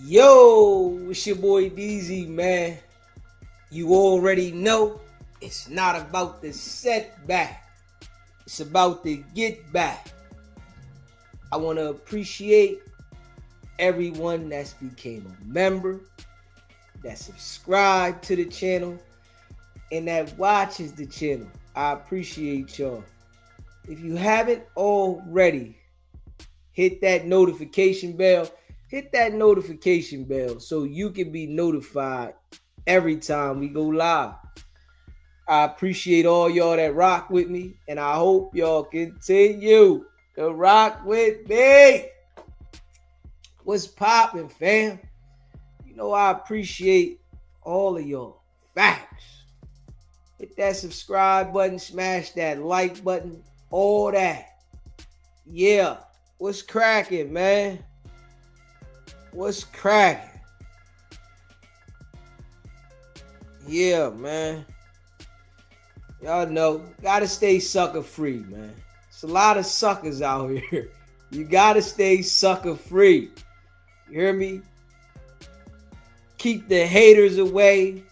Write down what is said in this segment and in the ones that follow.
Yo, it's your boy Deezy, man. You already know it's not about the setback, it's about the get back. I want to appreciate everyone that's became a member, that subscribed to the channel, and that watches the channel. I appreciate y'all. If you haven't already, hit that notification bell. Hit that notification bell so you can be notified every time we go live. I appreciate all y'all that rock with me, and I hope y'all continue to rock with me. What's poppin', fam? You know I appreciate all of y'all. Facts. Hit that subscribe button, smash that like button, all that. Yeah. What's cracking, man? What's cracking? Yeah, man. Y'all know, gotta stay sucker free, man. It's a lot of suckers out here. You gotta stay sucker free. You hear me? Keep the haters away,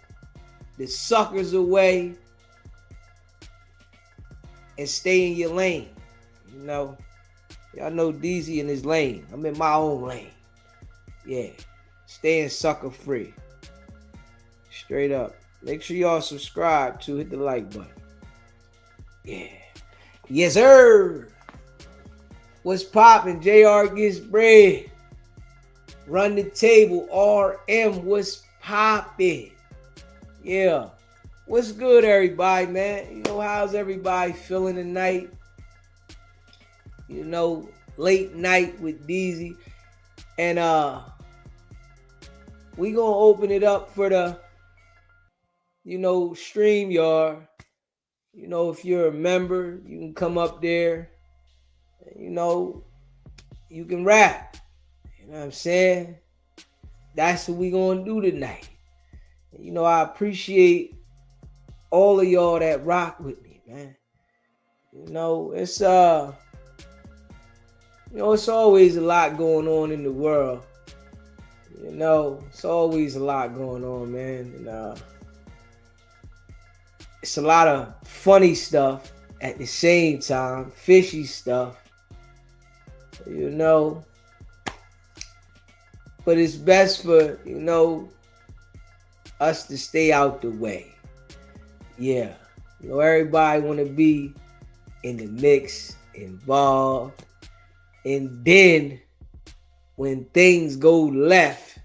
the suckers away, and stay in your lane. You know, y'all know Deezy in his lane. I'm in my own lane. Yeah, staying sucker free. Straight up. Make sure y'all subscribe to hit the like button. Yeah. Yes, sir. What's poppin'? JR gets bread. Run the table. RM, what's poppin'? Yeah. What's good, everybody, man? You know, how's everybody feeling tonight? You know, late night with Deezy. And we gonna open it up for the, StreamYard. You know, if you're a member, you can come up there. You know, you can rap. You know what I'm saying? That's what we gonna do tonight. You know, I appreciate all of y'all that rock with me, man. You know, it's it's always a lot going on in the world. You know, it's always a lot going on, man. And it's a lot of funny stuff at the same time, fishy stuff. You know, but it's best for, us to stay out the way. Yeah. You know, everybody want to be in the mix, involved. And then when things go left,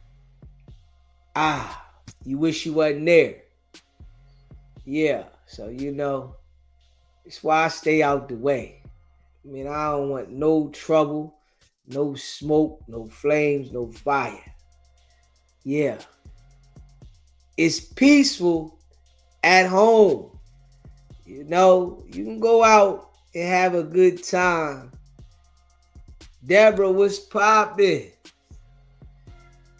you wish you wasn't there. Yeah. So, it's why I stay out the way. I mean, I don't want no trouble, no smoke, no flames, no fire. Yeah. It's peaceful at home. You know, you can go out and have a good time. Deborah, what's poppin'?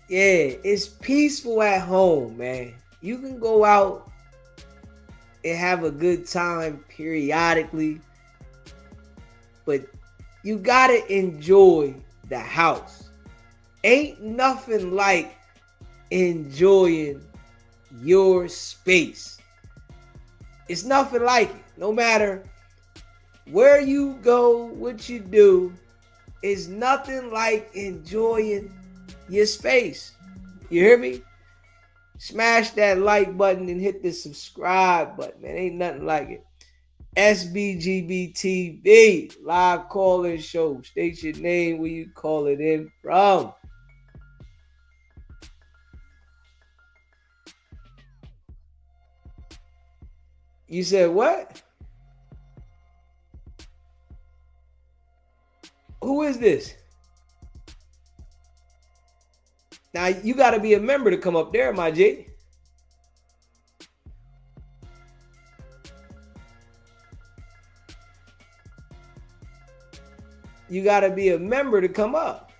Yeah, it's peaceful at home, man. You can go out and have a good time periodically, but you gotta enjoy the house. Ain't nothing like enjoying your space. It's nothing like it. No matter where you go, what you do, it's nothing like enjoying your space. You hear me? Smash that like button and hit the subscribe button, man. Ain't nothing like it. SBGB TV, live call-in show. State your name, where you call it in from. You said what? Who is this? Now, you got to be a member to come up there, my G. You got to be a member to come up.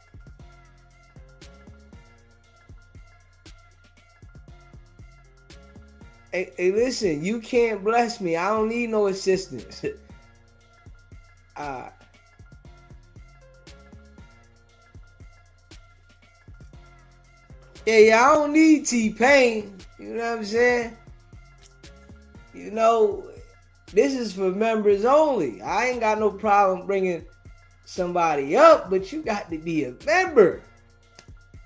Hey, listen, you can't bless me. I don't need no assistance. Yeah, I don't need T-Pain. You know what I'm saying? You know, this is for members only. I ain't got no problem bringing somebody up, but you got to be a member.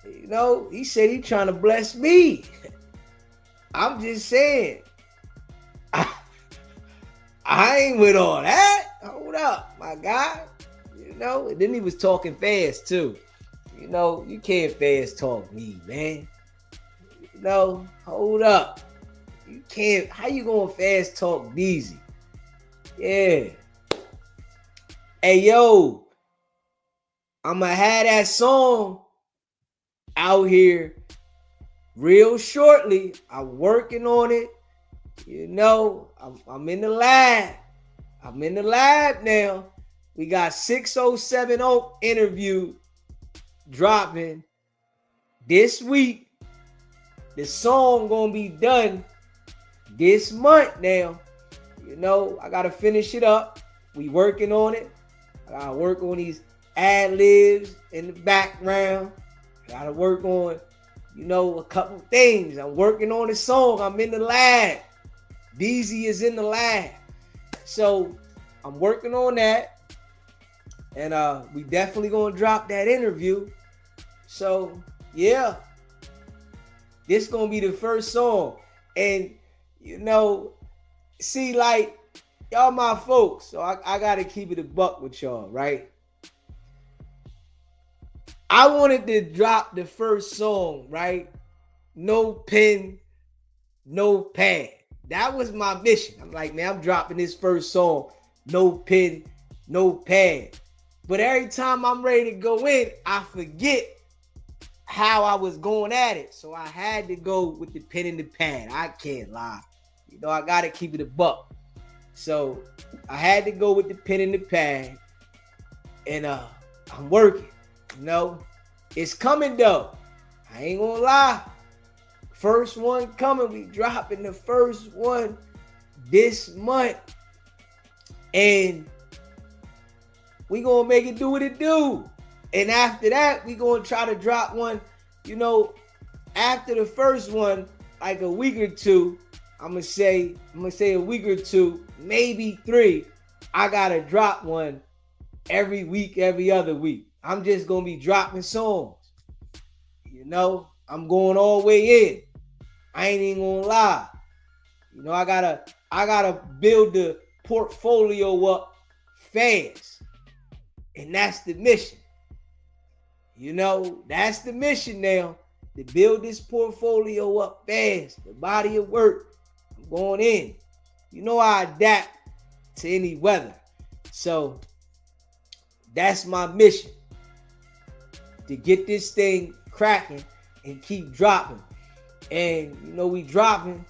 You know, he said he trying to bless me. I'm just saying. I ain't with all that. Hold up, my guy. You know, and then he was talking fast too. You know, you can't fast talk me, man. You know, hold up. You can't. How you gonna fast talk Deezy? Yeah. Hey, yo, I'ma have that song out here real shortly. I'm working on it. You know, I'm in the lab. I'm in the lab now. We got 6070 interview dropping this week. The song gonna be done this month now. You know, I gotta finish it up. We working on it. I gotta work on these ad-libs in the background. I gotta work on, you know, a couple things. I'm working on the song. I'm in the lab. Deezy is in the lab. So I'm working on that. And we definitely gonna drop that interview. So yeah. This gonna be the first song. And you know, see, like, y'all my folks, so I gotta keep it a buck with y'all, right? I wanted to drop the first song, right? No pen, no pad. That was my mission. I'm like, man, I'm dropping this first song, no pen, no pad. But every time I'm ready to go in, I forget how I was going at it. So I had to go with the pen and the pad. I can't lie. You know, I gotta keep it a buck. So I had to go with the pen and the pad. And I'm working. You know, it's coming though. I ain't gonna lie. First one coming. We dropping the first one this month. And we gonna make it do what it do. And after that, we gonna try to drop one, you know, after the first one, like a week or two. I'm gonna say a week or two, maybe 3. I gotta drop one every week, every other week. I'm just gonna be dropping songs. You know, I'm going all the way in. I ain't even gonna lie. You know, I gotta build the portfolio up fast. And that's the mission. You know, that's the mission now. To build this portfolio up fast. The body of work. I'm going in. You know, I adapt to any weather. So that's my mission. To get this thing cracking and keep dropping. And you know, we dropping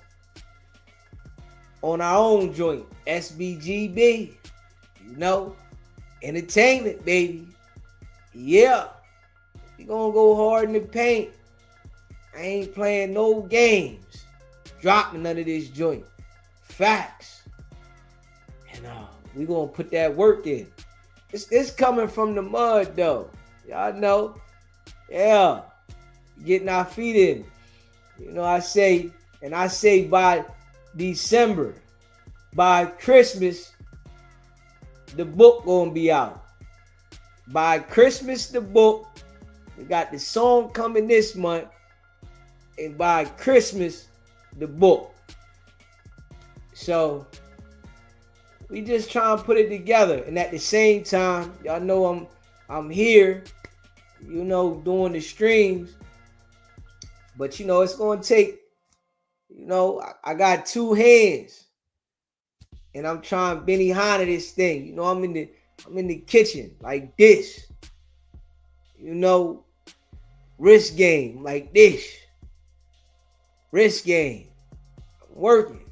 on our own joint. SBGB. You know, entertainment, baby. Yeah. We gonna go hard in the paint. I ain't playing no games. Dropping none of this joint. Facts. And we gonna put that work in. It's coming from the mud though. Y'all know. Yeah. Getting our feet in. You know, I say by December, by Christmas, the book gonna be out. By Christmas, the book. We got the song coming this month. And by Christmas, the book. So we just try and put it together. And at the same time, y'all know I'm here, you know, doing the streams. But you know, it's gonna take, you know, I got 2 hands. And I'm trying Benny Hanna this thing. You know, I'm in the kitchen like this. You know, wrist game like this. Wrist game. I'm working.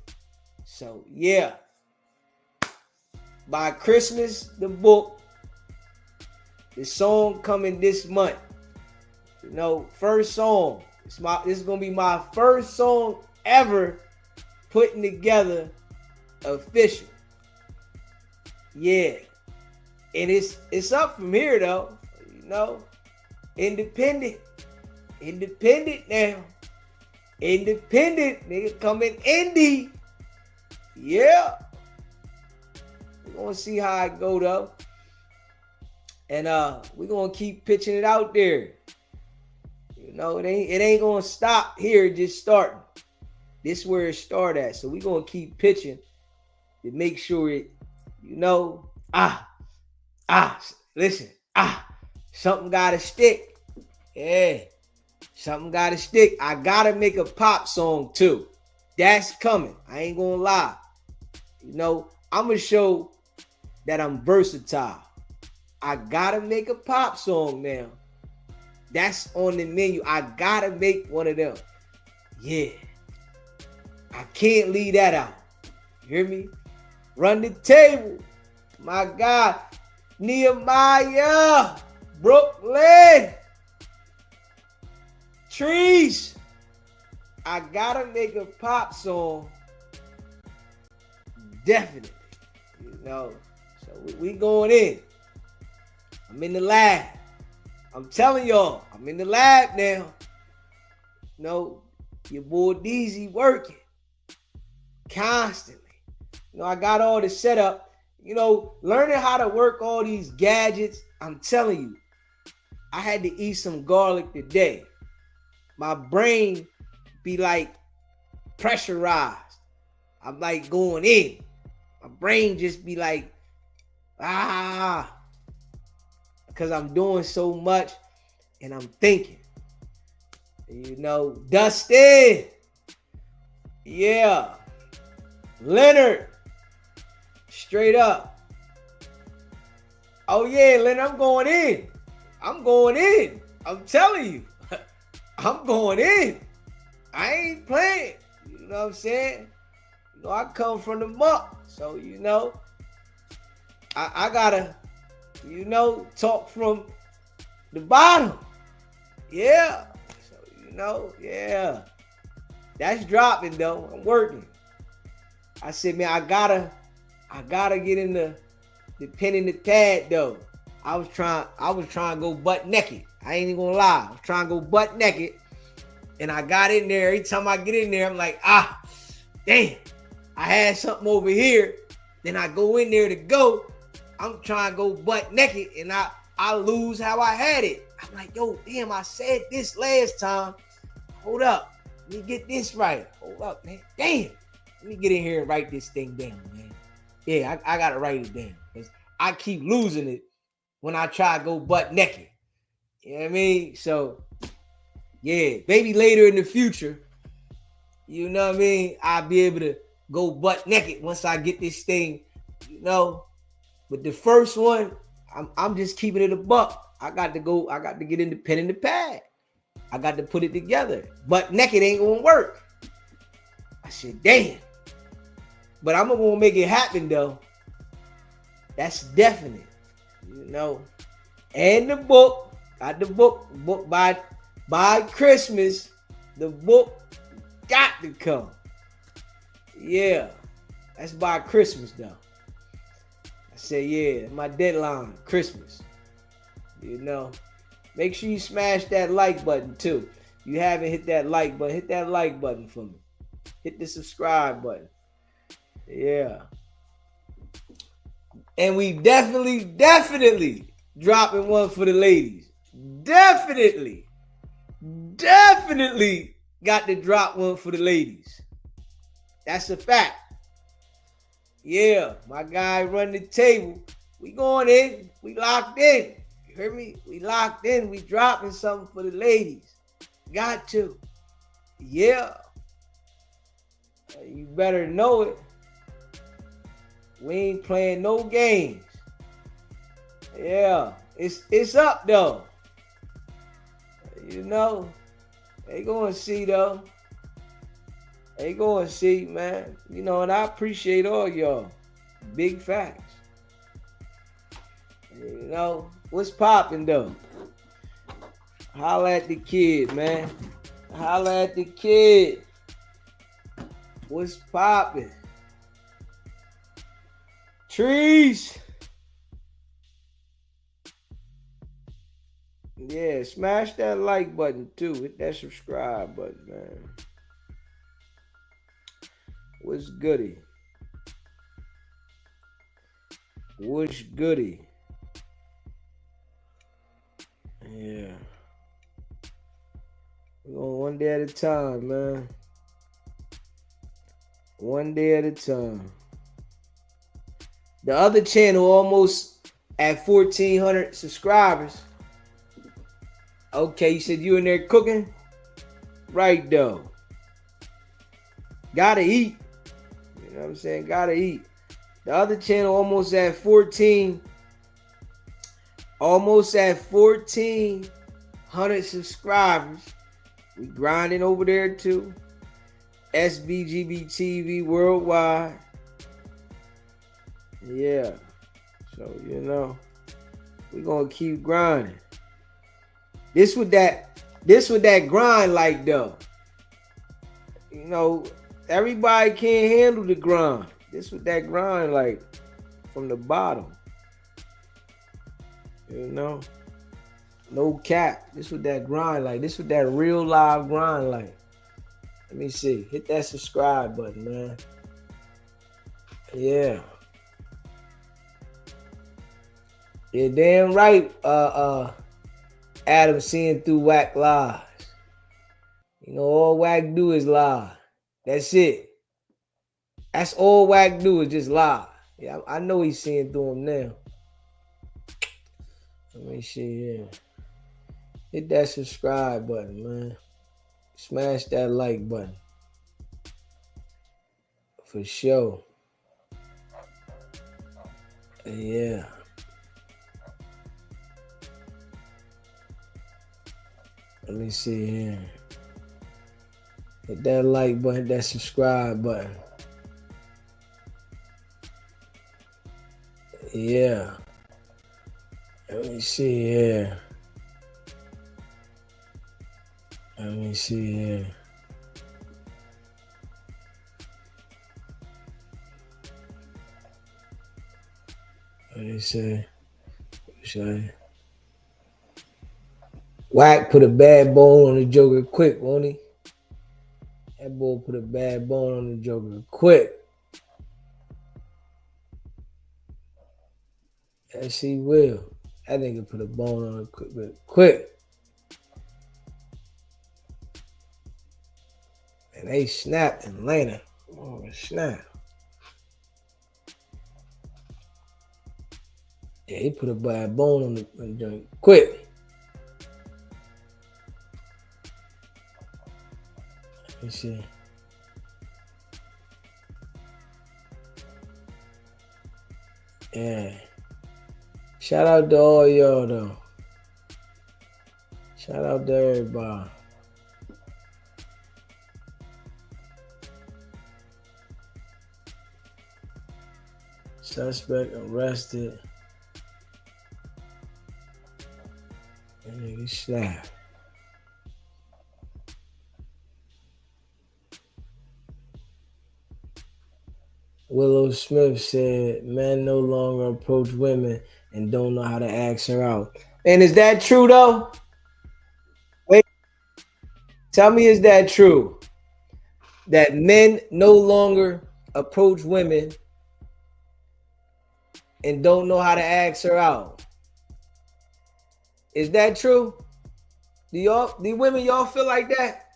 So yeah. By Christmas, the book. The song coming this month. You know, first song. This is gonna be my first song ever putting together official. Yeah. And it's up from here though. You know. Independent. Independent now. Independent, nigga, coming indie. Yeah. We're gonna see how it go though. And we're gonna keep pitching it out there. You know, it ain't gonna stop here just starting. This is where it start at. So we're gonna keep pitching to make sure it, you know, listen, something gotta stick. Yeah. Something gotta stick. I gotta make a pop song too. That's coming. I ain't gonna lie. You know, I'm gonna show that I'm versatile. I gotta make a pop song now. That's on the menu. I gotta make one of them. Yeah. I can't leave that out. You hear me? Run the table. My God. Nehemiah. Brooklyn. Trees. I gotta make a pop song. Definitely. You know. So we going in. I'm in the lab. I'm telling y'all, I'm in the lab now. You know, your boy Deezy working constantly. You know, I got all the setup. You know, learning how to work all these gadgets. I'm telling you, I had to eat some garlic today. My brain be like pressurized. I'm like going in. My brain just be like, because I'm doing so much and I'm thinking. You know, Dustin. Yeah. Leonard. Straight up. Oh yeah, Leonard, I'm going in. I'm going in. I'm telling you. I'm going in. I ain't playing. You know what I'm saying? You know, I come from the muck. So, you know, I gotta, you know, talk from the bottom. Yeah. So, you know, yeah. That's dropping though. I'm working. I said, man, I gotta get in the pen and the pad though. I was trying to go butt naked. I ain't even gonna lie. I was trying to go butt naked. And I got in there. Every time I get in there, I'm like, damn. I had something over here. Then I go in there to go. I'm trying to go butt naked and I lose how I had it. I'm like, yo, damn, I said this last time. Hold up. Let me get this right. Hold up, man. Damn. Let me get in here and write this thing down, man. Yeah, I got to write it down. Because I keep losing it when I try to go butt naked. You know what I mean? So, yeah, maybe later in the future, you know what I mean? I'll be able to go butt naked once I get this thing, you know. But the first one, I'm just keeping it a buck. I got to get in the pen and the pad. I got to put it together. Butt naked ain't gonna work. I said, damn. But I'm gonna make it happen though. That's definite. You know. And the book. Got the book. Book by Christmas. The book got to come. Yeah. That's by Christmas though. I said, yeah, my deadline, Christmas. You know. Make sure you smash that like button too. If you haven't hit that like button, hit that like button for me. Hit the subscribe button. Yeah. And we definitely dropping one for the ladies. Definitely got to drop one for the ladies. That's a fact. Yeah, my guy run the table. We going in. We locked in. You hear me? We locked in. We dropping something for the ladies. Got to. Yeah. You better know it. We ain't playing no games. Yeah. It's up though. You know. They gonna see though. They gonna see, man. You know, and I appreciate all y'all. Big facts. You know, what's popping though? Holla at the kid, man. Holla at the kid. What's popping? Trees. Yeah, smash that like button too. Hit that subscribe button, man. What's goody? What's goody? Yeah. We're going one day at a time, man. One day at a time. The other channel almost at 1,400 subscribers. Okay, you said you in there cooking? Right, though. Gotta eat. You know what I'm saying? Gotta eat. The other channel almost at 14. Almost at 1,400 subscribers. We grinding over there too. SBGB TV worldwide. Yeah. So, you know, we gonna keep grinding. This what that grind like though. You know, everybody can't handle the grind. This what that grind like from the bottom. You know? No cap. This what that grind like. This what that real live grind like. Let me see. Hit that subscribe button, man. Yeah. Yeah, damn right. Adam seeing through whack lies. You know, all whack do is lie. That's it. That's all whack do is just lie. Yeah, I know he's seeing through them now. Let me see, yeah. Hit that subscribe button, man. Smash that like button. For sure. Yeah. Let me see here. Hit that like button, hit that subscribe button. Yeah. Let me see here. Let me see here. What do you say? Whack put a bad bone on the Joker quick, won't he? That boy put a bad bone on the Joker quick. Yes, he will. That nigga put a bone on it quick. And they snapped in Atlanta. Oh, snap. Yeah, he put a bad bone on the joint quick. Let me see. Yeah. Shout out to all y'all though. Shout out to everybody. Suspect arrested. That nigga snapped. Willow Smith said men no longer approach women and don't know how to ask her out. And is that true though? Wait, tell me, is that true? That men no longer approach women and don't know how to ask her out. Is that true? Do women, y'all feel like that?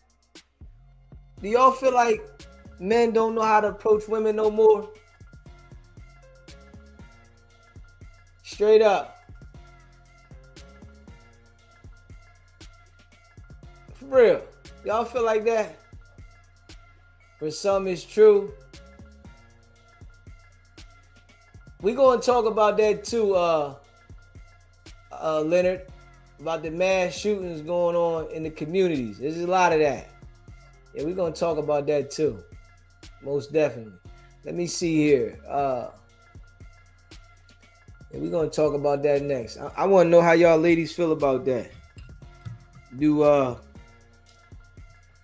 Do y'all feel like men don't know how to approach women no more? Straight up. For real. Y'all feel like that? For some it's true. We gonna talk about that too, Leonard, about the mass shootings going on in the communities. There's a lot of that. Yeah, we're gonna talk about that too. Most definitely. Let me see here. Yeah, we're gonna talk about that next. I want to know how y'all ladies feel about that. Do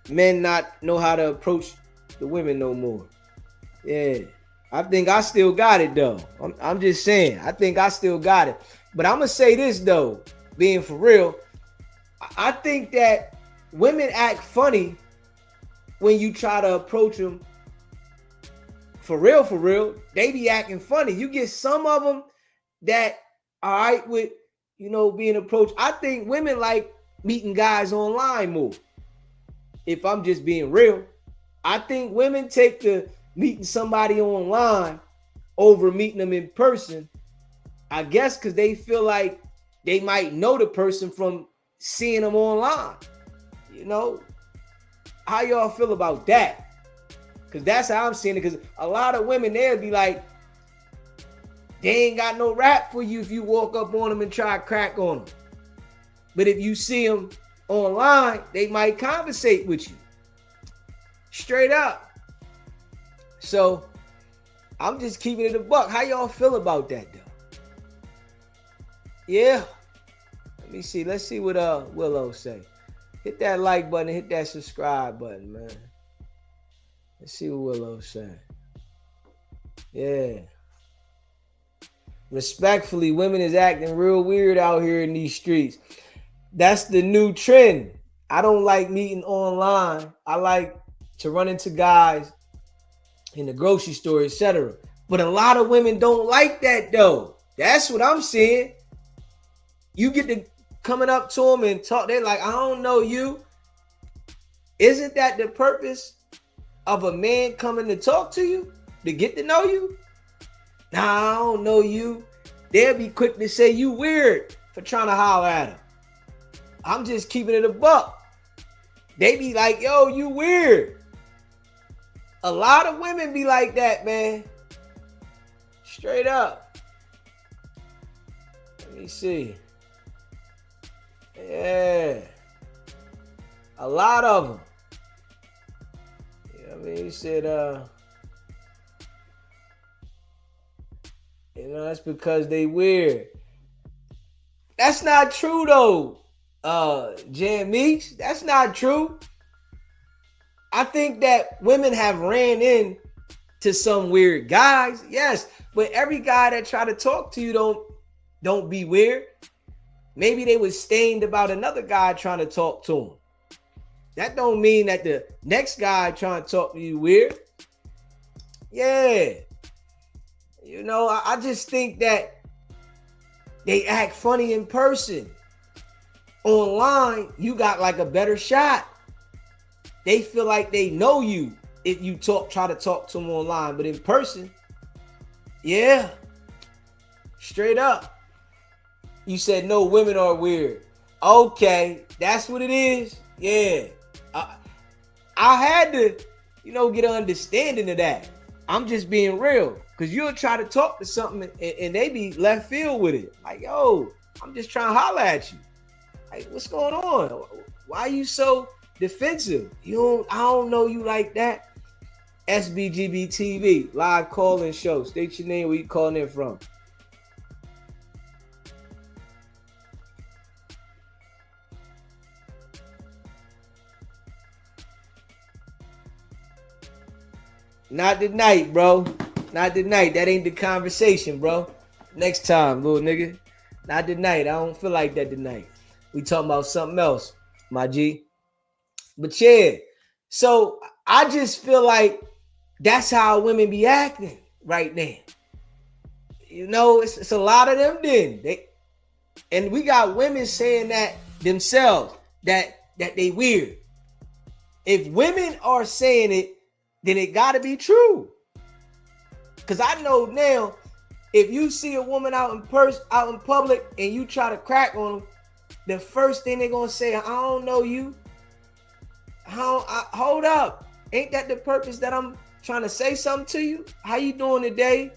men not know how to approach the women no more? Yeah. I think I still got it though. I'm just saying. I think I still got it. But I'm gonna say this though, being for real, I think that women act funny when you try to approach them for real. They be acting funny. You get some of them that all right with, being approached. I think women like meeting guys online more. If I'm just being real, I think women take to meeting somebody online over meeting them in person. I guess because they feel like they might know the person from seeing them online. You know, how y'all feel about that? Because that's how I'm seeing it. Because a lot of women, they'll be like, they ain't got no rap for you if you walk up on them and try to crack on them. But if you see them online, they might conversate with you. Straight up. So, I'm just keeping it a buck. How y'all feel about that, though? Yeah. Let me see. Let's see what Willow say. Hit that like button, hit that subscribe button, man. Let's see what Willow say. Yeah. Respectfully, women is acting real weird out here in these streets. That's the new trend. I don't like meeting online. I like to run into guys in the grocery store, etc. But a lot of women don't like that, though. That's what I'm seeing. You get to coming up to them and talk. They're like, I don't know you. Isn't that the purpose of a man coming to talk to you? To get to know you? Nah, I don't know you. They'll be quick to say you weird for trying to holler at them. I'm just keeping it a buck. They be like, yo, you weird. A lot of women be like that, man. Straight up. Let me see. Yeah. A lot of them. I mean, he said, that's because they weird. That's not true, though, Jan Meeks. That's not true. I think that women have ran in to some weird guys, yes, but every guy that try to talk to you don't be weird. Maybe they was stained about another guy trying to talk to him. That don't mean that the next guy trying to talk to you weird. Yeah. I just think that they act funny in person. Online, you got like a better shot. They feel like they know you if you try to talk to them online. But in person, yeah. Straight up. You said no, women are weird. Okay, that's what it is. Yeah. I had to, get an understanding of that. I'm just being real. Because you'll try to talk to something and they be left field with it. Like, yo, I'm just trying to holler at you. Like, what's going on? Why are you so defensive? I don't know you like that. SBGB TV, live call-in show. State your name, where you calling in from. Not tonight, bro. Not tonight. That ain't the conversation, bro. Next time, little nigga. Not tonight. I don't feel like that tonight. We talking about something else, my G. But yeah, so I just feel like that's how women be acting right now. It's a lot of them then. And we got women saying that themselves, that they weird. If women are saying it, then it gotta be true. Cause I know now, if you see a woman out in public and you try to crack on them, the first thing they're gonna say, I don't know you. Hold up. Ain't that the purpose that I'm trying to say something to you? How you doing today?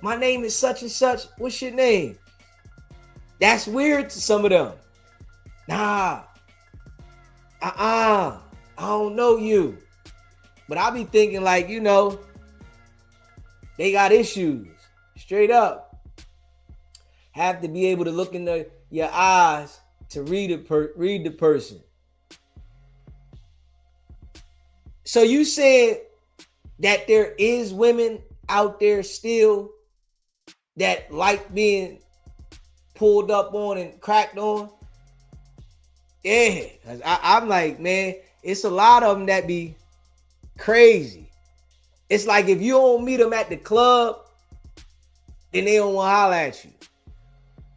My name is such and such. What's your name? That's weird to some of them. Nah. I don't know you. But I be thinking like, they got issues. Straight up. Have to be able to look into your eyes to read the person. So you said that there is women out there still that like being pulled up on and cracked on? Yeah, 'cause I'm like, man, it's a lot of them that be crazy. It's like if you don't meet them at the club, then they don't want to holler at you.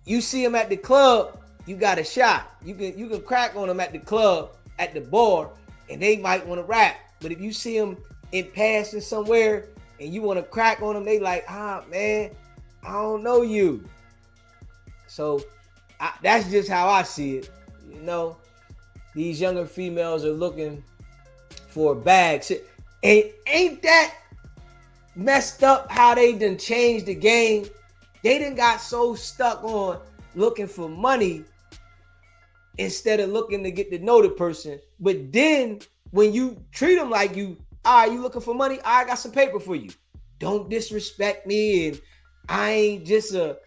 You see them at the club, you got a shot. You can crack on them at the club, at the bar, and they might want to rap. But if you see them in passing somewhere and you want to crack on them, they like, man, I don't know you. So that's just how I see it. You know, these younger females are looking for a bag. And ain't that messed up how they done changed the game? They done got so stuck on looking for money instead of looking to get to know the person. But then when you treat them like you looking for money? I got some paper for you. Don't disrespect me, and I ain't just a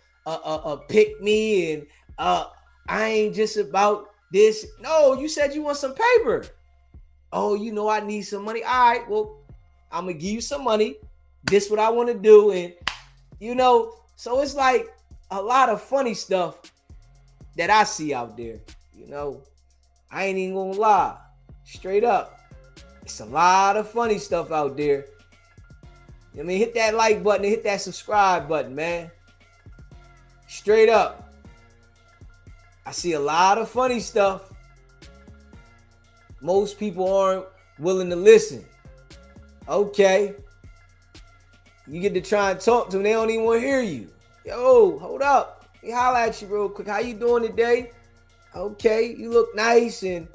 pick me, and I ain't just about this. No, you said you want some paper. Oh, you know I need some money. All right, well, I'm gonna give you some money. This what I want to do, and so it's like a lot of funny stuff that I see out there. I ain't even gonna lie, straight up. It's a lot of funny stuff out there. I mean, hit that like button and hit that subscribe button, man. Straight up. I see a lot of funny stuff. Most people aren't willing to listen. Okay. You get to try and talk to them, they don't even want to hear you. Yo, hold up. Let me holler at you real quick. How you doing today? Okay, you look nice, and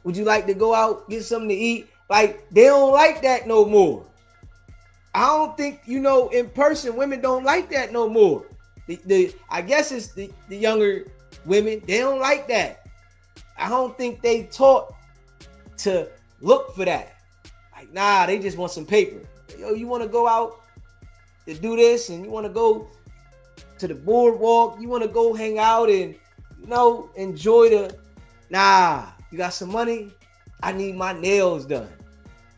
would you like to go out, get something to eat? Like, they don't like that no more. I don't think, in person, women don't like that no more. I guess it's the younger women, they don't like that. I don't think they taught to look for that. Like, nah, they just want some paper. Yo, you want to go out to do this, and you want to go to the boardwalk, you want to go hang out and, enjoy nah, you got some money? I need my nails done.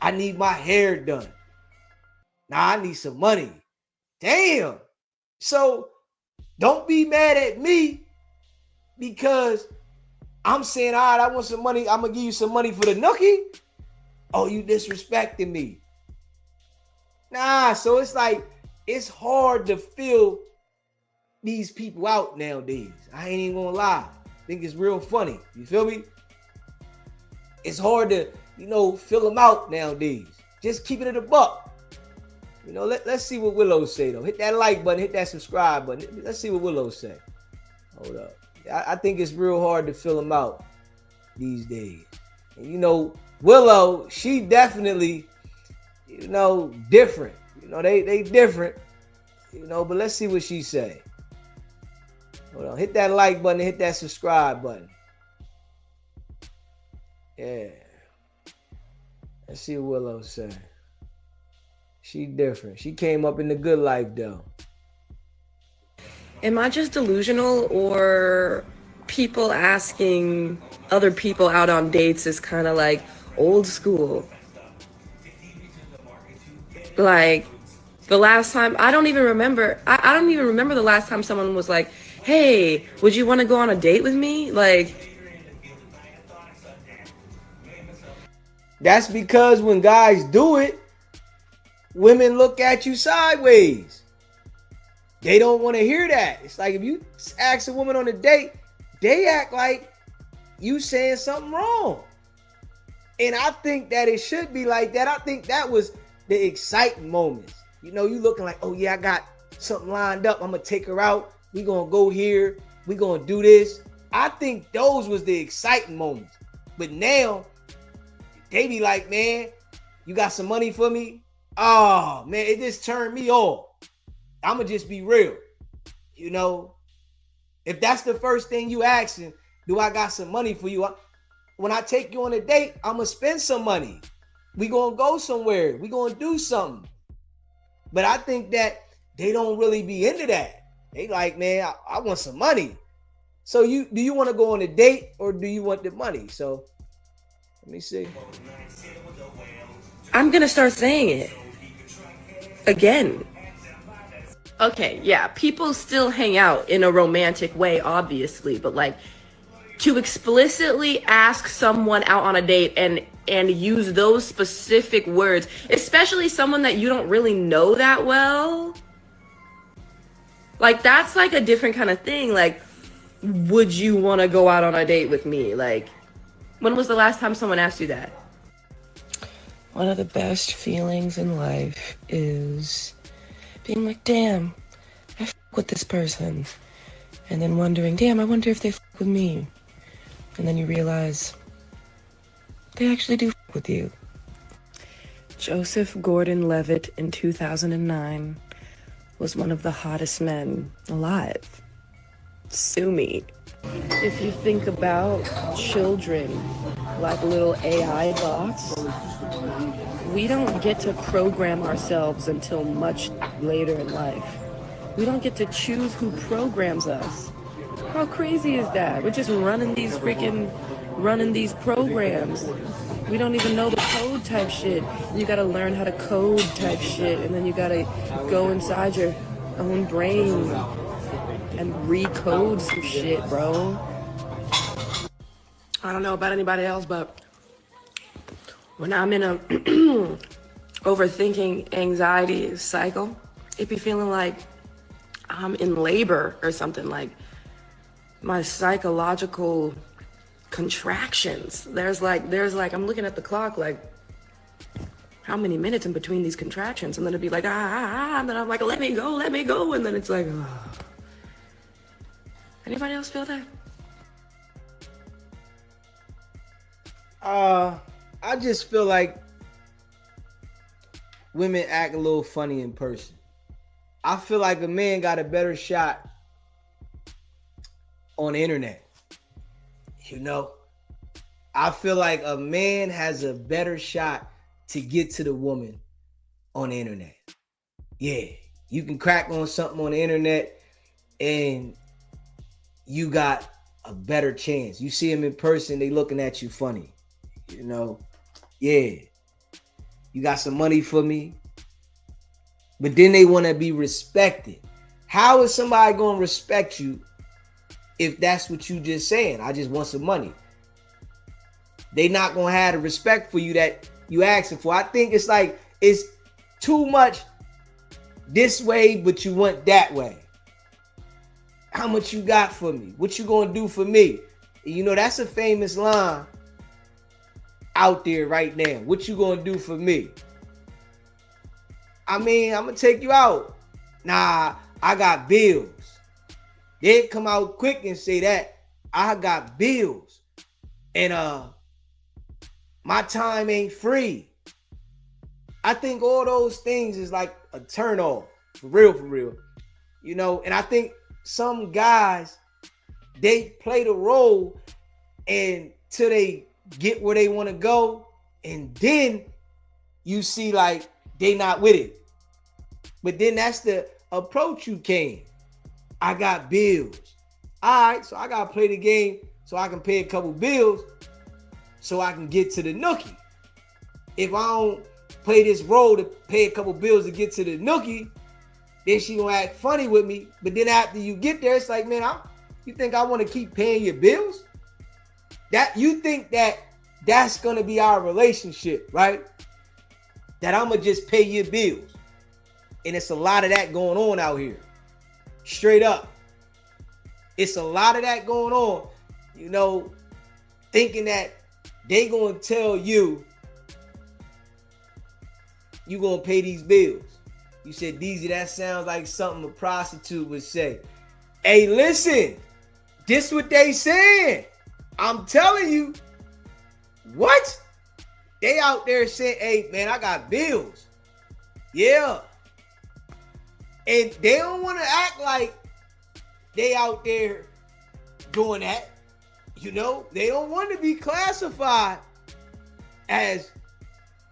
I need my hair done. Nah, I need some money. Damn. So don't be mad at me because I'm saying, all right, I want some money. I'm going to give you some money for the nookie. Oh, you disrespecting me. Nah, so it's like, it's hard to fill these people out nowadays. I ain't even gonna lie. I think it's real funny. You feel me? It's hard to, fill them out nowadays. Just keep it at a buck. Let's see what Willow say though. Hit that like button, hit that subscribe button. Let's see what Willow say. Hold up. I think it's real hard to fill them out these days. And Willow, she definitely, different. They different. But let's see what she say. Hold on. Hit that like button and hit that subscribe button. Yeah. Let's see what Willow say. She different. She came up in the good life though. Am I just delusional, or people asking other people out on dates is kind of like old school? Like, the last time, I don't even remember the last time someone was like, hey, would you want to go on a date with me? Like, that's because when guys do it, women look at you sideways. They don't want to hear that. It's like if you ask a woman on a date, they act like you saying something wrong. And I think that it should be like that. I think that was the exciting moments. You looking like, oh yeah, I got something lined up. I'm going to take her out. We going to go here. We going to do this. I think those was the exciting moments. But now, they be like, man, you got some money for me? Oh, man, it just turned me off. I'm going to just be real. If that's the first thing you asking, do I got some money for you? When I take you on a date, I'm going to spend some money. We going to go somewhere. We going to do something. But I think that they don't really be into that. They like, man, I want some money. So do you want to go on a date or do you want the money? So let me see. I'm going to start saying it again. Okay, yeah, people still hang out in a romantic way, obviously, but like, to explicitly ask someone out on a date and use those specific words, especially someone that you don't really know that well, like that's like a different kind of thing. Like, would you want to go out on a date with me? Like, when was the last time someone asked you that? One of the best feelings in life is being like, damn, I f with this person. And then wondering, damn, I wonder if they f with me. And then you realize they actually do f with you. Joseph Gordon-Levitt in 2009 was one of the hottest men alive. Sue me. If you think about children like little AI bots, we don't get to program ourselves until much later in life. We don't get to choose who programs us. How crazy is that? We're just running these programs. We don't even know the code type shit. You gotta learn how to code type shit, and then you gotta go inside your own brain and recode some shit, bro. I don't know about anybody else, but when I'm in a overthinking anxiety cycle, it be feeling like I'm in labor or something. Like my psychological contractions. There's like I'm looking at the clock like how many minutes in between these contractions, and then it'd be like and then I'm like, let me go, and then it's like, oh. Anybody else feel that? I just feel like women act a little funny in person. I feel like a man got a better shot on the internet. You know, I feel like a man has a better shot to get to the woman on the internet. Yeah, you can crack on something on the internet and you got a better chance. You see them in person, they looking at you funny. You know, yeah, you got some money for me, but then they want to be respected. How is somebody going to respect you if that's what you just saying? I just want some money. They not going to have the respect for you that you asking for. I think it's like it's too much this way, but you want that way. How much you got for me? What you going to do for me? You know, that's a famous line out there right now. What you gonna do for me? I mean, I'm gonna take you out. Nah, I got bills. They come out quick and say that I got bills, and my time ain't free. I think all those things is like a turn off, for real. You know, and I think some guys, they play the role and till they get where they want to go, and then you see like they not with it. But then that's the approach you came. I got bills. All right, so I gotta play the game so I can pay a couple bills so I can get to the nookie. If I don't play this role to pay a couple bills to get to the nookie, then she gonna act funny with me. But then after you get there, it's like, man, you think I want to keep paying your bills? That you think that's gonna be our relationship, right? That I'm gonna just pay your bills. And it's a lot of that going on out here. Straight up. It's a lot of that going on, you know, thinking that they gonna tell you gonna pay these bills. You said, Deezy, that sounds like something a prostitute would say. Hey, listen, this what they saying. I'm telling you. What? They out there saying, hey, man, I got bills. Yeah. And they don't want to act like they out there doing that. You know, they don't want to be classified as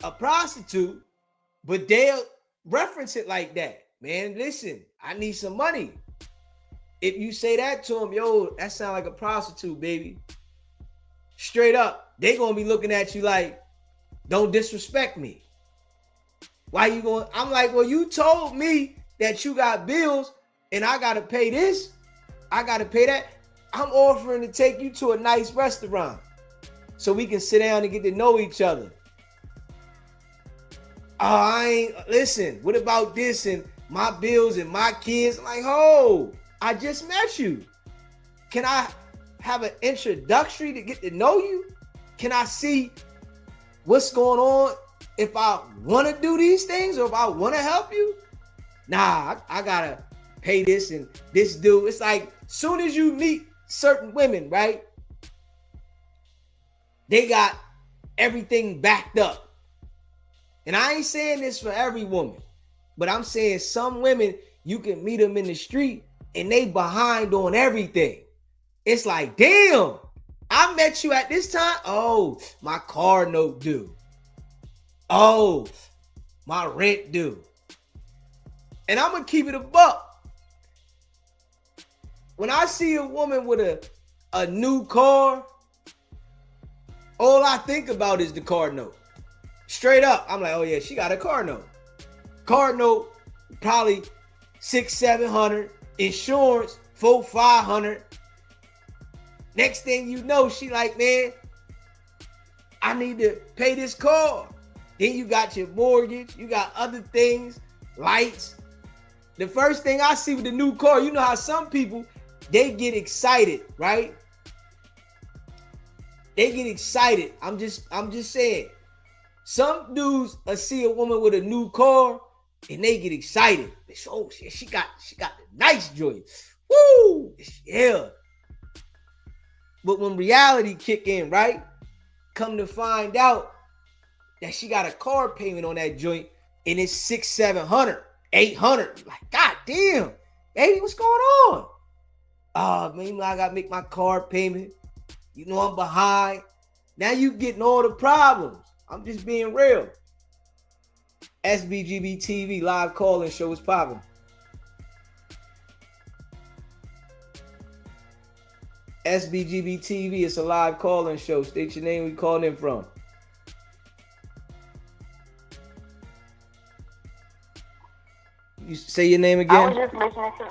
a prostitute, but they'll reference it like that. Man, listen, I need some money. If you say that to them, yo, that sound like a prostitute, baby. Straight up, they gonna be looking at you like, don't disrespect me. Why you going? I'm like, well, you told me that you got bills and I gotta pay this, I gotta pay that. I'm offering to take you to a nice restaurant so we can sit down and get to know each other. Listen, what about this and my bills and my kids? I'm like, oh, I just met you. Can I have an introductory to get to know you? Can I see what's going on if I want to do these things or if I want to help you? Nah, I gotta pay this and this dude. It's like, soon as you meet certain women, right? They got everything backed up. And I ain't saying this for every woman, but I'm saying some women, you can meet them in the street and they behind on everything. It's like, damn, I met you at this time. Oh, my car note due. Oh, my rent due. And I'm going to keep it a buck. When I see a woman with a new car, all I think about is the car note. Straight up, I'm like, oh yeah, she got a car note. Car note, probably $600-700. Insurance, $400-500. Next thing you know, she like, man, I need to pay this car. Then you got your mortgage, you got other things, lights. The first thing I see with the new car, you know how some people, they get excited, right? They get excited. I'm just saying. Some dudes see a woman with a new car and they get excited. They say, oh, she got the nice joint. Woo! Yeah. But when reality kick in, right? Come to find out that she got a car payment on that joint and it's $600-700, $800. Like, God damn, baby, what's going on? Oh, man, I gotta make my car payment. You know I'm behind. Now you getting all the problems. I'm just being real. SBGB TV live call-in show is popping. SBGB TV, it's a live call-in show. State your name, we calling in from. You say your name again? I was just listening to.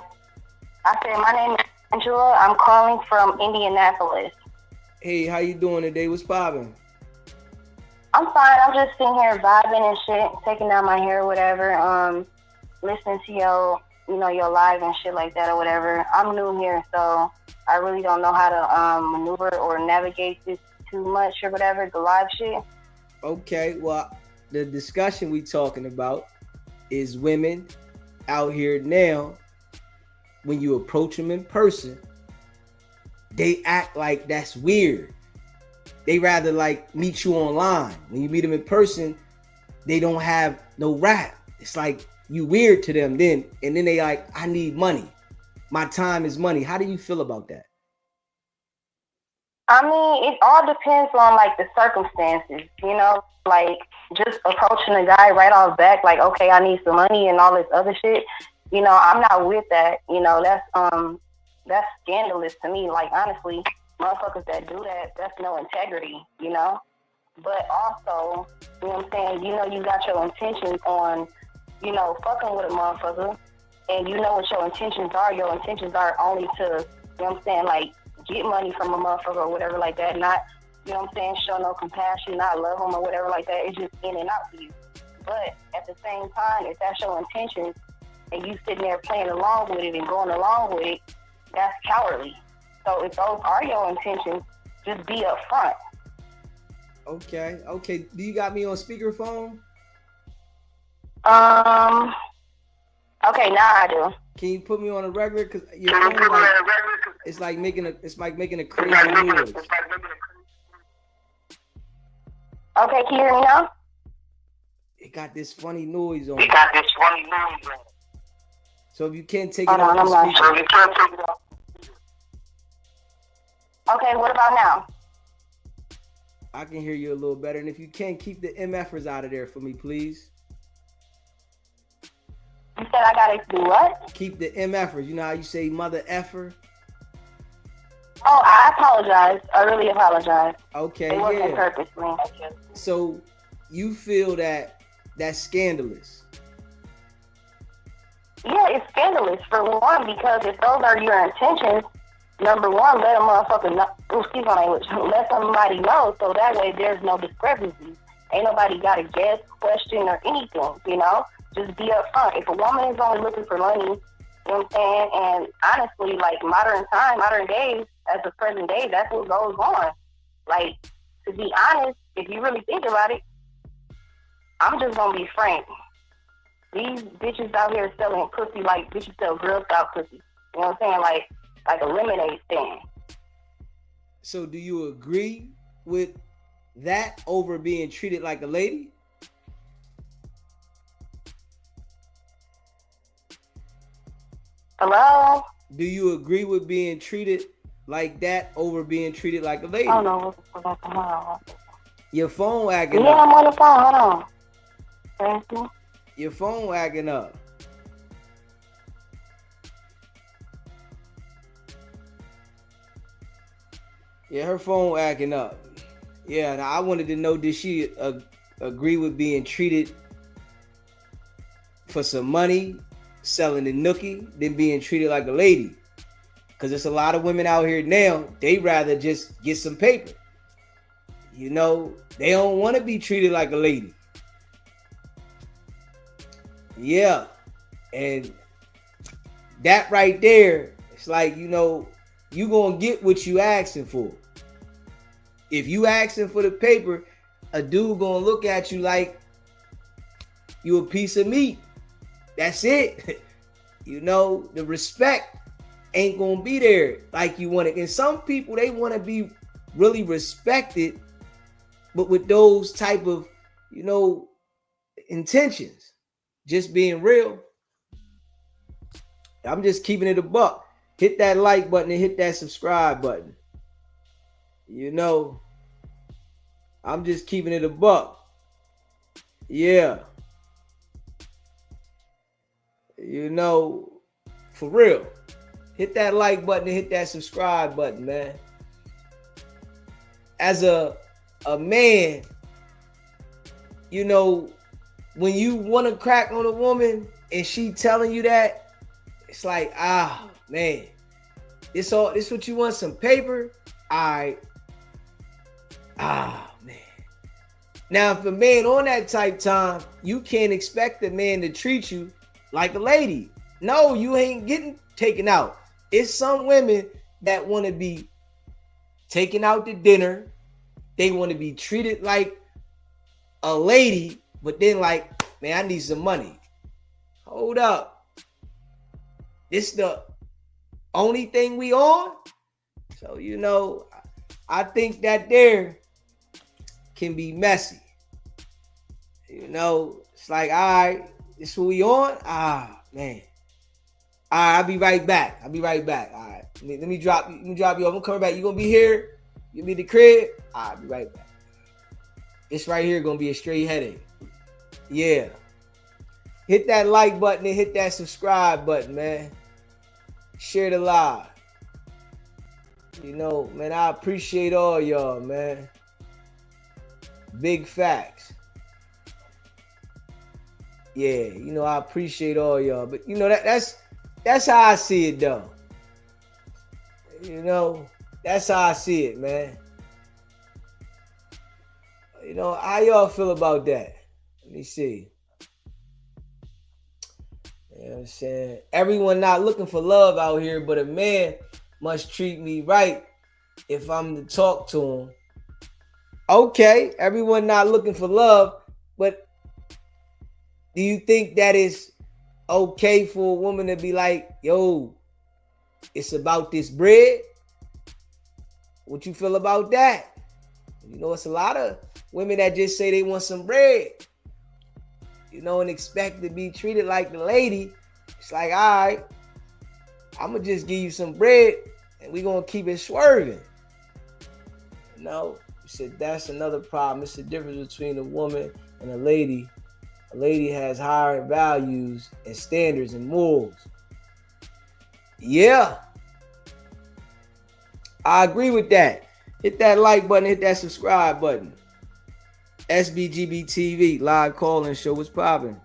I said my name is Angela. I'm calling from Indianapolis. Hey, how you doing today? What's popping? I'm fine. I'm just sitting here vibing and shit, taking out my hair or whatever. Listening to your live and shit like that or whatever. I'm new here, so I really don't know how to maneuver or navigate this too much or whatever, the live shit. Okay, well, the discussion we talking about is women out here now. When you approach them in person, they act like that's weird. They rather like meet you online. When you meet them in person, they don't have no rap. It's like you weird to them then. And then they like, I need money. My time is money. How do you feel about that? I mean, it all depends on like the circumstances, like just approaching a guy right off back, like, okay, I need some money and all this other shit. I'm not with that. That's scandalous to me. Like, honestly, motherfuckers that do that, that's no integrity, But also, you know what I'm saying, you got your intentions on, fucking with a motherfucker, and you know what your intentions are. Your intentions are only to, you know what I'm saying, like, get money from a motherfucker or whatever like that, not, you know what I'm saying, show no compassion, not love them or whatever like that. It's just in and out for you. But at the same time, if that's your intentions and you sitting there playing along with it and going along with it, that's cowardly. So if those are your intentions, just be upfront. Okay. Do you got me on speakerphone? Okay, now I do. Can you put me on a regular? Cause your phone like, it's like making a crazy noise. Okay, can you hear me now? It got this funny noise on it. So if you can't take it off the speaker. Okay, what about now? I can hear you a little better. And if you can, keep the MFers out of there for me, please. You said I gotta do what? Keep the MFers. You know how you say mother effer? Oh, I apologize. I really apologize. Okay, it wasn't purposely. So you feel that that's scandalous? Yeah, it's scandalous for one, because if those are your intentions, number one, let a motherfucker know, excuse my language, let somebody know so that way there's no discrepancy. Ain't nobody got to guess, question, or anything, you know? Just be upfront. If a woman is only looking for money, you know what I'm saying? And honestly, like modern days, as the present day, that's what goes on. Like, to be honest, if you really think about it, I'm just gonna be frank. These bitches out here selling pussy like bitches sell Girl Scout pussy. You know what I'm saying? Like a lemonade stand. So do you agree with that over being treated like a lady? Hello? Do you agree with being treated like that over being treated like a lady? I don't know what's going on. Your phone acting Yeah, up. I'm on the phone. Hold on. Thank you. Your phone acting up. Yeah, her phone acting up. Yeah, now I wanted to know, did she agree with being treated for some money, selling the nookie, than being treated like a lady? Because there's a lot of women out here now, they rather just get some paper. You know, they don't want to be treated like a lady. Yeah. And that right there, it's like, you know, you gonna get what you asking for. If you asking for the paper, a dude gonna look at you like you a piece of meat. That's it. You know, the respect ain't gonna be there like you want it. And some people, they want to be really respected, but with those type of, you know, intentions. Just being real. I'm just keeping it a buck. Hit that like button and hit that subscribe button. You know, I'm just keeping it a buck. Yeah. You know, for real. Hit that like button and hit that subscribe button, man. As a man, you know, when you want to crack on a woman and she telling you that, it's like, man, this what you want, some paper? Man. Now, if a man on that type time, you can't expect a man to treat you like a lady. No, you ain't getting taken out. It's some women that want to be taken out to dinner. They want to be treated like a lady, but then like, man, I need some money. Hold up. This the only thing we on? So, you know, I think that there can be messy. You know, it's like, all right, this what we on? Man. All right, I'll be right back. All right, let me drop you off. I'm coming back. You gonna be here? You be at the crib? I'll be right back. This right here gonna be a straight headache. Yeah. Hit that like button and hit that subscribe button, man. Share the live. You know, man, I appreciate all y'all, man. Big facts. Yeah, you know, I appreciate all y'all. But you know, that's how I see it though. You know, that's how I see it, man. You know, how y'all feel about that? Let me see. You know what I'm saying? Everyone not looking for love out here, but a man must treat me right if I'm to talk to him. Okay, everyone not looking for love, but do you think that is okay for a woman to be like, yo, it's about this bread? What you feel about that? You know, it's a lot of women that just say they want some bread, you know, and expect to be treated like the lady. It's like, all right, I'm going to just give you some bread and we're going to keep it swerving. You know, you said that's another problem. It's the difference between a woman and a lady. A lady has higher values and standards and morals. Yeah. I agree with that. Hit that like button, hit that subscribe button. SBGB TV, live call-in show. What's popping?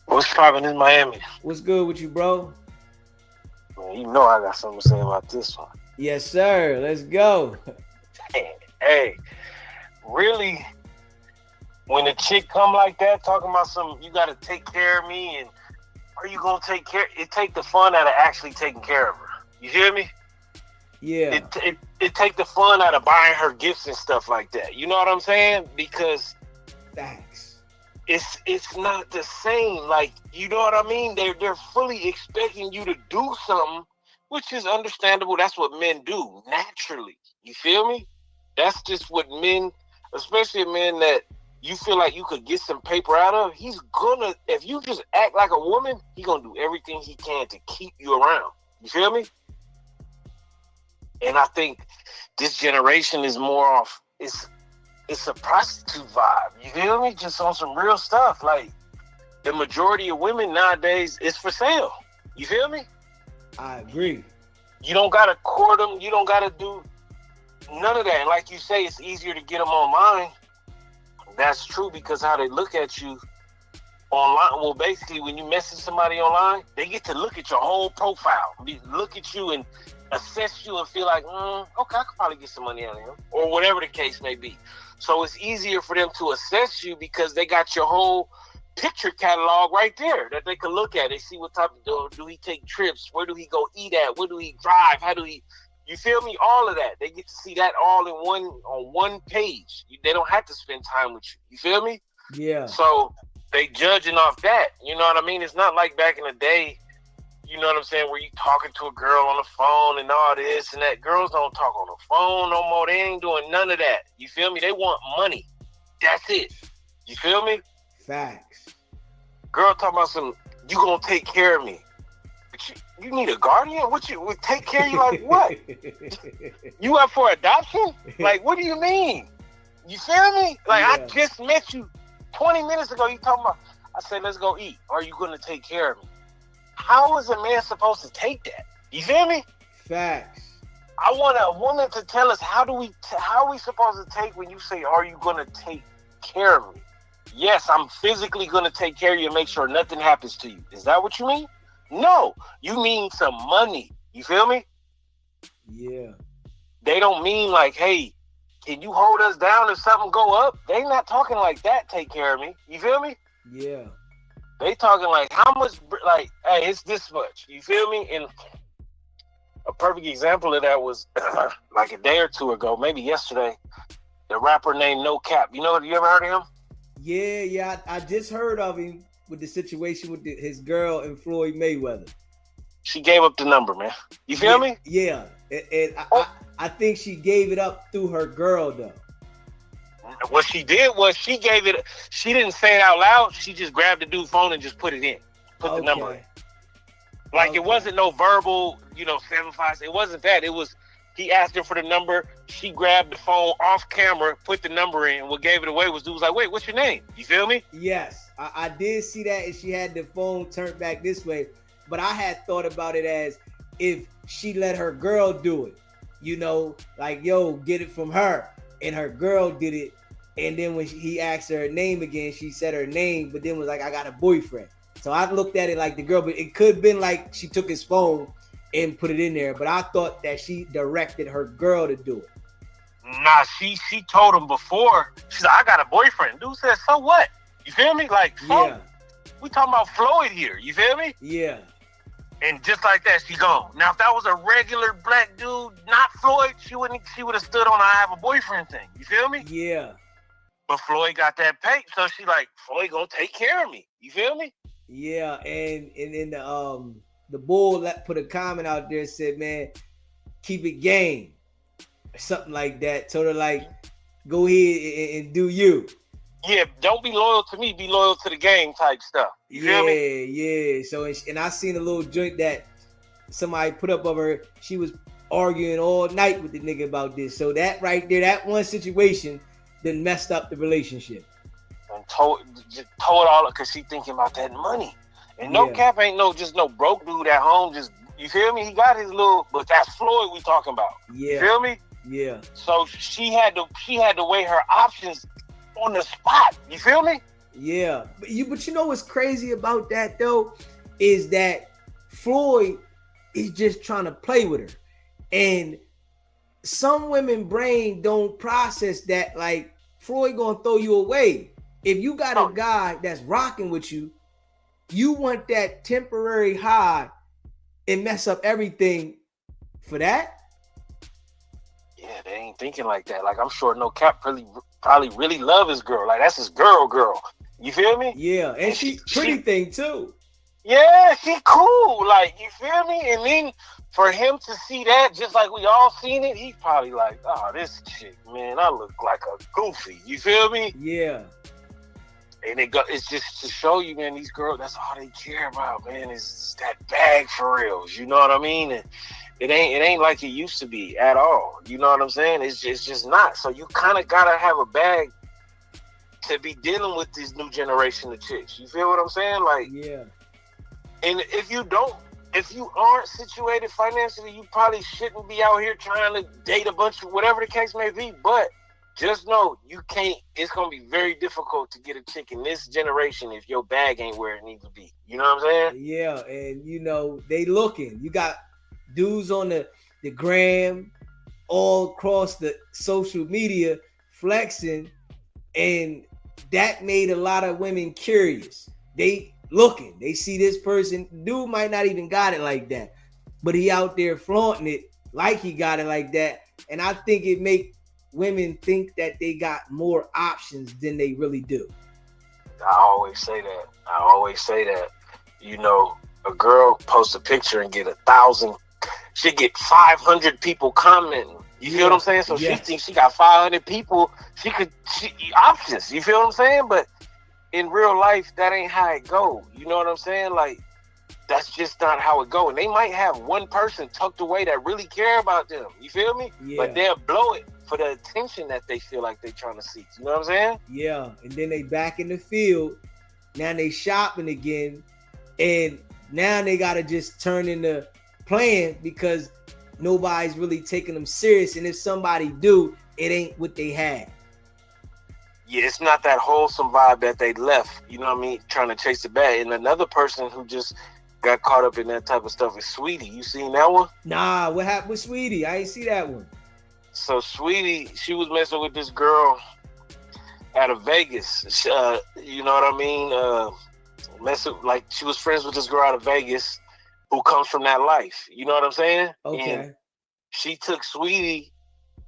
What's popping in Miami? What's good with you, bro? Man, you know I got something to say about this one. Yes, sir. Let's go. Hey, really, when a chick come like that, talking about you got to take care of me, and are you gonna take care? It take the fun out of actually taking care of her. You hear me? Yeah. It take the fun out of buying her gifts and stuff like that. You know what I'm saying? Because Facts. it's not the same. Like, you know what I mean? They're fully expecting you to do something, which is understandable. That's what men do naturally. You feel me? That's just what men, especially a man that you feel like you could get some paper out of, he's gonna, if you just act like a woman, he's gonna do everything he can to keep you around. You feel me? And I think this generation is more off, it's a prostitute vibe. You feel me? Just on some real stuff. Like, the majority of women nowadays is for sale. You feel me? I agree. You don't gotta court them. You don't gotta do none of that. And like you say, it's easier to get them online. That's true, because how they look at you online. Well, basically, when you message somebody online, they get to look at your whole profile, look at you and assess you and feel like, okay, I could probably get some money out of him, or whatever the case may be. So it's easier for them to assess you because they got your whole picture catalog right there that they can look at. They see what type of do he take trips, where do he go eat at, where do he drive, how do he, you feel me? All of that. They get to see that all on one page. They don't have to spend time with you. You feel me? Yeah. So they judging off that. You know what I mean? It's not like back in the day, you know what I'm saying, where you talking to a girl on the phone and all this and that. Girls don't talk on the phone no more. They ain't doing none of that. You feel me? They want money. That's it. You feel me? Facts. Girl talking about you gonna take care of me. But you need a guardian? What you would take care of you like what? You up for adoption? Like, what do you mean? You feel me? Like, Yeah. I just met you 20 minutes ago. You talking about, I said, let's go eat. Are you gonna take care of me? How is a man supposed to take that? You feel me? Facts. I want a woman to tell us how are we supposed to take when you say, are you gonna take care of me? Yes, I'm physically gonna take care of you and make sure nothing happens to you. Is that what you mean? No, you mean some money. You feel me? Yeah. They don't mean like, hey, can you hold us down if something go up? They not talking like that. Take care of me. You feel me? Yeah. They talking like how much, like, hey, it's this much. You feel me? And a perfect example of that was like a day or two ago, maybe yesterday, the rapper named No Cap. You ever heard of him? Yeah. I just heard of him with the situation with his girl and Floyd Mayweather. She gave up the number, man. You feel me? Yeah. And I think she gave it up through her girl, though. What she did was she didn't say it out loud. She just grabbed the dude's phone and just put the number in. Like, it wasn't no verbal, 756. It wasn't that. It was, he asked her for the number. She grabbed the phone off camera, put the number in. What gave it away was dude was like, wait, what's your name? You feel me? Yes. I did see that, and she had the phone turned back this way. But I had thought about it as if she let her girl do it. Like, yo, get it from her. And her girl did it. And then when he asked her name again, she said her name, but then was like, I got a boyfriend. So I looked at it like the girl, but it could have been like she took his phone and put it in there. But I thought that she directed her girl to do it. Nah, she told him before. She's like, I got a boyfriend. Dude said, so what? You feel me? Like, yeah. We talking about Floyd here. You feel me? Yeah. And just like that, she gone. Now, if that was a regular black dude, not Floyd, she would have stood on I have a boyfriend thing. You feel me? Yeah. But Floyd got that pay, so she like, Floyd gonna take care of me. You feel me? Yeah, and then the bull put a comment out there, said, man, keep it game. Or something like that. So they're like, go ahead and do you. Yeah, don't be loyal to me, be loyal to the game type stuff. You feel me? Yeah. So, and I seen a little joint that somebody put up of her. She was arguing all night with the nigga about this. So that right there, that one situation, then messed up the relationship. And told it all up because she thinking about that money. And No Cap ain't just no broke dude at home. Just, you feel me? He got his little, but that's Floyd we talking about. Yeah. You feel me? Yeah. So she had to weigh her options on the spot. You feel me? Yeah. But you know what's crazy about that though is that Floyd He's just trying to play with her. And some women brain don't process that. Like, Floyd gonna throw you away. If you got a guy that's rocking with you, you want that temporary high and mess up everything for that? Yeah, they ain't thinking like that. Like, I'm sure No Cap probably really love his girl. Like, that's his girl. You feel me? Yeah, and she pretty thing too. Yeah, she cool. Like, you feel me? And then for him to see that, just like we all seen it, he's probably like, oh, this chick, man, I look like a goofy. You feel me? Yeah. And it's just to show you, man, these girls, that's all they care about, man, is that bag for reals. You know what I mean? And it ain't like it used to be at all. You know what I'm saying? It's just not. So you kind of gotta have a bag to be dealing with this new generation of chicks. You feel what I'm saying? Like, yeah. And if you aren't situated financially, you probably shouldn't be out here trying to date a bunch of whatever the case may be. But just know you can't. It's gonna be very difficult to get a chick in this generation if your bag ain't where it needs to be. You know what I'm saying? Yeah, and you know they looking. You got dudes on the gram, all across the social media flexing, and that made a lot of women curious. They looking, they see this person. Dude might not even got it like that, but he out there flaunting it like he got it like that. And I think it make women think that they got more options than they really do. I always say that. You know, a girl posts a picture and get 1,000, she get 500 people commenting. You feel what I'm saying? So she thinks she got 500 people. She options. You feel what I'm saying? But in real life, that ain't how it go. You know what I'm saying? Like, that's just not how it go. And they might have one person tucked away that really care about them. You feel me? Yeah. But they'll blow it for the attention that they feel like they trying to seek. You know what I'm saying? Yeah. And then they back in the field. Now they shopping again. And now they got to just turn into playing because nobody's really taking them serious. And if somebody do, it ain't what they had. Yeah, it's not that wholesome vibe that they left, you know what I mean, trying to chase the bag. And another person who just got caught up in that type of stuff is Sweetie. You seen that one? Nah, what happened with Sweetie? I ain't see that one. So Sweetie, she was messing with this girl out of Vegas. You know what I mean? Like, she was friends with this girl out of Vegas who comes from that life. You know what I'm saying? Okay. And she took Sweetie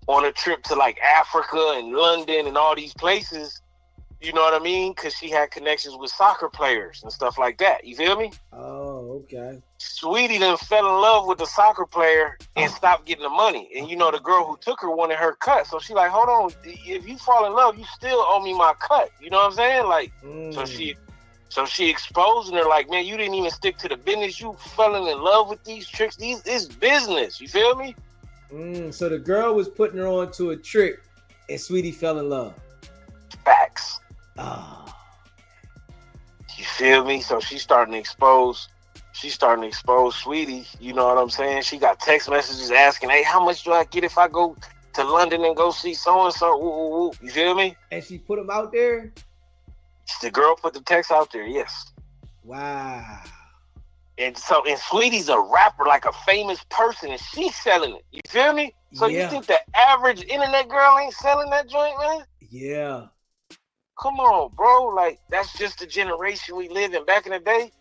on a trip to like Africa and London and all these places, you know what I mean? Because she had connections with soccer players and stuff like that. You feel me? Oh, okay. Sweetie then fell in love with the soccer player and stopped getting the money. And you know, the girl who took her wanted her cut. So she like, hold on, if you fall in love, you still owe me my cut. You know what I'm saying? Like, so she exposing her like, man, you didn't even stick to the business. You fell in love with these tricks. It's business. You feel me? So the girl was putting her on to a trick and Sweetie fell in love. Facts. Oh. You feel me? So she's starting to expose Sweetie. You know what I'm saying? She got text messages asking, hey, how much do I get if I go to London and go see so-and-so? You feel me? And she put them out there? The girl put the text out there, yes. Wow. And Sweetie's a rapper, like a famous person, and she's selling it. You feel me? So you think the average internet girl ain't selling that joint, man? Yeah. Come on, bro. Like, that's just the generation we live in. Back in the day,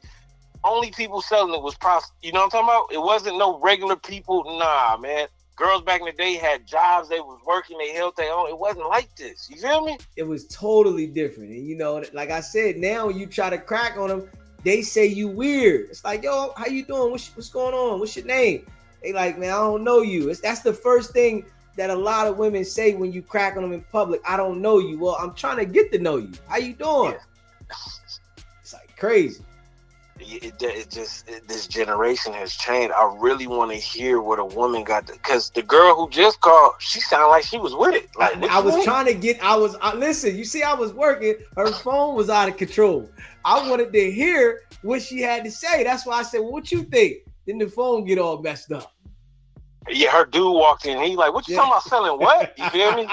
only people selling it was you know what I'm talking about? It wasn't no regular people. Nah, man. Girls back in the day had jobs. They was working. They held their own. It wasn't like this. You feel me? It was totally different. And, you know, like I said, now when you try to crack on them, they say you weird. It's like, yo, how you doing? What's going on? What's your name? They like, man, I don't know you. That's the first thing that a lot of women say when you crack on them in public. I don't know you. Well, I'm trying to get to know you. How you doing? Yeah. It's like crazy. This generation has changed. I really want to hear what a woman got, because the girl who just called, she sounded like she was with it. Like, I was trying to get, listen, you see, I was working, her phone was out of control. I wanted to hear what she had to say. That's why I said, well, what you think? Then the phone get all messed up. Yeah, her dude walked in. He like, what you talking about selling what? You feel me?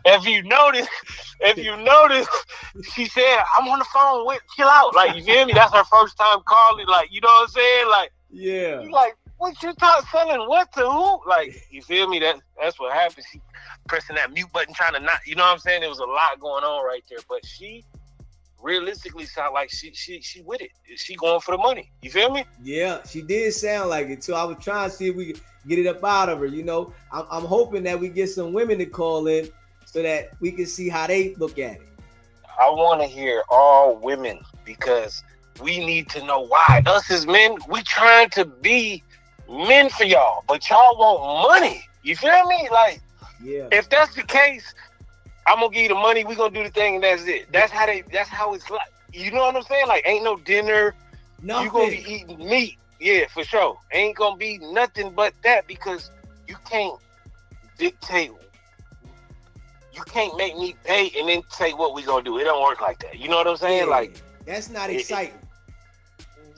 if you notice, she said, I'm on the phone with, chill out. Like, you feel me? That's her first time calling. Like, you know what I'm saying? Like, Yeah. you like, what you selling what to who? Like, you feel me? That's what happened. She pressing that mute button, trying to not, you know what I'm saying? There was a lot going on right there. But she realistically sound like she with it. She going for the money. You feel me? Yeah, she did sound like it too. I was trying to see if we could get it up out of her. You know, I'm hoping that we get some women to call in so that we can see how they look at it. I want to hear all women because we need to know why. Us as men, we trying to be men for y'all, but y'all want money. You feel me? Like, yeah. If that's the case, I'm gonna give you the money. We gonna do the thing, and that's it. That's how it's like. You know what I'm saying? Like, ain't no dinner. Nothing. You gonna be eating meat. Yeah, for sure. Ain't gonna be nothing but that because you can't dictate. You can't make me pay and then say what we gonna do. It don't work like that. You know what I'm saying? Yeah, like, that's not exciting.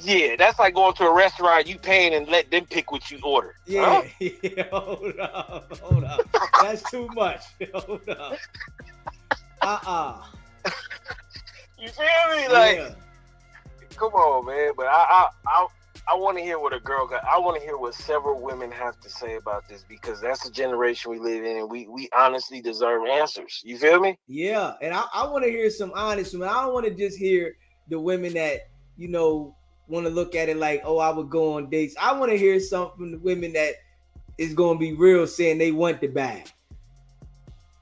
Yeah, that's like going to a restaurant, you paying and let them pick what you order. Yeah, huh? Yeah, hold up. That's too much. Hold up. You feel me? Like, yeah. Come on, man. But I want to hear what a girl got. I want to hear what several women have to say about this because that's the generation we live in, and we honestly deserve answers. You feel me? Yeah, and I want to hear some honest women. I don't want to just hear the women that, you know, want to look at it like, oh, I would go on dates. I want to hear something from the women that is going to be real, saying they want the bag.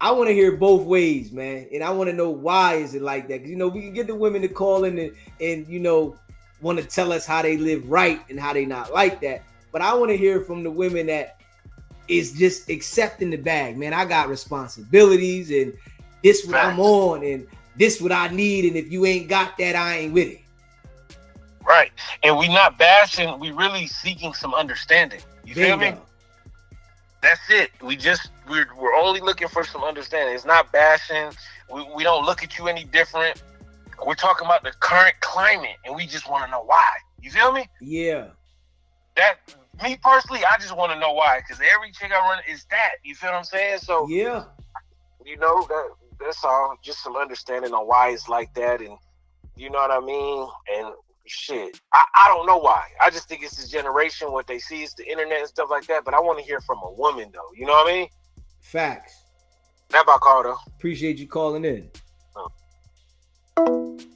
I want to hear both ways, man, and I want to know why is it like that. Because, you know, we can get the women to call in and you know, want to tell us how they live right and how they not like that. But I want to hear from the women that is just accepting the bag, man. I got responsibilities, and this what I'm on, and this what I need, and if you ain't got that, I ain't with it. Right, and we not bashing. We really seeking some understanding. You feel me? That's it. We're only looking for some understanding. It's not bashing. We don't look at you any different. We're talking about the current climate, and we just want to know why. You feel me? Yeah. Me personally, I just want to know why, because every chick I run is that. You feel what I'm saying? So yeah, you know that's all. Just some understanding on why it's like that, and you know what I mean. And shit, I don't know why. I just think it's this generation. What they see is the internet and stuff like that. But I want to hear from a woman though. You know what I mean? Facts. That about call though. Appreciate you calling in.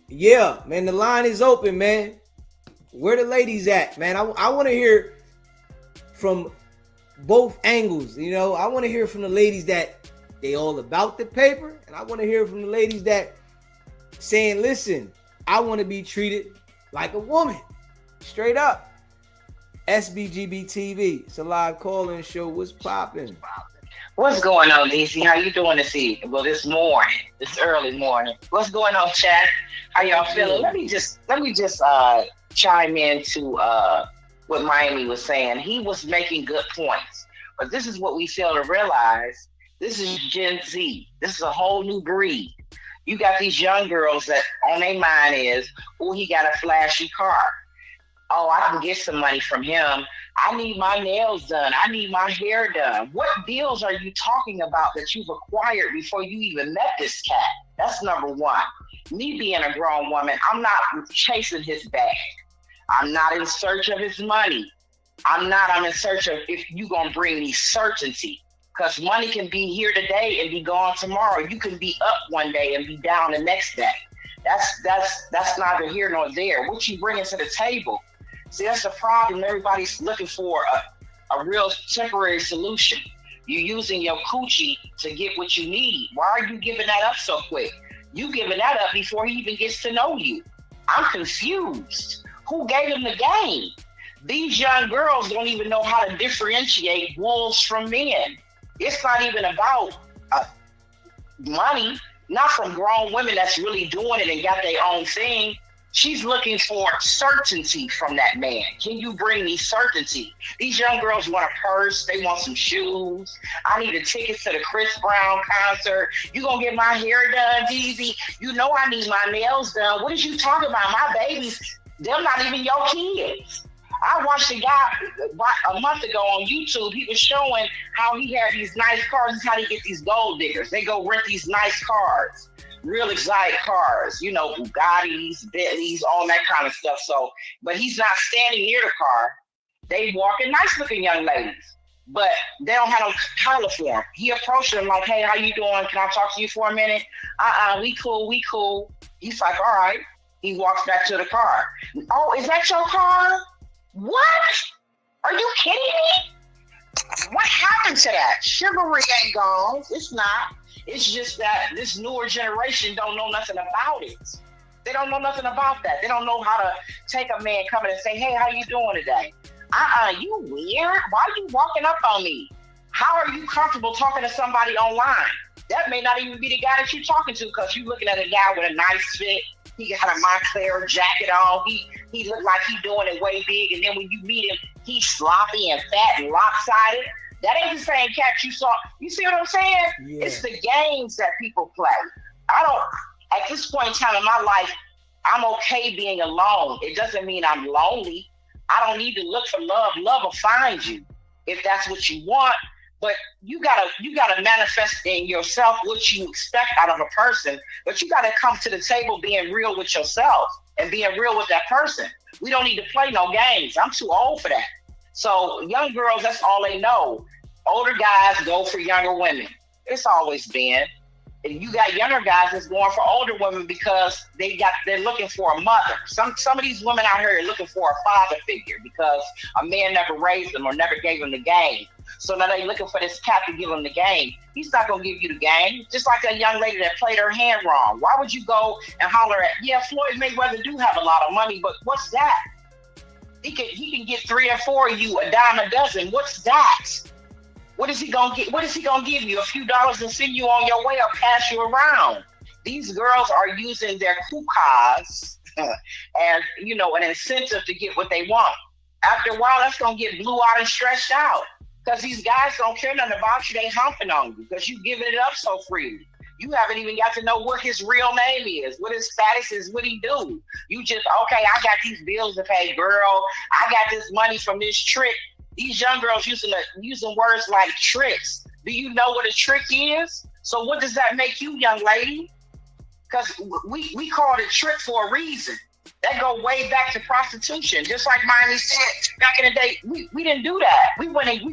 Yeah, man, the line is open, man. Where the ladies at, man? I want to hear from both angles. You know, I want to hear from the ladies that they all about the paper, and I want to hear from the ladies that saying, listen, I want to be treated like a woman. Straight up. SBGB TV. It's a live call-in show. What's popping? What's going on, Deezy? How you doing this evening? Well, this morning, this early morning. What's going on, chat? How y'all feeling? Let me just chime in to what Miami was saying. He was making good points, but this is what we fail to realize. This is Gen Z. This is a whole new breed. You got these young girls that on their mind is, oh, he got a flashy car. Oh, I can get some money from him. I need my nails done. I need my hair done. What deals are you talking about that you've acquired before you even met this cat? That's number one. Me being a grown woman, I'm not chasing his bag. I'm not in search of his money. I'm in search of if you going to bring me certainty. Because money can be here today and be gone tomorrow. You can be up one day and be down the next day. That's neither here nor there. What you bringing to the table? See, that's the problem. Everybody's looking for a real temporary solution. You're using your coochie to get what you need. Why are you giving that up so quick? You giving that up before he even gets to know you. I'm confused. Who gave him the game? These young girls don't even know how to differentiate wolves from men. It's not even about money, not from grown women that's really doing it and got their own thing. She's looking for certainty from that man. Can you bring me certainty? These young girls want a purse. They want some shoes. I need a ticket to the Chris Brown concert. You gonna get my hair done, Deezy? You know I need my nails done. What is you talking about? My babies, they're not even your kids. I watched a guy a month ago on YouTube. He was showing how he had these nice cars. This is how he get these gold diggers. They go rent these nice cars, real exotic cars, you know, Bugattis, Bentleys, all that kind of stuff. So, but he's not standing near the car. They walking nice looking young ladies, but they don't have no collar for him. He approached them like, hey, how you doing? Can I talk to you for a minute? We cool. He's like, all right. He walks back to the car. Oh, is that your car? What? Are you kidding me? What happened to that? Chivalry ain't gone. It's not. It's just that this newer generation don't know nothing about it. They don't know nothing about that. They don't know how to take a man coming and say, hey, how you doing today? You weird? Why are you walking up on me? How are you comfortable talking to somebody online? That may not even be the guy that you're talking to, because you're looking at a guy with a nice fit. He got a Montclair jacket on. He looked like he doing it way big. And then when you meet him, he's sloppy and fat and lopsided. That ain't the same cat you saw. You see what I'm saying? Yeah. It's the games that people play. At this point in time in my life, I'm okay being alone. It doesn't mean I'm lonely. I don't need to look for love. Love will find you if that's what you want. But you gotta manifest in yourself what you expect out of a person. But you gotta come to the table being real with yourself and being real with that person. We don't need to play no games. I'm too old for that. So young girls, that's all they know. Older guys go for younger women. It's always been. And you got younger guys that's going for older women because they're looking for a mother. Some of these women out here are looking for a father figure because a man never raised them or never gave them the game. So now they're looking for this cat to give them the game. He's not gonna give you the game. Just like that young lady that played her hand wrong. Why would you go and holler at? Yeah, Floyd Mayweather do have a lot of money, but what's that? He can get 3 or 4 of you, a dime a dozen. What's that? What is he gonna get? What is he gonna give you? A few dollars and send you on your way or pass you around? These girls are using their kukas as, you know, an incentive to get what they want. After a while, that's gonna get blew out and stretched out because these guys don't care nothing about you. They humping on you because you giving it up so freely. You haven't even got to know what his real name is, what his status is, what he do. You just, okay, I got these bills to pay, girl. I got this money from this trick. These young girls using words like tricks. Do you know what a trick is? So what does that make you, young lady? Because we call it a trick for a reason. That go way back to prostitution. Just like Miami said, back in the day, we didn't do that. We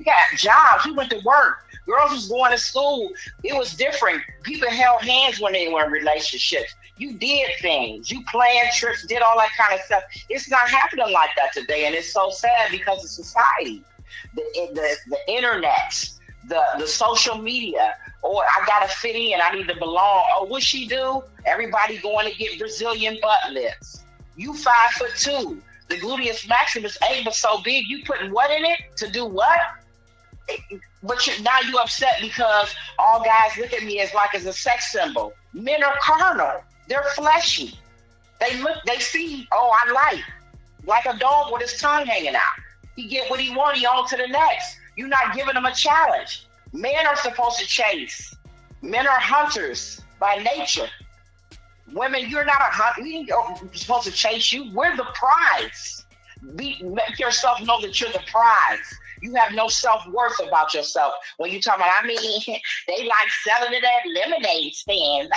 got jobs. We went to work. Girls was going to school. It was different. People held hands when they were in relationships. You did things. You planned trips, did all that kind of stuff. It's not happening like that today, and it's so sad because of society, the internet, the social media. Or I gotta fit in. I need to belong. Oh, what she do? Everybody going to get Brazilian butt lifts. You 5'2". The gluteus maximus ain't but so big. You putting what in it to do what? But now you upset because all guys look at me as a sex symbol. Men are carnal. They're fleshy. They see, oh, I like a dog with his tongue hanging out. He get what he want, he on to the next. You're not giving him a challenge. Men are supposed to chase. Men are hunters by nature. Women, you're not a hunter. We ain't supposed to chase you. We're the prize. Make yourself know that you're the prize. You have no self-worth about yourself. When you talk about, they like selling it at lemonade stands.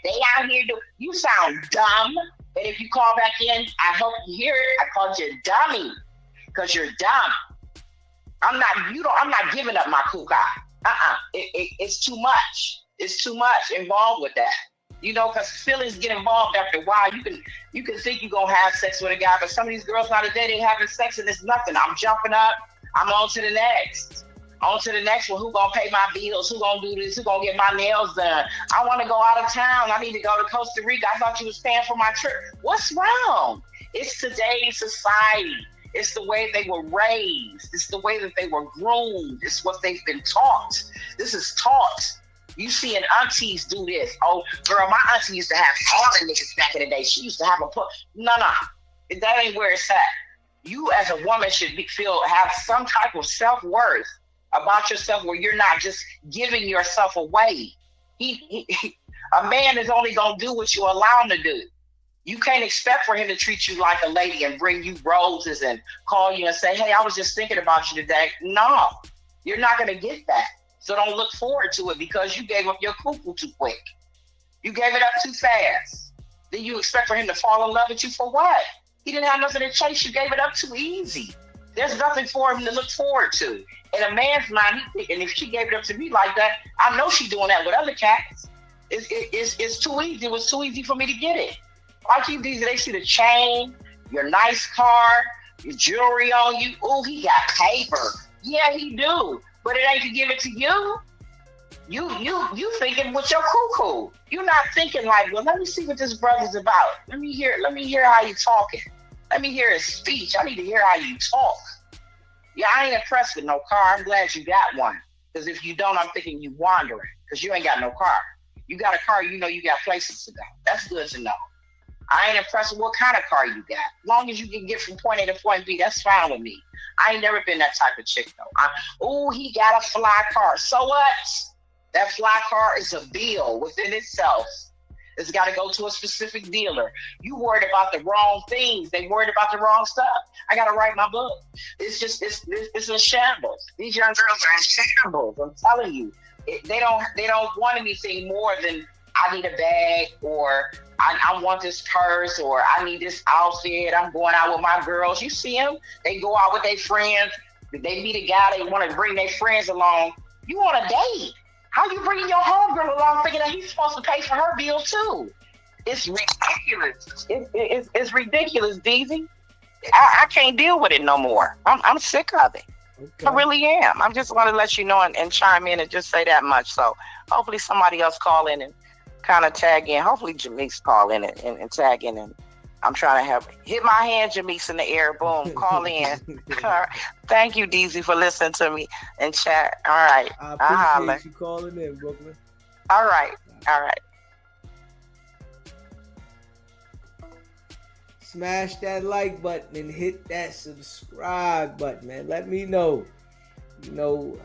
They out here you sound dumb. And if you call back in, I hope you hear it. I called you dummy because you're dumb. I'm not giving up my kuka. It's too much. It's too much involved with that. You know, because feelings get involved after a while. You can think you're gonna have sex with a guy, but some of these girls now today, they having sex and it's nothing. I'm jumping up. I'm on to the next. On to the next one. Who gonna pay my bills? Who gonna do this? Who gonna get my nails done? I want to go out of town. I need to go to Costa Rica. I thought you was paying for my trip. What's wrong? It's today's society. It's the way they were raised. It's the way that they were groomed. It's what they've been taught. This is taught. You seeing aunties do this. Oh, girl, my auntie used to have all the niggas back in the day. She used to have a put. No. That ain't where it's at. You as a woman should have some type of self-worth about yourself where you're not just giving yourself away. A man is only going to do what you allow him to do. You can't expect for him to treat you like a lady and bring you roses and call you and say, "Hey, I was just thinking about you today." No, you're not going to get that. So don't look forward to it because you gave up your cuckoo too quick. You gave it up too fast. Then you expect for him to fall in love with you for what? He didn't have nothing to chase. You gave it up too easy. There's nothing for him to look forward to. In a man's mind, he think, and if she gave it up to me like that, I know she's doing that with other cats. It's too easy. It was too easy for me to get it. Like you, these, they see the chain, your nice car, your jewelry on you. Oh, he got paper. Yeah, he do. But it ain't to give it to you. You thinking with your cuckoo. You're not thinking like, well, let me see what this brother's about. Let me hear how you talking. Let me hear his speech. I need to hear how you talk. Yeah, I ain't impressed with no car. I'm glad you got one. Because if you don't, I'm thinking you wandering. Because you ain't got no car. You got a car, you know you got places to go. That's good to know. I ain't impressed with what kind of car you got. As long as you can get from point A to point B, that's fine with me. I ain't never been that type of chick though. Oh, he got a fly car. So what? That fly car is a bill within itself. It's got to go to a specific dealer. You worried about the wrong things. They worried about the wrong stuff. I got to write my book. It's in shambles. These young girls are in shambles. I'm telling you, they don't want anything more than I need a bag or I want this purse or I need this outfit. I'm going out with my girls. You see them? They go out with their friends. They meet a guy. They want to bring their friends along. You on a date? How you bringing your homegirl along thinking that he's supposed to pay for her bill too? It's ridiculous. It's ridiculous, Deezy. I can't deal with it no more. I'm sick of it. Okay. I really am. I'm just going to let you know and chime in and just say that much. So hopefully somebody else call in and kind of tag in. Hopefully Jameek's call in and tag in. And I'm trying to hit my hand, Jameek's in the air. Boom, call in. Thank you, Deezy, for listening to me and chat. All right. I appreciate you calling in, Brooklyn. All right. Smash that like button and hit that subscribe button, man. Let me know,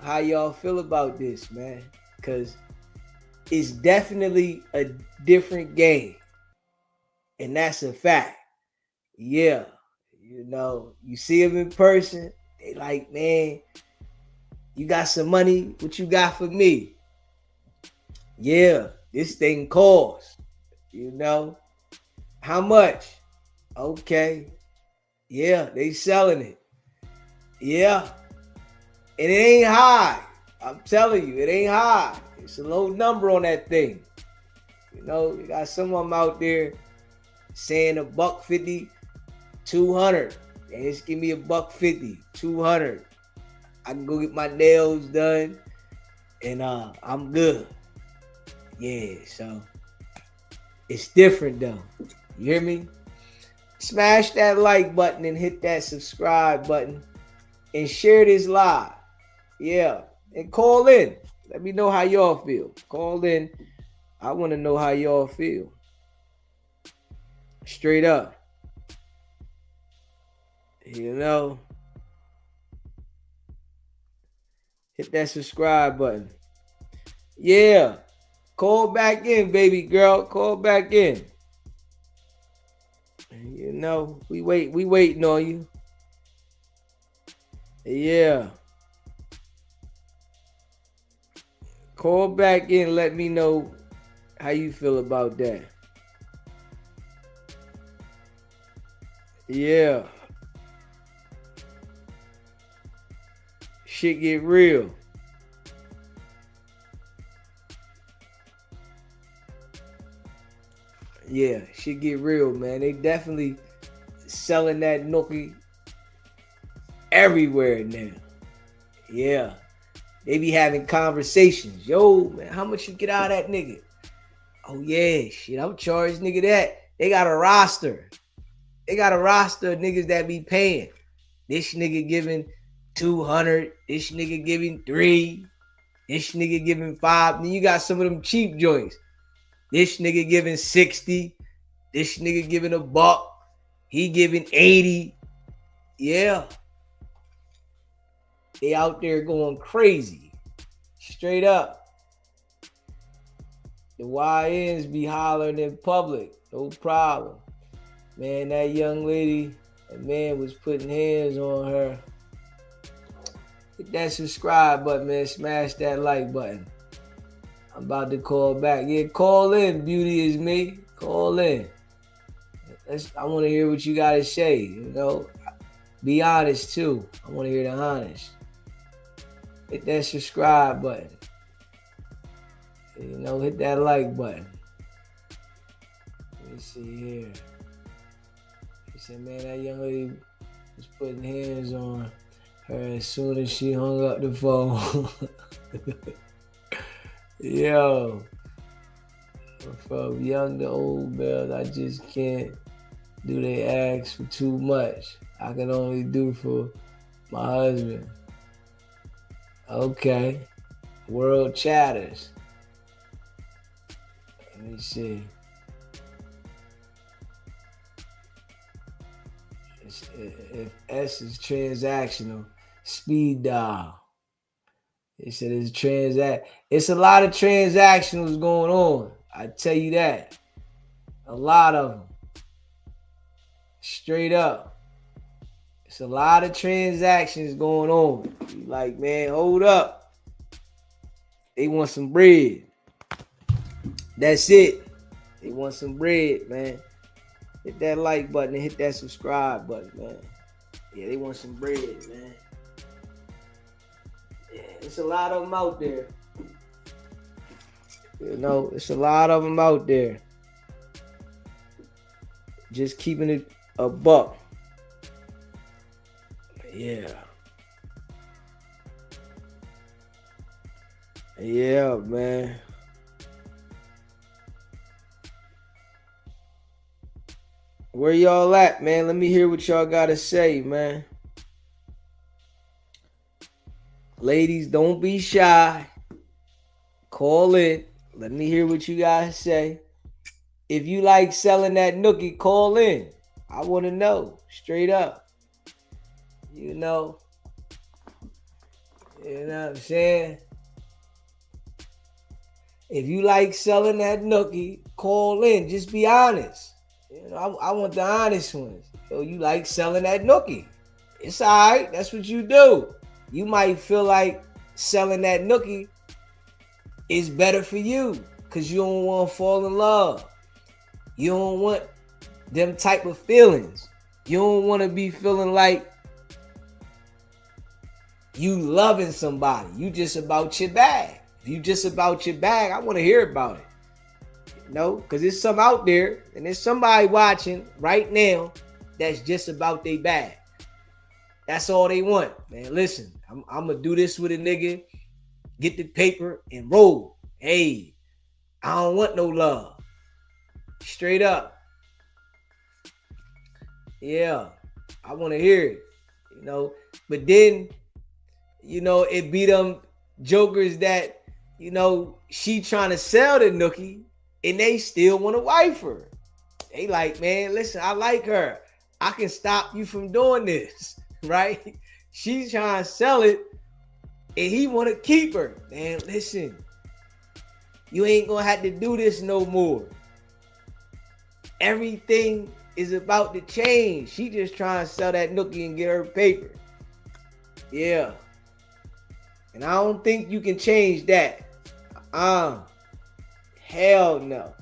how y'all feel about this, man. Because it's definitely a different game. And that's a fact. Yeah. You see them in person, they like, man, you got some money? What you got for me? Yeah, this thing costs. How much? Okay. Yeah, they selling it. Yeah. And it ain't high. I'm telling you, it ain't high. It's a low number on that thing. You got someone out there saying $150, 200. They just give me $150, 200. I can go get my nails done and I'm good. Yeah, so it's different though. You hear me? Smash that like button and hit that subscribe button and share this live. Yeah, and call in. Let me know how y'all feel. Call in. I want to know how y'all feel. Straight up. Hit that subscribe button. Yeah. Call back in, baby girl. Call back in. We waiting on you. Yeah. Call back in. Let me know how you feel about that. Yeah. Shit get real. Yeah, shit get real, man. They definitely selling that nookie everywhere now. Yeah. They be having conversations. Yo, man, how much you get out of that nigga? Oh, yeah, shit, I'm charged nigga that. They got a roster. They got a roster of niggas that be paying. This nigga giving 200. This nigga giving 3. This nigga giving 5. Then you got some of them cheap joints. This nigga giving 60. This nigga giving $1. He giving 80. Yeah. They out there going crazy. Straight up. The YNs be hollering in public. No problem. Man, that young lady, that man was putting hands on her. Hit that subscribe button, man. Smash that like button. I'm about to call back. Yeah, call in. Beauty is me. Call in. I want to hear what you got to say. You know, be honest too. I want to hear the honest. Hit that subscribe button. You know, hit that like button. Let me see here. He said, man, that young lady was putting hands on her as soon as she hung up the phone. Yo, from young to old, man, I just can't do they ask for too much. I can only do for my husband. Okay. World chatters. Let me see. If S is transactional, speed dial. They said it's a lot of transactionals going on. I tell you that. A lot of them. Straight up. It's a lot of transactions going on. You like, man, hold up. They want some bread. That's it. They want some bread, man. Hit that like button and hit that subscribe button, man. Yeah, they want some bread, man. Yeah, it's a lot of them out there. You know, it's a lot of them out there. Just keeping it a buck. Yeah. Yeah, man. Where y'all at, man? Let me hear what y'all gotta say, man. Ladies, don't be shy. Call in. Let me hear what you guys say. If you like selling that nookie, call in. I want to know. Straight up. You know what I'm saying? If you like selling that nookie, call in. Just be honest. You know, I want the honest ones. Yo, you like selling that nookie. It's all right. That's what you do. You might feel like selling that nookie is better for you because you don't want to fall in love. You don't want them type of feelings. You don't want to be feeling like you loving somebody. You just about your bag. If you just about your bag, I want to hear about it. You know, because there's some out there and there's somebody watching right now that's just about their bag. That's all they want, man. Listen, I'm going to do this with a nigga, get the paper and roll. Hey, I don't want no love. Straight up. Yeah, I want to hear it, you know. But then, you know, it be them jokers that, you know, she trying to sell the nookie and they still want to wife her. They like, man, listen, I like her. I can stop you from doing this, right? She's trying to sell it and he want to keep her. Man, listen, you ain't going to have to do this no more. Everything is about to change. She just trying to sell that nookie and get her paper. Yeah. And I don't think you can change that. Hell no.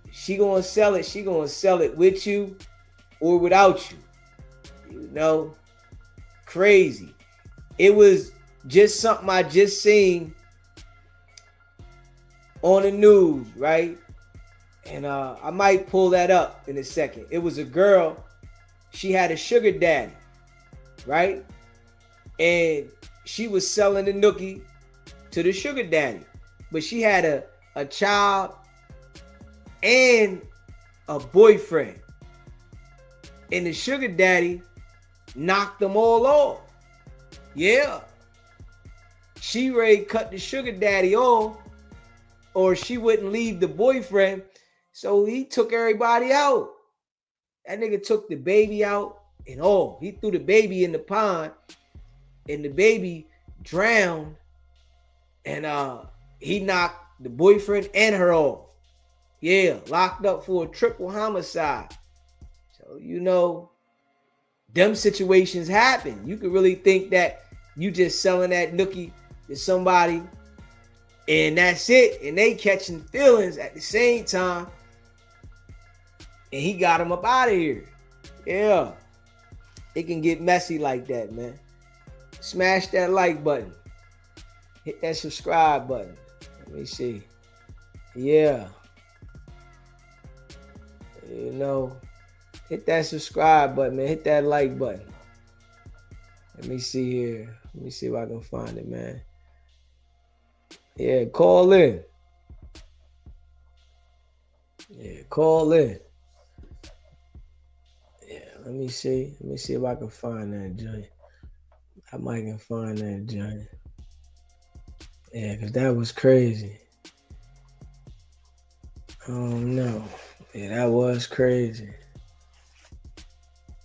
If she gonna sell it, she gonna sell it with you or without you. You know? Crazy. It was just something I just seen on the news, right? And I might pull that up in a second. It was a girl. She had a sugar daddy, right? And she was selling the nookie to the sugar daddy. But she had a child and a boyfriend. And the sugar daddy knocked them all off. Yeah. She ready to cut the sugar daddy off, or she wouldn't leave the boyfriend. So he took everybody out. That nigga took the baby out and all. He threw the baby in the pond and the baby drowned. And he knocked the boyfriend and her off. Yeah, locked up for a triple homicide. So So, you know, them situations happen. You could really think that you just selling that nookie to somebody and that's it. And they catching feelings at the same time. And he got him up out of here. Yeah. It can get messy like that, man. Smash that like button. Hit that subscribe button. Let me see. Yeah. You know, hit that subscribe button, man. Hit that like button. Let me see here. Let me see if I can find it, man. Yeah, call in. Yeah, call in. Yeah, let me see. Let me see if I can find that joint. I might can find that joint. Yeah, because that was crazy. Oh, no. Yeah, that was crazy.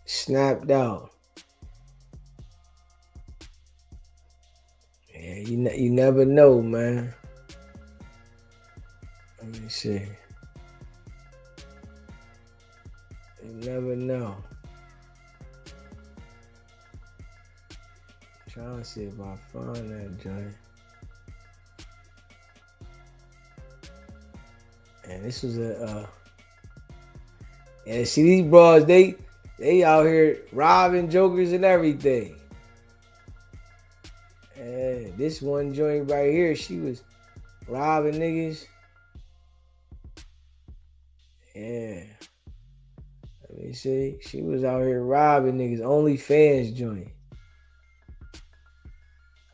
Snapped out. Yeah, you never know, man. Let me see. You never know. I'm trying to see if I find that joint. And this was and see these bros, they out here robbing jokers and everything. And this one joint right here, she was robbing niggas. Yeah. Let me see. She was out here robbing niggas. OnlyFans joint.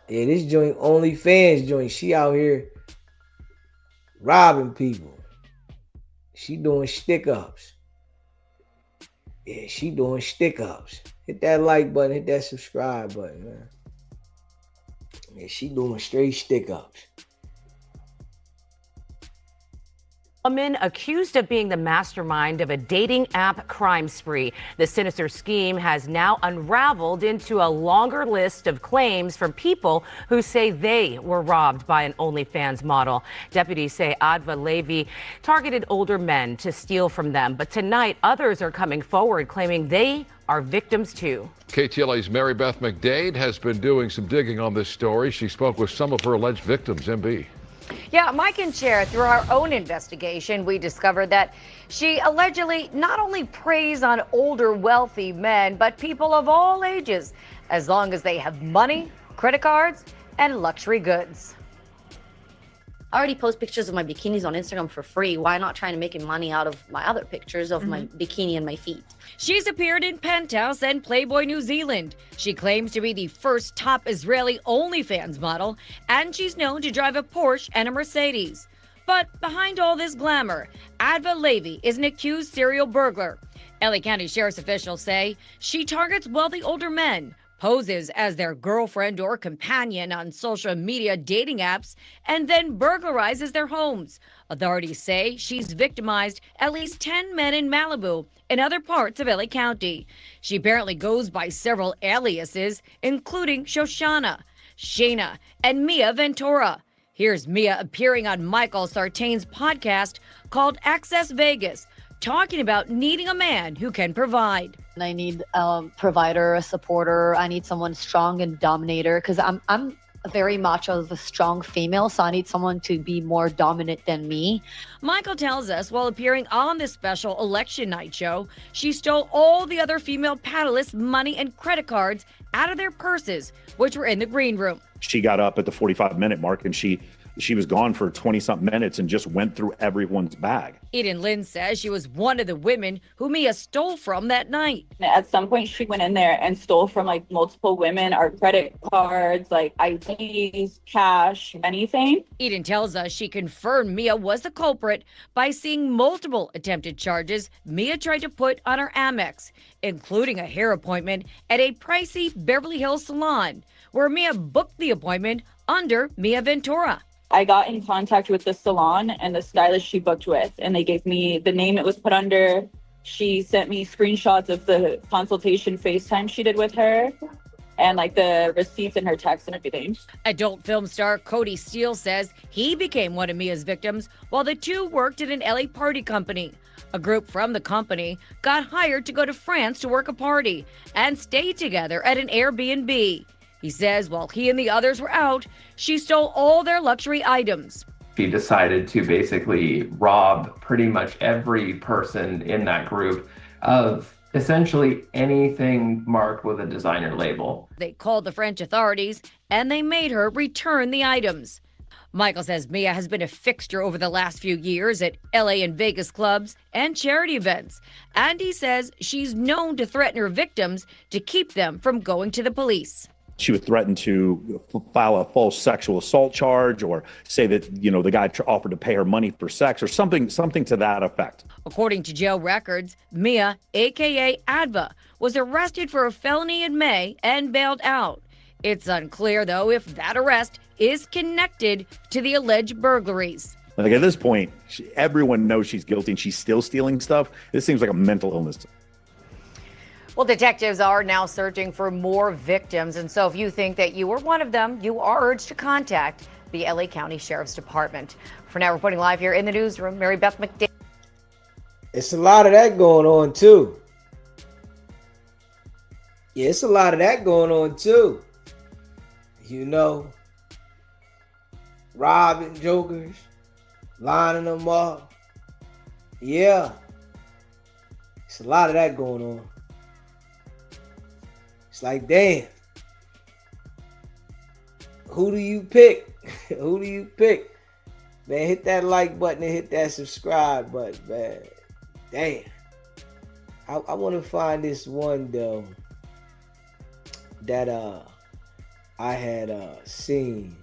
Yeah, this joint, OnlyFans joint. She out here robbing people. She doing stick-ups. Yeah, she doing stick-ups. Hit that like button. Hit that subscribe button, man. Yeah, she doing straight stick-ups. Woman accused of being the mastermind of a dating app crime spree. The sinister scheme has now unraveled into a longer list of claims from people who say they were robbed by an OnlyFans model. Deputies say Adva Levy targeted older men to steal from them, but tonight others are coming forward claiming they are victims too. KTLA's Mary Beth McDade has been doing some digging on this story. She spoke with some of her alleged victims. MB. Yeah, Mike and Cher, through our own investigation, we discovered that she allegedly not only preys on older, wealthy men, but people of all ages, as long as they have money, credit cards, and luxury goods. I already post pictures of my bikinis on Instagram for free. Why not trying to make money out of my other pictures of my bikini and my feet? She's appeared in Penthouse and Playboy New Zealand. She claims to be the first top Israeli OnlyFans model, and she's known to drive a Porsche and a Mercedes. But behind all this glamour, Adva Levy is an accused serial burglar. LA County Sheriff's officials say she targets wealthy older men, poses as their girlfriend or companion on social media dating apps, and then burglarizes their homes. Authorities say she's victimized at least 10 men in Malibu and other parts of LA County. She apparently goes by several aliases, including Shoshana, Shayna, and Mia Ventura. Here's Mia appearing on Michael Sartain's podcast called Access Vegas, talking about needing a man who can provide. I need a provider, a supporter. I need someone strong and dominator because I'm very much of a strong female, so I need someone to be more dominant than me. Michael tells us while appearing on this special election night show, she stole all the other female panelists' money and credit cards out of their purses, which were in the green room. She got up at the 45-minute mark and she was gone for 20-something minutes and just went through everyone's bag. Eden Lynn says she was one of the women who Mia stole from that night. At some point, she went in there and stole from like multiple women, our credit cards, like IDs, cash, anything. Eden tells us she confirmed Mia was the culprit by seeing multiple attempted charges Mia tried to put on her Amex, including a hair appointment at a pricey Beverly Hills salon, where Mia booked the appointment under Mia Ventura. I got in contact with the salon and the stylist she booked with, and they gave me the name it was put under. She sent me screenshots of the consultation FaceTime she did with her. and like the receipts and her texts and everything. Adult film star Cody Steele says he became one of Mia's victims while the two worked at an LA party company. A group from the company got hired to go to France to work a party and stay together at an Airbnb. He says while he and the others were out, she stole all their luxury items. She decided to basically rob pretty much every person in that group of essentially anything marked with a designer label. They called the French authorities and they made her return the items. Michael says Mia has been a fixture over the last few years at LA and Vegas clubs and charity events. And he says she's known to threaten her victims to keep them from going to the police. She would threaten to file a false sexual assault charge or say that, the guy offered to pay her money for sex or something to that effect. According to jail records, Mia, aka Adva, was arrested for a felony in May and bailed out. It's unclear, though, if that arrest is connected to the alleged burglaries. Like at this point, everyone knows she's guilty and she's still stealing stuff. This seems like a mental illness. Well, detectives are now searching for more victims. And so if you think that you were one of them, you are urged to contact the LA County Sheriff's Department. For now, reporting live here in the newsroom, Mary Beth McDade. It's a lot of that going on, too. Yeah, it's a lot of that going on, too. Robbing jokers, lining them up. Yeah. It's a lot of that going on. It's like, damn. Who do you pick? Who do you pick? Man, hit that like button and hit that subscribe button, man. Damn. I want to find this one, though, that I had seen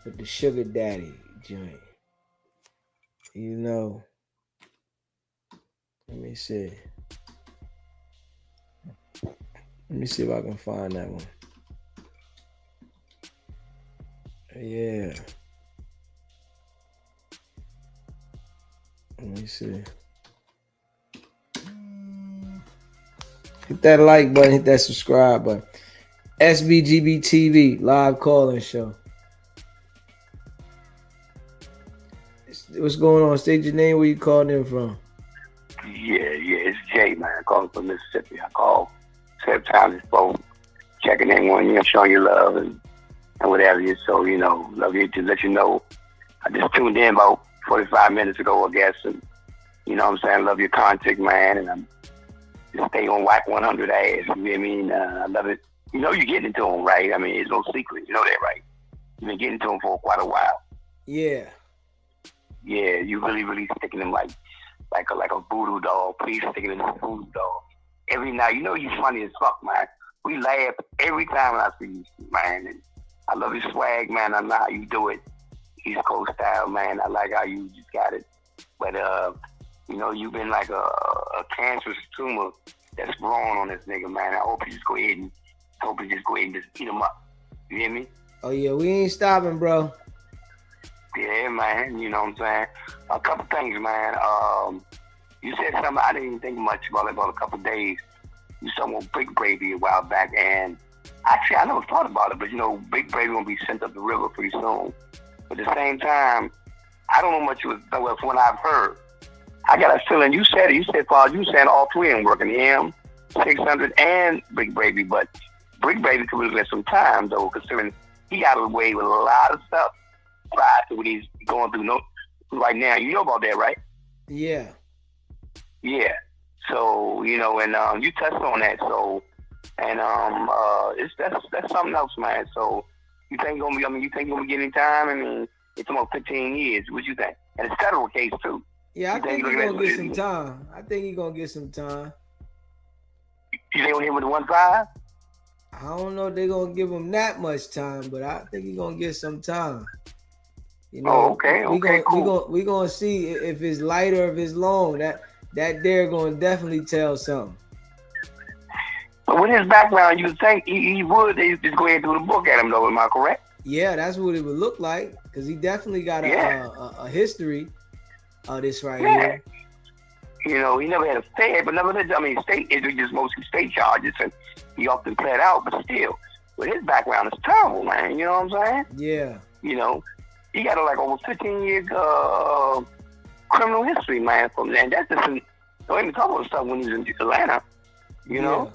with the sugar daddy joint. Let me see. Let me see if I can find that one. Yeah. Let me see. Hit that like button, hit that subscribe button. SBGB TV, live call-in show. What's going on? State your name, where you calling in from? Yeah, it's Jay, man. Calling from Mississippi. I call several times phone, checking in on you, showing you love and whatever you. So, love you to let you know. I just tuned in about 45 minutes ago, I guess, and love your content, man, and I'm just stay on WAC 100 ass. You know what I mean? I love it. You're getting into them, right? I mean, it's no secret. You know that, right? You've been getting to them for quite a while. Yeah. Yeah, you really sticking them like a voodoo doll. Please sticking them like a voodoo doll. Every night, you funny as fuck, man. We laugh every time I see you, man. And I love your swag, man. I know how you do it. East Coast style, man. I like how you just got it. But you've been like a cancerous tumor that's growing on this nigga, man. I hope you just go ahead and just eat him up. You hear me? Oh yeah, we ain't stopping, bro. Yeah, man. You know what I'm saying? A couple things, man. You said something I didn't even think much about a couple days. You saw with Big Baby a while back, and actually I never thought about it, but Big Baby gonna be sent up the river pretty soon. But at the same time, I don't know much from what I've heard. I got a feeling you said Paul, you said all three of them working, him, 600 and Big Baby, but Big Baby could really get some time though, considering he got away with a lot of stuff prior to what he's going through right now. You know about that, right? Yeah. Yeah. So, and you touched on that, so and that's something else, man. So you think you're gonna be getting time? I mean, it's almost 15 years. What you think? And it's a federal case too. Yeah, I think he's gonna get some time. I think he's gonna get some time. You think he'll hit with the 1.5? I don't know if they're gonna give him that much time, but I think he's gonna get some time. Okay, cool. We gonna see if it's light or if it's long. That they're gonna definitely tell something. But with his background, you think he would just go ahead and do the book at him, though? Am I correct? Yeah, that's what it would look like, because he definitely got a history of this right here. You know, he never had a fed, but nevertheless, I mean, it was just mostly state charges, and he often pled out, but still, but his background is terrible, man. You know what I'm saying? Yeah. You know, he got like over 15 years criminal history, man. From and that's just don't even talk about stuff when he was in Atlanta. You know?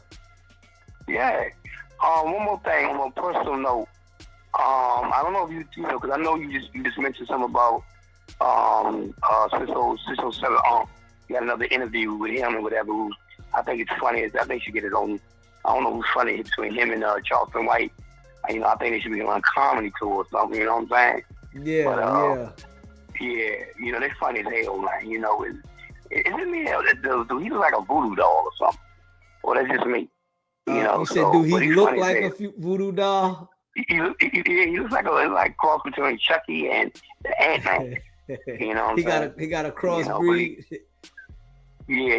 Yeah. One more thing, on a personal note. I don't know if you know, because I know you just mentioned something about 607. You got another interview with him and whatever. Who I think it's funny. I think you should get it on. I don't know who's funny between him and Charleston White. You know, I think they should be on a comedy tour or something. You know what I'm saying? Yeah, but, yeah. You know, they're funny as hell, man. You know, isn't me? Do he look like a voodoo doll or something? Or that's just me? You know. You said, do he look like a voodoo doll? He looks like cross between Chucky and the Ant-Man. You know what I'm saying? He got a crossbreed. Yeah,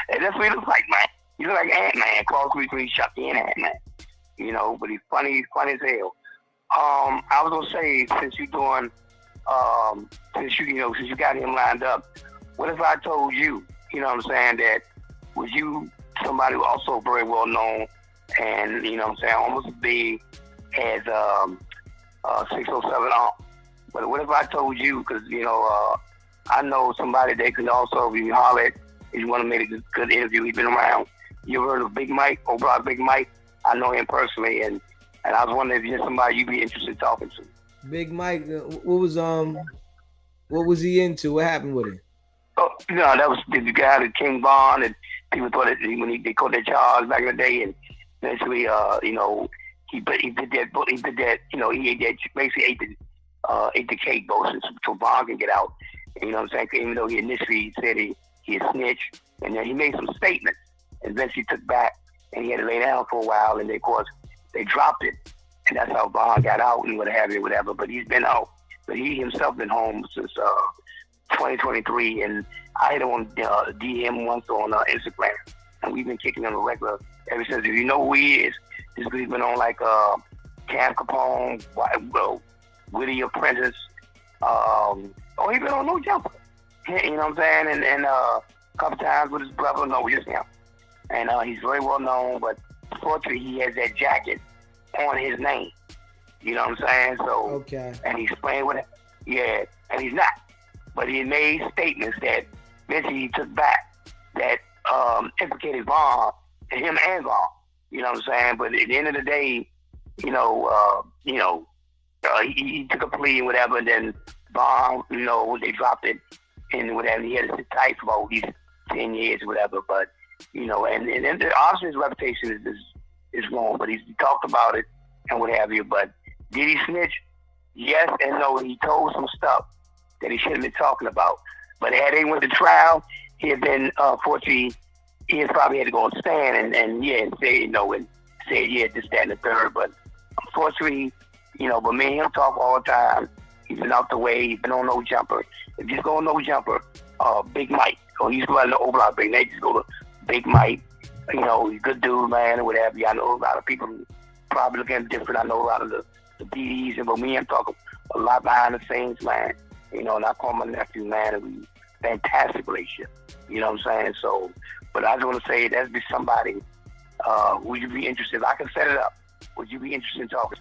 and that's what he looks like, man. He looks like Ant-Man, cross between Chucky and Ant-Man. You know, but he's funny as hell. I was gonna say, since you got him lined up, what if I told you, you know what I'm saying, that was you somebody who also very well known and, you know what I'm saying, almost as big as 607 But what if I told you, because, you know, I know somebody that could also be hollered if you want to make a good interview. He's been around. You ever heard of Big Mike, O'Block Big Mike? I know him personally, and I was wondering if you're somebody you'd be interested in talking to. Big Mike, what was he into? What happened with him? Oh, you know, that was the guy that King Von, and people thought that when they caught that charge back in the day, and eventually, you know, he did that, you know, he ate that, basically ate the cake both so Von can get out. And, you know what I'm saying? Even though he initially said he had snitched, and then he made some statements, and eventually took back, and he had to lay down for a while, and they, of course, they dropped it, and that's how Von got out and what have you, whatever. But he's been out, but he himself been home since 2023, and I hit him on DM once on Instagram, and we've been kicking him a regular ever since. If you know who he is, he's been on like Cam Capone, Witty Apprentice. He's been on No Jumper. You know what I'm saying? And a couple times with his brother. No, just him. And he's very well known, but unfortunately he has that jacket on his name. You know what I'm saying? So, okay. And he's playing with it. Yeah, and he's not. But he made statements that eventually he took back that implicated Vaughn, him and Vaughn. You know what I'm saying? But at the end of the day, he took a plea and whatever, and then Vaughn, you know, they dropped it and whatever. He had to sit tight for about these 10 years or whatever. But, you know, and obviously his reputation is wrong, but he talked about it and what have you. But did he snitch? Yes and no. He told some stuff that he shouldn't have been talking about. But had they went to trial, he had been, fortunately, he had probably had to go on stand and say, you know, and say, yeah, this, that, and the third. But unfortunately, you know, but me and him talk all the time. He's been out the way. He's been on No Jumper. If you just go on No Jumper, Big Mike, or he's going to O'Block Big, they just go to Big Mike. You know, he's a good dude, man, or whatever. I know a lot of people probably look at him different. I know a lot of the DDs, but me and him talk a lot behind the scenes, man. You know, and I call my nephew, man, and we fantastic relationship. You know what I'm saying? So, but I just want to say that'd be somebody. Would you be interested? If I can set it up, would you be interested in talking?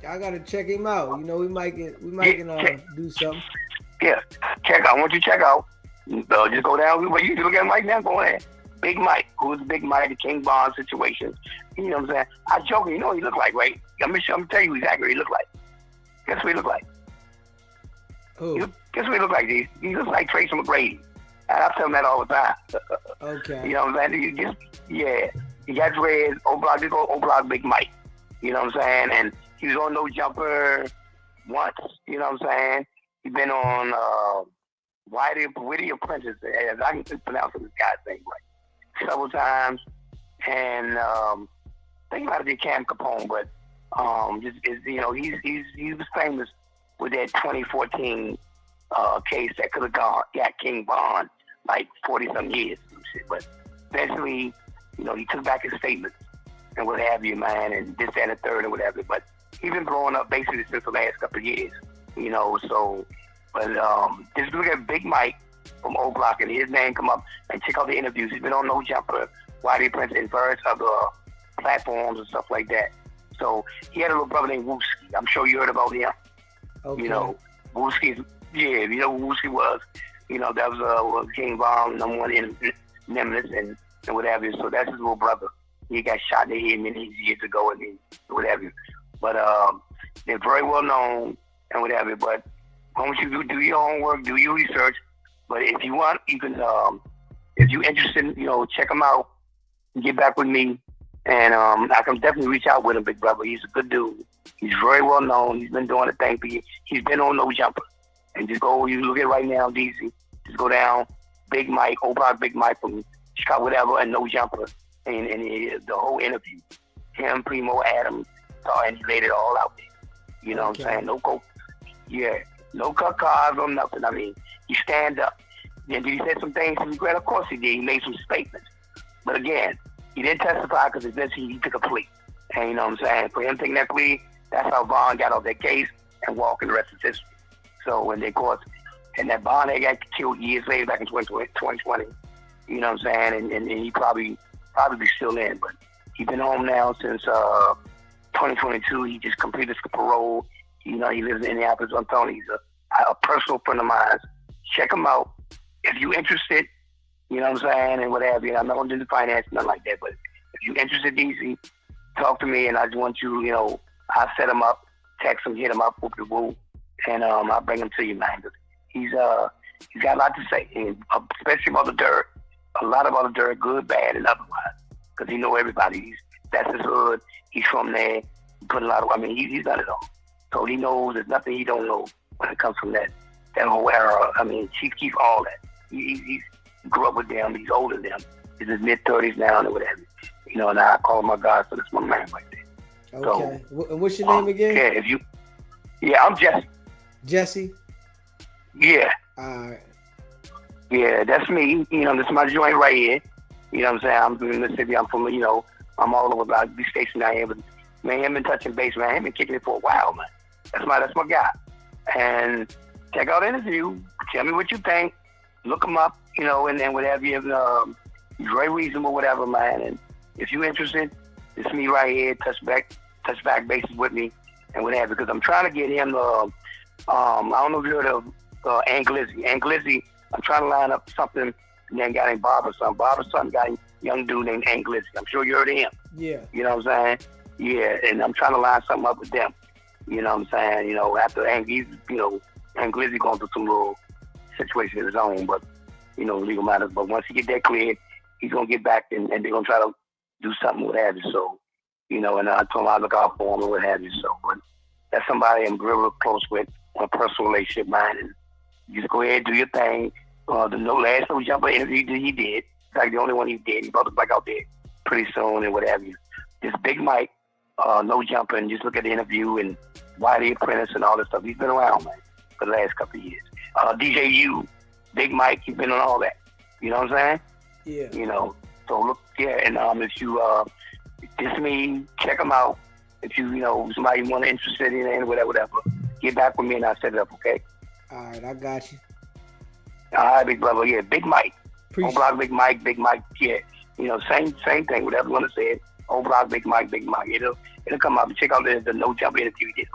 I gotta check him out. You know, we might do something. Yeah, check out. I want you to check out. Just go down. Well, you can look at him right now. Go ahead. Big Mike, who's Big Mike, the King Bond situation. You know what I'm saying? I joke. You know what he look like, right? I'm gonna tell you exactly what he look like. Guess what he look like? Who? Guess what he look like? He looks like Tracy McGrady. And I tell him that all the time. Okay. You know what I'm saying? He got dreads. O'Block Big Mike. You know what I'm saying? And he was on No Jumper once. You know what I'm saying? He's been on Witty Apprentice, as I can pronounce this guy's name right, several times. And I think he might have been Cam Capone, but you know, he was famous with that 2014 case that could have got King Bond like 40-some years and shit. But eventually, you know, he took back his statements and what have you, man, and this, that, and the third and whatever. But he's been blowing up basically since the last couple of years, you know. So, but just look at Big Mike, from O Block, and his name come up, and check out the interviews. He's been on No Jumper, Wiley Prince, and various other platforms and stuff like that. So he had a little brother named Wooski. I'm sure you heard about him. Okay. You know, Wooski's, yeah, you know who Wooski was. You know, that was King Von, #1 in Nimbus and whatever. So that's his little brother. He got shot in the head many years ago and whatever. But they're very well known and whatever. But once you do your homework, do your research. But if you want, you can, if you're interested, you know, check him out. Get back with me. And I can definitely reach out with him, big brother. He's a good dude. He's very well known. He's been doing the thing for years. He's been on No Jumper. And just go, you look at right now, Deezy. Just go down, Big Mike, Oprah Big Mike from Chicago, whatever, and No Jumper. And the whole interview. Him, Primo, Adam, and he laid it all out there. You know what I'm saying? No cut cards or nothing. I mean, he stand up. Then did he say some things to regret? Of course he did. He made some statements. But again, he didn't testify because eventually he took a plea. And you know what I'm saying? For him taking that plea, that's how Vaughn got off that case and walking the rest of history. So when they caught, and that Bond they got killed years later back in 2020, you know what I'm saying? And he probably be still in, but he's been home now since 2022. He just completed his parole. You know, he lives in Indianapolis on Tony. He's a personal friend of mine. Check him out. If you're interested, you know what I'm saying, and whatever. I'm not going to do the finance, nothing like that, but if you're interested, DC, talk to me, and I just want you, you know, I'll set him up, text him, hit him up, whoop the woo, and I'll bring him to you, man. He's got a lot to say, and especially about the dirt. A lot about the dirt, good, bad, and otherwise, because he know everybody. That's his hood. He's from there. He put a lot of, I mean, he's done it all. So he knows there's nothing he don't know when it comes from that whole era. I mean, Chief Keef, all that. He grew up with them. He's older than them. He's in his mid-30s now and whatever. You know, and I call him my God, so that's my man right there. Okay. So, what's your name again? I'm Jesse. Jesse? Yeah. All right. Yeah, that's me. You know, this is my joint right here. You know what I'm saying? I'm in Mississippi. I'm from, you know, I'm all over about the station I am. But man, him been touching base, man. Him been kicking it for a while, man. That's my guy. And check out the interview. Tell me what you think. Look him up, you know, and then whatever you he's very reasonable, whatever, man. And if you're interested, it's me right here. Touch back bases with me and whatever. Because I'm trying to get him. I don't know if you heard of Anglizzy. Anglizzy. I'm trying to line up something. And then guy named Barbara's son. Barbara's son got a young dude named Anglizzy. I'm sure you heard of him. Yeah. You know what I'm saying? Yeah, and I'm trying to line something up with them. You know what I'm saying? You know, after Anglizzy going through some little situation of his own, but, you know, legal matters. But once he get that cleared, he's going to get back and they're going to try to do something, what have you. So, you know, and I told him I'd look out for him and what have you. So, but that's somebody I'm real close with on a personal relationship, man. And you just go ahead, do your thing. The last No Jumper interview he did, it's like the only one he did. He's about to back out there pretty soon and what have you. This Big Mike, No Jumper, and just look at the interview and Why the Apprentice and all this stuff. He's been around, man, for the last couple of years. DJ U, Big Mike, he's been on all that. You know what I'm saying? Yeah. You know, so look, yeah, and if you, this me, check them out. If you know, somebody you want to interested in it, whatever, get back with me and I'll set it up, okay? All right, I got you. All right, big brother, yeah, Big Mike. Appreciate Block Big Mike, yeah. You know, same thing, whatever you want to say it. Block Big Mike. It'll come up. Check out the No Jump interview he did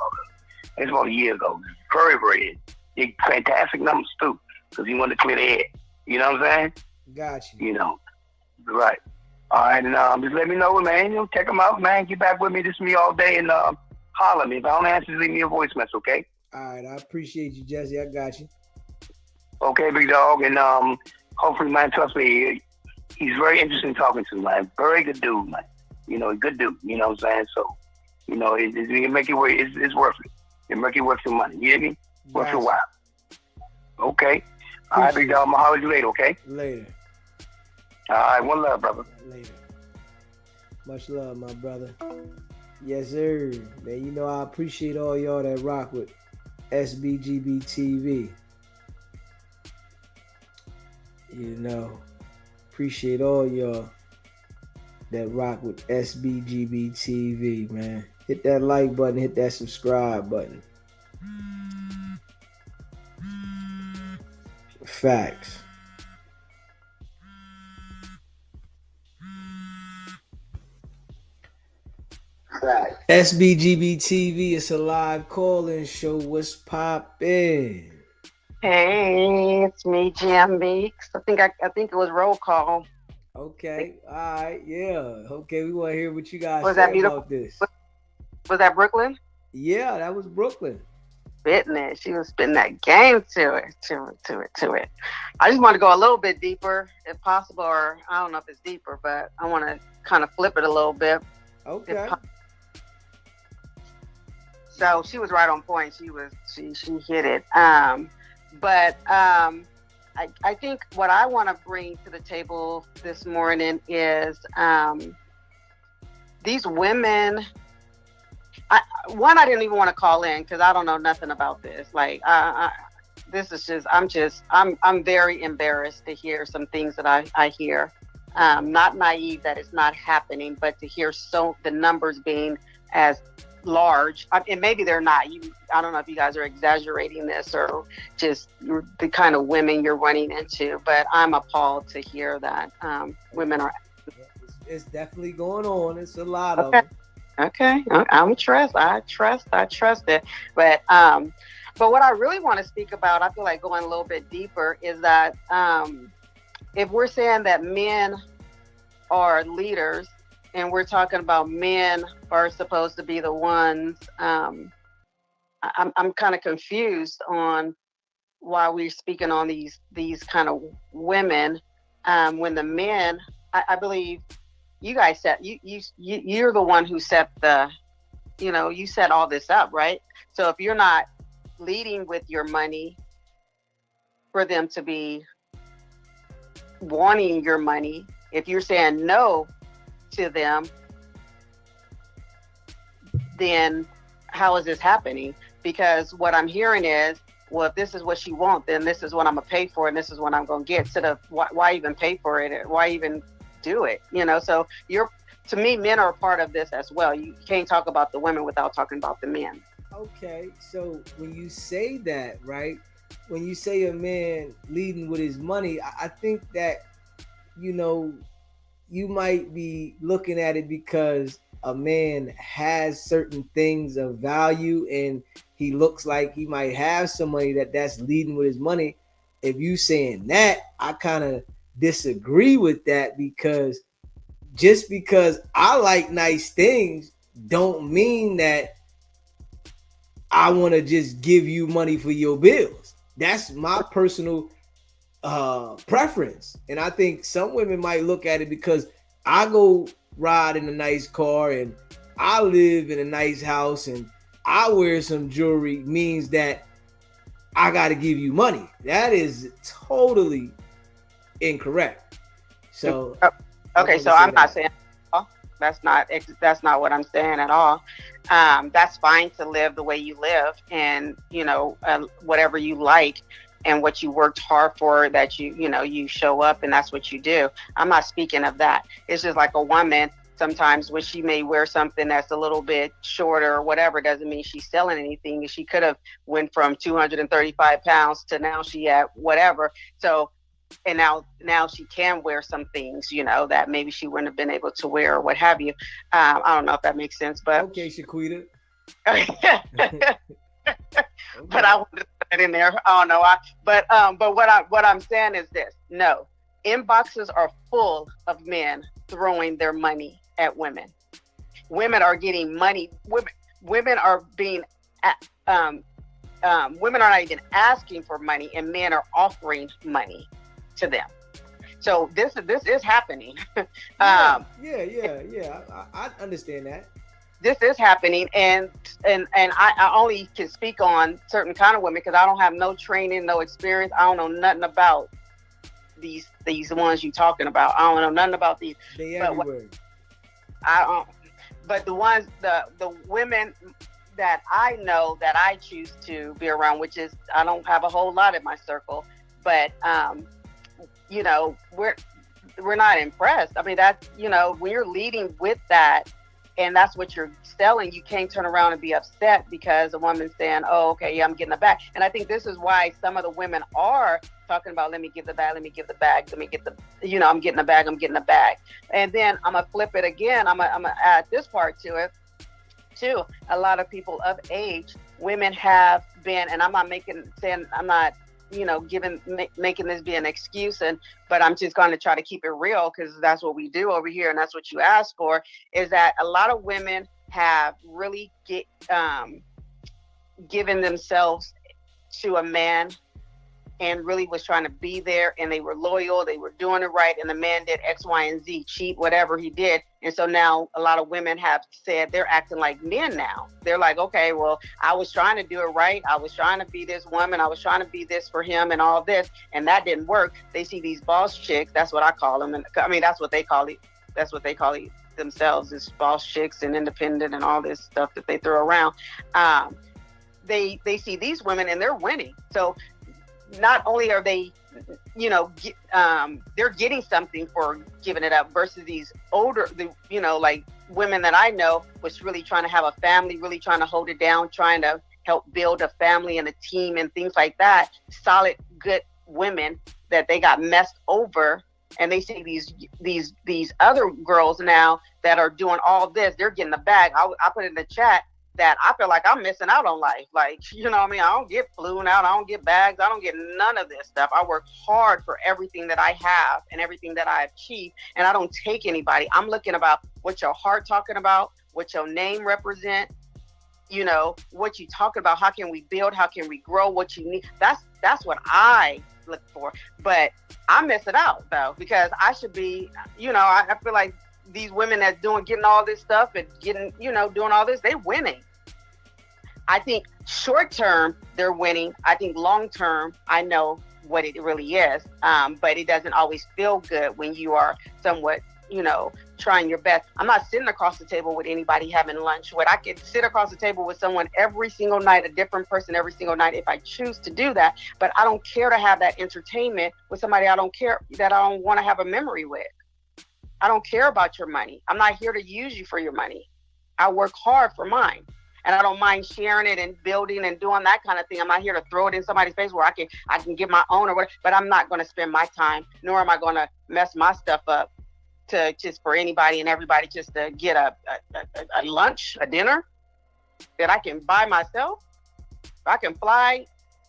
it's about a year ago. Very, very big, fantastic numbers too, because he wanted to clear the air. You know what I'm saying? Got you. You know, right. All right, and just let me know, man. You know, check them out, man. Get back with me. This is me all day, and holler at me. If I don't answer, leave me a voice message, okay? All right, I appreciate you, Jesse. I got you. Okay, big dog, and hopefully, man, trust me, he's very interesting talking to, man. Very good dude, man. You know, good dude. You know what I'm saying? So, you know, it make it worth. It's worth it. It make it worth your money. You hear me? Worth your while. Okay. All right, big dog. I'm gonna holler at you later. Okay. Later. All right. One love, brother. Later. Much love, my brother. Yes, sir. Man, you know I appreciate all y'all that rock with SBGB TV. You know, appreciate all y'all that rock with SBGB TV, man. Hit that like button, hit that subscribe button. Facts. SBGB TV, it's a live call-in show. What's poppin'? Hey, it's me, GMB. I think it was roll call. Okay, all right, yeah. Okay, we want to hear what you guys Was say that beautiful? about this. Was that Brooklyn? Yeah, that was Brooklyn. Spitting it. She was spitting that game to it. I just want to go a little bit deeper, if possible, or I don't know if it's deeper, but I want to kind of flip it a little bit. Okay. So she was right on point. She hit it. But I think what I want to bring to the table this morning is these women. I didn't even want to call in because I don't know nothing about this. Like, this is just, I'm very embarrassed to hear some things that I hear. Not naive that it's not happening, but to hear the numbers being as large, and maybe they're not. I don't know if you guys are exaggerating this or just the kind of women you're running into, but I'm appalled to hear that women are. It's definitely going on. It's a lot of them. Okay, I trust it. But what I really want to speak about, I feel like going a little bit deeper, is that if we're saying that men are leaders and we're talking about men are supposed to be the ones, I'm kind of confused on why we're speaking on these kind of women when the men, I believe. You guys set you're the one who set you set all this up, right? So if you're not leading with your money for them to be wanting your money, if you're saying no to them, then how is this happening? Because what I'm hearing is, well, if this is what you want, then this is what I'm gonna pay for, and this is what I'm gonna get. Instead of why even pay for it? Why even do it? So to me, men are a part of this as well. You can't talk about the women without talking about the men. Okay, so when you say that, right, when you say a man leading with his money, I think that you might be looking at it because a man has certain things of value and he looks like he might have some money that's leading with his money. If you saying that, I kind of disagree with that, because just because I like nice things don't mean that I want to just give you money for your bills. That's my personal preference. And I think some women might look at it because I go ride in a nice car and I live in a nice house and I wear some jewelry means that I got to give you money. That is totally incorrect. So okay, so I'm not saying that's not what I'm saying at all. That's fine to live the way you live, and whatever you like and what you worked hard for, that you show up and that's what you do. I'm not speaking of that. It's just like a woman sometimes when she may wear something that's a little bit shorter or whatever, doesn't mean she's selling anything. She could have went from 235 pounds to now she at whatever. So, and now she can wear some things, that maybe she wouldn't have been able to wear or what have you. I don't know if that makes sense, but okay, Shaquita. But I wanted to put that in there. I don't know. But what I'm saying is this: no, inboxes are full of men throwing their money at women. Women are getting money. Women are being women are not even asking for money, and men are offering money to them. So this is happening. Yeah. I understand that. This is happening, and I only can speak on certain kind of women because I don't have no training, no experience. I don't know nothing about these ones you talking about. I don't know nothing about these. They everywhere. But the ones, the women that I know that I choose to be around, which is, I don't have a whole lot in my circle, but we're not impressed. I mean, that's when you're leading with that, and that's what you're selling, you can't turn around and be upset because a woman's saying, oh, okay, yeah, I'm getting the bag. And I think this is why some of the women are talking about, let me give the bag, let me give the bag, let me get the, I'm getting the bag, I'm getting the bag. And then I'm going to flip it again. I'm going to add this part to it too. A lot of people of age, women have been, and I'm not making making this be an excuse, but I'm just going to try to keep it real because that's what we do over here, and that's what you asked for. Is that a lot of women have really given themselves to a man and really was trying to be there, and they were loyal, they were doing it right, and the man did X, Y, and Z, cheat, whatever he did. And so now a lot of women have said they're acting like men now. They're like, okay, well, I was trying to do it right. I was trying to be this woman. I was trying to be this for him and all this, and that didn't work. They see these boss chicks, that's what I call them. And I mean, that's what they call it. That's what they call it themselves, is boss chicks and independent and all this stuff that they throw around. They see these women and they're winning. So not only are they, they're getting something for giving it up versus these older, like women that I know was really trying to have a family, really trying to hold it down, trying to help build a family and a team and things like that. Solid, good women that they got messed over. And they see these other girls now that are doing all this. They're getting the bag. I put in the chat that I feel like I'm missing out on life. Like, what I mean? I don't get flown out. I don't get bags. I don't get none of this stuff. I work hard for everything that I have and everything that I achieve. And I don't take anybody. I'm looking about what your heart talking about, what your name represent, what you talking about. How can we build? How can we grow? What you need? That's what I look for. But I'm missing out though, because I should be, I feel like these women that's getting all this stuff and getting, doing all this, they winning. I think short term they're winning. I think long term, I know what it really is. But it doesn't always feel good when you are somewhat, trying your best. I'm not sitting across the table with anybody having lunch. I could sit across the table with someone every single night, a different person every single night if I choose to do that. But I don't care to have that entertainment with somebody that I don't want to have a memory with. I don't care about your money. I'm not here to use you for your money. I work hard for mine. And I don't mind sharing it and building and doing that kind of thing. I'm not here to throw it in somebody's face where I can get my own or whatever, but I'm not going to spend my time, nor am I going to mess my stuff up to just for anybody and everybody just to get a lunch, a dinner that I can buy myself. I can fly,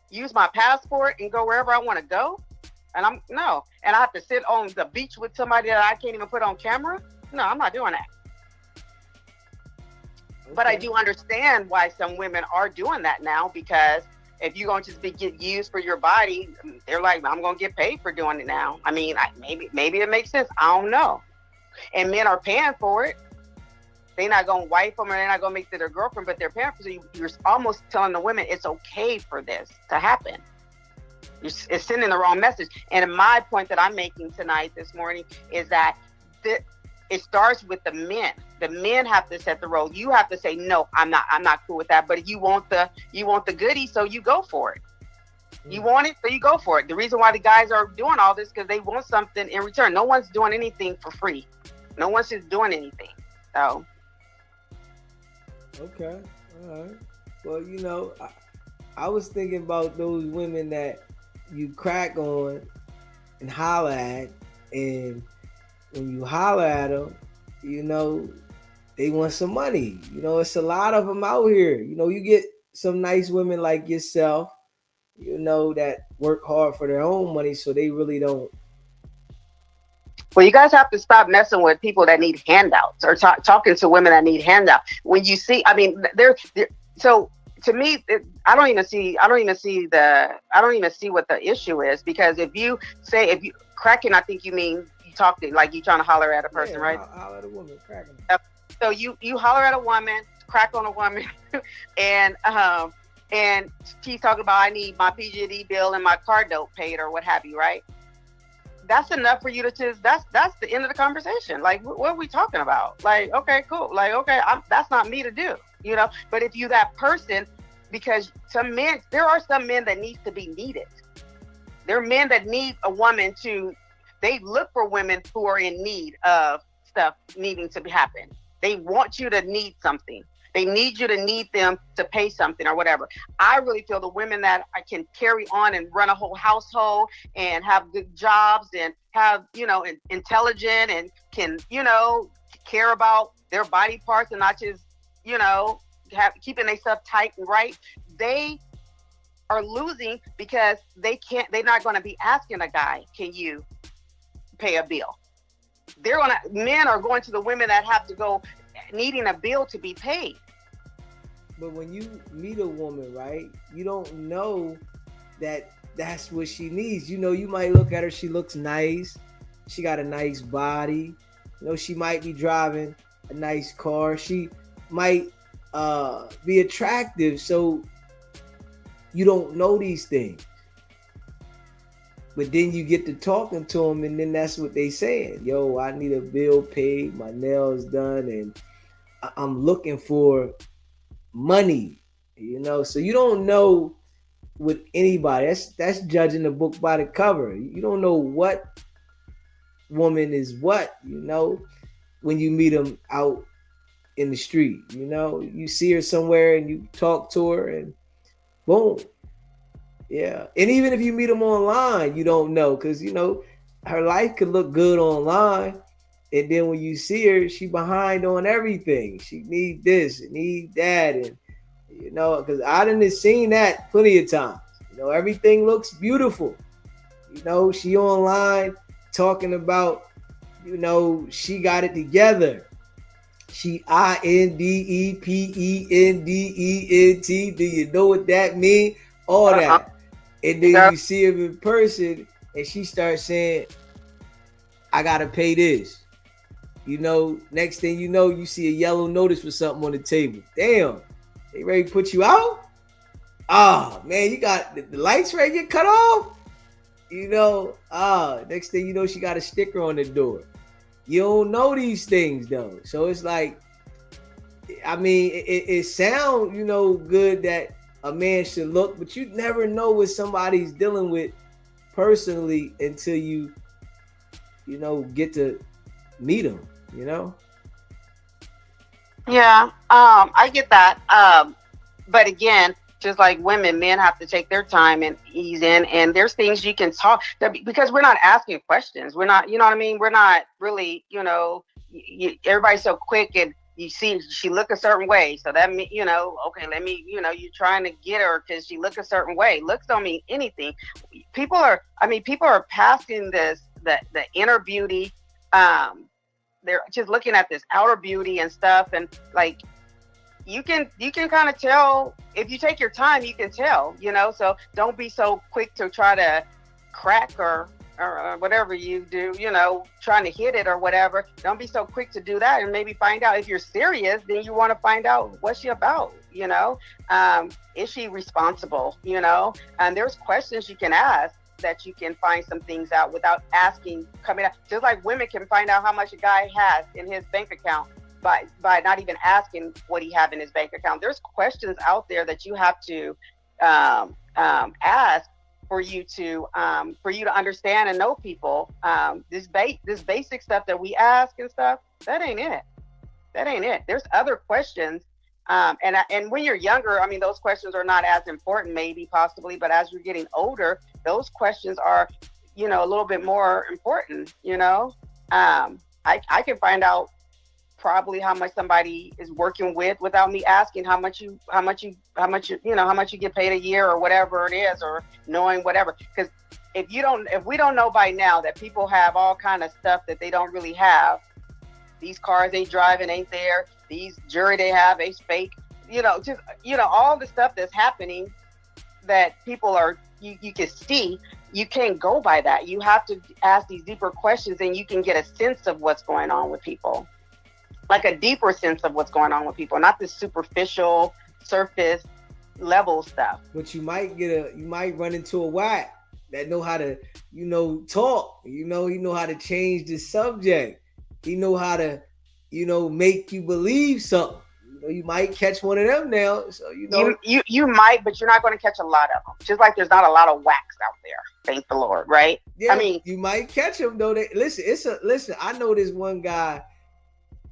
use my passport and go wherever I want to go. And I have to sit on the beach with somebody that I can't even put on camera. No, I'm not doing that. Okay. But I do understand why some women are doing that now, because if you're going to just get used for your body, they're like, I'm going to get paid for doing it now. I mean, maybe it makes sense. I don't know. And men are paying for it. They're not going to wife them, or they're not going to make it their girlfriend, but they're paying for it. So you're almost telling the women it's okay for this to happen. It's sending the wrong message. And my point that I'm making this morning, is that it starts with the men. The men have to set the role. You have to say, no, I'm not cool with that. But you want the goodie, so you go for it. You want it, so you go for it. The reason why the guys are doing all this, because they want something in return. No one's doing anything for free. No one's just doing anything. So. Okay. All right. Well, I was thinking about those women that you crack on and holler at, and when you holler at them, they want some money. It's a lot of them out here. You get some nice women like yourself, that work hard for their own money, so they really don't. Well, you guys have to stop messing with people that need handouts, or talking to women that need handouts. When you see, I mean, so to me, I don't even see what the issue is, because if you cracking, I think you mean you talk to, like, you trying to holler at a person, right? Holler at a woman, cracking. So you holler at a woman, crack on a woman, and she's talking about, I need my PG&E bill and my car note paid, or what have you, right? That's enough for you to just, that's the end of the conversation. Like, what are we talking about? Like, okay, cool. Like, okay, that's not me to do, but if you that person, because there are some men that needs to be needed. There are men that need a woman they look for women who are in need of stuff needing to happen. They want you to need something. They need you to need them to pay something or whatever. I really feel the women that I can carry on and run a whole household and have good jobs and have, intelligent and can, care about their body parts and not just, keeping themselves tight and right. They are losing because they're not going to be asking a guy, can you pay a bill? Men are going to the women that have to go needing a bill to be paid. But when you meet a woman, right, you don't know that that's what she needs. You might look at her, she looks nice, she got a nice body, she might be driving a nice car, she might be attractive, so you don't know these things. But then you get to talking to them, and then that's what they saying. Yo, I need a bill paid, my nails done, and I'm looking for money. So you don't know with anybody. That's judging the book by the cover. You don't know what woman is what, when you meet them out in the street. You see her somewhere and you talk to her and boom. Yeah. And even if you meet them online, you don't know, because her life could look good online, and then when you see her, she behind on everything. She need this and need that, and because I done seen that plenty of times. Everything looks beautiful. She online talking about, she got it together. She INDEPENDENT. Do you know what that means? All that. And then you see her in person and she starts saying, I gotta pay this. Next thing you know, you see a yellow notice for something on the table. Damn, they ready to put you out? Ah, man, you got the lights ready to get cut off? Next thing you know, she got a sticker on the door. You don't know these things though. So it's like, I mean, it sounds, good that a man should look, but you never know what somebody's dealing with personally until you get to meet them, Yeah, I get that. But again, just like women, men have to take their time and ease in. And there's things you can talk because we're not asking questions. We're not, what I mean? We're not really, everybody's so quick and you see she look a certain way. So that means, okay, let me, you're trying to get her because she look a certain way. Looks don't mean anything. People are passing the inner beauty. They're just looking at this outer beauty and stuff. And like, you can kind of tell if you take your time, you can tell, so don't be so quick to try to crack or whatever you do, trying to hit it or whatever. Don't be so quick to do that, and maybe find out if you're serious, then you want to find out what's she about, is she responsible, and there's questions you can ask that you can find some things out without asking, coming out, just like women can find out how much a guy has in his bank account by not even asking what he have in his bank account. There's questions out there that you have to ask for you to understand and know people. This basic stuff that we ask and stuff, that ain't it. There's other questions. And when you're younger, those questions are not as important, maybe, possibly, but as you're getting older, those questions are, a little bit more important. I can find out probably how much somebody is working with without me asking how much you get paid a year or whatever it is, or knowing whatever. Because if we don't know by now that people have all kind of stuff that they don't really have, these cars they driving ain't there, these jewelry they have is fake, all the stuff that's happening that people are, you can see, you can't go by that. You have to ask these deeper questions, and you can get a sense of what's going on with people. Like a deeper sense of what's going on with people, not this superficial, surface level stuff. But you might run into a whack that know how to, talk. He know how to change the subject. He know how to, make you believe something. You might catch one of them now. So you might, but you're not going to catch a lot of them. Just like there's not a lot of whacks out there. Thank the Lord, right? Yeah, you might catch them though. Listen. I know this one guy.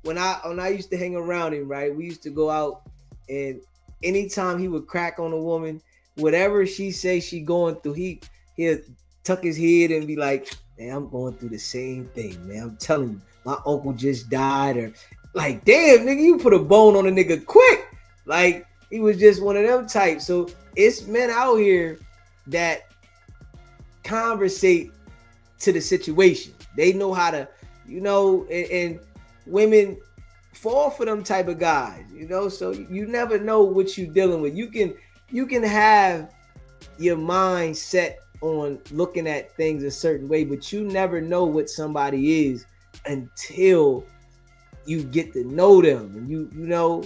when I used to hang around him, right, we used to go out, and anytime he would crack on a woman, whatever she say she going through, he'll tuck his head and be like, man, I'm going through the same thing, man. I'm telling you, my uncle just died, or like, damn, nigga, you put a bone on a nigga quick. Like, he was just one of them types. So it's men out here that conversate to the situation. They know how to, and women fall for them type of guys, so you never know what you're dealing with. You can have your mind set on looking at things a certain way, but you never know what somebody is until you get to know them, and you know.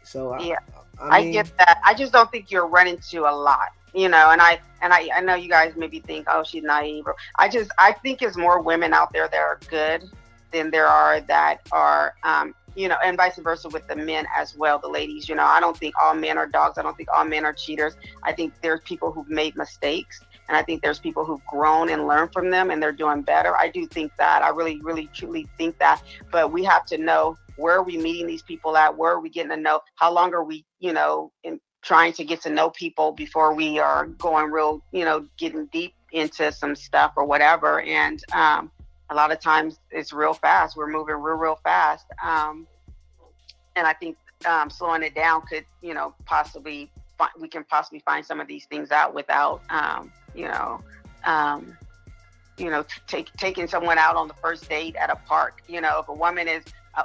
So Yeah, I mean, get that. I just don't think you're running to a lot, and I know you guys maybe think, oh, she's naive. I think it's more women out there that are good than there are that are, and vice versa with the men as well, the ladies. I don't think all men are dogs. I don't think all men are cheaters. I think there's people who've made mistakes, and I think there's people who've grown and learned from them, and they're doing better. I do think that. I really, really, truly think that. But we have to know, where are we meeting these people at? Where are we getting to know? How long are we, in trying to get to know people before we are going real, getting deep into some stuff or whatever? And a lot of times it's real fast. We're moving real fast. And I think slowing it down could, possibly, we can possibly find some of these things out without, taking someone out on the first date at a park. If a woman is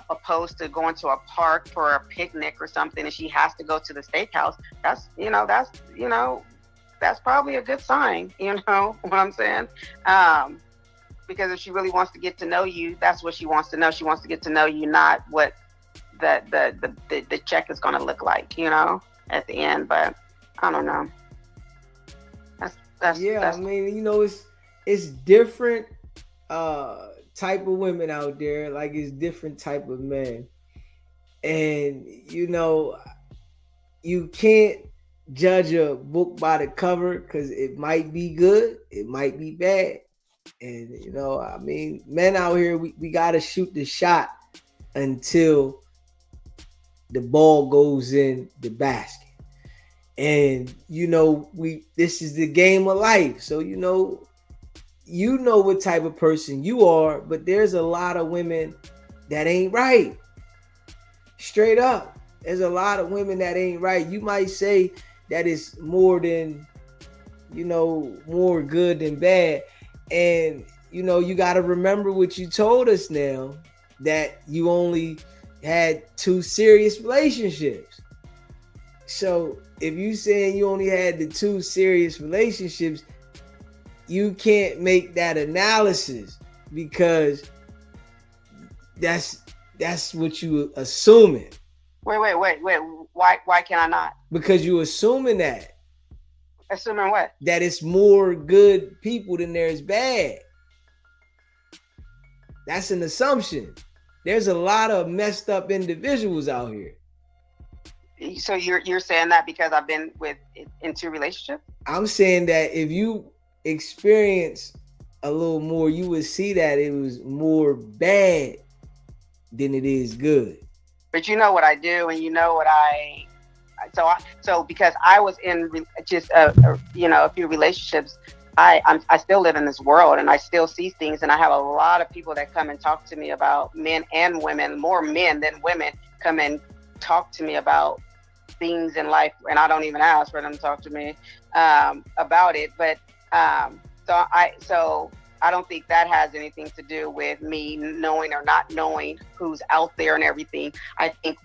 opposed to going to a park for a picnic or something, and she has to go to the steakhouse, that's probably a good sign. You know what I'm saying? Because if she really wants to get to know you, that's what she wants to know. She wants to get to know you, not what the check is going to look like, at the end. But I don't know. That's I mean, it's different type of women out there. Like, it's different type of men, and you can't judge a book by the cover, because it might be good, it might be bad. And I mean, men out here, we gotta shoot the shot until the ball goes in the basket. And this is the game of life. So what type of person you are, but there's a lot of women that ain't right. Straight up. There's a lot of women that ain't right. You might say that it's more than, more good than bad. And, you got to remember what you told us now, that you only had 2 serious relationships. So if you saying you only had the 2 serious relationships, you can't make that analysis, because that's what you assuming. Wait. Why can I not? Because you assuming that. Assuming what? That it's more good people than there's bad. That's an assumption. There's a lot of messed up individuals out here. So you're saying that because I've been in 2 relationships? I'm saying that if you experience a little more, you would see that it was more bad than it is good. But you know what I do, and what so because I was in just a few relationships, I still live in this world, and I still see things, and I have a lot of people that come and talk to me about, men and women, more men than women, come and talk to me about things in life, and I don't even ask for them to talk to me about it. But so I don't think that has anything to do with me knowing or not knowing who's out there and everything. I think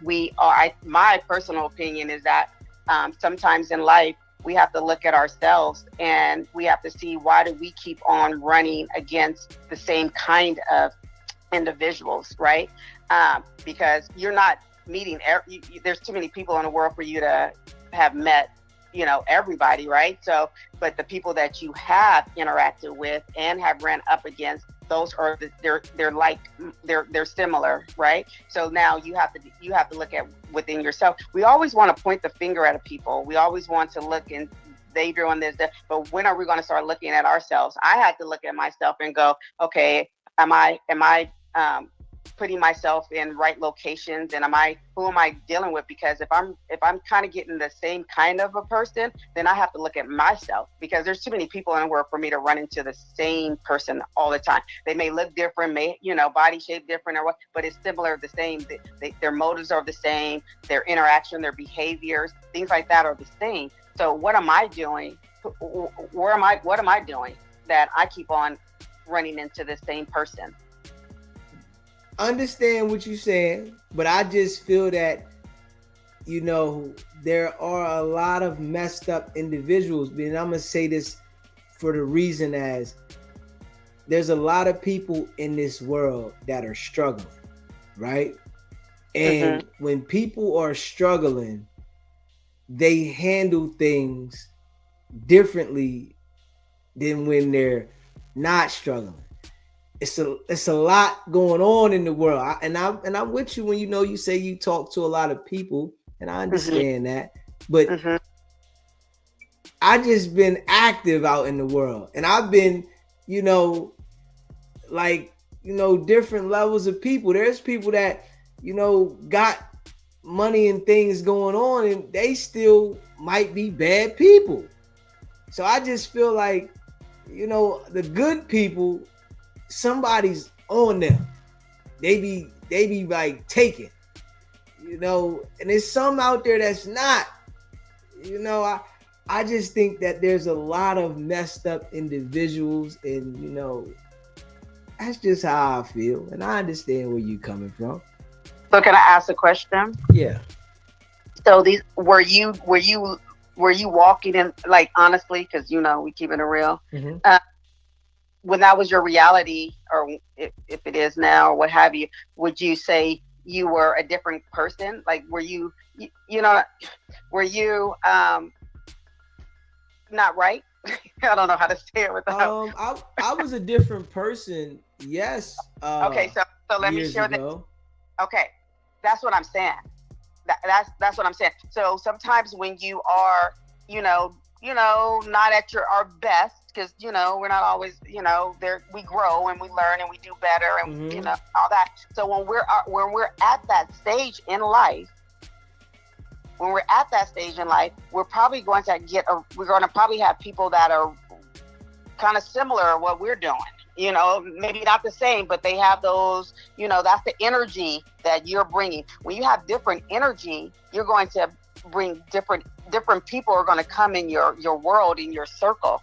my personal opinion is that sometimes in life, we have to look at ourselves, and we have to see, why do we keep on running against the same kind of individuals, right? Because you're not meeting, there's too many people in the world for you to have met, everybody, right? So, but the people that you have interacted with and have ran up against, those are they're similar, right? So now you have to look at within yourself. We always want to point the finger at people. We always want to look, and they doing this, that, but when are we going to start looking at ourselves? I had to look at myself and go, okay, am I putting myself in right locations, and who am I dealing with? Because if I'm kind of getting the same kind of a person, then I have to look at myself, because there's too many people in the world for me to run into the same person all the time. They may look different, body shape different or what, but it's similar, the same. Their motives are the same, their interaction, their behaviors, things like that are the same. So what am I doing? What am I doing that I keep on running into the same person? Understand what you're saying, but I just feel that, there are a lot of messed up individuals. And I'm gonna say this for the reason as there's a lot of people in this world that are struggling, right? And when people are struggling, they handle things differently than when they're not struggling. It's a lot going on in the world, and I'm with you when you say you talk to a lot of people, and I understand that, but I just been active out in the world, and I've been, different levels of people. There's people that got money and things going on, and they still might be bad people. So I just feel like, the good people, somebody's on them. They be like taking, and there's some out there that's not. I just think that there's a lot of messed up individuals, and that's just how I feel, and I understand where you're coming from. So can I ask a question? Yeah. So were you walking in, like, honestly, because we keeping it real. When that was your reality, or if it is now, or what have you, would you say you were a different person? Like, were you not right? I don't know how to say it without. I was a different person. Yes. Okay, so let me share that. Okay, that's what I'm saying. That's what I'm saying. So sometimes when you are, not at our best, because we're not always, there, we grow and we learn and we do better, and all that. So when we're at that stage in life, we're probably going to probably have people that are kind of similar to what we're doing. Maybe not the same, but they have those, that's the energy that you're bringing. When you have different energy, you're going to bring different people are going to come in your world, in your circle,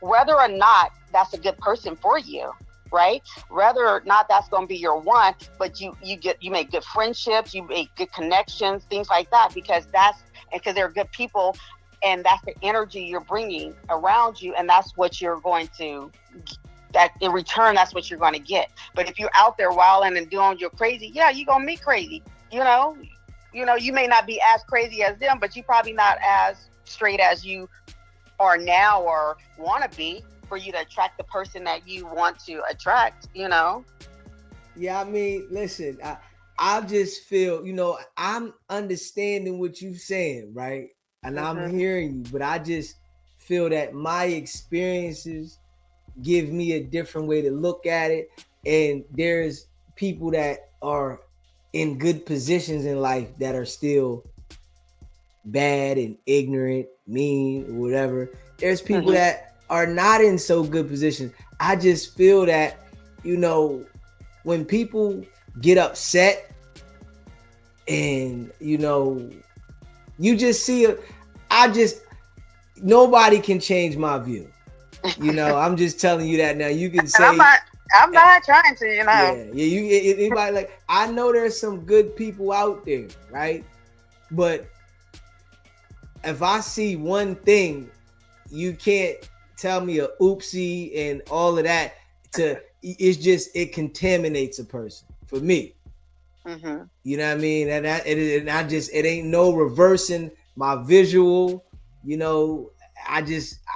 whether or not that's a good person for you, right? Whether or not that's going to be your one, but you make good friendships, you make good connections, things like that, because they're good people, and that's the energy you're bringing around you, and that's what you're going to, that in return, that's what you're going to get. But if you're out there wilding and doing your crazy, yeah, you're going to meet crazy, you may not be as crazy as them, but you're probably not as straight as you are now or want to be, for you to attract the person that you want to attract, Yeah, I mean, listen, I just feel, I'm understanding what you're saying, right? And I'm hearing you, but I just feel that my experiences give me a different way to look at it. And there's people that are in good positions in life that are still bad and ignorant, mean, whatever. There's people that are not in so good positions. I just feel that, when people get upset and, you just see nobody can change my view. I'm just telling you that now. You can say I'm not trying to, Yeah. Anybody, like, I know there's some good people out there, right? But if I see one thing, you can't tell me a oopsie and all of that. It contaminates a person for me. You know what I mean? And it ain't no reversing my visual.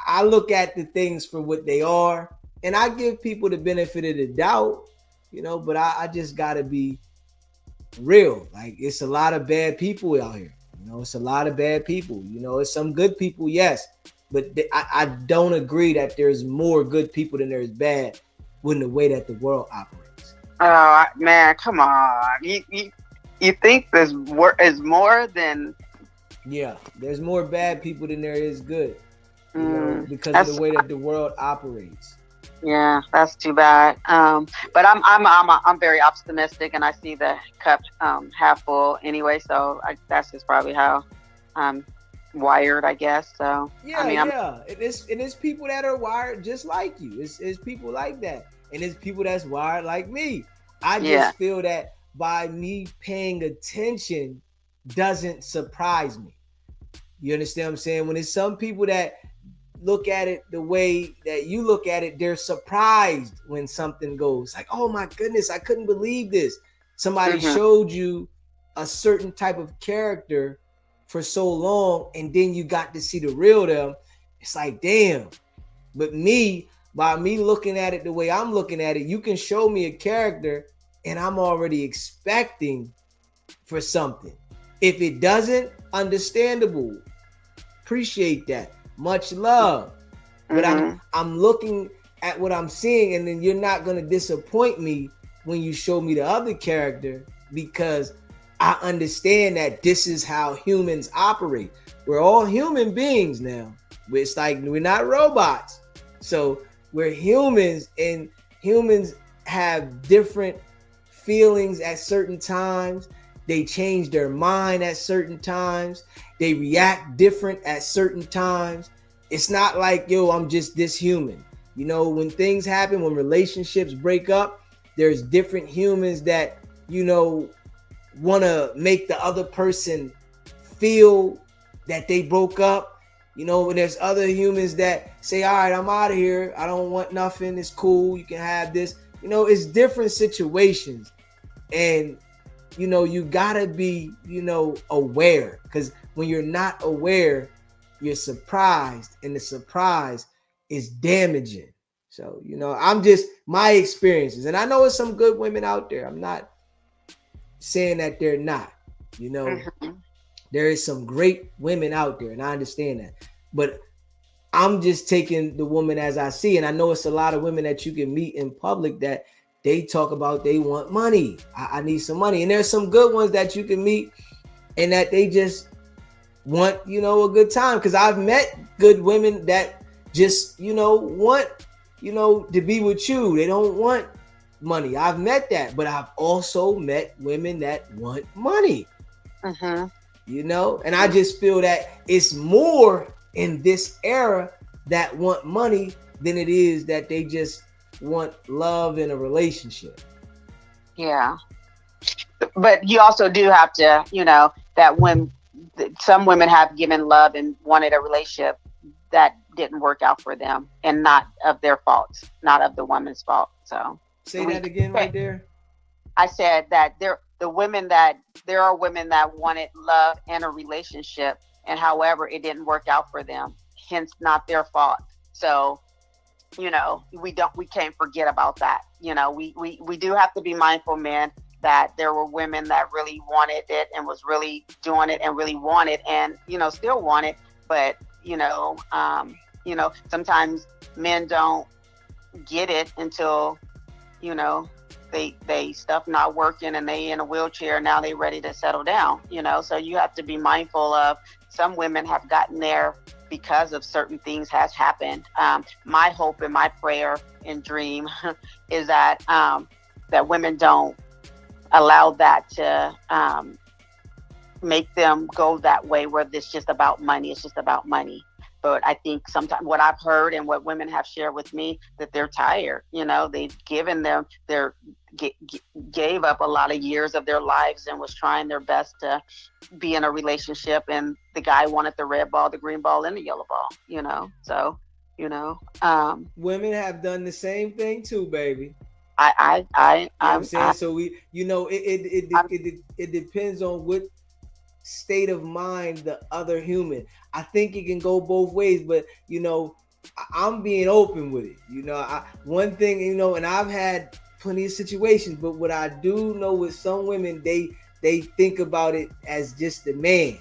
I look at the things for what they are, and I give people the benefit of the doubt, but I just gotta be real. Like, it's a lot of bad people out here. It's a lot of bad people. It's some good people, yes, but I don't agree that there's more good people than there's bad when the way that the world operates. Oh man, come on. You think is more than Yeah, there's more bad people than there is good. You know, because of the that's way that the world operates. yeah, that's too bad. But I'm very optimistic, and I see the cup half full anyway. So that's just probably how I'm wired, I guess. So I Yeah, mean, I'm yeah. And it's people that are wired just like you. It's people like that. And it's people that's wired like me. I yeah. just feel that by me paying attention doesn't surprise me. You understand what I'm saying? When it's some people that look at it the way that you look at it, they're surprised when something goes like, oh my goodness, I couldn't believe this. Somebody Mm-hmm. showed you a certain type of character for so long, and then you got to see the real them. It's like, damn. But me, by me looking at it the way I'm looking at it, you can show me a character and I'm already expecting for something. If it doesn't, understandable. Appreciate that. Much love. But Mm-hmm. I'm looking at what I'm seeing, and then you're not gonna disappoint me when you show me the other character, because I understand that this is how humans operate. We're all human beings now. It's like we're not robots. So we're humans, and humans have different feelings at certain times. They change their mind at certain times. They react different at certain times. It's not like, yo, I'm just this human. You know, when things happen, when relationships break up, there's different humans that, you know, want to make the other person feel that they broke up. You know, and there's other humans that say, all right, I'm out of here. I don't want nothing. It's cool. You can have this. You know, it's different situations. And, you know, you gotta be, you know, aware, because when you're not aware, you're surprised, and the surprise is damaging. So, you know, I'm just my experiences, and I know there's some good women out there. I'm not saying that they're not. You know, Mm-hmm. there is some great women out there, and I understand that. But I'm just taking the woman as I see, and I know it's a lot of women that you can meet in public that they talk about they want money. I need some money, and there's some good ones that you can meet, and that they just want, you know, a good time. Because I've met good women that just, you know, want, you know, to be with you. They don't want money. I've met that, but I've also met women that want money. Mm-hmm. You know, and I just feel that it's more in this era that want money than it is that they just want love in a relationship. Yeah. But you also do have to, you know, that when some women have given love and wanted a relationship that didn't work out for them, and not of their faults, not of the woman's fault. So Say that again right there. I said that there are women that wanted love and a relationship, and however it didn't work out for them, hence not their fault. So, you know, we can't forget about that. You know, we do have to be mindful, men, that there were women that really wanted it and was really doing it and really wanted, and, you know, still want it. But, you know, sometimes men don't get it until, you know, they stuff not working and they in a wheelchair. Now they ready to settle down, you know. So you have to be mindful of, some women have gotten there because of certain things has happened. My hope and my prayer and dream is that that women don't allow that to make them go that way, where it's just about money. It's just about money. But I think sometimes what I've heard and what women have shared with me, that they're tired. You know, they've given them gave up a lot of years of their lives and was trying their best to be in a relationship, and the guy wanted the red ball, the green ball, and the yellow ball. You know, so Women have done the same thing too, baby. I You know what I'm saying? So we, you know, it depends on what state of mind the other human. I think it can go both ways, but, you know, I'm being open with it. You know, one thing, you know, and I've had plenty of situations, but what I do know with some women, they think about it as just the man.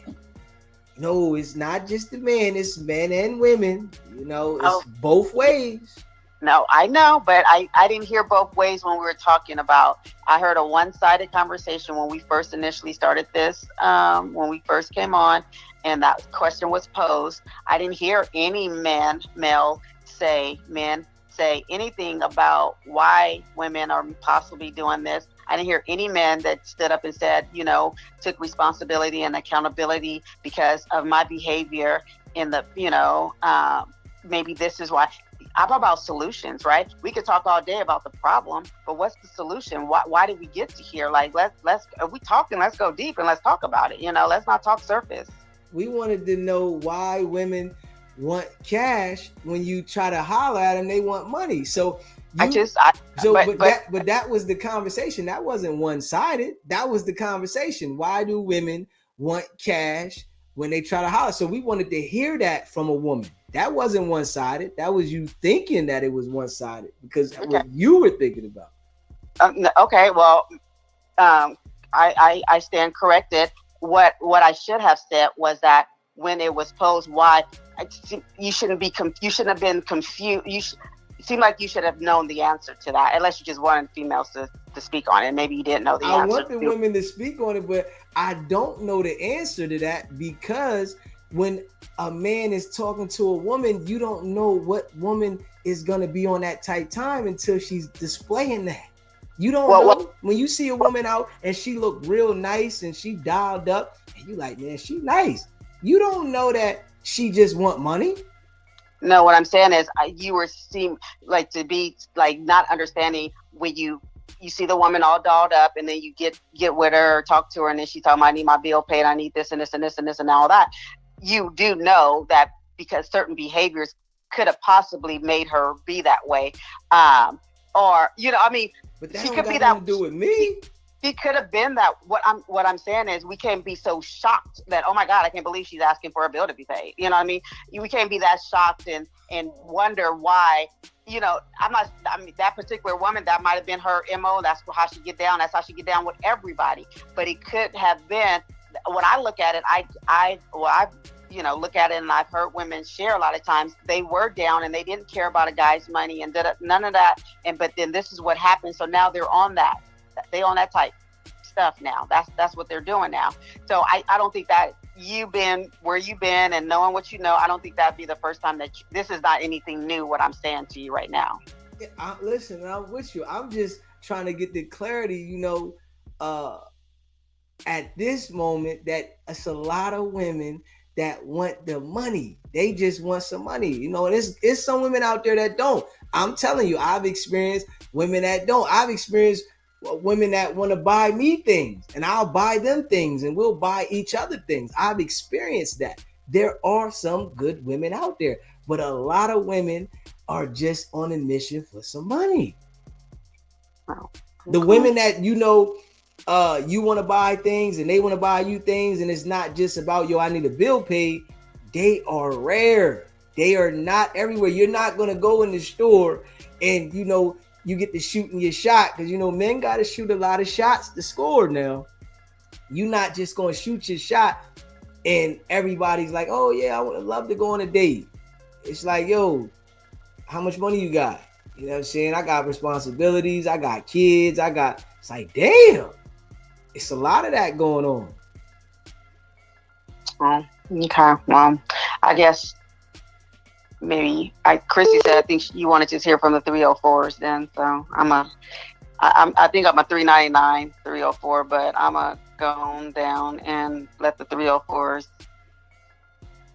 No, it's not just the man, it's men and women. You know, it's both ways. No, I know, but I didn't hear both ways when we were talking about. I heard a one-sided conversation when we first initially started this, when we first came on, and that question was posed. I didn't hear any men say anything about why women are possibly doing this. I didn't hear any man that stood up and said, took responsibility and accountability because of my behavior in the, maybe this is why. I'm about solutions, right? We could talk all day about the problem, but what's the solution? Why did we get to here? Like, let's if we talking, let's go deep and let's talk about it. Let's not talk surface. We wanted to know why women want cash when you try to holler at them. They want money. So that was the conversation. That wasn't one-sided. That was the conversation. Why do women want cash when they try to holler? So we wanted to hear that from a woman. That wasn't one-sided. That was you thinking that it was one-sided because what you were thinking about. Okay, well, I stand corrected. What I should have said was that when it was posed, why you shouldn't have been confused. It seemed like you should have known the answer to that, unless you just wanted females to speak on it. Maybe you didn't know the answer. I want the women to speak on it, but I don't know the answer to that because when a man is talking to a woman, you don't know what woman is going to be on that tight time until she's displaying that. You don't know. When you see a woman out and she look real nice and she dialed up and you like, man, she nice. You don't know that she just want money. No, what I'm saying is you seem like to be like not understanding when you see the woman all dolled up and then you get with her or talk to her and then she's talking about, I need my bill paid, I need this and this and this and this and all that. You do know that because certain behaviors could have possibly made her be that way. Or, but that she could be that to do with me. She could have been that. What I'm saying is we can't be so shocked that, oh my God, I can't believe she's asking for a bill to be paid. You know what I mean? We can't be that shocked and wonder why, that particular woman, that might have been her MO. That's how she get down. That's how she get down with everybody. But it could have been, when I look at it, I look at it and I've heard women share a lot of times they were down and they didn't care about a guy's money and none of that. But then this is what happened. So now they're on that. They on that type stuff now. That's what they're doing now. So I don't think that you been where you've been and knowing what you know, I don't think that'd be the first time that this is not anything new what I'm saying to you right now. Listen, I'm with you. I'm just trying to get the clarity, at this moment that it's a lot of women that want the money. They just want some money, and it's some women out there that don't. I'm telling you, I've experienced women that don't. I've experienced women that want to buy me things and I'll buy them things and we'll buy each other things. I've experienced that. There are some good women out there, but a lot of women are just on a mission for some money. Oh, the women that you want to buy things and they want to buy you things and it's not just about, I need a bill paid. They are rare. They are not everywhere. You're not going to go in the store and, you get to shooting your shot because, men got to shoot a lot of shots to score now. You're not just going to shoot your shot and everybody's like, oh, yeah, I would love to go on a date. It's like, yo, how much money you got? You know what I'm saying? I got responsibilities. I got kids. It's like, damn. It's a lot of that going on. Oh, okay. Well, I guess maybe Chrissy said I think you want to just hear from the 304s then. So I think I'm a 399, 304, but I'm a go on down and let the 304s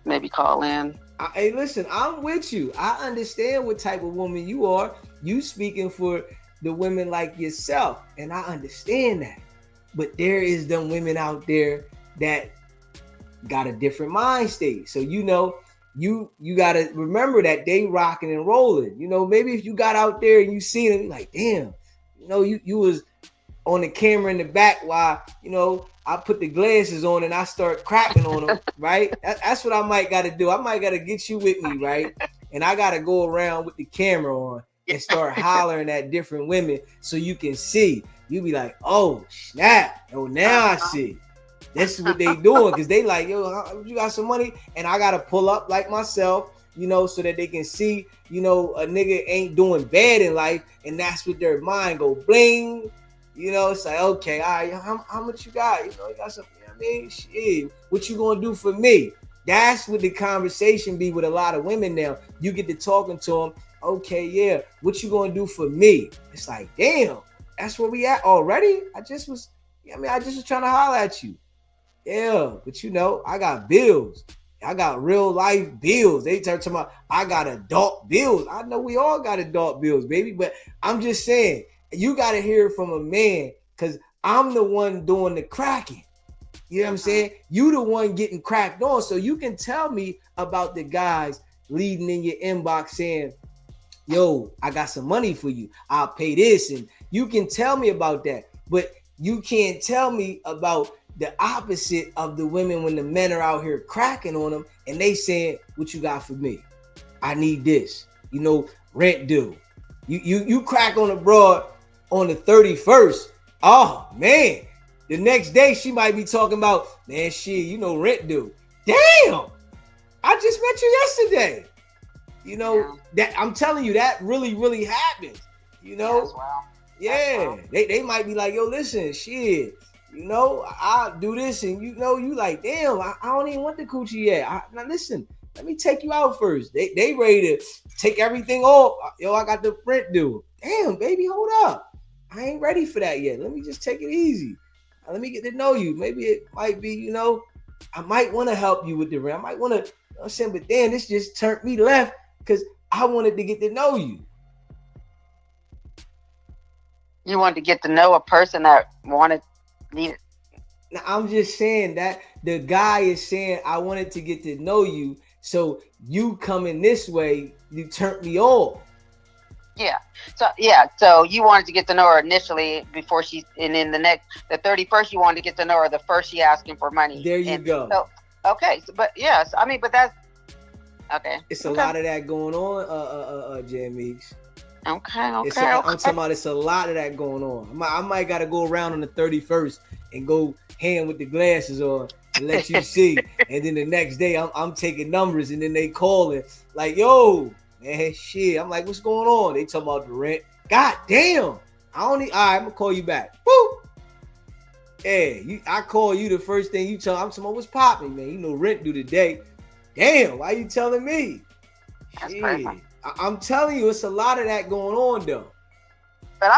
maybe call in. Hey, listen, I'm with you. I understand what type of woman you are. You speaking for the women like yourself, and I understand that. But there is them women out there that got a different mind state. So you gotta remember that they rocking and rolling. Maybe if you got out there and you seen it, you're like, damn, you was on the camera in the back while I put the glasses on and I start cracking on them, right? That's what I might gotta do. I might gotta get you with me, right? And I gotta go around with the camera on and start hollering at different women so you can see. You be like, oh snap! Oh, now I see. This is what they doing because they like, yo, you got some money, and I gotta pull up like myself. so that they can see, a nigga ain't doing bad in life, and that's what their mind go bling. It's like, okay, all right, how much you got? You got something, I mean? Shit, what you gonna do for me? That's what the conversation be with a lot of women now. You get to talking to them, okay, yeah, what you gonna do for me? It's like, damn, that's where we at already? I just was trying to holler at you. Yeah, but I got bills. I got real life bills. They start talking about I got adult bills. I know we all got adult bills, baby. But I'm just saying, you got to hear it from a man, because I'm the one doing the cracking. You know what I'm saying? You the one getting cracked on. So you can tell me about the guys leading in your inbox saying, yo, I got some money for you. I'll pay this. And you can tell me about that. But you can't tell me about the opposite of the women when the men are out here cracking on them and they saying, what you got for me? I need this. Rent due. You crack on a broad on the 31st. Oh, man. The next day she might be talking about, man, shit, rent due. Damn. I just met you yesterday. That I'm telling you, that really, really happens. Yeah. They might be like, yo, listen, shit, I'll do this, and you like, damn, I don't even want the coochie yet. Now listen, let me take you out first. They ready to take everything off. Yo, I got the rent due. Damn, baby, hold up. I ain't ready for that yet. Let me just take it easy. Let me get to know you. Maybe it might be, I might want to help you with the rent. I might want to, I'm saying, but damn, this just turned me left because I wanted to get to know you. You wanted to get to know a person that needed. Now, I'm just saying that the guy is saying, I wanted to get to know you. So you coming this way, you turned me off. So you wanted to get to know her initially before and then the 31st, you wanted to get to know her the first she asking for money. There you go. So, okay. But yes, I mean, but that's, okay. It's a lot of that going on, J Meeks. Okay. I'm talking about it's a lot of that going on. I might got to go around on the 31st and go hand with the glasses on and let you see. And then the next day I'm taking numbers, and then they calling like, yo, man, shit. I'm like, what's going on? They talking about the rent. God damn. All right, I'm gonna call you back. Woo! Hey, I call you the first thing you tell. I'm talking about what's popping, man. Rent due today. Damn, why you telling me? That's shit. crazy. I'm telling you, it's a lot of that going on though. But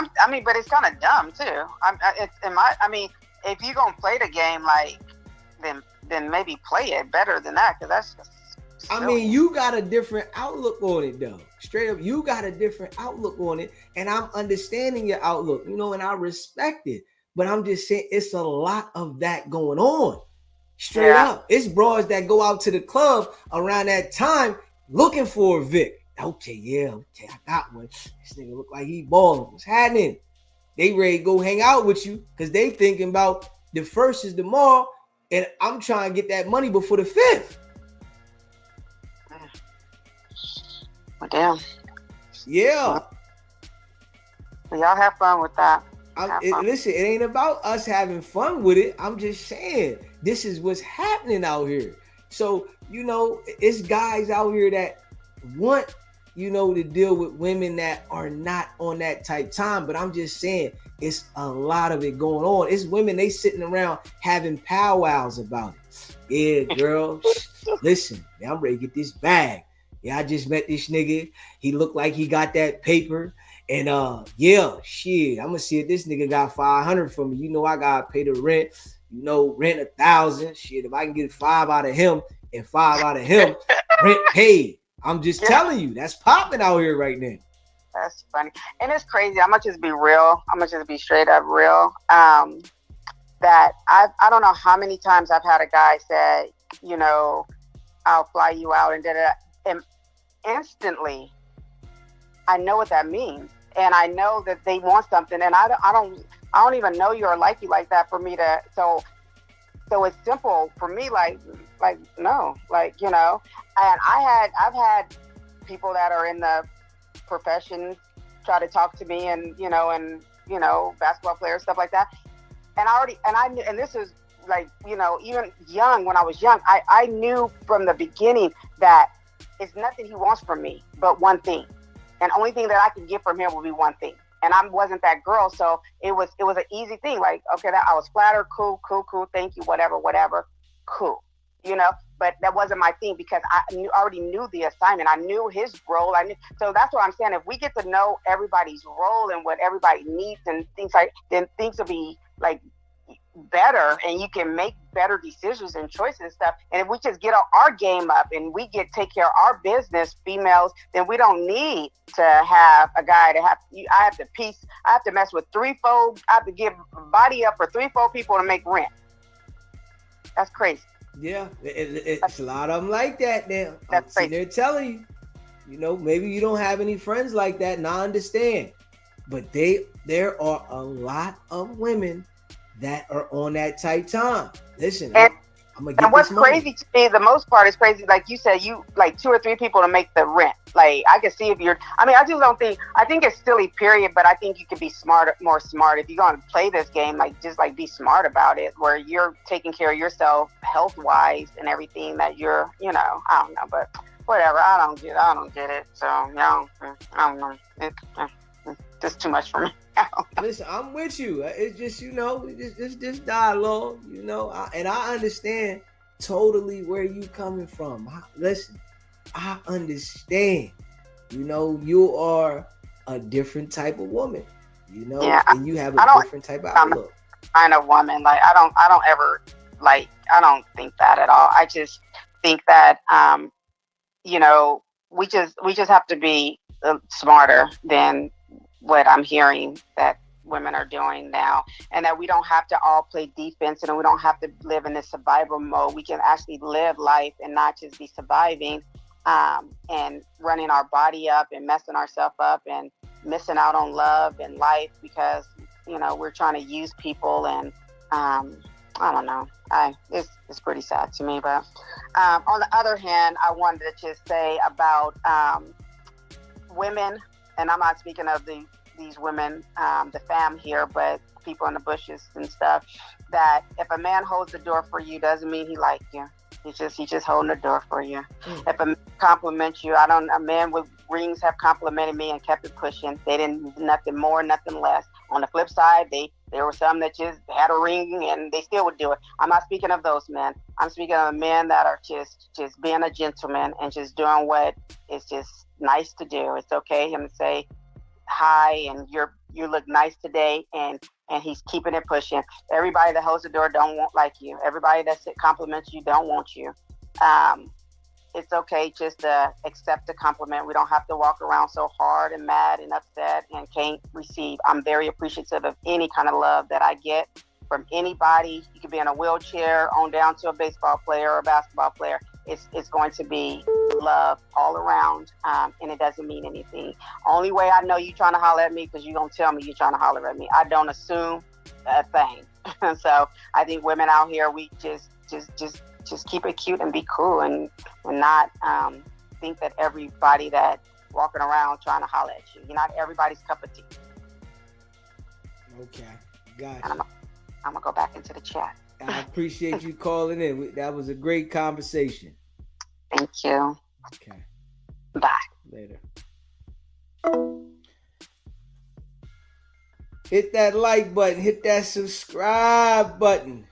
but it's kind of dumb too. If you gonna play the game, like, then maybe play it better than that, because that's just silly. You got a different outlook on it though. Straight up, you got a different outlook on it, and I'm understanding your outlook, and I respect it. But I'm just saying, it's a lot of that going on. Straight up, it's broads that go out to the club around that time looking for a Vic. Okay, I got one. This nigga look like he balling. What's happening? They ready to go hang out with you because they thinking about the 1st is tomorrow, and I'm trying to get that money before the 5th. Well, damn. Yeah. Well, y'all have fun with that. Listen, it ain't about us having fun with it. I'm just saying, this is what's happening out here. So, it's guys out here that want, to deal with women that are not on that type time. But I'm just saying, it's a lot of it going on. It's women, they sitting around having powwows about it. Yeah, girl, listen, man, I'm ready to get this bag. Yeah, I just met this nigga. He looked like he got that paper. And shit, I'm gonna see if this nigga got 500 for me. I gotta pay the rent. Rent 1,000. Shit, if I can get 5 out of him and 5 out of him, rent paid. I'm just telling you, that's popping out here right now. That's funny. And it's crazy. I'm gonna just be real. I'm gonna just be straight up real. That I don't know how many times I've had a guy say, I'll fly you out and instantly I know what that means. And I know that they want something, and I don't even know you or like you like that for me to. So it's simple for me. Like no, And I've had people that are in the profession try to talk to me, and basketball players, stuff like that. And this is like, even young, when I was young, I knew from the beginning that it's nothing he wants from me but one thing. And only thing that I can get from him will be one thing. And I wasn't that girl, so it was an easy thing. Like, okay, that I was flattered, cool, thank you, whatever, cool, you know. But that wasn't my thing because already knew the assignment. I knew his role. I knew, so that's what I'm saying. If we get to know everybody's role and what everybody needs and things like, then things will be like better, and you can make better decisions and choices and stuff. And if we just get our game up and we take care of our business, females, then we don't need to have a guy to I have to mess with I have to give body up for 3-4 people to make rent. That's crazy. Yeah, it's a lot of them like that now. I'm That's sitting there telling you, you know, maybe you don't have any friends like that, and I understand. But there are a lot of women that are on that type time. Listen, I'm gonna get and what's this money. crazy to me, the most part is crazy. Like you said, you like 2 or 3 people to make the rent. Like I can see if I just don't think. I think it's silly, period. But I think you can be more smart if you're gonna play this game. Like just like be smart about it, where you're taking care of yourself health wise and everything. That you're, you know, I don't know, but whatever. I don't get it. So you know, I don't know. It's just too much for me. Listen, I'm with you. It's just, you know, it's just dialogue, you know, and I understand totally where you coming from. Listen, I understand. You know, you are a different type of woman, you know, and you have a different type of outlook. Kind of woman, like I don't ever like. I don't think that at all. I just think that you know, we just have to be smarter than what I'm hearing that women are doing now, and that we don't have to all play defense and we don't have to live in this survival mode. We can actually live life and not just be surviving and running our body up and messing ourselves up and missing out on love and life because, you know, we're trying to use people. And I don't know. It's pretty sad to me. But on the other hand, I wanted to just say about women, and I'm not speaking of these women, the fam here, but people in the bushes and stuff, that if a man holds the door for you, doesn't mean he like you. He's just holding the door for you. If a man compliments you, a man with rings have complimented me and kept it pushing. They didn't, nothing more, nothing less. On the flip side, there were some that just had a ring and they still would do it. I'm not speaking of those men. I'm speaking of men that are just being a gentleman and just doing what is just nice to do. It's okay him to say hi and you look nice today, and he's keeping it pushing. Everybody that holds the door don't like you. Everybody that compliments you don't want you. It's okay just to accept the compliment. We don't have to walk around so hard and mad and upset and can't receive. I'm very appreciative of any kind of love that I get from anybody. You could be in a wheelchair on down to a baseball player or a basketball player. It's going to be love all around, and it doesn't mean anything. Only way I know you trying to holler at me because you're going to tell me you're trying to holler at me. I don't assume a thing. So I think women out here, we just keep it cute and be cool and not think that everybody that walking around trying to holler at you. You're not everybody's cup of tea. Okay, gotcha. And I'm going to go back into the chat. I appreciate you calling in. That was a great conversation. Thank you. Okay. Bye. Later. Hit that like button. Hit that subscribe button.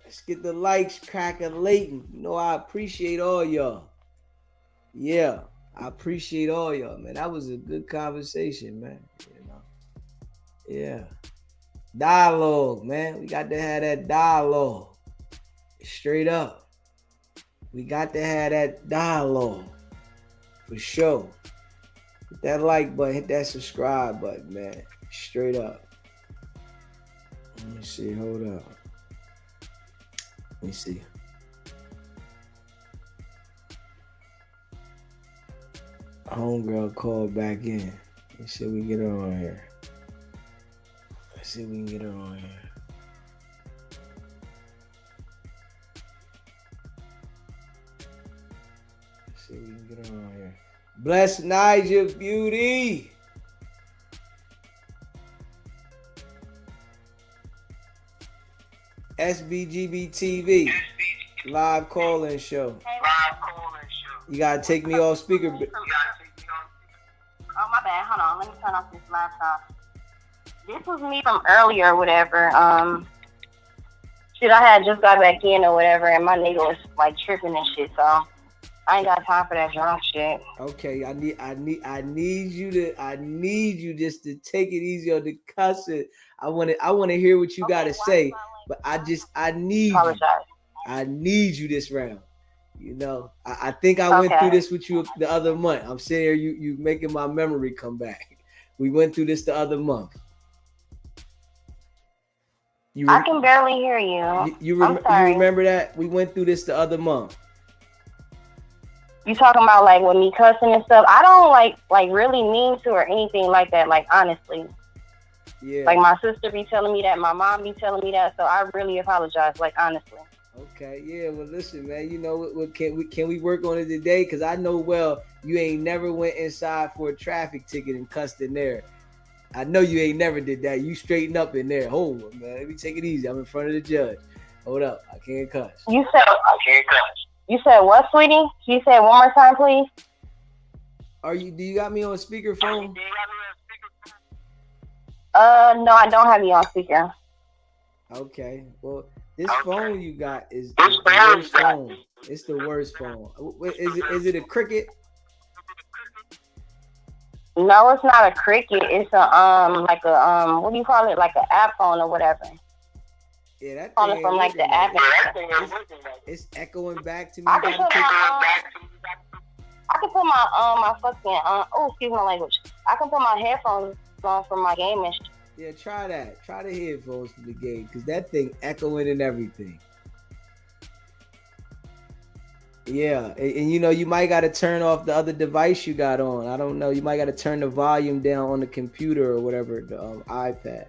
Let's get the likes cracking. You know, I appreciate all y'all. Yeah, I appreciate all y'all, man. That was a good conversation, man. You know? Yeah. Dialogue, man. We got to have that dialogue. Straight up. We got to have that dialogue. For sure. Hit that like button. Hit that subscribe button, man. Straight up. Let me see. Hold up. Let me see. Homegirl called back in. Let's see if we can get her on here. Let's see if we can get her on here. Let's see if we can get her on here. Bless Niger Beauty. SBGB TV. Live call-in show. You gotta take me off speaker. Oh my bad. Hold on. Let me turn off this laptop. This was me from earlier or whatever. Shit, I had just got back in or whatever, and my nigga was like tripping and shit. So I ain't got time for that drunk shit. Okay, I need you just to take it easy on the cussing. I want to hear what you gotta say, but I need you. I need you this round. You know, I think I went through this with you the other month. I'm sitting here, you making my memory come back. We went through this the other month. I can barely hear you. You remember that? We went through this the other month. You talking about like with me cussing and stuff? I don't like really mean to or anything like that. Like honestly, yeah. Like my sister be telling me that, my mom be telling me that, so I really apologize. Like honestly. Okay, yeah. Well, listen, man. You know what? Can we work on it today? Because I know well you ain't never went inside for a traffic ticket and cussed in there. I know you ain't never did that. You straighten up in there. Hold on, man. Let me take it easy. I'm in front of the judge. Hold up. I can't cuss. You said I can't cuss. You said what, sweetie? Can you say it one more time, please? Do you got me on speakerphone? No, I don't have you on speaker. Okay. Well, this phone you got is the worst phone. It's the worst phone. Is it a Cricket? No, it's not a Cricket. It's a like a what do you call it? Like an app phone or whatever. Yeah, that calling from like the app. It's echoing back to me. I can put my my fucking oh excuse my language. I can put my headphones on for my gaming. Yeah, try that. Try the headphones for the game because that thing echoing and everything. Yeah, and you know you might got to turn off the other device you got on. I don't know. You might got to turn the volume down on the computer or whatever, the iPad.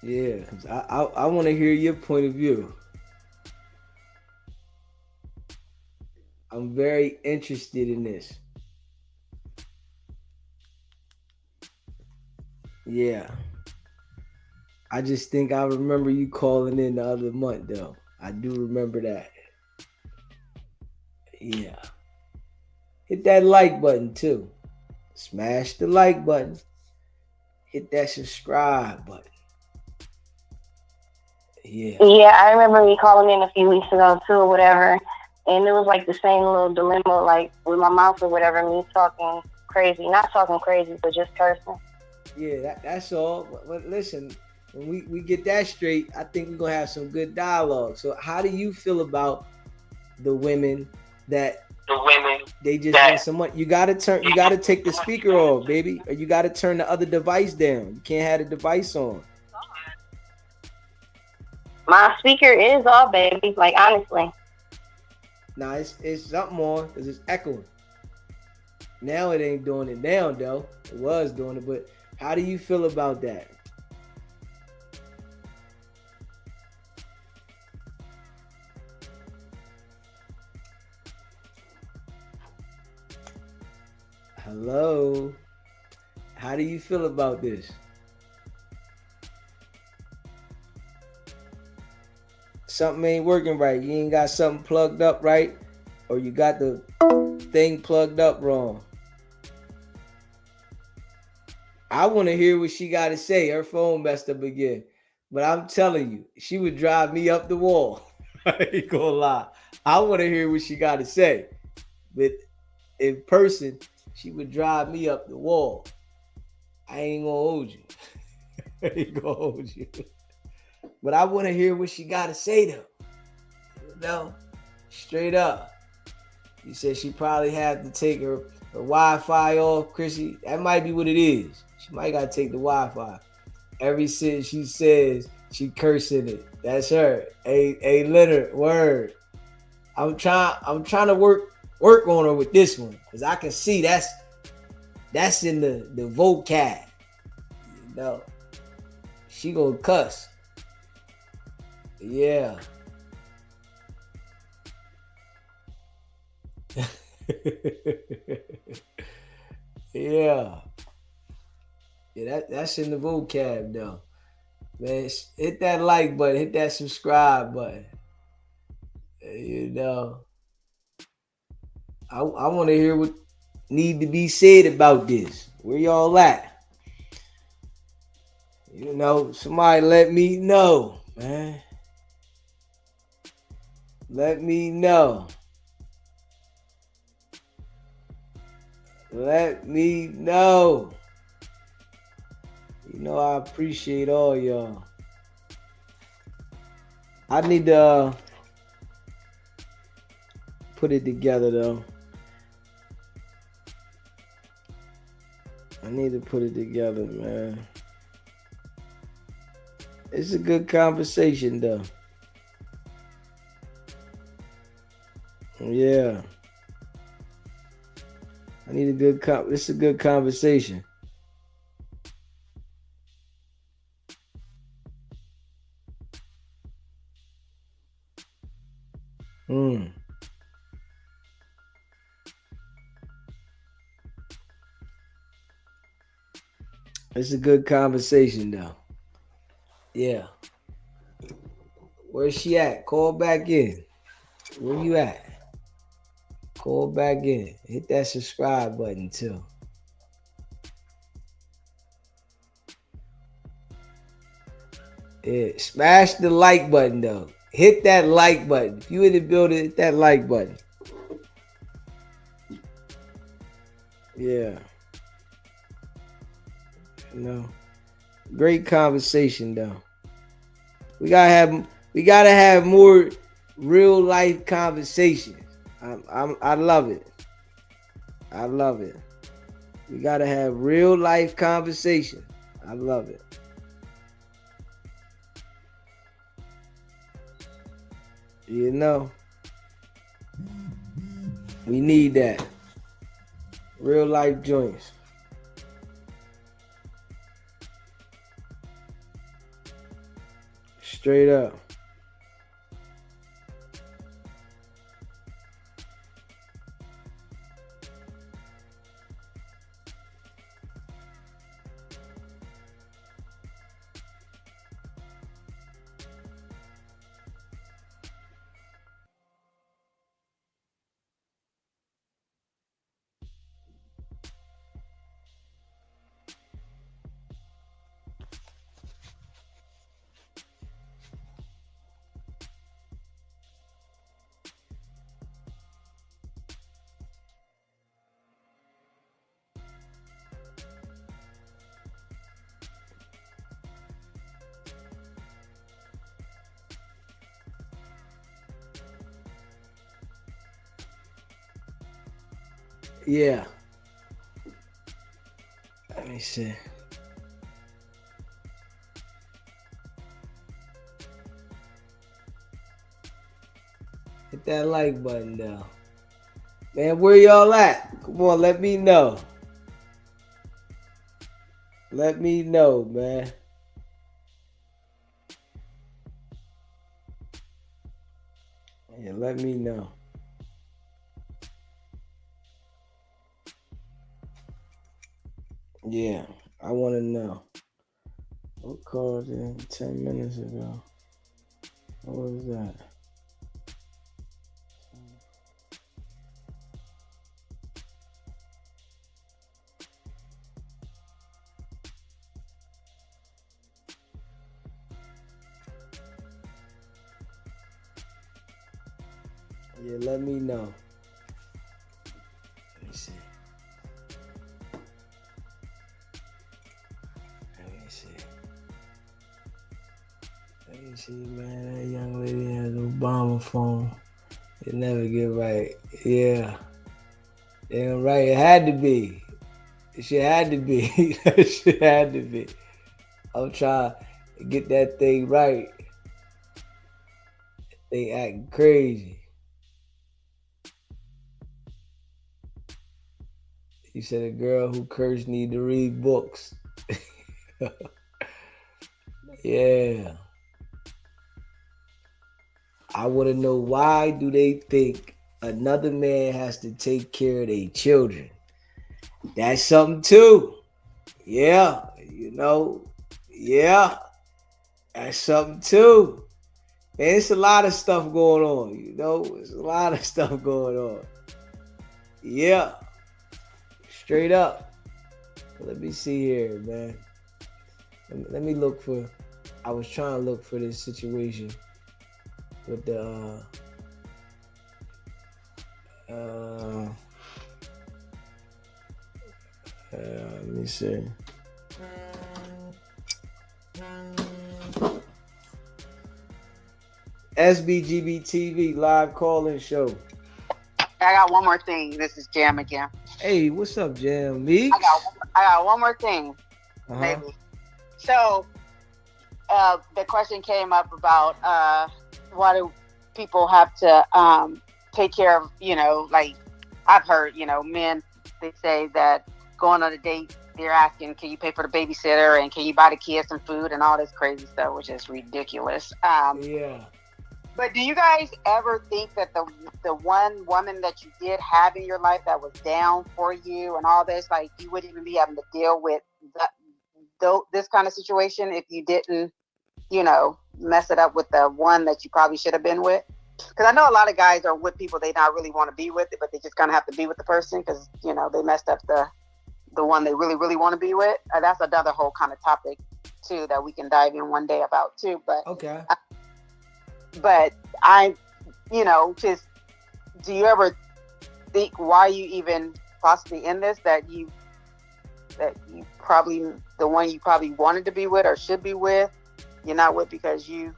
Yeah, cause I want to hear your point of view. I'm very interested in this. Yeah. I just think I remember you calling in the other month, though. I do remember that. Yeah. Hit that like button, too. Smash the like button. Hit that subscribe button. Yeah. Yeah, I remember you calling in a few weeks ago, too, or whatever. And it was like the same little dilemma, like with my mouth or whatever, me talking crazy. Not talking crazy, but just cursing. Yeah, that's all. But listen, when we get that straight, I think we're going to have some good dialogue. So how do you feel about the women that they just want some money? You got to take the speaker off, baby. Or you got to turn the other device down. You can't have the device on. My speaker is off, baby. Like, honestly. Nah, it's something on because it's echoing. Now it ain't doing it now, though. It was doing it, but how do you feel about that? Hello? How do you feel about this? Something ain't working right. You ain't got something plugged up right, or you got the thing plugged up wrong. I want to hear what she got to say. Her phone messed up again. But I'm telling you, she would drive me up the wall. I ain't gonna lie. I want to hear what she got to say. But in person, she would drive me up the wall. I ain't gonna hold you. I ain't gonna hold you. But I want to hear what she got to say though. You know, straight up. You said she probably had to take her Wi-Fi off, Chrissy. That might be what it is. She might got to take the Wi-Fi. Every sentence she says, she cursing it. That's her. A Leonard, word. I'm trying to work on her with this one because I can see that's in the vocab. You know, she gonna cuss. Yeah. Yeah. Yeah, that's in the vocab though. Man, hit that like button, hit that subscribe button. You know, I want to hear what need to be said about this. Where y'all at? You know, somebody let me know, man. Let me know. Let me know. You know, I appreciate all y'all. I need to put it together, though. I need to put it together, man. It's a good conversation, though. Yeah. I need a good it's a good conversation. It's a good conversation, though. Yeah. Where's she at? Call back in. Where you at? Call back in. Hit that subscribe button, too. Yeah. Smash the like button, though. Hit that like button. If you in the building, hit that like button. Yeah. You know. Great conversation, though. We gotta have more real life conversations. I love it. I love it. We gotta have real life conversations. I love it. You know, we need that. Real life joints. Straight up. Yeah. Let me see. Hit that like button though. Man, where y'all at? Come on, let me know. Let me know, man. Yeah, let me know. Yeah, I want to know. What called in 10 minutes ago? What was that? Yeah, let me know. Let me see. Let me see, man. That young lady has an Obama phone. It never get right. Yeah. Damn right. It had to be. It shit had to be. It shit had to be. I'm trying to get that thing right. They acting crazy. He said a girl who cursed need to read books. Yeah. I want to know, why do they think another man has to take care of their children? That's something too. Yeah. You know. Yeah. That's something too. Man, it's a lot of stuff going on, you know? There's a lot of stuff going on. Yeah. Straight up. Let me see here, man. Let me look for, I was trying to look for this situation with the, let me see. SBGB TV live call-in show. I got one more thing. This is Jam again. Hey, what's up, Jam? Meeks? I got one more thing. Maybe. So, the question came up about why do people have to take care of, like I've heard, men, they say that going on a date, they're asking, can you pay for the babysitter and can you buy the kids some food and all this crazy stuff, which is ridiculous. Yeah. But do you guys ever think that the one woman that you did have in your life that was down for you and all this, like you wouldn't even be having to deal with this kind of situation if you didn't, mess it up with the one that you probably should have been with? Because I know a lot of guys are with people they not really want to be with, but they just kind of have to be with the person because, they messed up the one they really, really want to be with. That's another whole kind of topic too that we can dive in one day about too. But okay. But just, do you ever think why you even possibly in this, that you probably, the one you probably wanted to be with or should be with, you're not with because and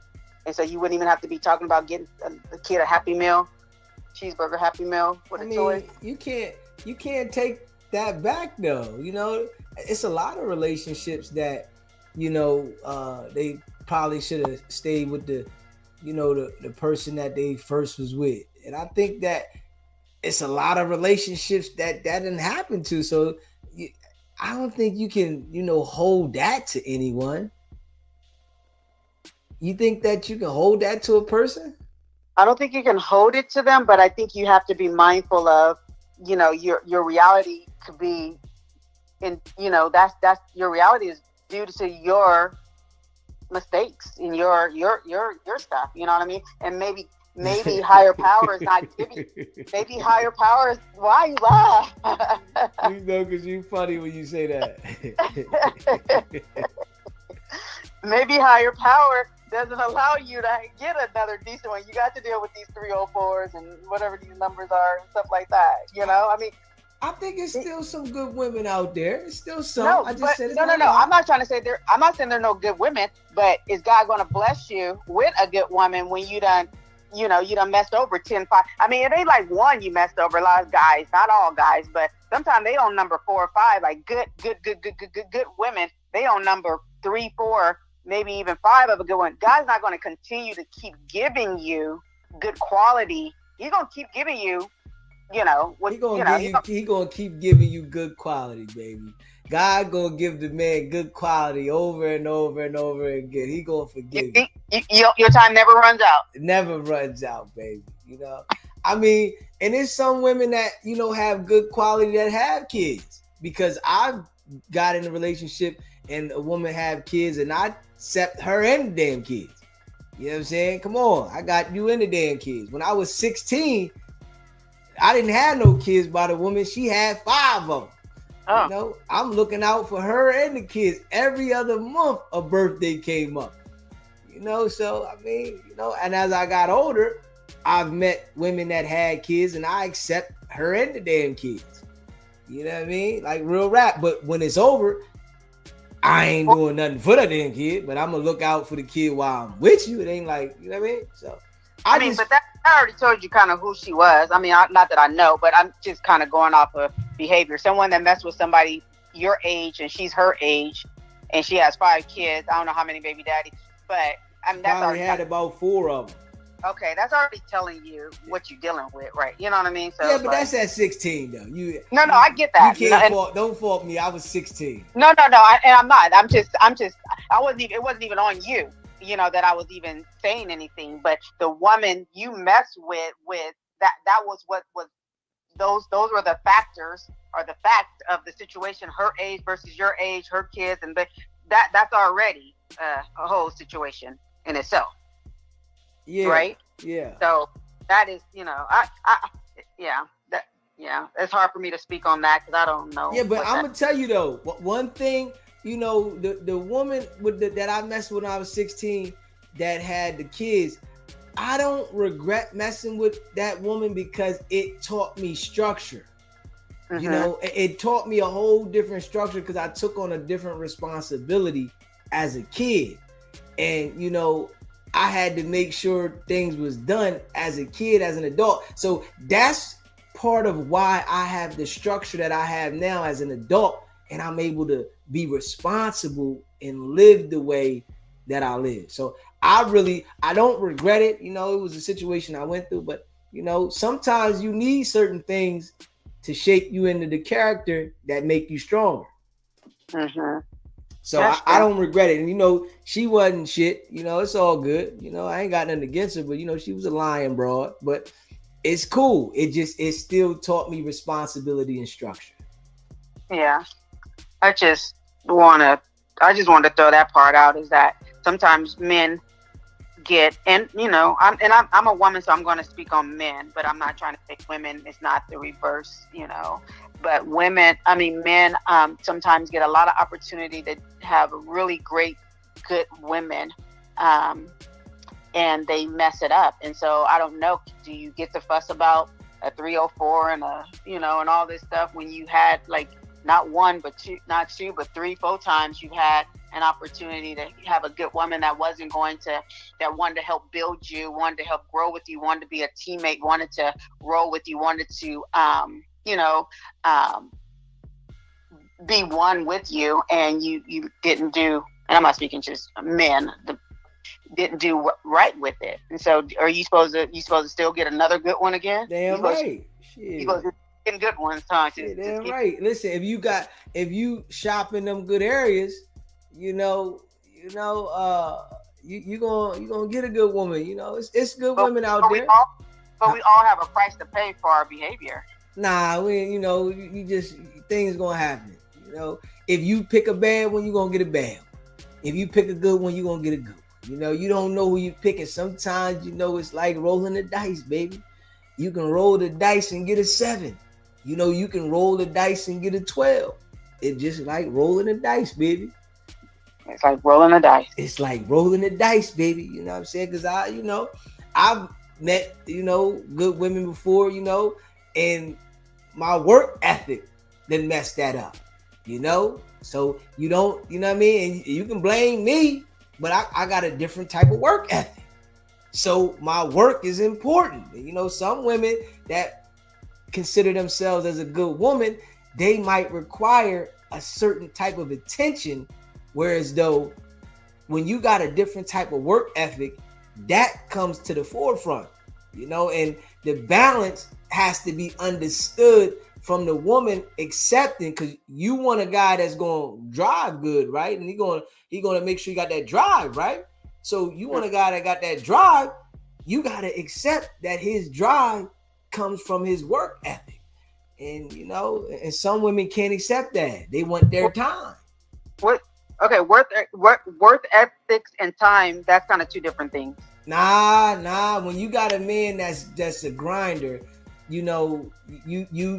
so you wouldn't even have to be talking about getting the kid a Happy Meal, cheeseburger Happy Meal with a toy? You can't take that back though. It's a lot of relationships that, they probably should have stayed with the person that they first was with. And I think that it's a lot of relationships that didn't happen to. So I don't think you can, hold that to anyone. You think that you can hold that to a person? I don't think you can hold it to them, but I think you have to be mindful of, your reality could be that's your reality is due to your mistakes in your stuff, you know what I mean? And maybe higher power is not giving, maybe higher power is, why you laugh? Because you funny when you say that. Maybe higher power doesn't allow you to get another decent one. You got to deal with these 304s and whatever these numbers are and stuff like that, I mean, I think it's still some good women out there. It's still some. No, I just said it's no. I'm not trying to say I'm not saying there are no good women, but is God going to bless you with a good woman when you done messed over 10, 5? I mean, it ain't like one you messed over. A lot of guys, not all guys, but sometimes they on number 4 or 5. Like good women, they on number 3, 4, maybe even 5 of a good one. God's not going to continue to keep giving you good quality. He's going to keep giving you. He gonna keep giving you good quality, baby. God gonna give the man good quality over and over and over again. He gonna forgive you. Your time never runs out. It never runs out, baby. I mean, and there's some women that have good quality that have kids, because I've got in a relationship and a woman have kids and I accept her and the damn kids. You know what I'm saying? Come on, I got you and the damn kids. When I was 16. I didn't have no kids by the woman. She had 5 of them. Oh. I'm looking out for her and the kids. Every other month a birthday came up. So I mean, and as I got older, I've met women that had kids and I accept her and the damn kids. You know what I mean? Like real rap. But when it's over, I ain't doing nothing for the damn kid, but I'm gonna look out for the kid while I'm with you. It ain't like, you know what I mean? So I already told you kind of who she was. I mean, not that I know, but I'm just kind of going off of behavior. Someone that messed with somebody your age and she's her age and she has 5 kids. I don't know how many baby daddies, but I mean, that's already had about 4 of them. Okay, that's already telling you what you're dealing with, right? You know what I mean? So yeah, but that's at 16 though. No, I get that. You can't don't fault me. I was 16. No, I'm not. I'm just. I wasn't even. It wasn't even on you. That I was even saying anything. But the woman you messed with that was what was. Those were the factors or the fact of the situation. Her age versus your age, her kids, and that's already a whole situation in itself. Yeah. Right. Yeah. So that is, it's hard for me to speak on that because I don't know. Yeah, but I'm gonna tell you though, one thing, the woman that I messed with when I was 16 that had the kids, I don't regret messing with that woman because it taught me structure. Mm-hmm. It taught me a whole different structure because I took on a different responsibility as a kid. And, I had to make sure things was done as a kid, as an adult. So that's part of why I have the structure that I have now as an adult. And I'm able to be responsible and live the way that I live. So I don't regret it. It was a situation I went through, but sometimes you need certain things to shape you into the character that make you stronger. Mm-hmm. So I don't regret it. And she wasn't shit. It's all good. I ain't got nothing against her, but she was a lying broad. But it's cool. It still taught me responsibility and structure. Yeah. I just want to throw that part out, is that sometimes men get, and I'm a woman, so I'm going to speak on men, but I'm not trying to say women. It's not the reverse, but men sometimes get a lot of opportunity to have really great, good women, and they mess it up. And so I don't know, do you get to fuss about a 304 and and all this stuff when you had like not one, but not two, but 3-4 times you had an opportunity to have a good woman that wanted to help build you, wanted to help grow with you, wanted to be a teammate, wanted to roll with you, wanted to, be one with you, and you didn't do, and I'm not speaking just men, didn't do right with it. And so are you supposed to still get another good one again? Damn right. You supposed to get good ones, huh? Damn right. Listen, if you shop in them good areas, you gonna get a good woman. It's good women out there. We all have a price to pay for our behavior. Nah, you just, things gonna happen. If you pick a bad one, you gonna get a bad one. If you pick a good one, you gonna get a good one. You don't know who you picking. Sometimes it's like rolling the dice, baby. You can roll the dice and get a 7. You can roll the dice and get a 12. It's just like rolling the dice, baby. It's like rolling the dice. It's like rolling the dice, baby. You know what I'm saying? Because I've met, good women before, and my work ethic then messed that up, So you don't, you know what I mean? And you can blame me, but I got a different type of work ethic. So my work is important. Some women that consider themselves as a good woman, they might require a certain type of attention. Whereas though, when you got a different type of work ethic, that comes to the forefront, and the balance has to be understood from the woman accepting, because you want a guy that's going to drive good, right? And he going to make sure you got that drive, right? So you want a guy that got that drive, you got to accept that his drive comes from his work ethic. And, and some women can't accept that. They want their time. Okay, worth ethics and time, that's kind of two different things. Nah. When you got a man that's a grinder, you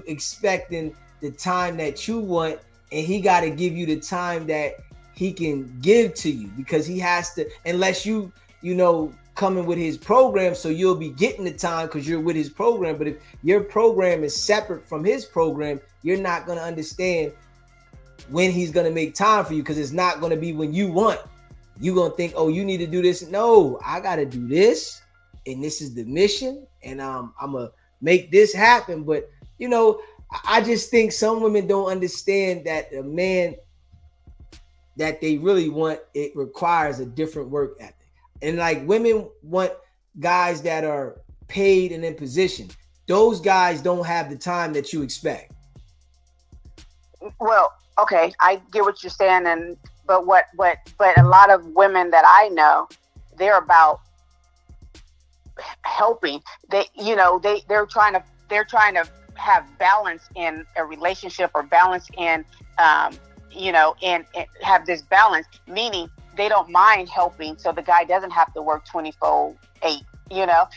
expecting the time that you want, and he got to give you the time that he can give to you, because he has to, unless you coming with his program, so you'll be getting the time because you're with his program. But if your program is separate from his program, you're not going to understand when he's going to make time for you, because it's not going to be when you want. You're going to think, oh, you need to do this. No, I got to do this, and this is the mission, and I'm going to make this happen. But, I just think some women don't understand that a man that they really want, it requires a different work ethic. And like, women want guys that are paid and in position. Those guys don't have the time that you expect. Well, okay, I get what you're saying, but a lot of women that I know, they're about helping. They're trying to have balance in a relationship, or balance in and have this balance, meaning they don't mind helping, so the guy doesn't have to work 24/8.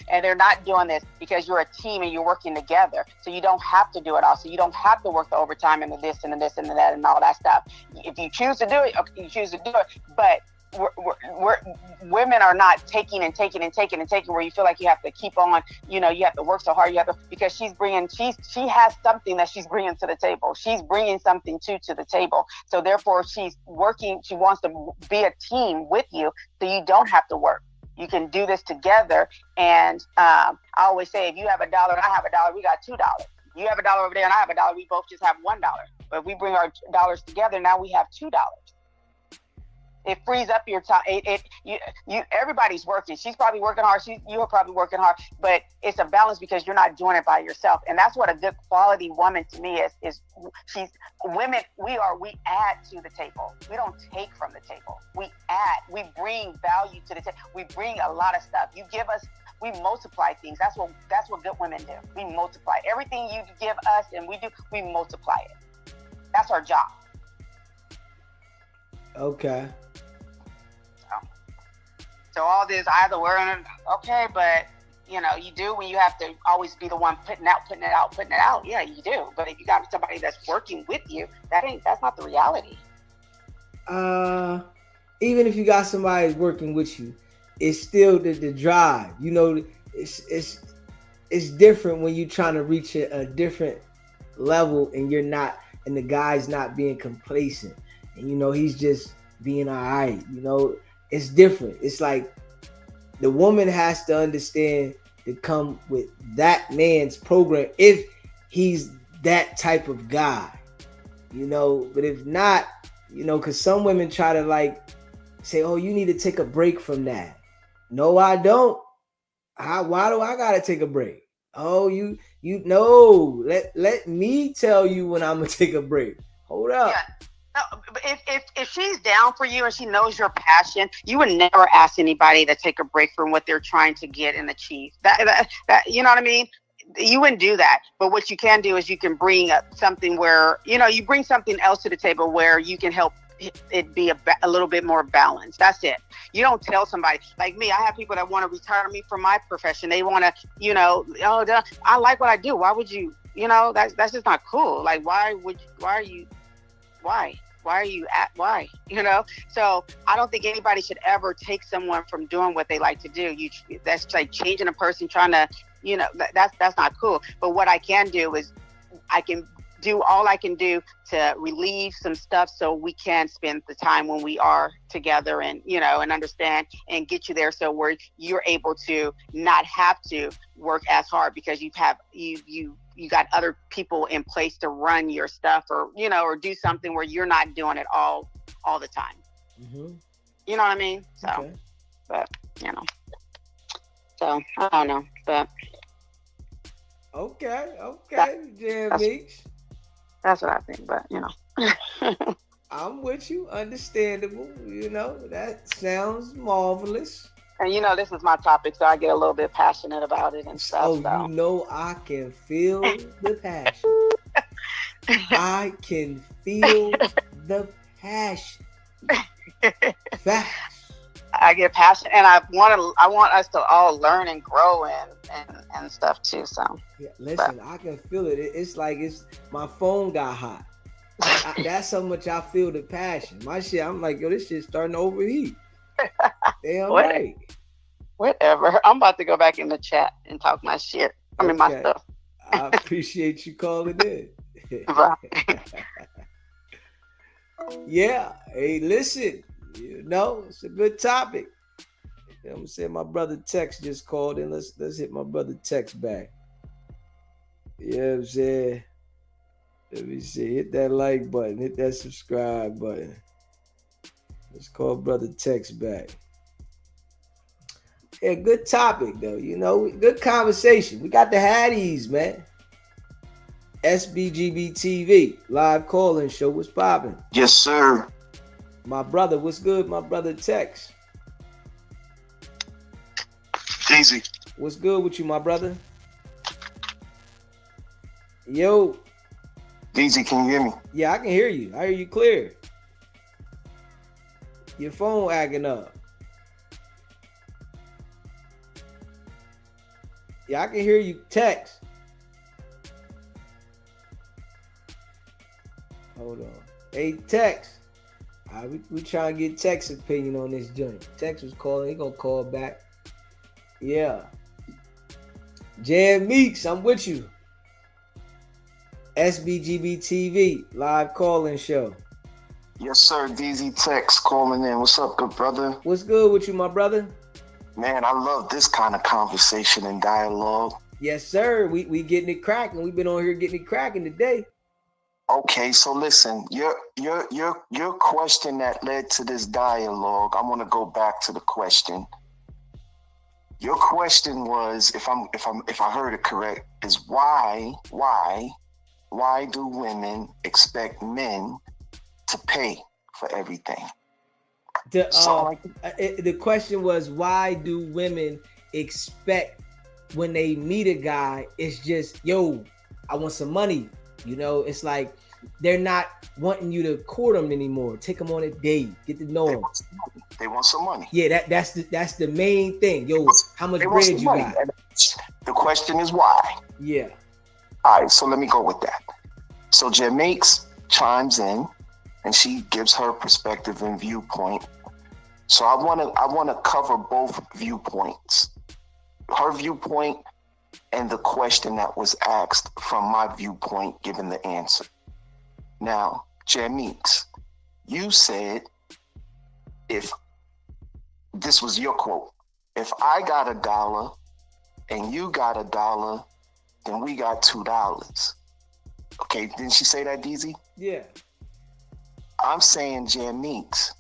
And they're not doing this because you're a team and you're working together. So you don't have to do it all. So you don't have to work the overtime and the this and the this and the that and all that stuff. If you choose to do it, okay, you choose to do it. But women are not taking and taking and taking and taking, where you feel like you have to keep on, you have to work so hard, because she has something that she's bringing to the table. She's bringing something to the table. So therefore she's working, she wants to be a team with you, so you don't have to work. You can do this together. And I always say, if you have $1 and I have $1, we got $2. You have $1 over there and I have $1, we both just have $1. But if we bring our dollars together, now we have $2. It frees up your time. Everybody's working. She's probably working hard. You are probably working hard, but it's a balance because you're not doing it by yourself. And that's what a good quality woman to me is women. We add to the table. We don't take from the table. We add, we bring value to the table. We bring a lot of stuff. You give us, we multiply things. That's what good women do. We multiply everything you give us, and we multiply it. That's our job. Okay. So all this either wearing, okay, but you do when you have to always be the one putting it out. Yeah, you do. But if you got somebody that's working with you, that's not the reality. Even if you got somebody working with you, it's still the drive. It's different when you're trying to reach a different level and the guy's not being complacent. And he's just being all right. It's different. It's like the woman has to understand to come with that man's program if he's that type of guy. But if not, because some women try to say, oh, you need to take a break from that. No, I don't. Why do I gotta take a break? Oh, you know, let me tell you when I'm gonna take a break. Hold up. Yeah. No, but if she's down for you and she knows your passion, you would never ask anybody to take a break from what they're trying to get and achieve. That you know what I mean? You wouldn't do that. But what you can do is you can bring up something where, you bring something else to the table where you can help it be a little bit more balanced. That's it. You don't tell somebody, like me, I have people that want to retire me from my profession. They want to, I like what I do. Why would you, that's just not cool. Like, why are you so I don't think anybody should ever take someone from doing what they like to do. That's like changing a person, trying to, that's not cool. But what I can do is I can do all I can do to relieve some stuff so we can spend the time when we are together and, and understand and get you there so where you're able to not have to work as hard because you got other people in place to run your stuff or do something where you're not doing it all the time. Mm-hmm. You know what I mean? So, okay. But, so I don't know, but. Okay. Jam Beach. That's what I think, but I'm with you. Understandable. That sounds marvelous. And this is my topic, so I get a little bit passionate about it and stuff. Oh, I can feel the passion. I can feel the passion. Facts. I get passionate, and I want us to all learn and grow and stuff too. So yeah, listen, I can feel it. It's like my phone got hot. That's how much I feel the passion. My shit, I'm like, yo, this shit's starting to overheat. Damn right. Whatever. I'm about to go back in the chat and talk my shit. My stuff. I appreciate you calling in. Bye. Yeah. Hey, listen. It's a good topic. I'm saying my brother Tex just called in. Let's hit my brother Tex back. You know what I'm saying? Let me see. Hit that like button. Hit that subscribe button. Let's call brother Tex back. Yeah, good topic though. Good conversation. We got the Hatties, man. SBGB TV live calling show. What's popping? Yes, sir. My brother, what's good? My brother Tex. Deezy. What's good with you, my brother? Yo. Deezy, can you hear me? Yeah, I can hear you. I hear you clear. Your phone acting up. Yeah, I can hear you text. Hold on. Hey, Tex. We trying to get Tex's opinion on this joint. Tex was calling. He gonna call back. Yeah. Jan Meeks, I'm with you. SBGB TV, live call-in show. Yes, sir. Deezy Tex calling in. What's up, good brother? What's good with you, my brother? Man, I love this kind of conversation and dialogue. Yes, sir. We getting it cracking. We've been on here getting it cracking today. Okay, so listen, your question that led to this dialogue, I want to go back to the question. Your question was, if I heard it correct, is why do women expect men to pay for everything? The question was, why do women expect when they meet a guy, it's just, yo, I want some money. You know, it's like they're not wanting you to court them anymore. Take them on a date, get to know them. They want some money. Yeah, that's the main thing. Yo, how much bread you got? The question is why. Yeah. All right, so let me go with that. So Jamaica chimes in and she gives her perspective and viewpoint. So I wanna cover both viewpoints. Her viewpoint and the question that was asked from my viewpoint, given the answer. Now, Jamix, you said, if this was your quote, if I got $1 and you got $1, then we got $2. Okay, didn't she say that, Deezy? Yeah. I'm saying, Jamix,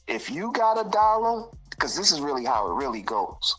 if you got $1, because this is really how it really goes.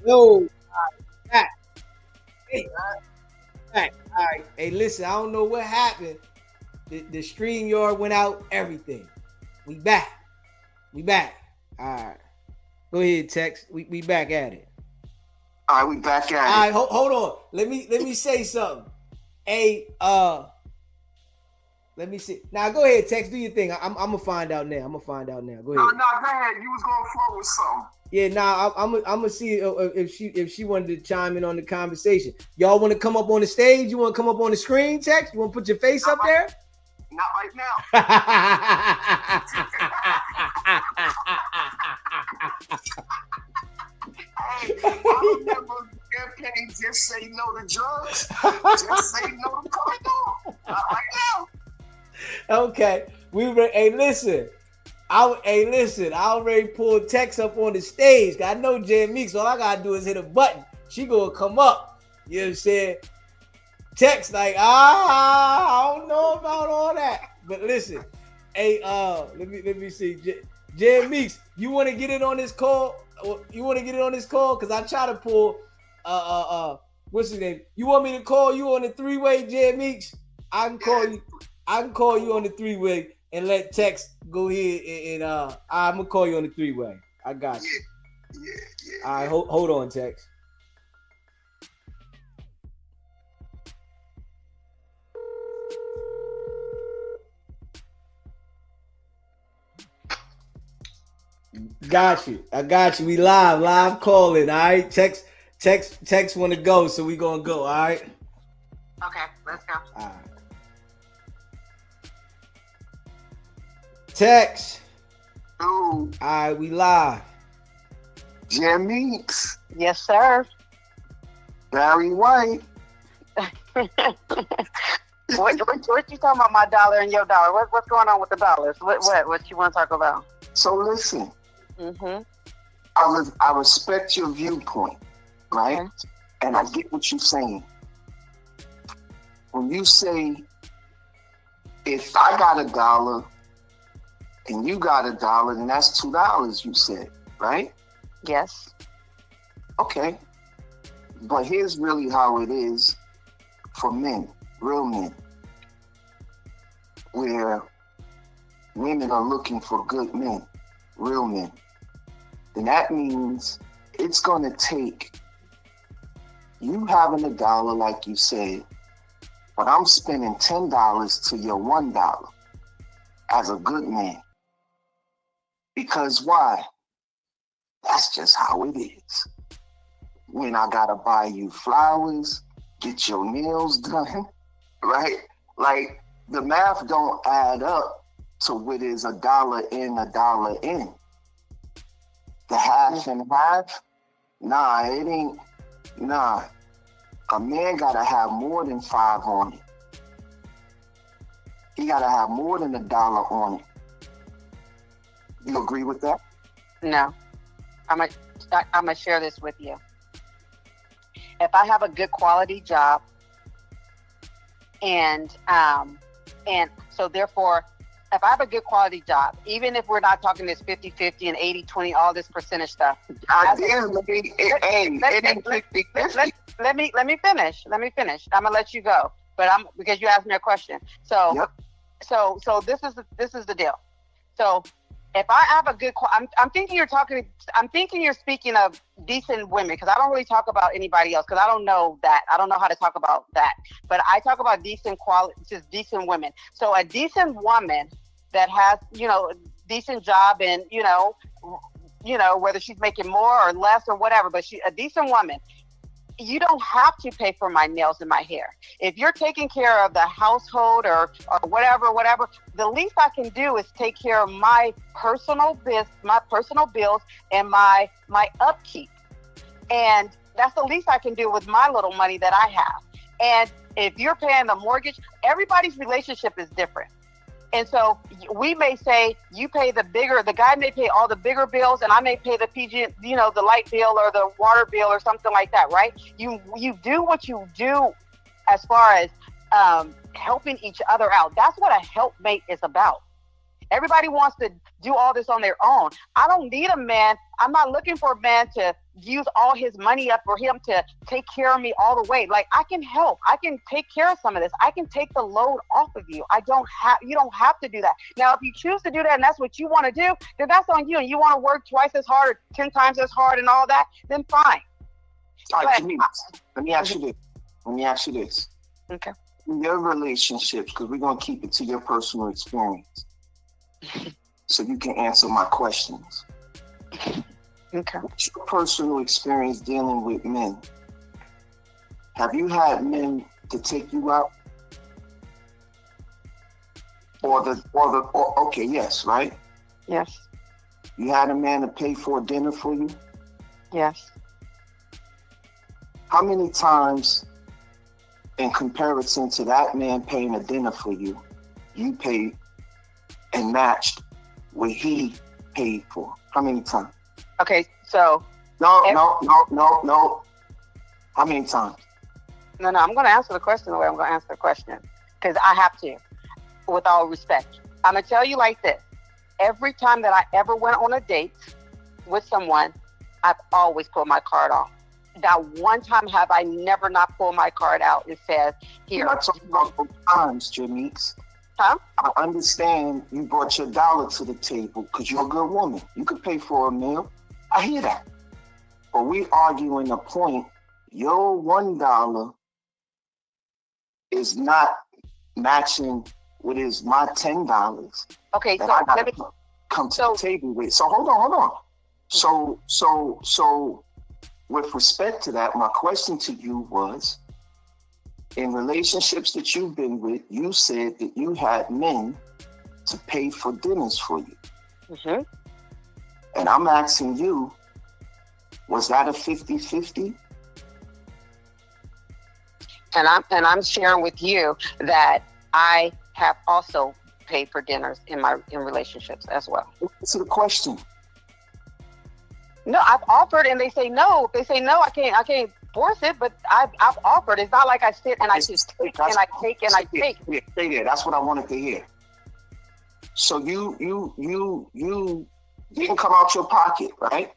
Yo, Hey, all right. Hey, listen, I don't know what happened. The stream yard went out, everything. We back. We back. All right. Go ahead, Tex. We back at it. All right, we back at it. All right, hold on. Let me say something. Hey, let me see. Now go ahead, Tex. Do your thing. I'm gonna find out now. Go ahead. No, go ahead. You was gonna flow with something. Yeah, I'm gonna see if she wanted to chime in on the conversation. Y'all want to come up on the stage? You want to come up on the screen, Tex? You want to put your face up there? Not right now. Hey, I remember campaign just say no to drugs. Just say no to cocaine. Not right now. Okay, hey, listen. I already pulled Tex up on the stage. I know Jen Meeks. All I gotta do is hit a button. She gonna come up. You know what I'm saying? Tex like, I don't know about all that. But listen, hey, let me see. Jen Meeks, you want to get in on this call? Cause I try to pull what's his name? You want me to call you on the three-way, Jen Meeks? I can call you on the three-way and let Tex go ahead and I'm gonna call you on the three-way. I got you. Yeah. All right, hold on, Tex. Got you. I got you. We live calling. All right. Tex want to go, so we gonna go. All right. Okay, let's go. All right. Tex. Oh. All right, we live. Jen Meeks. Yes, sir. Barry White. What you talking about? My dollar and your dollar? What's going on with the dollars? What you want to talk about? So listen. Mm-hmm. I respect your viewpoint, right? Okay. And I get what you're saying. When you say, if I got $1 and you got $1, then that's $2, you said, right? Yes. Okay. But here's really how it is for men, real men, where women are looking for good men, real men. Then that means it's going to take you having $1, like you said, but I'm spending $10 to your $1 as a good man. Because why? That's just how it is. When I got to buy you flowers, get your nails done, right? Like, the math don't add up to what is $1 in, $1 in. The half and half? Nah, it ain't. Nah. A man gotta have more than 5 on it. He gotta have more than $1 on it. You agree with that? No. I'm gonna share this with you. If I have a good quality job, and so therefore, if I have a good quality job, even if we're not talking this 50-50 and 80-20, all this percentage stuff. Let me finish. I'm gonna let you go, because you asked me a question. So, yep. so this is the deal. So, if I have a good, I'm thinking you're speaking of decent women, because I don't really talk about anybody else, because I don't know that. I don't know how to talk about that. But I talk about decent quality, just decent women. So a decent woman that has, decent job and, whether she's making more or less or whatever, but a decent woman, you don't have to pay for my nails and my hair. If you're taking care of the household or whatever, the least I can do is take care of my personal bills and my upkeep. And that's the least I can do with my little money that I have. And if you're paying the mortgage, everybody's relationship is different. And so we may say the guy may pay all the bigger bills and I may pay the PG, the light bill or the water bill or something like that, right? You do what you do as far as helping each other out. That's what a helpmate is about. Everybody wants to do all this on their own. I don't need a man. I'm not looking for a man to use all his money up for him to take care of me all the way. Like, I can help. I can take care of some of this. I can take the load off of you. You don't have to do that. Now, if you choose to do that and that's what you want to do, then that's on you. And you want to work twice as hard or 10 times as hard and all that, then fine. All right, let me ask you this. Okay. In your relationships, because we're going to keep it to your personal experience, so you can answer my questions. Okay. What's your personal experience dealing with men? Have you had men to take you out? Okay, yes, right? Yes. You had a man to pay for a dinner for you? Yes. How many times, in comparison to that man paying a dinner for you, you paid and matched what he paid for? How many times? Okay, so No. How many times? No, I'm going to answer the question the way I'm going to answer the question, because I have to, with all respect. I'm going to tell you like this. Every time that I ever went on a date with someone, I've always pulled my card off. That one time have I never not pulled my card out and said, here. You're not talking about those times, Janice. Huh? I understand you brought your dollar to the table because you're a good woman. You could pay for a meal. I hear that. But we arguing a point. Your $1 is not matching what is my $10. Okay, that so I gotta let me come to the table with. So hold on. So with respect to that, my question to you was, in relationships that you've been with, you said that you had men to pay for dinners for you. Mm-hmm. And I'm asking you, was that a 50-50? And I'm sharing with you that I have also paid for dinners in relationships as well. Answer the question. No, I've offered and they say no. If they say no, I can't force it, but I've offered. It's not like I sit and I just take and I take and I take. Yeah, stay there. That's what I wanted to hear. So you didn't come out your pocket, right?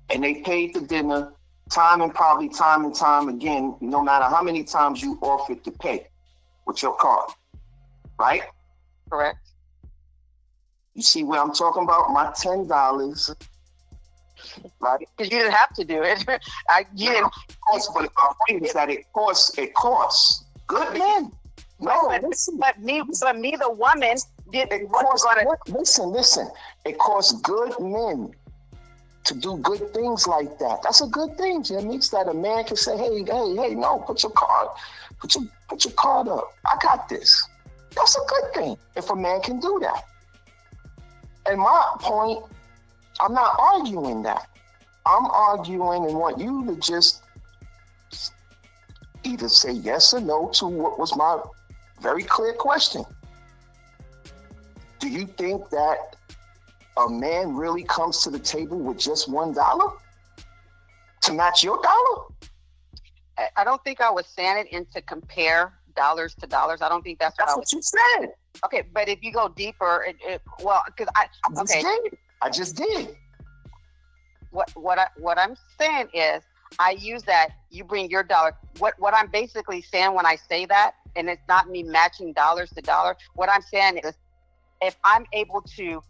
And they paid the dinner time and time again, no matter how many times you offered to pay with your card, right? Correct. You see where I'm talking about? My $10, right? Because you didn't have to do it. You didn't. Of course, but my point is that it costs. Good men. No, but me, the woman, Listen. It costs good men to do good things like that. That's a good thing, Jim. Means that a man can say, hey, no, put your card up. I got this. That's a good thing if a man can do that. And my point, I'm not arguing that. I'm arguing and want you to just either say yes or no to what was my very clear question. Do you think that a man really comes to the table with just $1 to match your dollar? I don't think I was saying it into compare dollars to dollars. I don't think that's what you said. Okay, but if you go deeper, because I just did. What I'm saying is, I use that. You bring your dollar. What I'm basically saying when I say that, and it's not me matching dollars to dollar. What I'm saying is, if I'm able to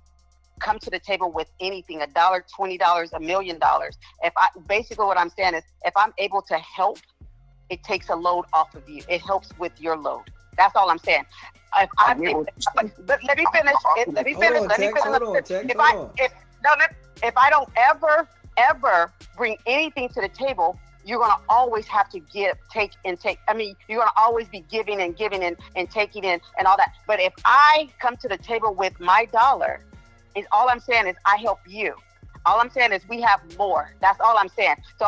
come to the table with anything, $1, $20, $1 million. Basically what I'm saying is, if I'm able to help, it takes a load off of you. It helps with your load. That's all I'm saying. But let me finish. If I don't ever bring anything to the table, you're gonna always have to take. I mean, you're gonna always be giving and taking in and all that. But if I come to the table with my dollar, all I'm saying is I help you. All I'm saying is we have more. That's all I'm saying. So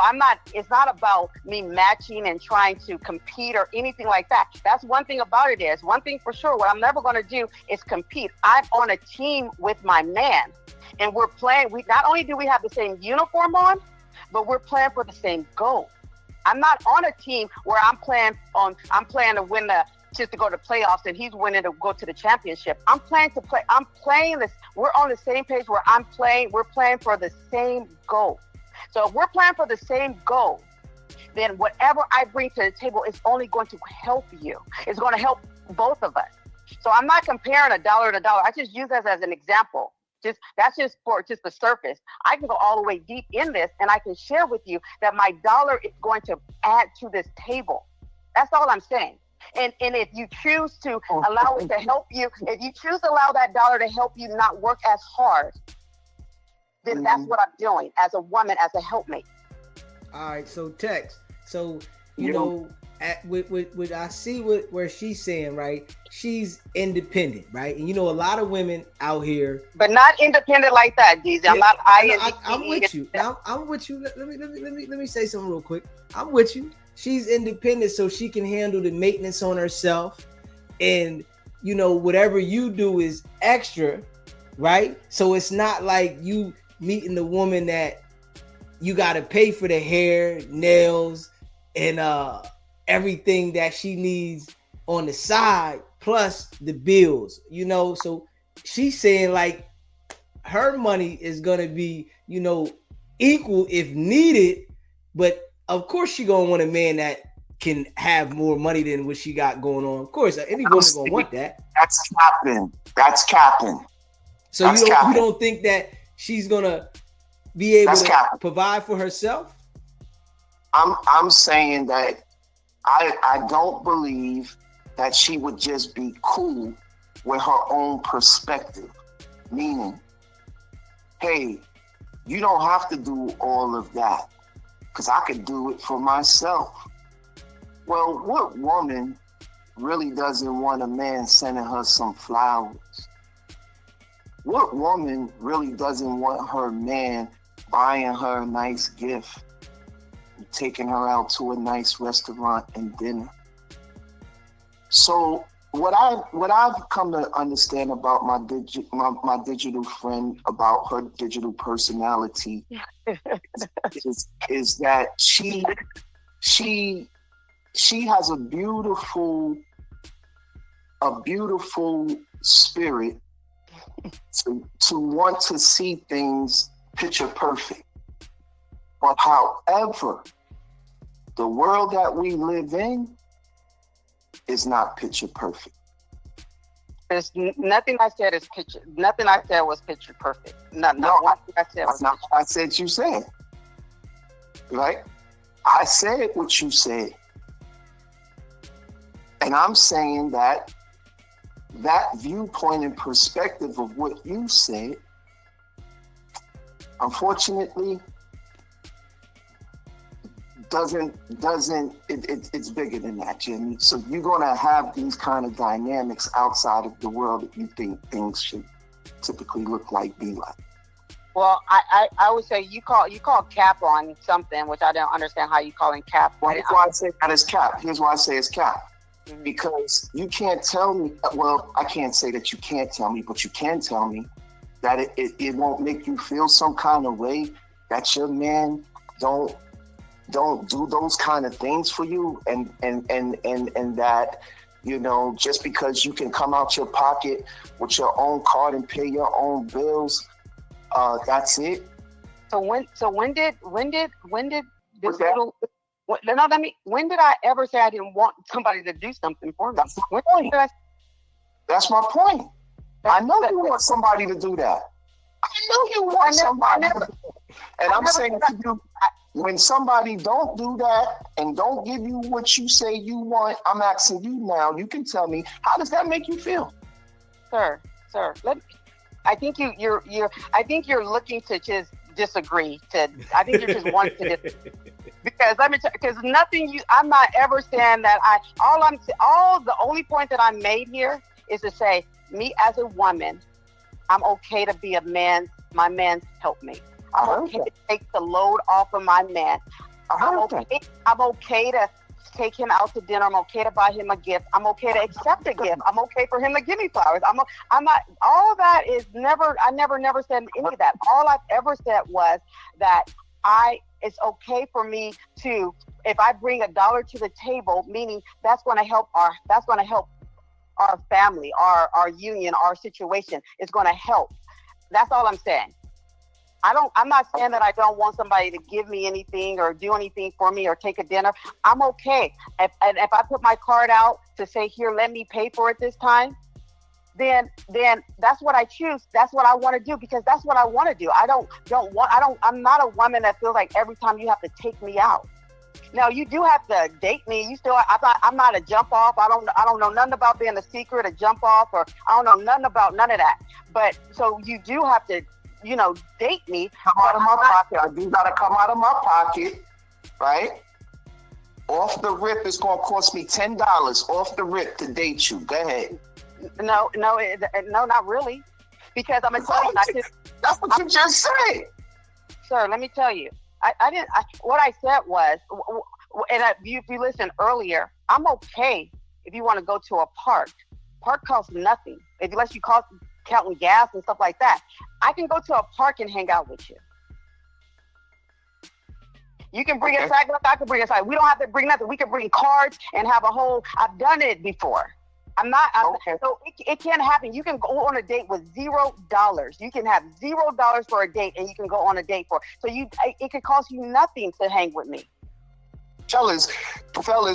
it's not about me matching and trying to compete or anything like that. That's one thing about it is, one thing for sure, what I'm never going to do is compete. I'm on a team with my man and we're playing. Not only do we have the same uniform on, but we're playing for the same goal. I'm not on a team where I'm playing to win the just to go to playoffs, and he's winning to go to the championship. I'm playing to play. I'm playing this. We're on the same page where we're playing for the same goal. So if we're playing for the same goal, then whatever I bring to the table is only going to help you. It's going to help both of us. So I'm not comparing a dollar to dollar. I just use that as an example. That's just for the surface. I can go all the way deep in this, and I can share with you that my dollar is going to add to this table. That's all I'm saying. And if you choose to allow it to help you, if you choose to allow that dollar to help you not work as hard, then that's what I'm doing as a woman, as a helpmate. All right, so Tex. So you know, with I see where she's saying, right? She's independent, right? And you know, a lot of women out here, but not independent like that, Deezy. Yeah, I'm not. I'm with you. Now I'm with you. Let me say something real quick. I'm with you. She's independent, so she can handle the maintenance on herself, and you know, whatever you do is extra, right? So it's not like you meeting the woman that you got to pay for the hair, nails, and everything that she needs on the side, plus the bills, you know. So she's saying like her money is gonna be, you know, equal if needed, but of course she gonna want a man that can have more money than what she got going on. Of course, any woman gonna want that. That's capping. That's capping. So that's you don't think that she's gonna be able to provide for herself? I'm saying that I don't believe that she would just be cool with her own perspective. Meaning, hey, you don't have to do all of that because I could do it for myself. Well, what woman really doesn't want a man sending her some flowers? What woman really doesn't want her man buying her a nice gift, taking her out to a nice restaurant and dinner? So what I've come to understand about my digital friend, about her digital personality, is that she has a beautiful spirit to want to see things picture perfect. But however, the world that we live in is not picture perfect. There's nothing I said is picture. Nothing I said was picture perfect. Not one thing I said was not what I said you said. Right? I said what you said. And I'm saying that viewpoint and perspective of what you said, unfortunately, it's bigger than that, Jimmy. So you're gonna have these kind of dynamics outside of the world that you think things should typically look like, be like. Well, I would say you call cap on something, which I don't understand how you calling cap. Well, that's why I say that is cap. Here's why I say it's cap. Because you can't tell me, well, I can't say that you can't tell me, but you can tell me that it won't make you feel some kind of way that your man don't do those kind of things for you, and that, you know, just because you can come out your pocket with your own card and pay your own bills, that's it. So when did this little when did I ever say I didn't want somebody to do something for me? That's my point. I know you want somebody to do that. I know you want somebody. And I'm saying to you, when somebody don't do that and don't give you what you say you want, I'm asking you now, you can tell me, how does that make you feel? Sir, I think you're looking to just disagree. I think you're just wanting to disagree. Because I'm not ever saying that the only point that I made here is to say, me as a woman, I'm okay to be my man's helpmate. I'm okay to take the load off of my man. I'm okay to take him out to dinner. I'm okay to buy him a gift. I'm okay to accept a gift. I'm okay for him to give me flowers. I'm not, all of that is never said any of that. All I've ever said was that it's okay for me to, if I bring $1 to the table, meaning that's going to help our family, our union, our situation. It's going to help. That's all I'm saying. I'm not saying that I don't want somebody to give me anything or do anything for me or take a dinner. I'm okay. If I put my card out to say, here, let me pay for it this time, then that's what I choose. That's what I want to do, because that's what I want to do. I'm not a woman that feels like every time you have to take me out. Now, you do have to date me. I'm not a jump off. I don't know nothing about being a secret, a jump off, or I don't know nothing about none of that. But so you do have to, date me. Come out of my pocket. I do gotta come out of my pocket, right? Off the rip, it's gonna cost me $10 off the rip to date you. Go ahead. No, not really, because I'm gonna tell you. That's what you just said, sir. Let me tell you. I didn't. What I said was, and if you listened earlier, I'm okay if you want to go to a park. Park costs nothing unless you counting gas and stuff like that. I can go to a park and hang out with you. You can bring a side, I can bring a side. We don't have to bring nothing. We can bring cards and have a whole. I've done it before. So it can happen. You can go on a date with $0. You can have $0 for a date, and you can go on a date for. So it could cost you nothing to hang with me. Fellas,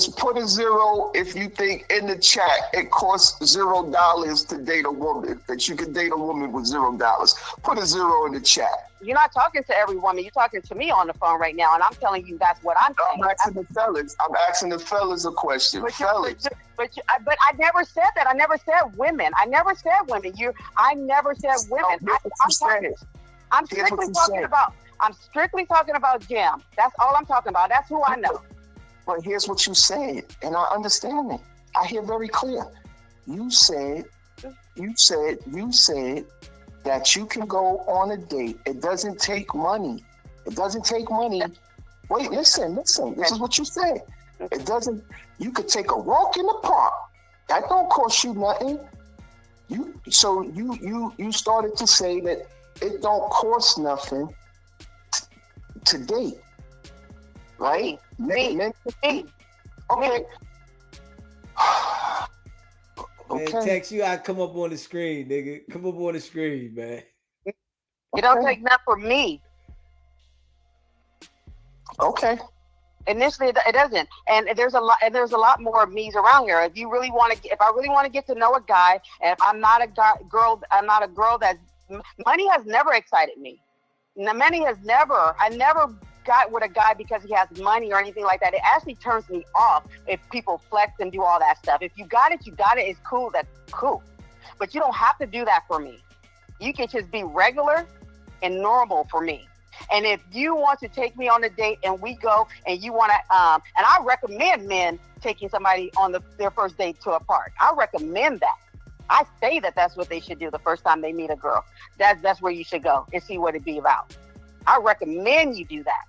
put a 0 if you think in the chat it costs $0 to date a woman, that you can date a woman with $0. Put a 0 in the chat. You're not talking to every woman. You're talking to me on the phone right now, and I'm telling you that's what I'm saying. I'm asking the fellas a question. But I never said that. I never said women. I never said women. I never said women. I'm strictly talking about Jim. That's all I'm talking about. That's who I know. But here's what you said, and I understand it. I hear very clear. You said that you can go on a date. It doesn't take money. Wait, listen. This is what you said. It doesn't. You could take a walk in the park. That don't cost you nothing. You started to say that it don't cost nothing to date, right? Men. Okay. Man, Tex, you gotta come up on the screen, nigga. Come up on the screen, man. It don't take nothing for me. Okay. Initially, it doesn't, and there's a lot more me's around here. If I really want to get to know a guy, and if I'm not a girl that money has never excited me. I never got with a guy because he has money or anything like that. It actually turns me off if people flex and do all that stuff. If you got it, you got it. It's cool. That's cool. But you don't have to do that for me. You can just be regular and normal for me. And if you want to take me on a date and we go and you want to, and I recommend men taking somebody on their first date to a park. I recommend that. I say that that's what they should do the first time they meet a girl. That's where you should go and see what it be about. I recommend you do that.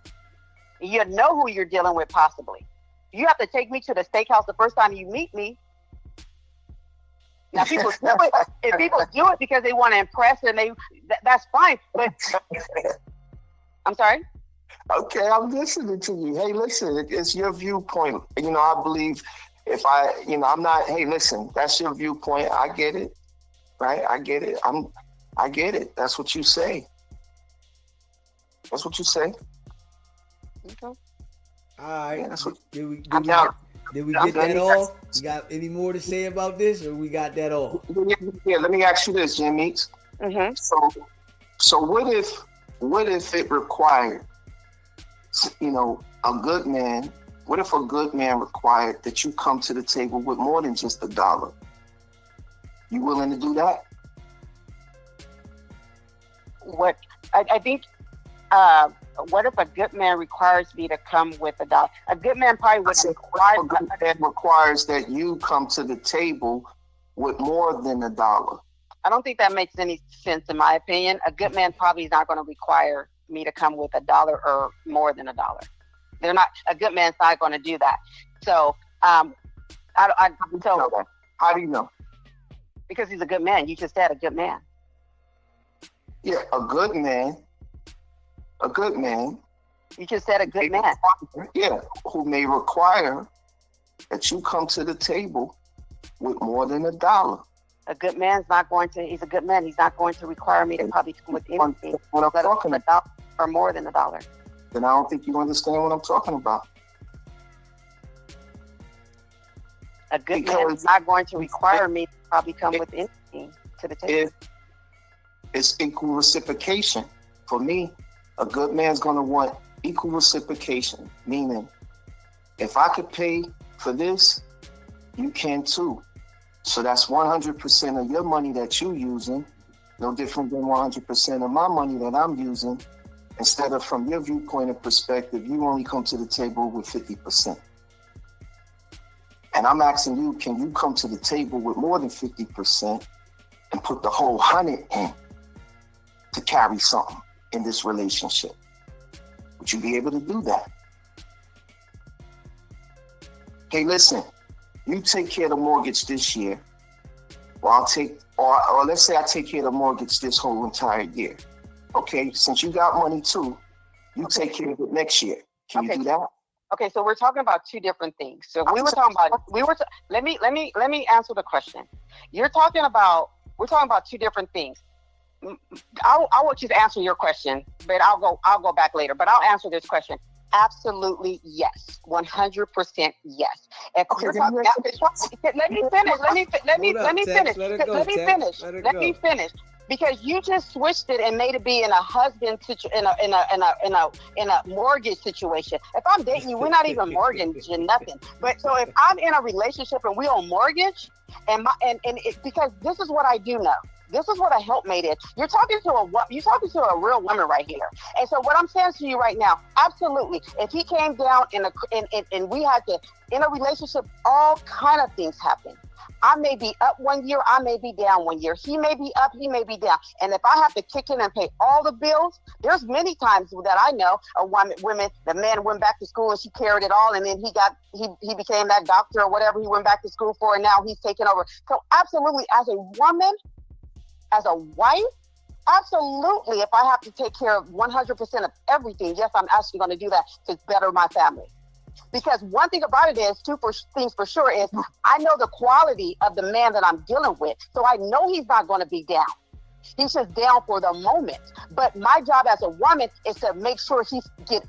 You know who you're dealing with possibly. You have to take me to the steakhouse the first time you meet me. Now, people do it. If people do it because they want to impress and that's fine. But I'm sorry? Okay, I'm listening to you. Hey, listen, it's your viewpoint. I believe I'm not, hey, listen, that's your viewpoint. I get it, right? I get it. I get it. That's what you say. Okay. All right. Yeah, that's what, did we get that all? You got any more to say about this, or we got that all? Yeah, let me ask you this, Jim Meeks. Mm-hmm. So what if it required, a good man? What if a good man required that you come to the table with more than just $1? You willing to do that? What I think. What if a good man requires me to come with $1? A good man probably would require. A good man requires that you come to the table with more than $1. I don't think that makes any sense in my opinion. A good man probably is not going to require me to come with $1 or more than $1. They're not. A good man's not going to do that. So, how do you know? Because he's a good man. You just said a good man. Yeah, a good man You just said a good man. Yeah, who may require that you come to the table with more than $1. A good man's not going to. He's a good man. He's not going to require me to probably come with anything. What I'm talking about, or more than $1. Then I don't think you understand what I'm talking about. A good man is not going to require me to probably come with anything to the table. It's equal reciprocation. For me, a good man's going to want equal reciprocation, meaning if I could pay for this, you can too. So that's 100% of your money that you're using, no different than 100% of my money that I'm using. Instead of from your viewpoint and perspective, you only come to the table with 50%. And I'm asking you, can you come to the table with more than 50% and put the whole 100 in to carry something in this relationship? Would you be able to do that? Hey, listen, you take care of the mortgage this year, or let's say I take care of the mortgage this whole entire year. Okay, since you got money too, you take care of it next year. Can you do that? Okay, so we're talking about two different things. So we were talking about let me answer the question. We're talking about two different things. I want you to answer your question, but I'll go back later. But I'll answer this question. Absolutely yes, 100% yes. If you're talking, let me finish. Because you just switched it and made it be in a husband in a mortgage situation. If I'm dating you, we're not even mortgaging nothing. But so if I'm in a relationship and we on mortgage, because this is what I do know. This is what a helpmate is. You're talking to a real woman right here. And so what I'm saying to you right now, absolutely. If he came down and we had to, in a relationship, all kind of things happen. I may be up one year, I may be down one year. He may be up, he may be down. And if I have to kick in and pay all the bills, there's many times that I know the man went back to school and she carried it all, and then he became that doctor or whatever he went back to school for, and now he's taking over. So absolutely, as a woman, as a wife, absolutely, if I have to take care of 100% of everything, yes, I'm actually going to do that to better my family. Because one thing about it is, things for sure is, I know the quality of the man that I'm dealing with. So I know he's not going to be down. He's just down for the moment. But my job as a woman is to make sure he get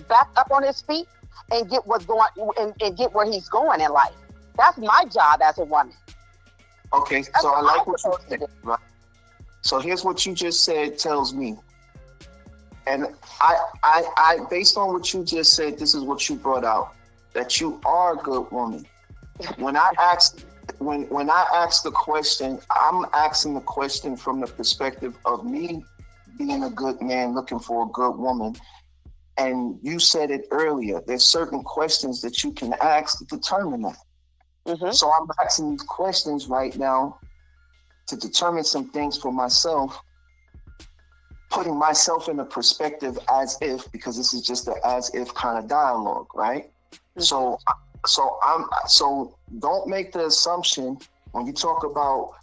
back up on his feet and get what's going and get where he's going in life. That's my job as a woman. Okay, so I like what you said, right? So here's what you just said tells me. And I based on what you just said, this is what you brought out, that you are a good woman. When I ask the question, I'm asking the question from the perspective of me being a good man looking for a good woman. And you said it earlier, there's certain questions that you can ask to determine that. Mm-hmm. So I'm asking these questions right now to determine some things for myself, putting myself in a perspective as if, because this is just an as if kind of dialogue, right? Mm-hmm. So don't make the assumption when you talk about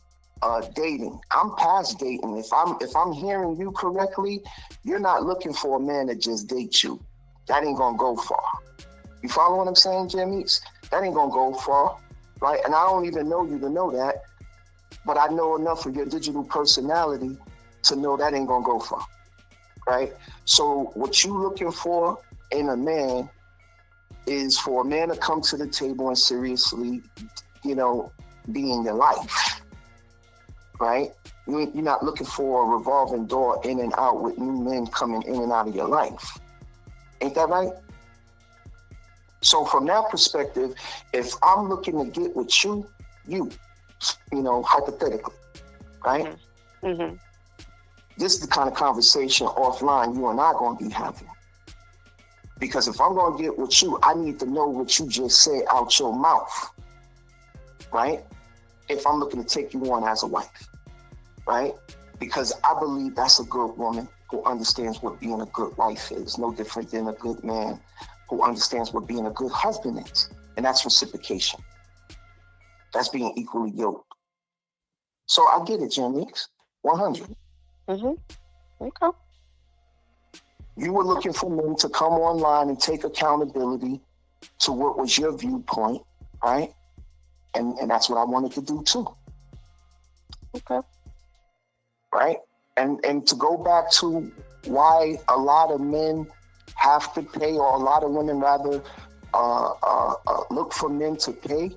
dating. I'm past dating. If I'm hearing you correctly, you're not looking for a man that just dates you. That ain't gonna go far. You follow what I'm saying, Jimmy? That ain't gonna go far, right? And I don't even know you to know that, but I know enough of your digital personality to know that ain't gonna go far, right? So what you looking for in a man is for a man to come to the table and seriously, be in your life, right? You're not looking for a revolving door in and out with new men coming in and out of your life. Ain't that right? So from that perspective, if I'm looking to get with you, hypothetically, right? Mm-hmm. Mm-hmm. This is the kind of conversation offline you and I are going to be having. Because if I'm going to get with you, I need to know what you just said out your mouth, right? If I'm looking to take you on as a wife, right? Because I believe that's a good woman who understands what being a good wife is, no different than a good man who understands what being a good husband is. And that's reciprocation. That's being equally yoked. So I get it, Jim Meeks, 100. Mm-hmm. Okay. You were looking for men to come online and take accountability to what was your viewpoint, right? And that's what I wanted to do too. Okay. Right? And to go back to why a lot of men have to pay, or a lot of women rather look for men to pay,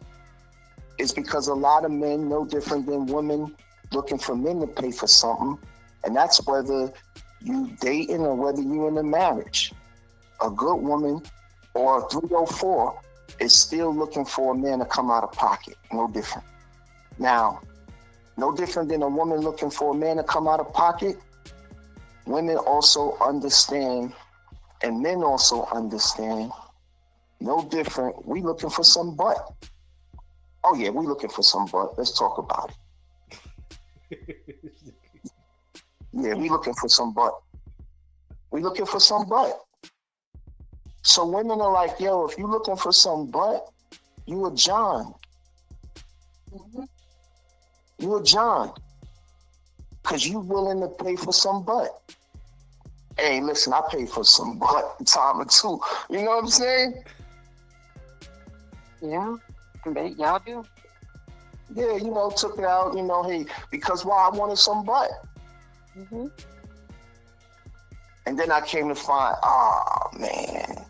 is because a lot of men, no different than women, looking for men to pay for something. And that's whether you dating or whether you in a marriage. A good woman or a 304 is still looking for a man to come out of pocket. No different. Now, no different than a woman looking for a man to come out of pocket. Women also understand, and men also understand, no different. We looking for some butt. Oh yeah, we looking for some butt. Let's talk about it. Yeah, we looking for some butt. We looking for some butt. So women are like, yo, if you looking for some butt, you a John. You a John. Cause you willing to pay for some butt. Hey, listen, I pay for some butt a time or two. You know what I'm saying? Yeah, y'all do. Yeah, you know, took it out, you know, hey, because why? I wanted some butt. And then I came to find, oh man,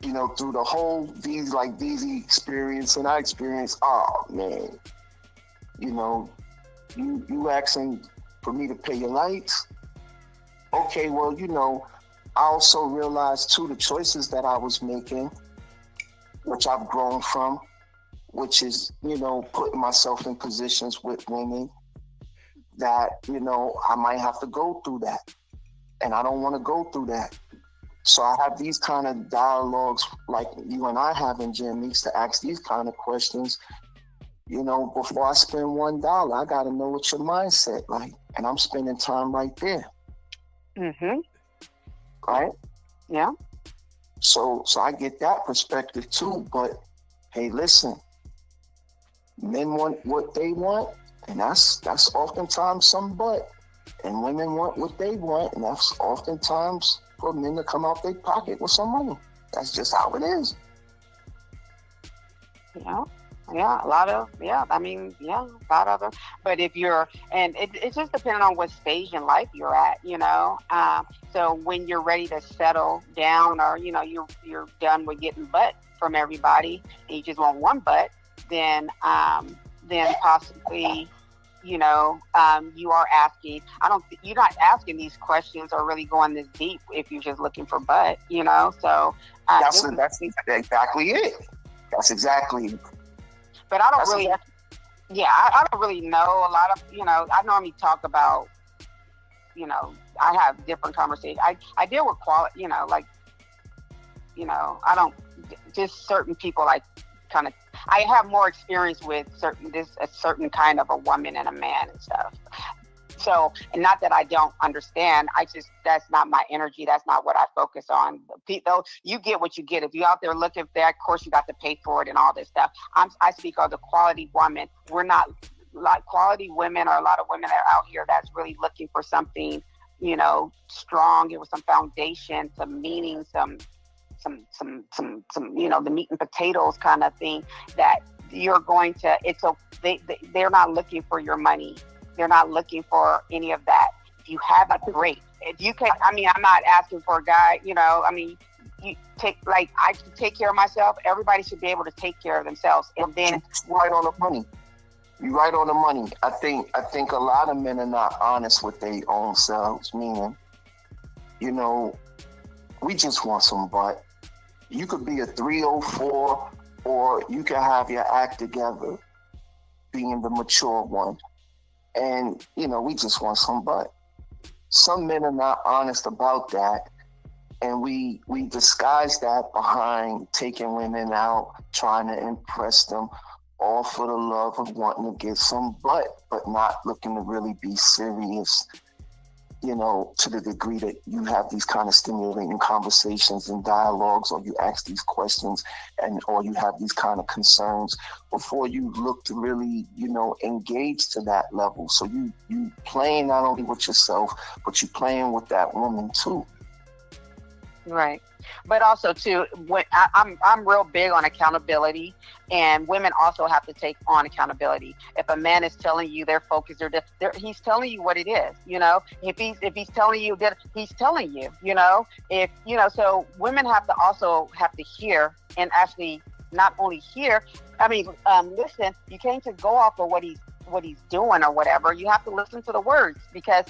you know, through the whole Deezy experience, and I experienced, oh man, you know, you asking for me to pay your lights? Okay, well, you know, I also realized too the choices that I was making, which I've grown from, which is, you know, putting myself in positions with women that, you know, I might have to go through that. And I don't want to go through that. So I have these kind of dialogues like you and I have in Jim Meeks to ask these kind of questions. You know, before I spend $1, I got to know what your mindset like. And I'm spending time right there. Right? Yeah. So I get that perspective too. But hey, listen, men want what they want, and that's oftentimes some butt. And women want what they want, and that's oftentimes for men to come out their pocket with some money. That's just how it is. Yeah, a lot of, a lot of them. But if you're, and it's just depending on what stage in life you're at, you know. So when you're ready to settle down, or, you know, you're done with getting butt from everybody, and you just want one butt, then possibly, you know, you are asking, you're not asking these questions or really going this deep if you're just looking for butt, you know. So that's exactly it. That's exactly. But I don't really, I don't really know a lot of, you know, I normally talk about, you know, I have different conversations. I deal with quality, you know, like, you know, I don't, just certain people, like, kind of, I have more experience with a certain kind of a woman and a man and stuff. So, and not that I don't understand, that's not my energy. That's not what I focus on. Though you get what you get. If you're out there looking for that, of course you got to pay for it and all this stuff. I speak of the quality woman. We're not like quality women, or a lot of women that are out here that's really looking for something, you know, strong, with some foundation, some meaning, some, you know, the meat and potatoes kind of thing that you're going to, they're not looking for your money. They're not looking for any of that. If you have it, great. If you can, I mean, I'm not asking for a guy, you know, I mean, you take, like, I can take care of myself. Everybody should be able to take care of themselves. And then you're right on the money. You're right on the money. I think a lot of men are not honest with their own selves, meaning, you know, we just want some butt. You could be a 304, or you can have your act together, being the mature one. And, you know, we just want some butt. Some men are not honest about that. And we disguise that behind taking women out, trying to impress them, all for the love of wanting to get some butt, but not looking to really be serious, you know, to the degree that you have these kind of stimulating conversations and dialogues, or you ask these questions, or you have these kind of concerns before you look to really, you know, engage to that level. So you playing not only with yourself, but you playing with that woman too. Right. But also too, when I'm real big on accountability, and women also have to take on accountability. If a man is telling you their focus, he's telling you what it is. You know, if he's telling you that, he's telling you. You know, if you know, so women have to also have to hear, and actually not only hear. I mean, listen. You can't just go off of what he's doing or whatever. You have to listen to the words, because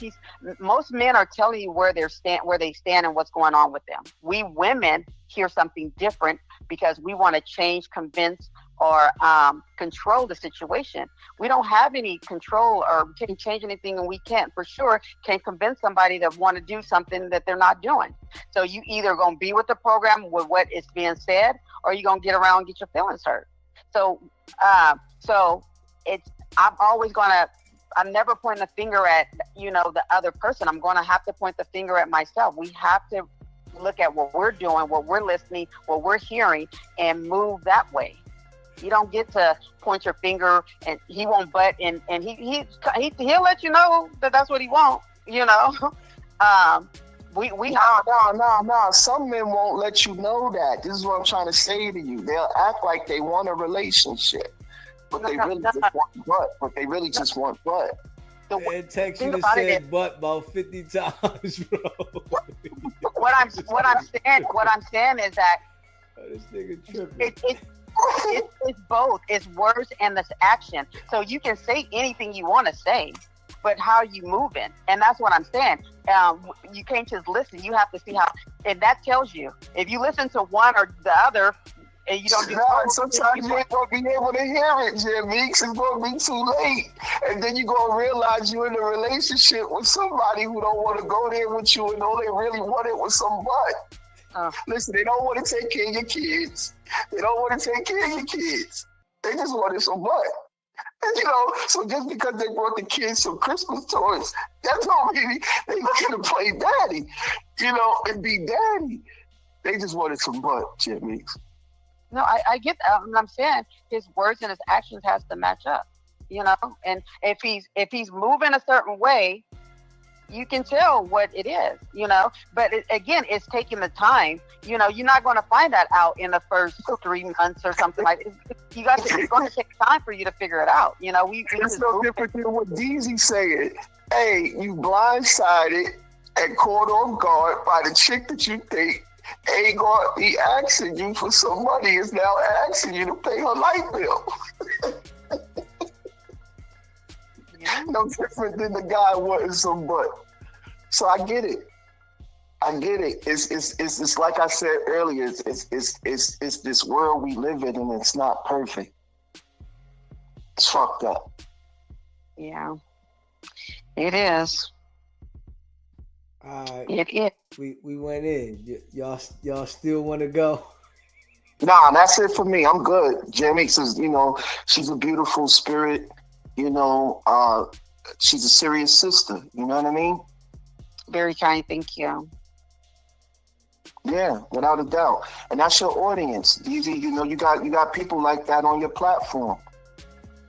most men are telling you where they stand and what's going on with them. We women hear something different, because we want to change, convince, or control the situation. We don't have any control or can change anything, and we can't for sure can't convince somebody to want to do something that they're not doing. So you either gonna be with the program with what is being said, or you're gonna get around and get your feelings hurt. So so it's I'm always gonna I'm never pointing a finger at the other person. I'm gonna have to point the finger at myself. We have to look at what we're doing, what we're listening, what we're hearing, and move that way. You don't get to point your finger and he won't butt, and he'll let you know that that's what he wants. We No. Some men won't let you know that. This is what I'm trying to say to you. They'll act like they want a relationship, but they really just want butt. But they really just want butt. Man, text you to say butt about 50 times, bro. What I'm saying is that this nigga tripping. It's both. It's words and this action. So you can say anything you want to say, but how you moving, and that's what I'm saying. You can't just listen. You have to see how, and that tells you if you listen to one or the other, and you don't do. Sometimes you ain't gonna be able to hear it, Jim Meeks. It's gonna be too late, and then you gonna realize you're in a relationship with somebody who don't want to go there with you, and all they really want it was some butt. Listen, they don't want to take care of your kids. They don't want to take care of your kids. They just wanted some butt. And, so just because they brought the kids some Christmas toys, that don't mean they gonna play daddy, and be daddy. They just wanted some butt, Jim Meeks. No, I get that. And I'm saying his words and his actions has to match up, and if he's moving a certain way, you can tell what it is, but again, it's taking the time. You're not going to find that out in the first 3 months or something like it. It's going to take time for you to figure it out. It's no different than what Deezy saying. Hey, you blindsided and caught off guard by the chick that you think ain't going to be asking you for some money, is now asking you to pay her light bill. No different than the guy wanting some butt. So I get it. It's like I said earlier. It's this world we live in, and it's not perfect. It's fucked up. Yeah, it is. It is. We went in. Y'all still want to go? Nah, that's it for me. I'm good. Jamie says, she's a beautiful spirit. She's a serious sister. You know what I mean? Very kind. Thank you. Yeah, without a doubt. And that's your audience. Deezy, you got people like that on your platform.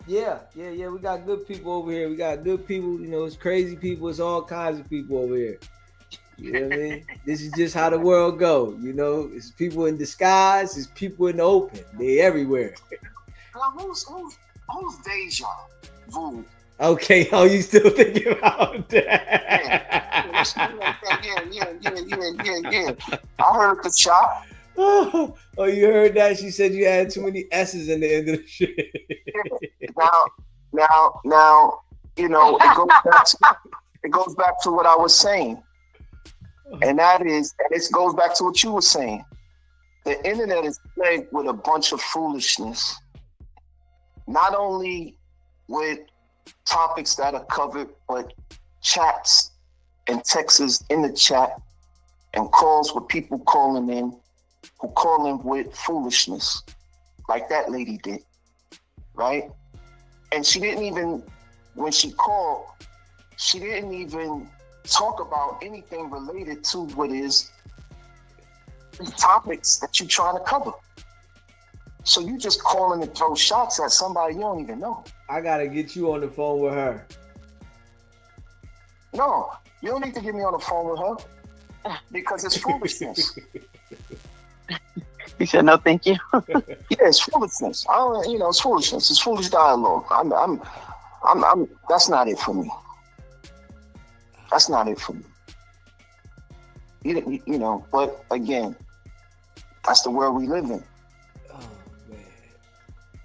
Yeah. We got good people over here. We got good people. It's crazy people. It's all kinds of people over here. You know what I mean? This is just how the world goes. It's people in disguise. It's people in the open. They everywhere. Who's Deja Vu? Okay, you still thinking about that? Yeah. I heard the chop. Oh, you heard that? She said you had too many S's in the end of the shit. Now, it goes back to what I was saying. And it goes back to what you were saying. The internet is plagued with a bunch of foolishness. Not only with topics that are covered, but chats and texts in the chat and calls with people calling in who call in with foolishness, like that lady did, right? And she didn't even, when she called, she didn't even talk about anything related to what is the topics that you're trying to cover. So you just calling to throw shots at somebody you don't even know. I gotta get you on the phone with her. No, you don't need to get me on the phone with her. because it's foolishness. He said no, thank you. Yeah, it's foolishness. I don't, it's foolishness. It's foolish dialogue. I'm. That's not it for me. That's not it for me. But again, that's the world we live in. Oh man.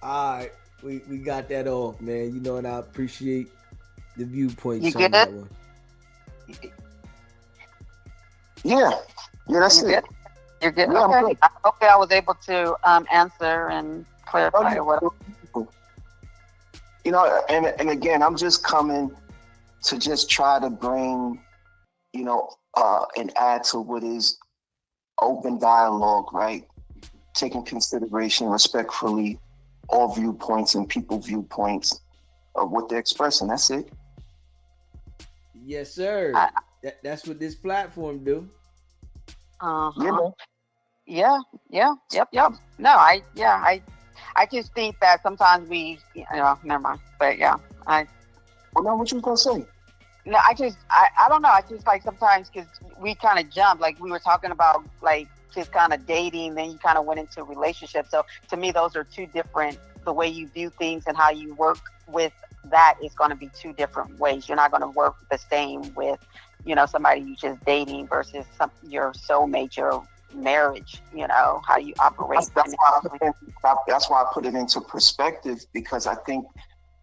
All right, we got that off, man. And I appreciate the viewpoints You on get that it? one. Yeah, that's You it. good? You're good. Yeah, I'm Okay. good. Hopefully, I was able to answer and clarify or whatever. And again, I'm just coming to just try to bring, and add to what is open dialogue, right? Taking consideration respectfully all viewpoints and people viewpoints of what they're expressing. That's it. Yes, sir. That's what this platform do. Uh-huh. Yeah. Yep. No, I just think that sometimes we, never mind. But yeah, Well, now what you gonna say? No, I don't know. I just like sometimes because we kind of jump, like we were talking about, like just kind of dating, then you kind of went into relationships. So to me, those are two different. The way you view things and how you work with that is going to be two different ways. You're not going to work the same with, somebody you just dating versus your soulmate, your marriage. How you operate. That's why I put it into perspective, because I think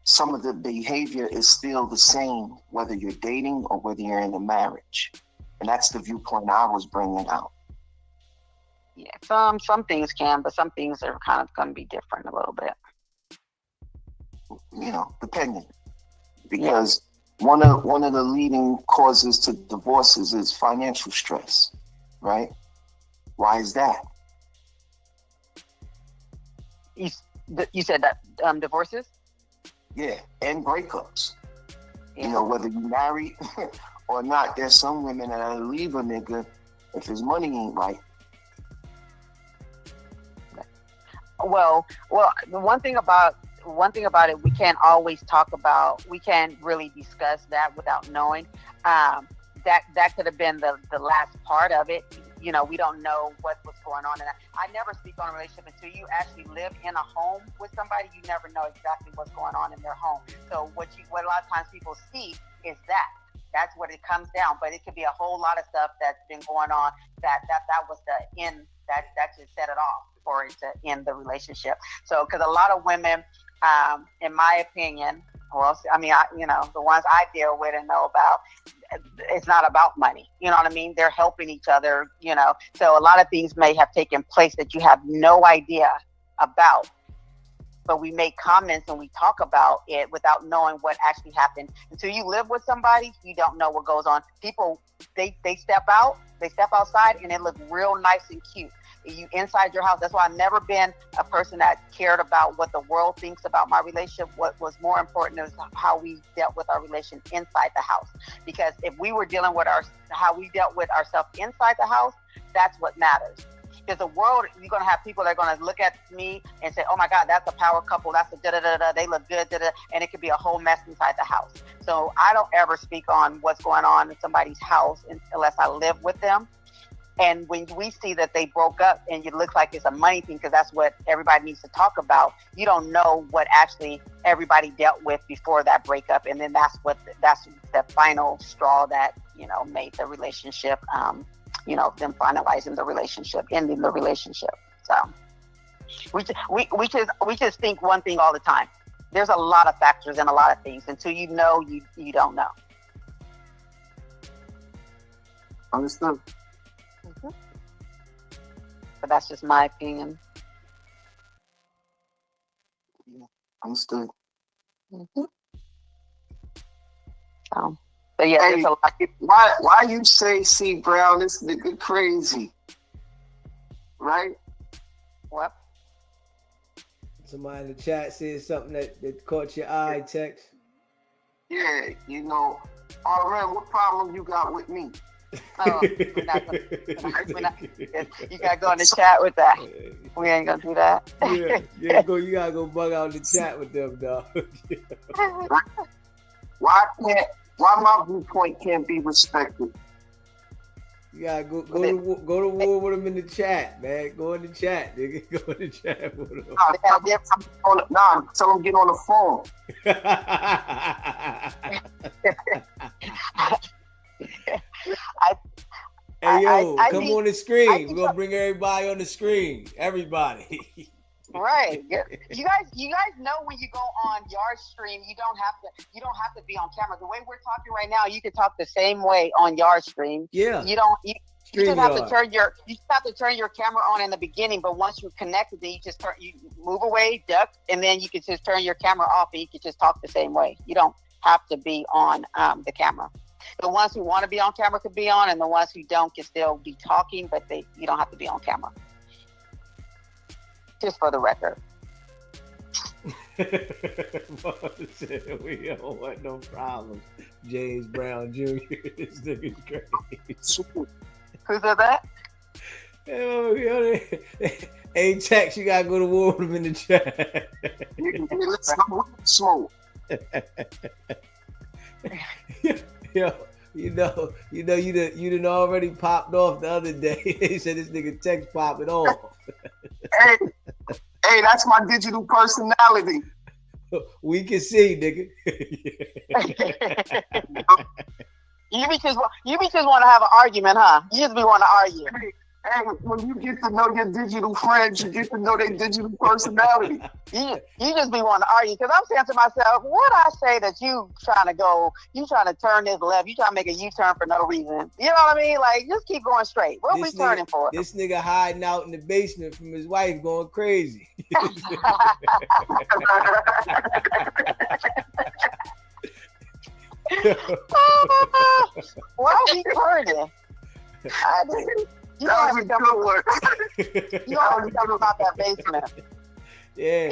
some of the behavior is still the same, whether you're dating or whether you're in a marriage. And that's the viewpoint I was bringing out. Yeah, some things can, but some things are kind of going to be different a little bit. Depending. Because one of the leading causes to divorces is financial stress, right? Why is that? You said that divorces? Yeah, and breakups. Whether you married or not, there's some women that leave a nigga if his money ain't right. Well, the one thing about it, we can't always talk about. We can't really discuss that without knowing. That could have been the last part of it. We don't know what was going on. And I never speak on a relationship until you actually live in a home with somebody. You never know exactly what's going on in their home. So what a lot of times people see is that. That's what it comes down. But it could be a whole lot of stuff that's been going on that was the end. That just set it off for it to end the relationship. So because a lot of women, in my opinion, the ones I deal with and know about, it's not about money. You know what I mean? They're helping each other, So a lot of things may have taken place that you have no idea about. But we make comments and we talk about it without knowing what actually happened. Until you live with somebody, you don't know what goes on. People, they step outside and it look real nice and cute. You inside your house. That's why I've never been a person that cared about what the world thinks about my relationship. What was more important is how we dealt with our relation inside the house. Because if we were dealing with how we dealt with ourselves inside the house, that's what matters. Because the world, you're going to have people that are going to look at me and say, oh my God, that's a power couple. That's a da-da-da-da. They look good, da-da. And it could be a whole mess inside the house. So I don't ever speak on what's going on in somebody's house unless I live with them. And when we see that they broke up and it looks like it's a money thing, because that's what everybody needs to talk about, you don't know what actually everybody dealt with before that breakup. And then that's the final straw that, made the relationship, them finalizing the relationship, ending the relationship. So we just think one thing all the time. There's a lot of factors and a lot of things. Until you know, you don't know. Understood. Mm-hmm. But that's just my opinion. Understood. Mm-hmm. So, but yeah, there's a lot. Why you say, C Brown, this nigga crazy, right? What? Somebody in the chat said something that caught your eye, Tex. Yeah, all right, what problem you got with me? Oh, we're not, you gotta go in the chat with that. We ain't gonna do that. You gotta go bug out in the chat with them, dog. Why my viewpoint can't be respected? You gotta go to war with him in the chat, man. Go in the chat, nigga. Go in the chat with him. Nah, tell him get on the phone. Hey yo, come on the screen. We're gonna bring everybody on the screen. Everybody. Right. You guys know when you go on Yard Stream, you don't have to be on camera. The way we're talking right now, you can talk the same way on Yard Stream. Yeah. You just have to turn your camera on in the beginning, but once you're connected, then you move away, duck, and then you can just turn your camera off and you can just talk the same way. You don't have to be on the camera. The ones who want to be on camera could be on, and the ones who don't can still be talking, but you don't have to be on camera. Just for the record. We don't want no problems. James Brown Jr. This nigga's crazy. Who said that? Hey, Tex, you gotta go to war with him in the chat. Let's smoke. Yo, you done already popped off the other day. They said this nigga Tex popping off. Hey, that's my digital personality. We can see, nigga. You be just want to have an argument, huh? You just be want to argue. Hey, when you get to know your digital friends, you get to know their digital personality. You just be wanting to argue, because I'm saying to myself, what I say that you trying to turn this left, you trying to make a U-turn for no reason. You know what I mean? Like, just keep going straight. What we turning for? This nigga hiding out in the basement from his wife going crazy. Why are we turning? You always talk about that basement. Yeah,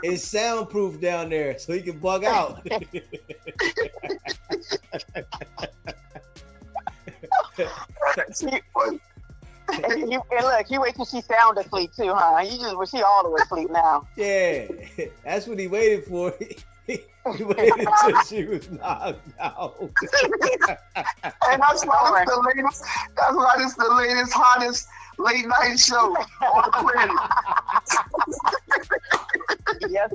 it's soundproof down there, so he can bug out. And look, he wait till she sound asleep too, huh? She all the way asleep now. Yeah, that's what he waited for. He waited until she was knocked out. And that's why it's the latest, hottest late night show on the planet. Yes,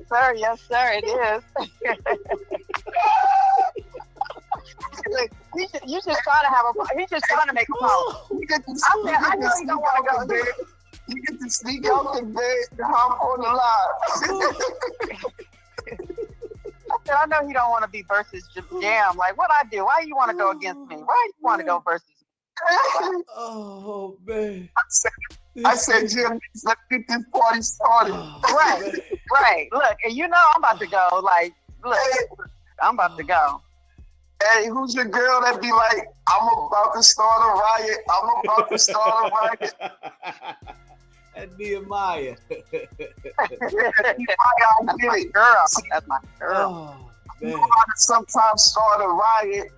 sir, it is. Look, he's just trying to make a policy. I know he don't want to go there. You get to sneak out the bed and hop on the line. I know he don't want to be versus Jam. Like, what I do? Why you want to go against me? Why you want to go versus me? Oh, man. I said, Jim, let's get this party started. Right. Look, and you know I'm about to go. Like, look, I'm about to go. Hey, who's your girl that be like, I'm about to start a riot. I'm about to start a riot. That's Nehemiah. That's my girl. That's my girl. Oh, man. You gotta sometimes start a riot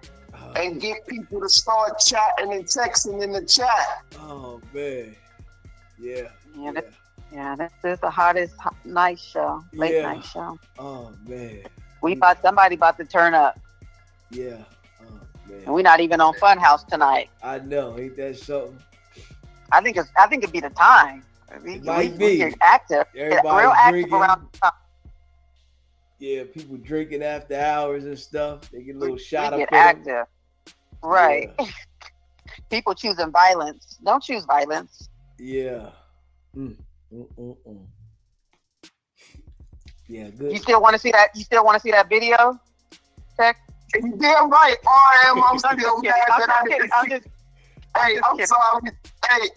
and get people to start chatting and texting in the chat. Oh, man. Yeah. This is the hottest night show, late night show. Oh, man. Somebody about to turn up. Yeah. Oh, man. And we're not even on Funhouse tonight. I know. Ain't that something? I think it'd be the time. It might be. Get active. Everybody real active drinking. around the time. Yeah, people drinking after hours and stuff. They get a little shot up. Get active. Right. Yeah. People choosing violence. Don't choose violence. Yeah. Yeah, good. You still want to see that? You still want to see that video? Tech? You damn right. RM, I'm still mad that I didn't. Hey, I'm sorry. Hey,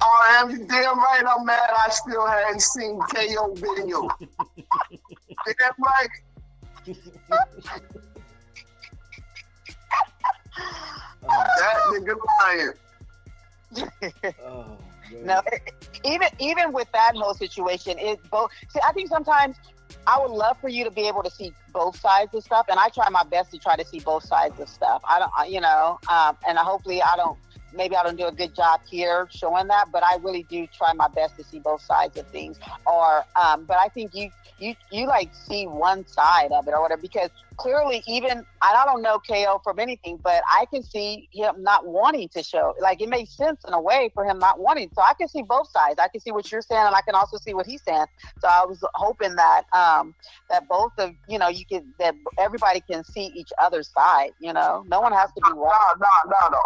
RM, you damn right. I'm mad I still hadn't seen KO video. Damn right. That nigga lying. Oh, no, even with that whole situation, I think sometimes I would love for you to be able to see both sides of stuff, and I try my best to try to see both sides of stuff. I don't, and hopefully I don't maybe I don't do a good job here showing that, but I really do try my best to see both sides of things. Or, but I think you like see one side of it or whatever, because clearly even, and I don't know KO from anything, but I can see him not wanting to show. Like, it makes sense in a way for him not wanting. So I can see both sides. I can see what you're saying, and I can also see what he's saying. So I was hoping that that both of that everybody can see each other's side. No one has to be wrong. No. The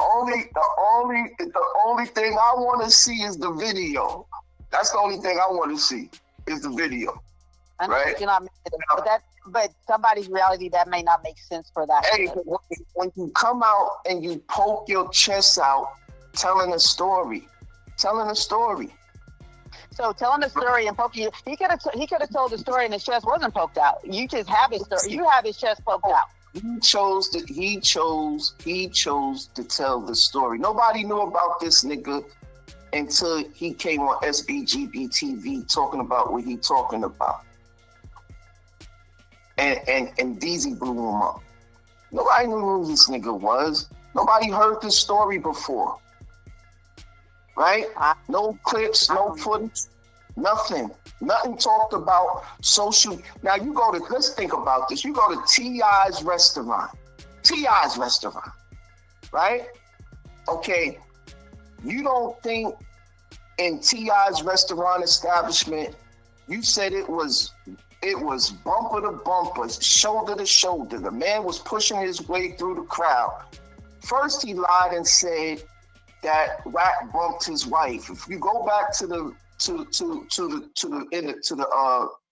only thing I want to see is the video. That's the only thing I want to see is the video. I know, right? But somebody's reality that may not make sense for that. Hey, when you come out and you poke your chest out, telling a story. So telling the story and poking, he could have told the story and his chest wasn't poked out. You just have his story. You have his chest poked out. He chose to tell the story. Nobody knew about this nigga until he came on SBGB TV talking about what he talking about. And Deezy blew him up. Nobody knew who this nigga was. Nobody heard this story before. Right? No clips, no footage, nothing. Nothing talked about social. Now let's think about this. You go to T.I.'s restaurant. Right? Okay. You don't think in T.I.'s restaurant establishment, you said it was bumper to bumper, shoulder to shoulder. The man was pushing his way through the crowd. First, he lied and said that Wack bumped his wife. If you go back to the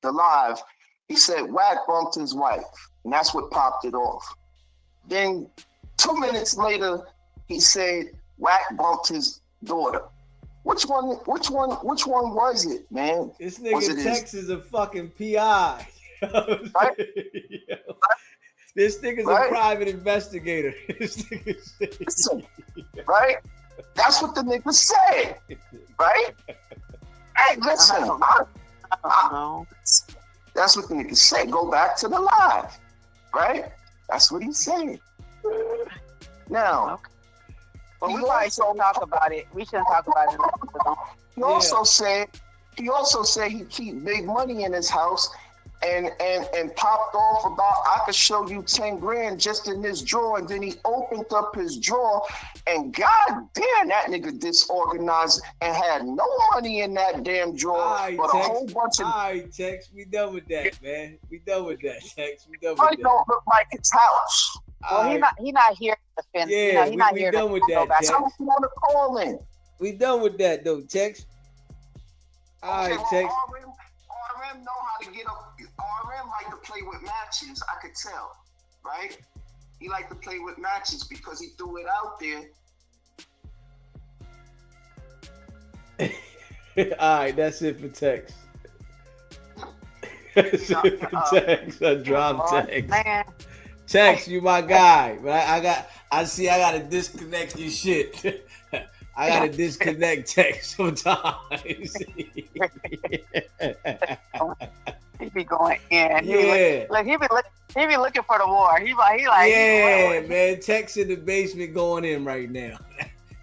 live, he said Wack bumped his wife, and that's what popped it off. Then 2 minutes later, he said Wack bumped his daughter. Which one was it, man? This nigga Tex is a fucking PI. Right? This nigga's a private investigator. Right? That's what the nigga said. Right? Hey, listen. That's what the nigga said. Go back to the live. Right? That's what he said. Now, but we probably shouldn't talk about it. We shouldn't talk about it. He also said he keep big money in his house and popped off about, I could show you 10 grand just in this drawer. And then he opened up his drawer and god damn, that nigga disorganized and had no money in that damn drawer. But a whole bunch of... All right, Tex, we done with that, man. We done with that, Tex. We done with money that. don't look like his house. Well, he not here to defend. Yeah, he's not we here done to with go that, back. Tex. I want to call in. We done with that, though, Tex. All right, Tex. RM know how to get up. RM like to play with matches. I could tell, right? He like to play with matches because he threw it out there. All right, that's it for Tex. That's it for Tex. I dropped Tex. Man. Tex, you my guy, but I gotta disconnect your shit. I gotta disconnect Tex sometimes. He be going in. Yeah. He be looking for the war. He like yeah, man. Tex in the basement going in right now.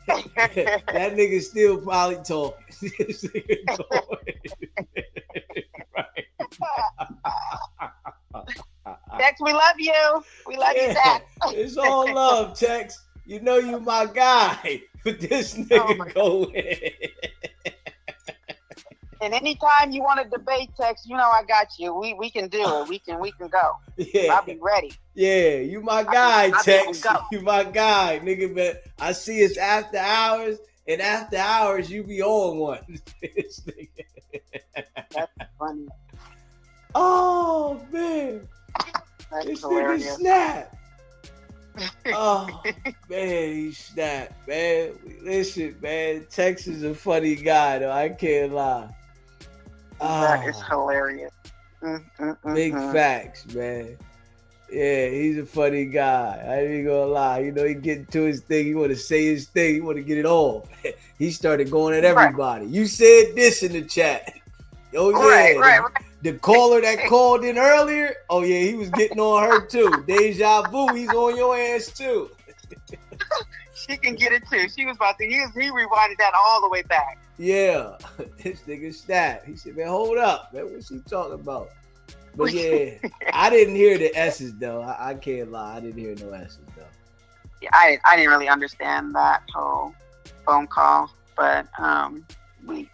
That nigga still probably talking. This nigga going. Right. Tex, we love you. We love you, Tex. It's all love, Tex. You know you my guy. But this nigga go in. And anytime you want to debate, Tex, you know I got you. We can do it. We can go. Yeah. I'll be ready. Yeah, you my guy, I'll Tex. go. You my guy, nigga. But I see it's after hours, and after hours you be on one. This nigga. That's funny. Oh man. That's this hilarious. nigga snap. Oh man, he snapped, man. Listen, man, Tex is a funny guy, though. I can't lie. That is hilarious. Big facts, man. Yeah, he's a funny guy. I ain't gonna lie. You know, he get to his thing. He want to say his thing. He want to get it off. He started going at everybody. Right. You said this in the chat. Oh yeah, right. The caller that called in earlier. Oh yeah, he was getting on her too. Deja vu. He's on your ass too. She can get it too. She was about to. He rewinded that all the way back. Yeah, this nigga snapped. He said, "Man, hold up, man. What's he talking about?" But yeah, I didn't hear the S's though. I can't lie. I didn't hear no S's though. Yeah, I didn't really understand that whole phone call, but we,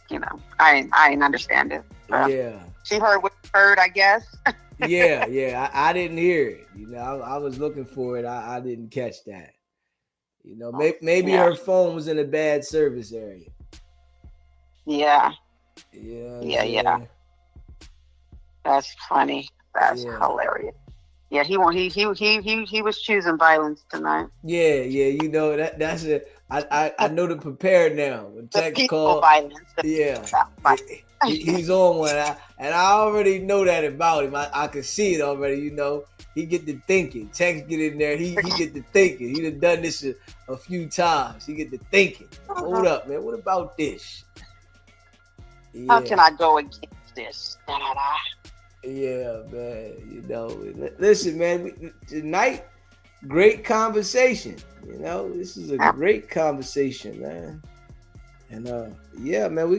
I didn't understand it. So. Yeah. She heard what she heard, I guess. yeah. I didn't hear it. I was looking for it. I didn't catch that. Maybe her phone was in a bad service area. Yeah. Yeah. That's funny. That's hilarious. Yeah, he was choosing violence tonight. Yeah. That's it. I know to prepare now. When text call, violence. He's on one, and I already know that about him. I can see it already. He get to thinking. Text get in there. He get to thinking. He done this a few times. He get to thinking. Hold up, man. What about this? Yeah. How can I go against this? Yeah, man. Listen, man. Tonight, great conversation. This is a great conversation, man. And yeah, man,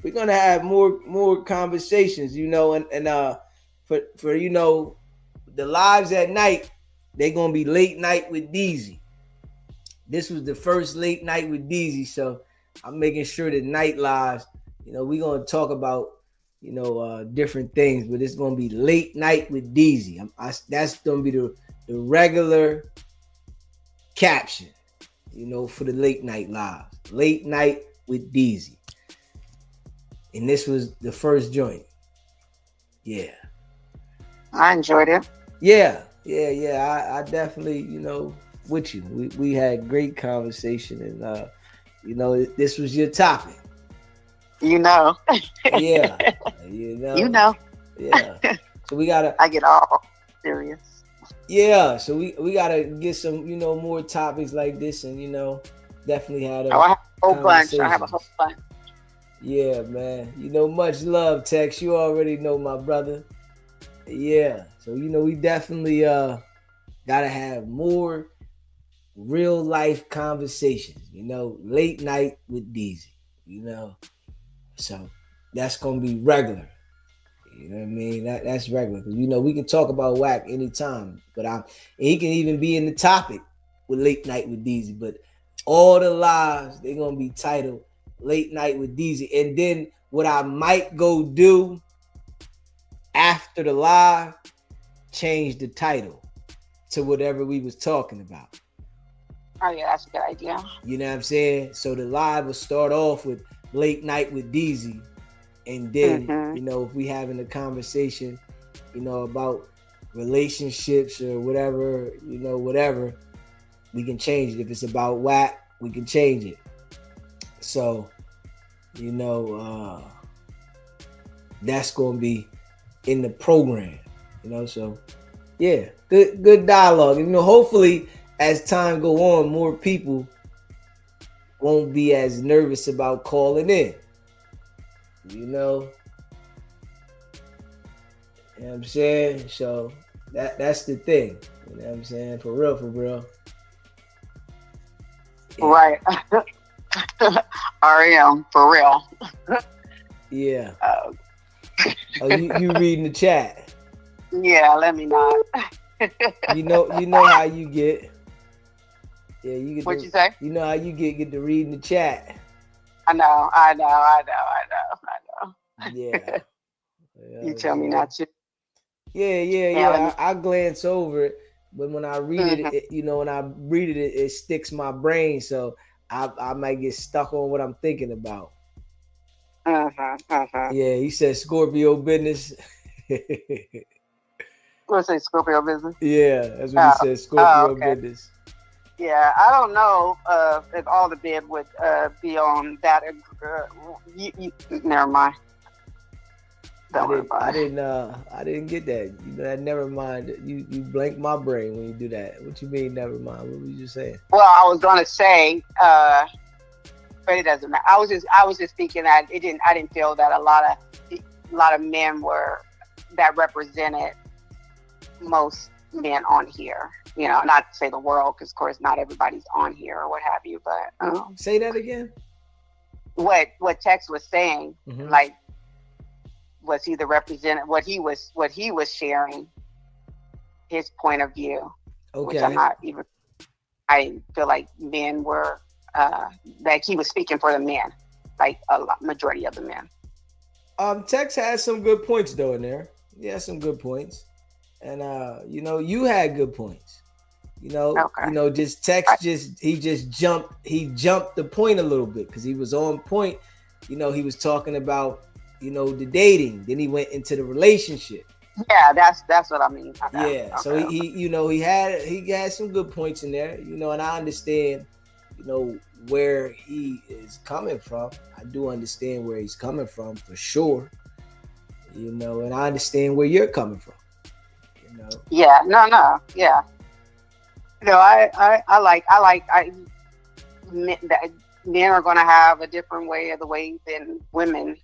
we're gonna have more conversations, and for the lives at night, they're gonna be late night with Deezy. This was the first late night with Deezy, so I'm making sure the night lives, we're gonna talk about different things, but it's gonna be late night with Deezy. That's gonna be the regular caption, for the late night live. Late night with Deezy. And this was the first joint. Yeah. I enjoyed it. Yeah. I definitely, with you. We had great conversation, and this was your topic. Yeah. Yeah. So we gotta. I get all serious. Yeah. So we gotta get some, more topics like this, and definitely had I have a whole bunch. Yeah, man. Much love, Tex. You already know, my brother. Yeah. So, we definitely gotta have more real life conversations, late night with Deezy, So that's gonna be regular. You know what I mean? That's regular. We can talk about whack anytime, but he can even be in the topic with late night with Deezy. But all the lives, they're gonna be titled Late Night with Deezy. And then what I might go do after the live, change the title to whatever we was talking about. Oh yeah, that's a good idea. You know what I'm saying? So the live will start off with Late Night with Deezy. And then, if we having a conversation, about relationships or whatever, whatever, we can change it. If it's about whack, we can change it. So, that's going to be in the program, so yeah, good dialogue. Hopefully as time go on, more people won't be as nervous about calling in. You know what I'm saying? So that's the thing. You know what I'm saying? For real. Yeah. Right. REM, for real. Yeah. Oh, you reading the chat? Yeah, let me not. You know how you get. Yeah, you get. What you say? You know how you get to reading the chat. I know. Yeah. You tell me not to. Yeah. I glance over it, but when I read it, it sticks my brain, so I might get stuck on what I'm thinking about. Yeah, he said Scorpio business. What's say Scorpio business? Yeah, that's what he said. Scorpio business. Yeah, I don't know if all the bid would be on that. Never mind. I didn't get that. That never mind. You blank my brain when you do that. What you mean, never mind? What were you just saying? Well, I was gonna say, but it doesn't matter. I was just thinking that I didn't feel that a lot of men were that represented most men on here. You know, not to say the world, because of course not everybody's on here or what have you, but say that again. What Tex was saying, Mhm. like, was he the representative? What he was sharing, his point of view, which I'm Okay. not even. I feel like men were like he was speaking for the men, like majority of the men. Tex has some good points though in there. Yeah, some good points, and you know, you had good points. You know, just Tex he jumped the point a little bit because he was on point. You know, he was talking about, you know, the dating. Then he went into the relationship. Yeah, that's what I mean. Yeah, so he you know, he had some good points in there. You know, and I understand, you know, where he is coming from. I do understand where he's coming from for sure. You know, and I understand where you're coming from. You know. Yeah, no, yeah. You know, that men are going to have a different way than women,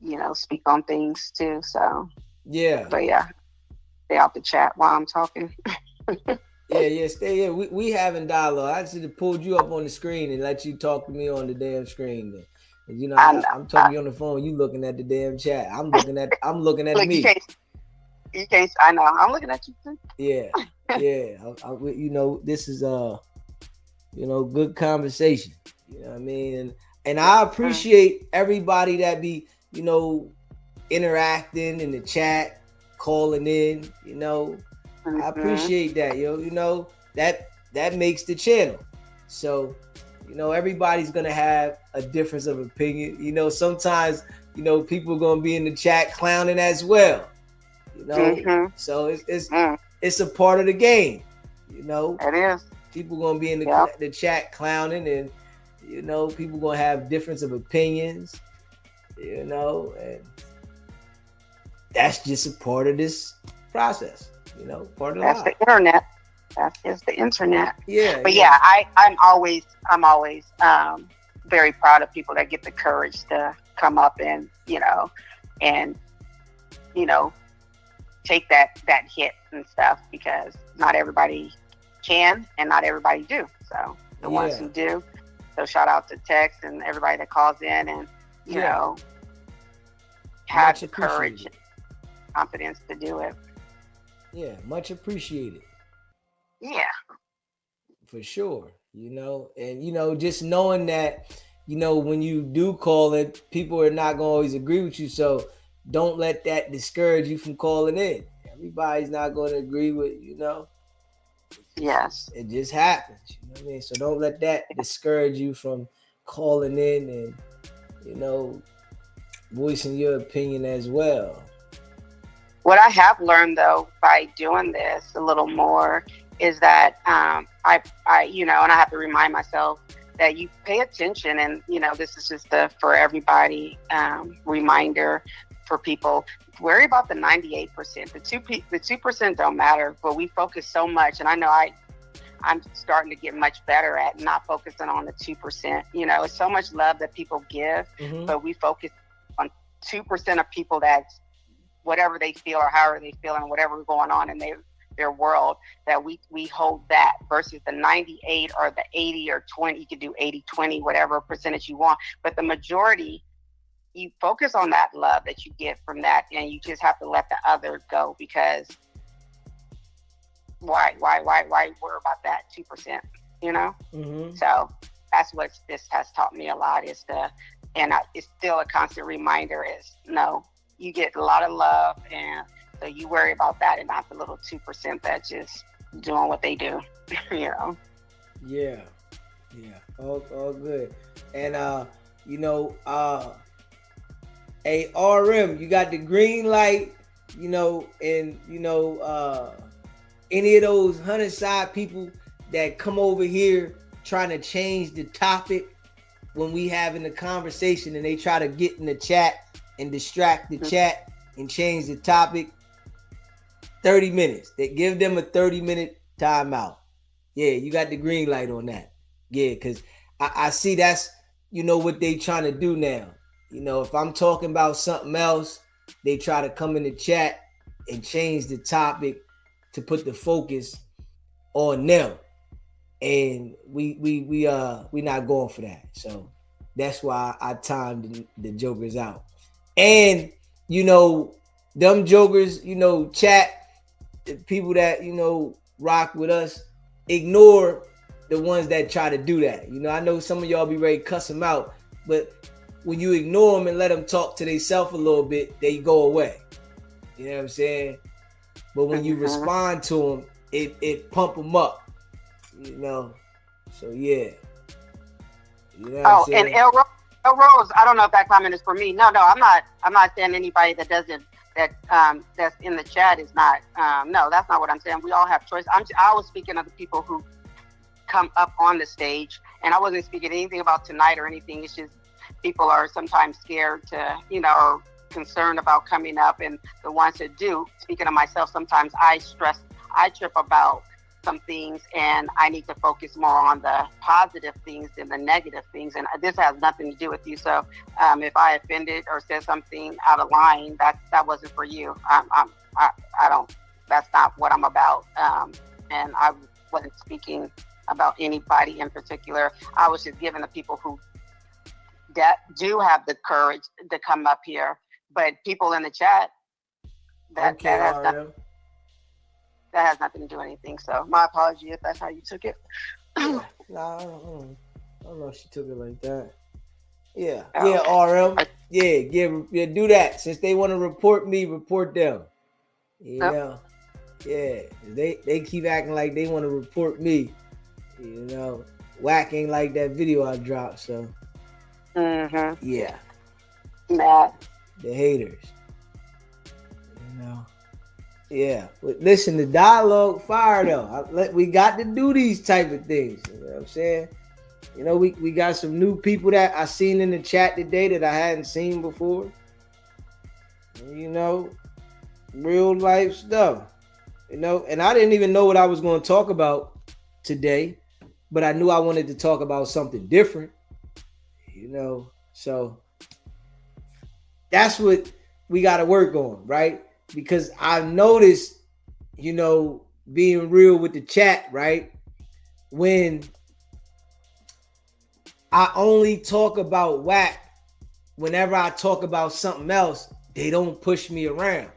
you know, speak on things too. So yeah, but yeah, stay out the chat while I'm talking. yeah, stay here. We having dialogue. I should have pulled you up on the screen and let you talk to me on the damn screen. And, you know, I'm talking to you on the phone. You looking at the damn chat. I'm looking at Look, me. You can't. I know. I'm looking at you too. Yeah, yeah. You know, this is you know, good conversation. You know what I mean? And I appreciate everybody that be, you know, interacting in the chat, calling in. You know, I appreciate that, yo. You know, that makes the channel. So, you know, everybody's gonna have a difference of opinion. You know, sometimes, you know, people are gonna be in the chat clowning as well. You know, so it's a part of the game. You know, it is. People gonna be in the chat clowning, and you know, people gonna have difference of opinions. You know, and that's just a part of this process. You know, part of that's the internet. That is the internet. Yeah. But yeah, I'm always very proud of people that get the courage to come up and take that hit and stuff, because not everybody can and not everybody do. So the ones who do, so shout out to Tex and everybody that calls in and you know have the courage and confidence to do it. Yeah, much appreciated. Yeah, for sure. You know, and you know, just knowing that, you know, when you do call it, people are not gonna always agree with you. So don't let that discourage you from calling in. Everybody's not gonna agree with, you know. Yes. It just happens. You know what I mean? So don't let that discourage you from calling in and, you know, voicing your opinion as well. What I have learned though by doing this a little more is that I you know, and I have to remind myself that you pay attention, and you know, this is just for everybody reminder for people. Worry about the 98%. The 2% don't matter, but we focus so much, and I know I'm starting to get much better at not focusing on the 2%. You know, it's so much love that people give, but we focus on 2% of people that's whatever they feel or however they feel and whatever's going on in their world, that we hold that versus the 98 or the 80 or 20. You could do 80-20, whatever percentage you want, but the majority, you focus on that love that you get from that, and you just have to let the other go, because why worry about that 2%, you know? So that's what this has taught me a lot, is it's still a constant reminder is, no, you get a lot of love, and so you worry about that and not the little 2% that just doing what they do, you know? Yeah. All good. And you know, hey, RM, you got the green light, you know, and you know, any of those 100 side people that come over here trying to change the topic when we having a conversation, and they try to get in the chat and distract the chat and change the topic. 30 minutes. They give them a 30-minute timeout. Yeah, you got the green light on that. Yeah, because I see that's, you know, what they trying to do now. You know, if I'm talking about something else, they try to come in the chat and change the topic to put the focus on them, and we not going for that. So that's why I timed the jokers out. And you know, them jokers, you know, chat, the people that, you know, rock with us, ignore the ones that try to do that. You know, I know some of y'all be ready to cuss them out, but when you ignore them and let them talk to themselves a little bit, they go away. You know what I'm saying? But when you respond to them, it pump them up. You know, so yeah. You know what I'm saying? And El Rose, I don't know if that comment is for me. No, I'm not. I'm not saying anybody that doesn't that's in the chat is not. No, that's not what I'm saying. We all have choice. I was speaking of the people who come up on the stage, and I wasn't speaking anything about tonight or anything. It's just people are sometimes scared to, you know, or concerned about coming up, and the ones that do. Speaking of myself, sometimes I trip about some things, and I need to focus more on the positive things than the negative things. And this has nothing to do with you. So if I offended or said something out of line, that wasn't for you. I don't. That's not what I'm about. And I wasn't speaking about anybody in particular. I was just giving the people who do have the courage to come up here. But people in the chat, that has nothing to do with anything. So my apology if that's how you took it. Yeah. Nah, I don't know if she took it like that. Yeah. RM. Yeah, do that. Since they want to report me, report them. You know? Yeah. They keep acting like they want to report me. You know, whacking like that video I dropped. So yeah. Mad. The haters. You know. Yeah, but listen, the dialogue fire though. We got to do these type of things. You know what I'm saying? You know, we got some new people that I seen in the chat today that I hadn't seen before. You know, real life stuff. You know, and I didn't even know what I was going to talk about today, but I knew I wanted to talk about something different. You know, so that's what we got to work on, right? Because I've noticed, you know, being real with the chat, right? When I only talk about whack, whenever I talk about something else, they don't push me around.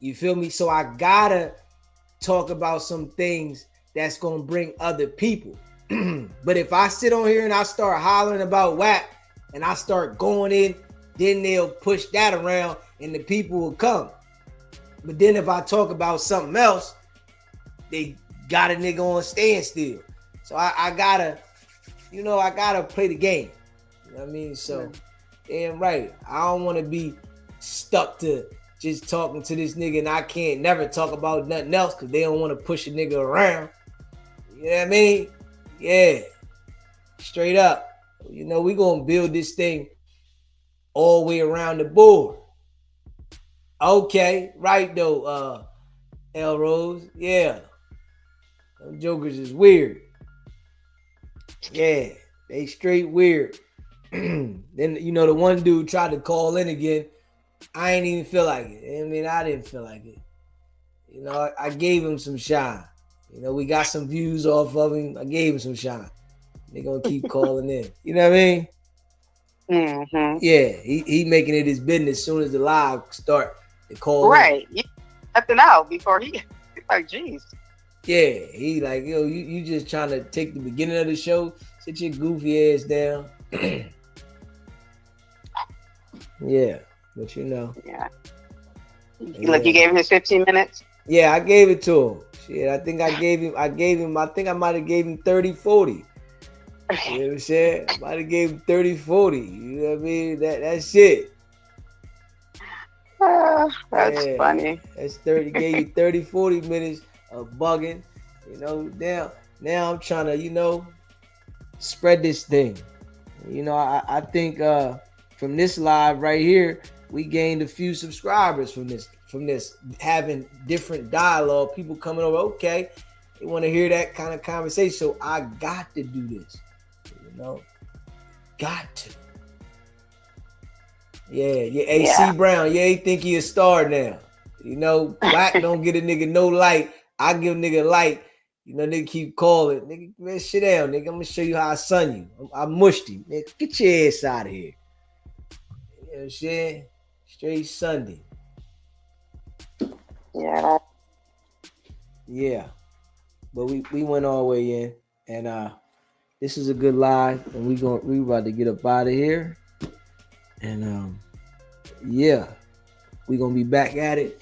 You feel me? So I gotta talk about some things that's gonna bring other people. But if I sit on here and I start hollering about whack and I start going in, then they'll push that around and the people will come. But then if I talk about something else, they got a nigga on standstill. So I gotta play the game. You know what I mean? So damn right. I don't want to be stuck to just talking to this nigga and I can't never talk about nothing else because they don't want to push a nigga around. You know what I mean? Yeah. Straight up. You know, we gonna build this thing all the way around the board. Okay, right though, L Rose. Yeah. Them jokers is weird. Yeah, they straight weird. Then, you know, the one dude tried to call in again. I ain't even feel like it. I mean, I didn't feel like it. You know, I gave him some shine. You know, we got some views off of him. I gave him some shine. They're going to keep calling in. You know what I mean? Mm-hmm. Yeah, he making it his business as soon as the live start to call right. in. Right. Nothing out before he's like, geez. Yeah, he like, yo, you just trying to take the beginning of the show, sit your goofy ass down. Yeah, but you know. Yeah. Like you gave him his 15 minutes? Yeah, I gave it to him. Shit, I think I might have gave him 30, 40. You know what I'm saying? I might have gave him 30, 40. You know what I mean? That's it. That's funny. That's 30, gave you 30, 40 minutes of bugging. You know, now I'm trying to, you know, spread this thing. You know, I think from this live right here, we gained a few subscribers from this having different dialogue, people coming over, okay, they want to hear that kind of conversation. So I got to do this. You know, got to. Yeah, AC Brown, he think he a star now. You know, Wack don't get a nigga no light. I give a nigga light You know, nigga keep calling. Nigga, man, sit down, nigga. I'm gonna show you how I son you. I mushed him. Nigga, get your ass out of here. You know what I'm saying? Straight Sunday. Yeah. Yeah. But we went all the way in. And this is a good live. And we about to get up out of here. And yeah. We gonna be back at it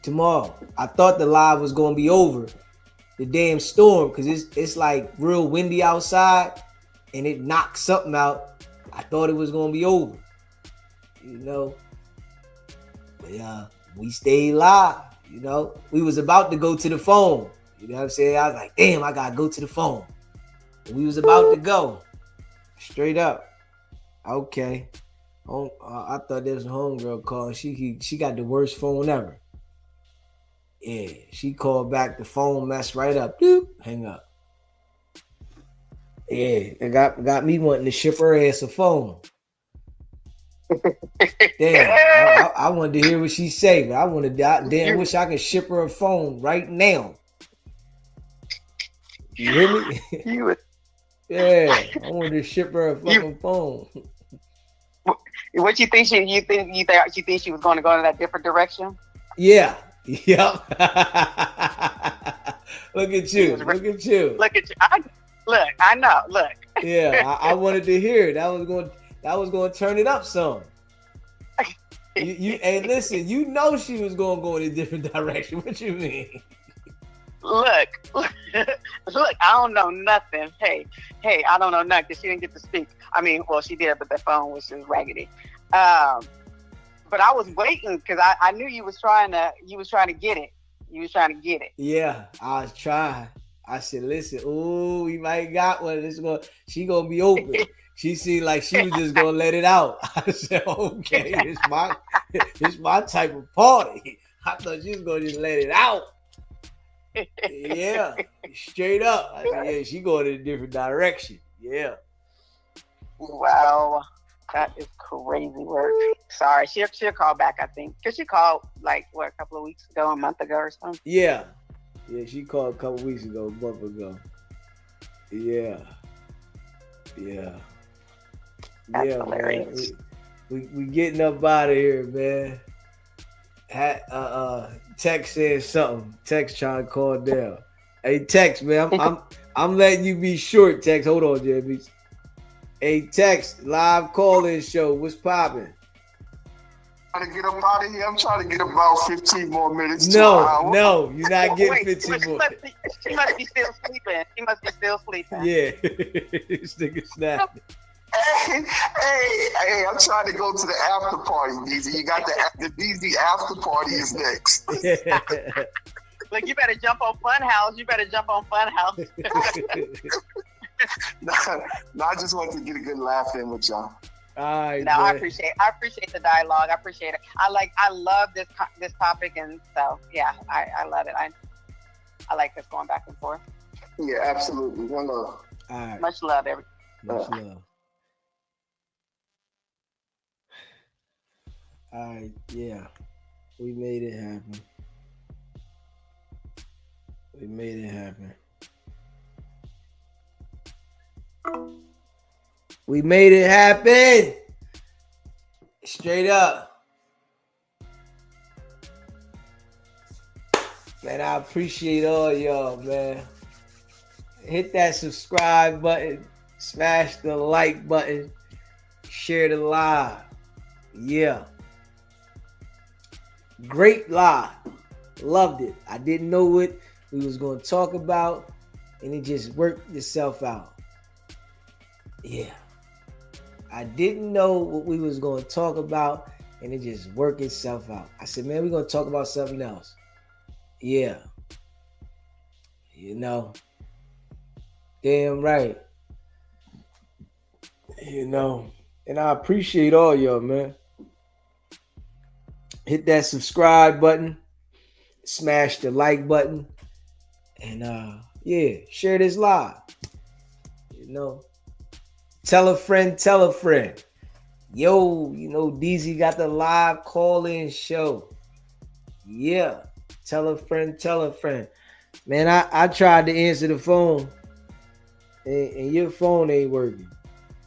tomorrow. I thought the live was gonna be over. The damn storm, because it's like real windy outside and it knocked something out. I thought it was gonna be over. You know. But we stayed live, you know. We was about to go to the phone. You know what I'm saying? I was like, damn, I gotta go to the phone. And we was about to go. Straight up. Okay. I thought there was a homegirl calling. She got the worst phone ever. Yeah, she called back, the phone messed right up. Doop, hang up. Yeah, it got me wanting to ship her ass a phone. Damn, I wanted to hear what she say, but I wish I could ship her a phone right now. You hear me? Yeah, I wanted to ship her a fucking phone. What you think you think she was going to go in that different direction? Yeah. Yep. Look at you. Look at you. I know. Look. Yeah, I wanted to hear it. That was going to turn it up some. Hey, listen, you know she was going to go in a different direction. What you mean? Look, I don't know nothing. Hey, I don't know nothing because she didn't get to speak. I mean, well, she did, but the phone was just raggedy. But I was waiting because I knew you was trying to get it. You was trying to get it. Yeah, I was trying. I said, listen, ooh, we might got one. She gonna be open. She seemed like she was just gonna let it out. I said, okay, it's my type of party. I thought she was gonna just let it out. Yeah, straight up. I said, yeah, she going in a different direction. Yeah. Wow, that is crazy work. Sorry, she'll call back, I think, because she called like a couple of weeks ago, a month ago or something. Yeah, she called a couple weeks ago, a month ago. Yeah. That's hilarious. Man. We getting up out of here, man. Tex said something. Tex trying to call down. Hey, Tex, man, I'm letting you be short, Tex. Hold on, Jimmy. Hey, Tex, live call-in show. What's popping? Trying to get up out of here. I'm trying to get about 15 more minutes. No, you're not getting 15 more. She must be still sleeping. Yeah, this nigga snapping. Hey, I'm trying to go to the after party, Deezy. You got the Deezy after party is next. Look, you better jump on Funhouse. No, I just wanted to get a good laugh in with y'all. All right, no, I appreciate the dialogue. I appreciate it. I love this topic, and so yeah, I love it. I like this going back and forth. Yeah, absolutely. One love. All right. Much love, everybody. Much love. All right, yeah. We made it happen. We made it happen. Straight up. Man, I appreciate all y'all, man. Hit that subscribe button. Smash the like button. Share the live. Yeah. Great live. Loved it. I didn't know what we was going to talk about, and it just worked itself out. Yeah. I didn't know what we was going to talk about, and it just worked itself out. I said, man, we're going to talk about something else. Yeah. You know. Damn right. You know. And I appreciate all y'all, man. Hit that subscribe button. Smash the like button. And yeah, share this live. You know. Tell a friend, tell a friend. Yo, you know, Deezy got the live call-in show. Yeah. Tell a friend, tell a friend. Man, I tried to answer the phone, and your phone ain't working.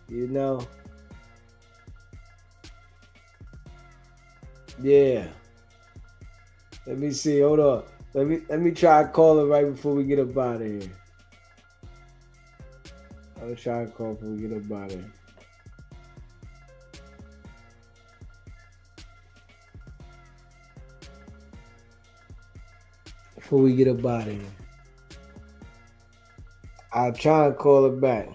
You know. Yeah. Let me see. Hold on. Let me try calling right before we get up out of here. I'll try to call before we get up out of here. Before we get up out of here. I'll try and call her back.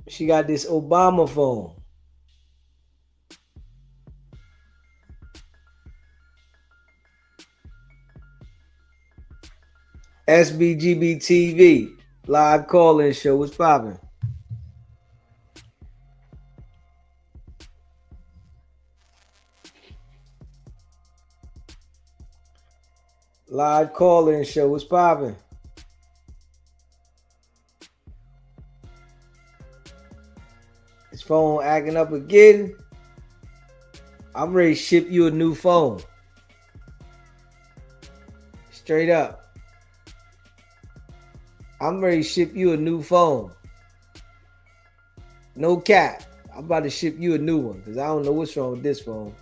She got this Obama phone. SBGB TV live call-in show. What's poppin'? Live call-in show. What's poppin'? His phone acting up again. I'm ready to ship you a new phone. Straight up. I'm ready to ship you a new phone. No cap. I'm about to ship you a new one because I don't know what's wrong with this phone.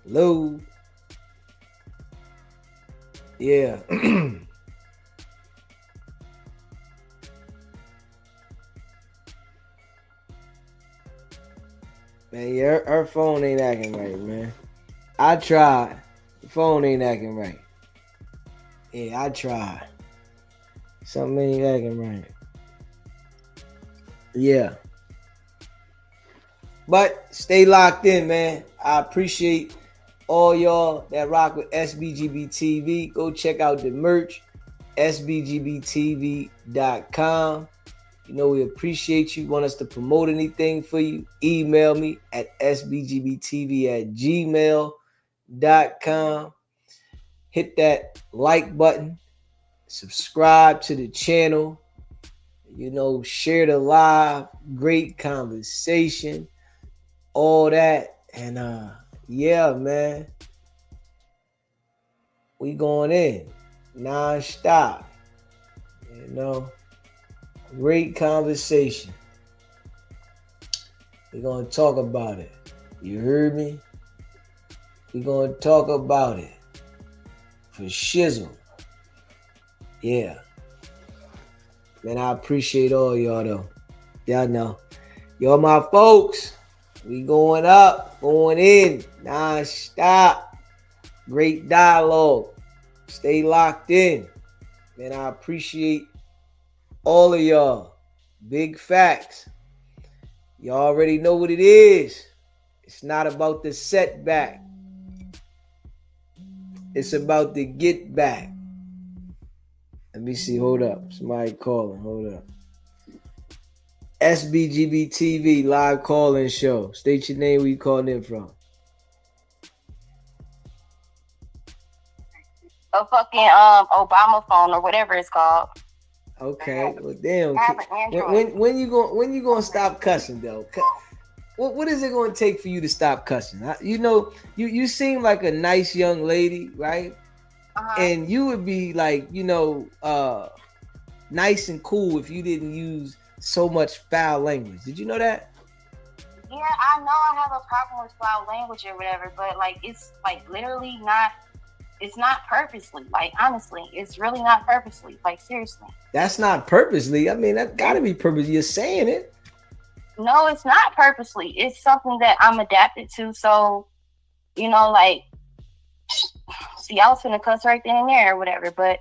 Hello. Yeah. Man, yeah, her phone ain't acting right, man. I tried. The phone ain't acting right. Yeah, I tried. Something ain't acting right. Yeah. But stay locked in, man. I appreciate all y'all that rock with SBGB TV. Go check out the merch, sbgbtv.com. You know, we appreciate you. Want us to promote anything for you? Email me at sbgbtv@gmail.com. Hit that like button. Subscribe to the channel. You know, share the live. Great conversation. All that. And yeah, man. We going in non-stop. You know. Great conversation. We're going to talk about it. You heard me? We're going to talk about it. For shizzle. Yeah. Man, I appreciate all y'all, though. Y'all know. Y'all my folks. We going up, going in, non-stop. Great dialogue. Stay locked in. Man, I appreciate all of y'all. Big facts. You already know what it is. It's not about the setback. It's about the get back. Let me see. Hold up. Somebody calling. Hold up. SBGB TV live call-in show. State your name, where you calling in from. A fucking Obama phone or whatever it's called. Okay. Well, damn. I have an Android. When you gonna stop cussing though? What is it gonna take for you to stop cussing? You know, you seem like a nice young lady, right? And you would be like, you know, nice and cool if you didn't use so much foul language. Did you know that? Yeah, I know I have a problem with foul language or whatever, but like it's like literally not. It's not purposely. Like honestly, it's really not purposely. Like seriously. That's not purposely. I mean, that gotta be purposely. You're saying it. No, it's not purposely. It's something that I'm adapted to. So, you know, like, see, I was finna cuss right then and there or whatever. But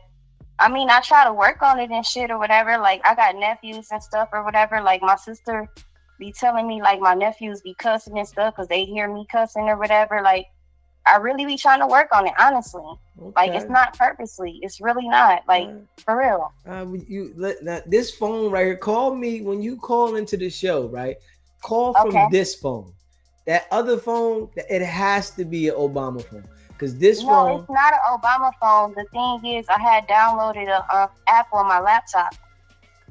I mean, I try to work on it and shit or whatever. Like, I got nephews and stuff or whatever. Like, my sister be telling me like my nephews be cussing and stuff because they hear me cussing or whatever. Like, I really be trying to work on it, honestly. Okay. Like, it's not purposely. It's really not. Like, for real. This phone right here, call me when you call into the show, right? Call from this phone. That other phone, it has to be an Obama phone. Because this phone... No, it's not an Obama phone. The thing is, I had downloaded an app on my laptop.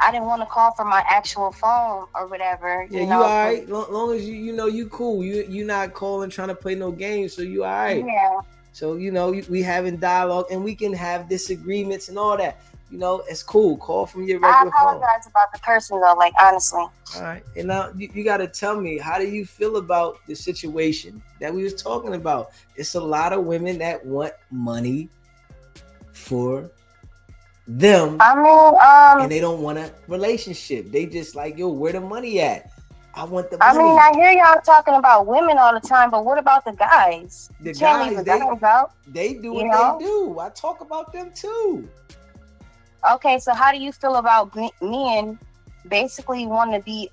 I didn't want to call from my actual phone or whatever. Yeah, you all right. Long as you know you cool. You not calling trying to play no games, so you all right. Yeah. So, we having dialogue and we can have disagreements and all that. It's cool. Call from your I regular phone. apologize about the cursing though, like honestly. All right. And now you got to tell me, how do you feel about the situation that we was talking about? It's a lot of women that want money for them. I mean, and they don't want a relationship. They just like, yo, where the money at? I want the money. I mean, I hear y'all talking about women all the time, but what about the guys? The You can't guys, leave the guys out. they do what you know? they do. I talk about them too. Okay, so how do you feel about men basically wanting to be,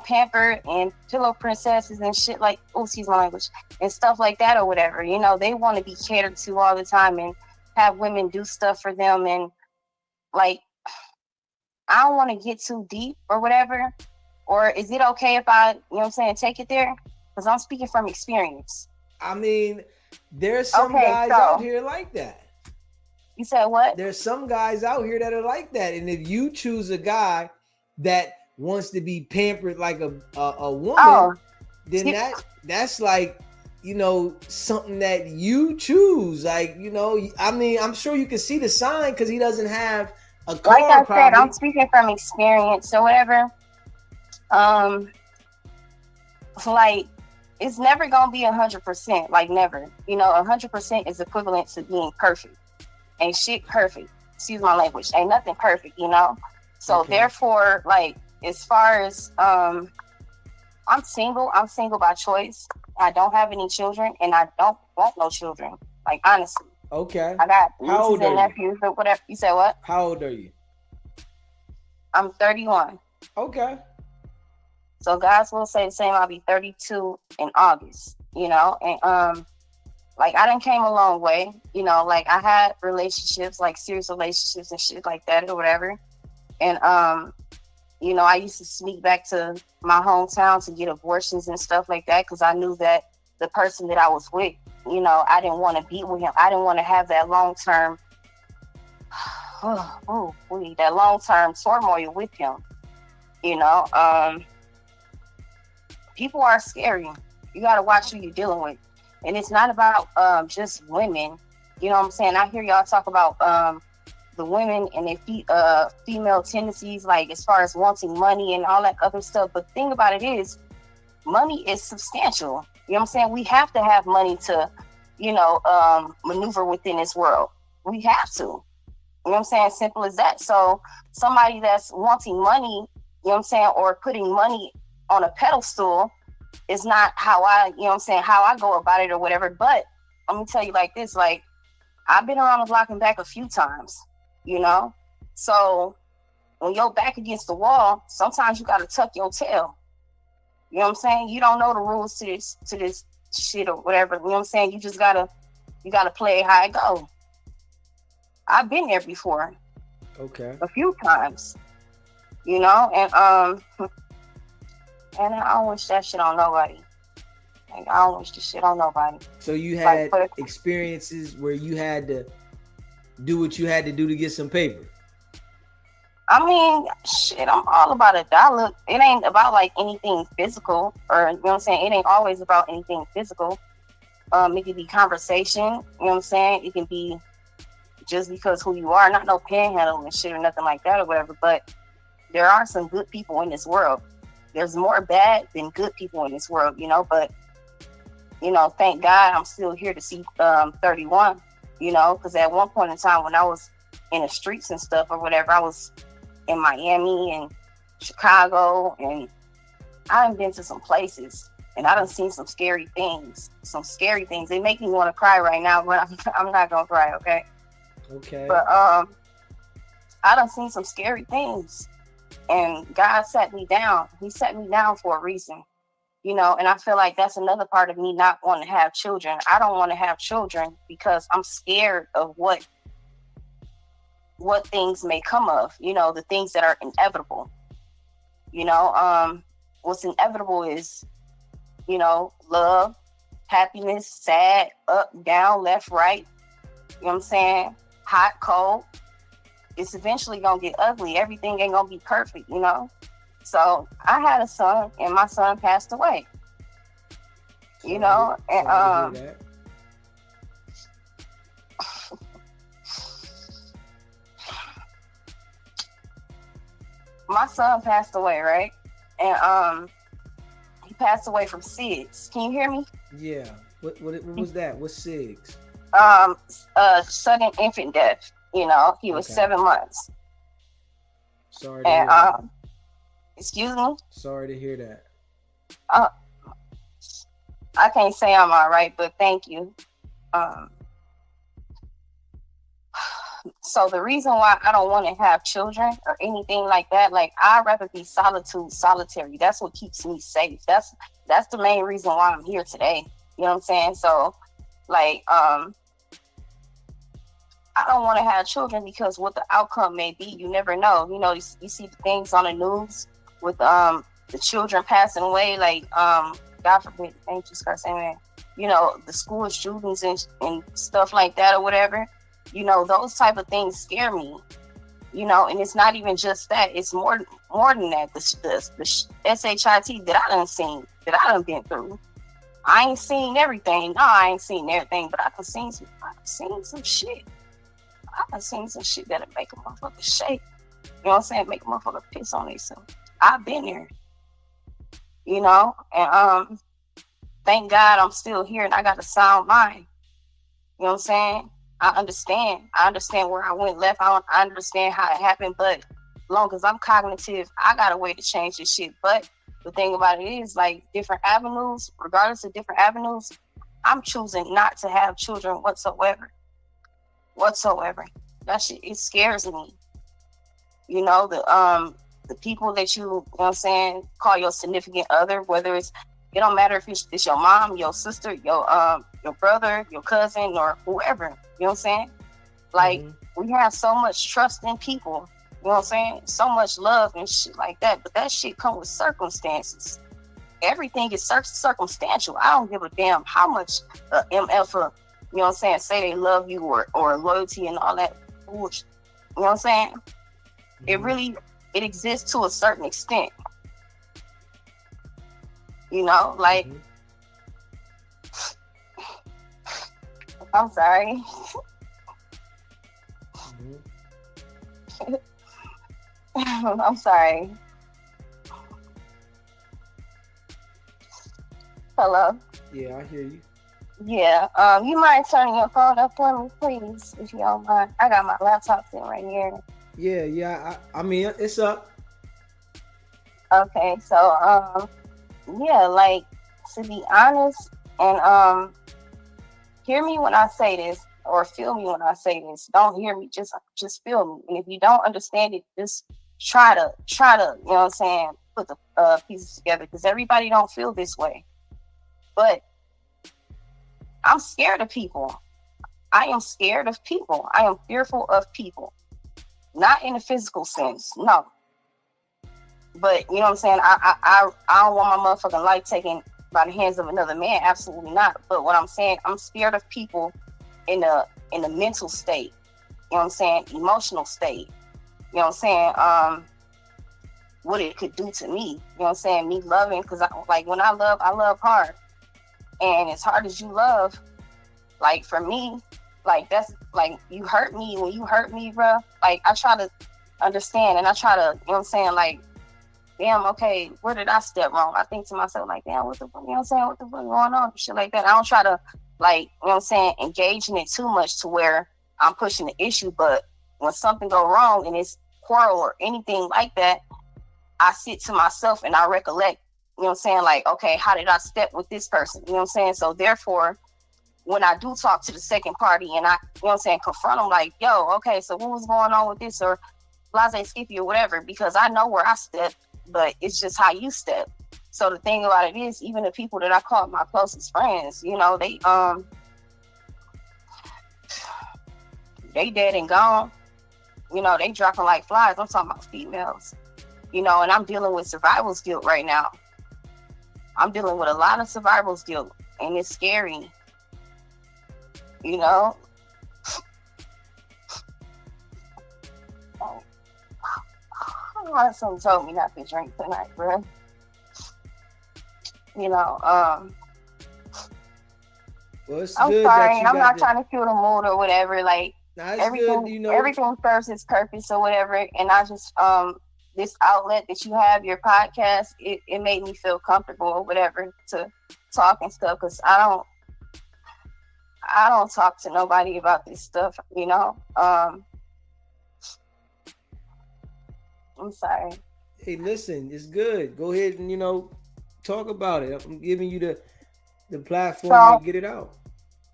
pampered and pillow princesses and shit like, excuse my language, and stuff like that or whatever? They want to be catered to all the time and have women do stuff for them. And like, I don't want to get too deep or whatever. Or is it okay if I, take it there? Because I'm speaking from experience. I mean, there's some guys out here like that. You said what? There's some guys out here that are like that. And if you choose a guy that wants to be pampered like a woman, then that's like, something that you choose. Like, I mean, I'm sure you can see the sign because he doesn't have a car. Like I said, I'm speaking from experience or whatever. Like, it's never gonna be 100%, like never. 100% is equivalent to being perfect. Ain't shit perfect. Excuse my language. Ain't nothing perfect, So therefore, like, as far as I'm single by choice. I don't have any children and I don't want no children. Like, honestly. Okay. I got How nieces and nephews or whatever. You said what? How old are you? I'm 31. Okay. So guys will say the same. I'll be 32 in August, and like, I done came a long way, like, I had relationships, like serious relationships and shit like that or whatever. And, I used to sneak back to my hometown to get abortions and stuff like that. Cause I knew that the person that I was with, I didn't want to be with him. I didn't want to have that long-term, that long-term turmoil with him, people are scary. You got to watch who you're dealing with. And it's not about just women. You know what I'm saying? I hear y'all talk about the women and their female tendencies, like as far as wanting money and all that other stuff. But the thing about it is, money is substantial. You know what I'm saying? We have to have money to, maneuver within this world. We have to. You know what I'm saying? Simple as that. So somebody that's wanting money, you know what I'm saying, or putting money on a pedestal is not how I, how I go about it or whatever. But let me tell you like this, like, I've been around the block and back a few times, So when you're back against the wall, sometimes you got to tuck your tail. You know what I'm saying? You don't know the rules to this shit or whatever. You know what I'm saying? You just gotta play it how it go. I've been there before. Okay. A few times. And I don't wish that shit on nobody. Like, I don't wish this shit on nobody. So you had experiences where you had to do what you had to do to get some paper? I mean, shit, I'm all about a dollar. It ain't about like anything physical, or, you know what I'm saying? It ain't always about anything physical. It can be conversation, you know what I'm saying? It can be just because who you are, not no panhandle and shit or nothing like that or whatever, but there are some good people in this world. There's more bad than good people in this world, but, thank God I'm still here to see 31, because at one point in time when I was in the streets and stuff or whatever, I was in Miami and Chicago, and I done been to some places, and I done seen some scary things. They make me want to cry right now, but I'm not gonna cry, okay? Okay. But I done seen some scary things, and God set me down. He set me down for a reason, and I feel like that's another part of me not wanting to have children. I don't want to have children because I'm scared of what things may come of, the things that are inevitable. What's inevitable is, love, happiness, sad, up, down, left, right. You know what I'm saying? Hot, cold. It's eventually gonna get ugly. Everything ain't gonna be perfect, So I had a son, and my son passed away. And my son passed away, right? And he passed away from SIDS. Can you hear me? Yeah. What was that? What's SIGs? Sudden infant death. You know, he was Okay. 7 months. Sorry to And hear that. excuse me. Sorry to hear that. Uh, I can't say I'm all right, but thank you. So the reason why I don't want to have children or anything like that, like I'd rather be solitary. That's what keeps me safe. That's the main reason why I'm here today. You know what I'm saying? So, like, I don't want to have children because what the outcome may be, you never know. You know, you see things on the news with the children passing away, like God forbid, thank Jesus Christ, amen. You know, the school shootings and stuff like that or whatever. You know, those type of things scare me. You know, and it's not even just that; it's more than that. The SHIT that I done seen, that I done been through. I ain't seen everything. No, I ain't seen everything, but I done seen some shit. I done seen some shit that'll make a motherfucker shake. You know what I'm saying? Make a motherfucker piss on themselves. I've been there. You know, and thank God I'm still here and I got a sound mind. You know what I'm saying? I understand. I understand where I went left. I understand how it happened, but long as I'm cognitive, I got a way to change this shit. But the thing about it is, like, different avenues, regardless of different avenues, I'm choosing not to have children whatsoever. That shit, it scares me. You know, the people that you know what I'm saying, call your significant other, whether it don't matter if it's your mom, your sister, your brother, your cousin, or whoever. You know what I'm saying? Like, we have so much trust in people. You know what I'm saying? So much love and shit like that. But that shit comes with circumstances. Everything is circumstantial. I don't give a damn how much MF, you know what I'm saying, say they love you or loyalty and all that bullshit. You know what I'm saying? It exists to a certain extent. You know, like, I'm sorry. I'm sorry. Hello? Yeah, I hear you. Yeah, you mind turning your phone up for me, please, if you don't mind. I got my laptop sitting right here. Yeah. I mean, it's up. Okay, so yeah, like, to be honest, and hear me when I say this, or feel me when I say this. Don't hear me, just feel me. And if you don't understand it, just try to, you know what I'm saying, put the pieces together, because everybody don't feel this way. But I'm scared of people. I am scared of people. I am fearful of people. Not in a physical sense, no. But you know what I'm saying? I don't want my motherfucking life taken by the hands of another man. Absolutely not. But what I'm saying, I'm scared of people in a mental state. You know what I'm saying? Emotional state. You know what I'm saying? What it could do to me. You know what I'm saying? Me loving, because when I love hard. And as hard as you love, like, for me, like, that's like, you hurt me. When you hurt me, bro, like, I try to understand and I try to, you know what I'm saying, like, damn, okay, where did I step wrong? I think to myself, like, damn, what the fuck, you know what I'm saying, what the fuck going on? Shit like that. I don't try to, like, you know what I'm saying, engage in it too much to where I'm pushing the issue. But when something go wrong and it's quarrel or anything like that, I sit to myself and I recollect, you know what I'm saying, like, okay, how did I step with this person? You know what I'm saying? So therefore, when I do talk to the second party and I, you know what I'm saying, confront them, like, yo, okay, so what was going on with this, or blase skippy or whatever, because I know where I step, but it's just how you step. So the thing about it is, even the people that I call my closest friends, you know, they dead and gone. You know, they dropping like flies. I'm talking about females. You know, and I'm dealing with survival's guilt right now. I'm dealing with a lot of survival's guilt, and it's scary. You know? Someone told me not to drink tonight, bro. You know, well, it's I'm good sorry. that you I'm got not the, trying to kill the mood or whatever. Like, nah, it's everything, good, you know. everything serves its purpose or whatever. And I just, this outlet that you have, your podcast, it made me feel comfortable or whatever to talk and stuff, because I don't talk to nobody about this stuff, you know. I'm sorry. Hey, listen, it's good. Go ahead and talk about it. I'm giving you the platform So, to get it out.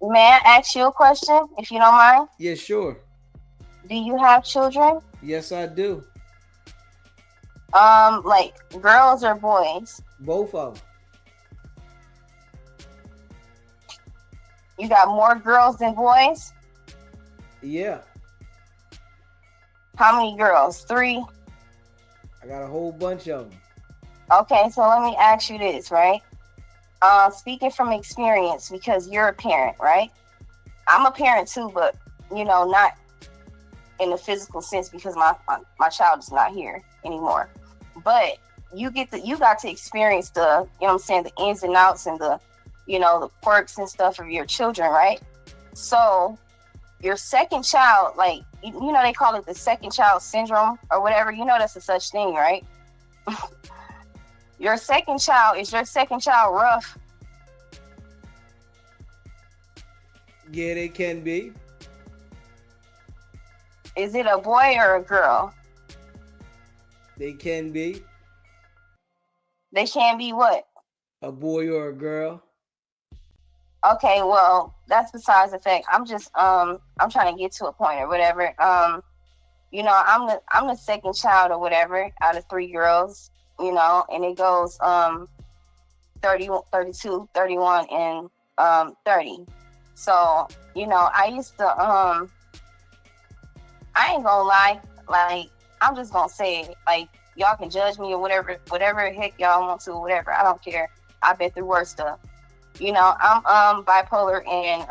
may I ask you a question, if you don't mind? Yeah, sure. Do you have children? Yes, I do. Like girls or boys? Both of them. You got more girls than boys? Yeah, How many girls? 3? I got a whole bunch of them. Okay, so let me ask you this, right? Speaking from experience, because you're a parent, right? I'm a parent too, but not in the physical sense, because my child is not here anymore. But you got to experience the, the ins and outs and the, the quirks and stuff of your children, right? So your second child, like, they call it the second child syndrome or whatever. That's a such thing, right? Is your second child rough? Yeah, they can be. Is it a boy or a girl? They can be. They can be what? A boy or a girl. Okay, well, that's besides the fact. I'm just I'm trying to get to a point or whatever. I'm the second child or whatever out of 3 girls, and it goes 30, 32, 31, and 30. So, I used to I ain't gonna lie, like, I'm just gonna say it. Like, y'all can judge me or whatever heck y'all want to, or whatever. I don't care. I've been through worse stuff. I'm bipolar and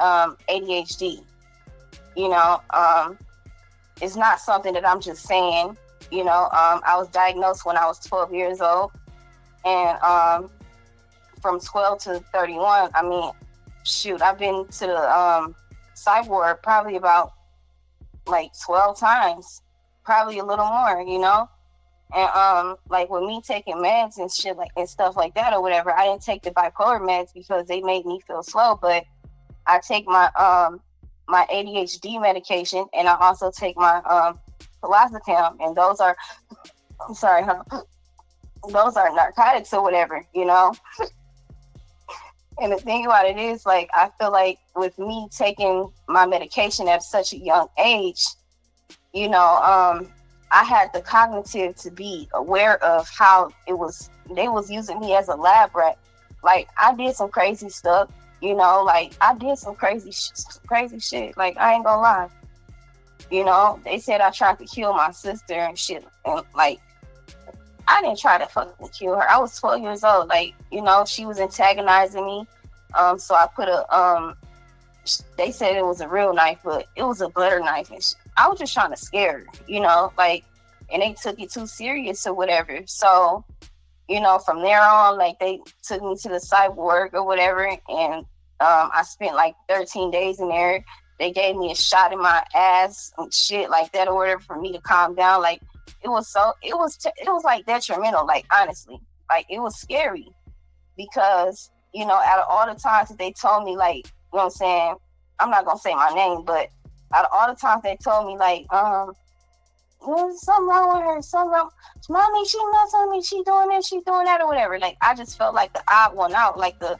ADHD. It's not something that I'm just saying. I was diagnosed when I was 12 years old, and from 12 to 31, I mean, shoot, I've been to the psych ward probably about like 12 times, probably a little more, and like with me taking meds and shit like and stuff like that or whatever, I didn't take the bipolar meds because they made me feel slow, but I take my my ADHD medication, and I also take my clozapam, and those are those are narcotics or whatever, And the thing about it is, like, I feel like with me taking my medication at such a young age, I had the cognitive to be aware of how they was using me as a lab rat. Like, I did some crazy stuff, like, I did some crazy shit. Like, I ain't gonna lie. They said I tried to kill my sister and shit. And, like, I didn't try to fucking kill her. I was 12 years old. Like, she was antagonizing me. So I put they said it was a real knife, but it was a butter knife. And I was just trying to scare her, like, and they took it too serious or whatever. So, from there on, like, they took me to the psych ward or whatever. And I spent like 13 days in there. They gave me a shot in my ass and shit like that or whatever for me to calm down. Like, it was like detrimental, like, honestly, like, it was scary because, out of all the times that they told me, like, what I'm saying, I'm not going to say my name, but out of all the times they told me, like, there's something wrong with her, something wrong. Mommy, she messing with me, she doing this, she doing that or whatever. Like, I just felt like the odd one out, like the,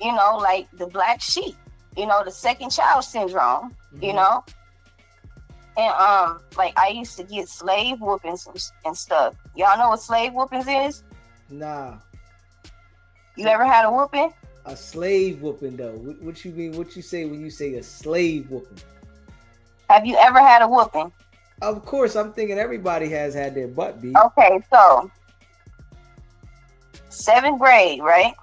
like the black sheep, the second child syndrome, Mm-hmm. And like, I used to get slave whoopings and stuff. Y'all know what slave whoopings is? Nah. You ever had a whooping? A slave whooping, though. What you mean? What you say when you say a slave whooping? Have you ever had a whooping? Of course, I'm thinking everybody has had their butt beat. Okay, so 7th grade, right?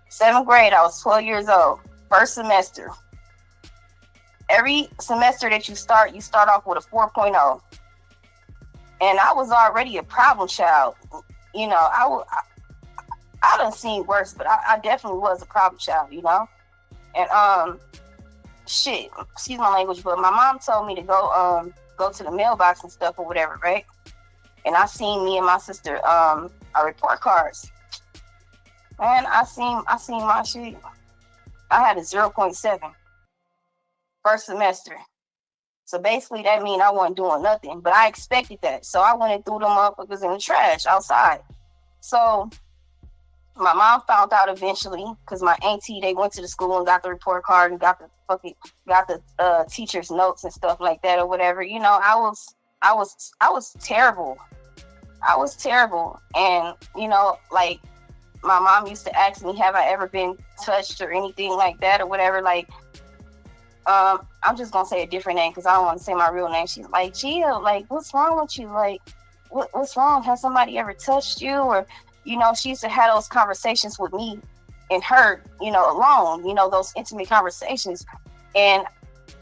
7th grade, I was 12 years old. First semester. Every semester that you start off with a 4.0. And I was already a problem child. I done seen worse, but I definitely was a problem child, And shit, excuse my language, but my mom told me to go to the mailbox and stuff or whatever, right? and I seen me and my sister our report cards. Man, I seen my shit. I had a 0.7 first semester. So basically that mean I wasn't doing nothing, but I expected that. So I went and threw them motherfuckers in the trash outside. So my mom found out eventually because my auntie, they went to the school and got the report card and got the teacher's notes and stuff like that or whatever. You know, I was terrible. I was terrible. And, you know, like my mom used to ask me, have I ever been touched or anything like that or whatever? Like, I'm just gonna say a different name because I don't want to say my real name. She's like, Gia, like, what's wrong with you? Like, what's wrong? Has somebody ever touched you? Or, you know, she used to have those conversations with me and her, you know, alone, you know, those intimate conversations. And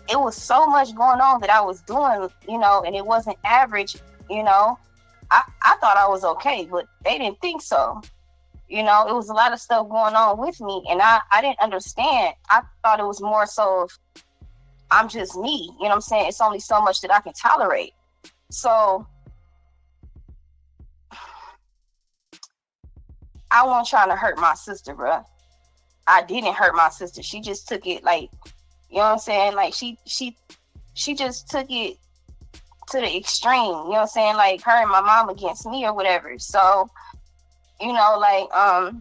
it was so much going on that I was doing, you know, and it wasn't average, you know. I thought I was okay, but they didn't think so. You know, it was a lot of stuff going on with me, and I didn't understand. I thought it was more so of, I'm just me, you know what I'm saying? It's only so much that I can tolerate. So I wasn't trying to hurt my sister, bro. I didn't hurt my sister. She just took it like, you know what I'm saying? Like she just took it to the extreme, you know what I'm saying? Like her and my mom against me or whatever. So, you know, like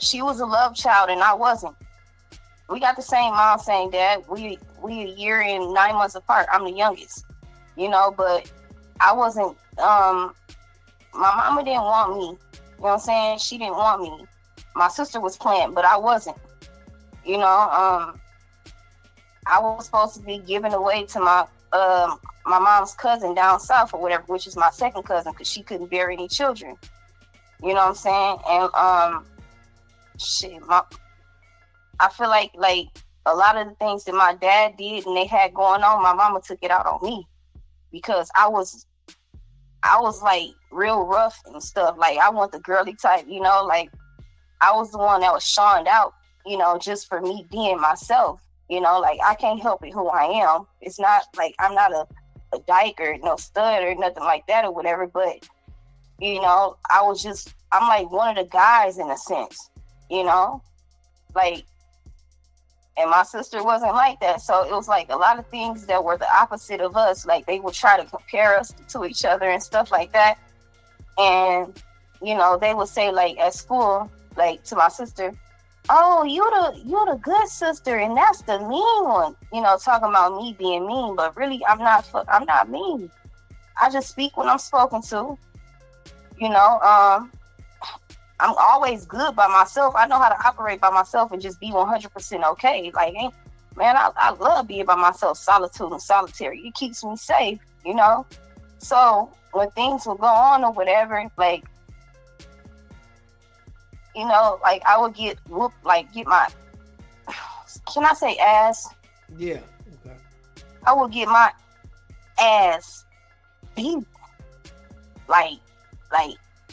she was a love child and I wasn't. We got the same mom, same dad. We a year and 9 months apart. I'm the youngest, you know, but I wasn't, my mama didn't want me. You know what I'm saying? She didn't want me. My sister was playing, but I wasn't. You know, I was supposed to be given away to my mom's cousin down south or whatever, which is my second cousin, because she couldn't bear any children. You know what I'm saying? And shit, I feel like a lot of the things that my dad did and they had going on, my mama took it out on me because I was like real rough and stuff. Like I want the girly type, you know, like I was the one that was shunned out, you know, just for me being myself. You know, like I can't help it who I am. It's not like I'm not a dyke or no stud or nothing like that or whatever, but you know, I'm like one of the guys in a sense, you know, like, and my sister wasn't like that. So it was like a lot of things that were the opposite of us. Like they would try to compare us to each other and stuff like that. And, you know, they would say like at school, like to my sister, oh, you're the good sister and that's the mean one, you know, talking about me being mean, but really I'm not mean. I just speak when I'm spoken to, you know. I'm always good by myself. I know how to operate by myself and just be 100% okay. Like, man, I love being by myself, solitude and solitary. It keeps me safe, you know? So when things will go on or whatever, like, you know, like I would get whooped, like get my, can I say ass? Yeah. Okay. I would get my ass beat. Like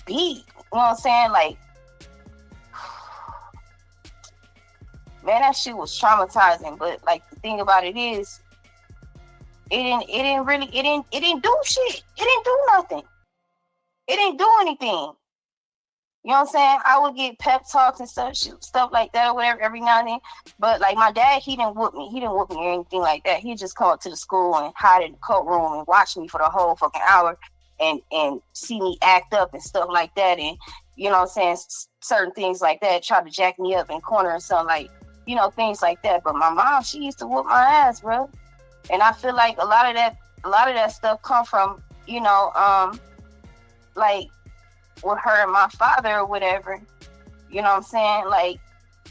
beat. You know what I'm saying? Like, man, that shit was traumatizing. But like the thing about it is, it didn't do shit. It didn't do nothing. It didn't do anything. You know what I'm saying? I would get pep talks and stuff like that or whatever every now and then. But like my dad, he didn't whoop me. He didn't whoop me or anything like that. He'd just come up to the school and hide in the courtroom and watch me for the whole fucking hour and see me act up and stuff like that. And you know what I'm saying? Certain things like that, try to jack me up in corner or something, like, you know, things like that. But my mom, she used to whoop my ass, bro. And I feel like a lot of that stuff come from, you know, like with her and my father or whatever. You know what I'm saying? Like,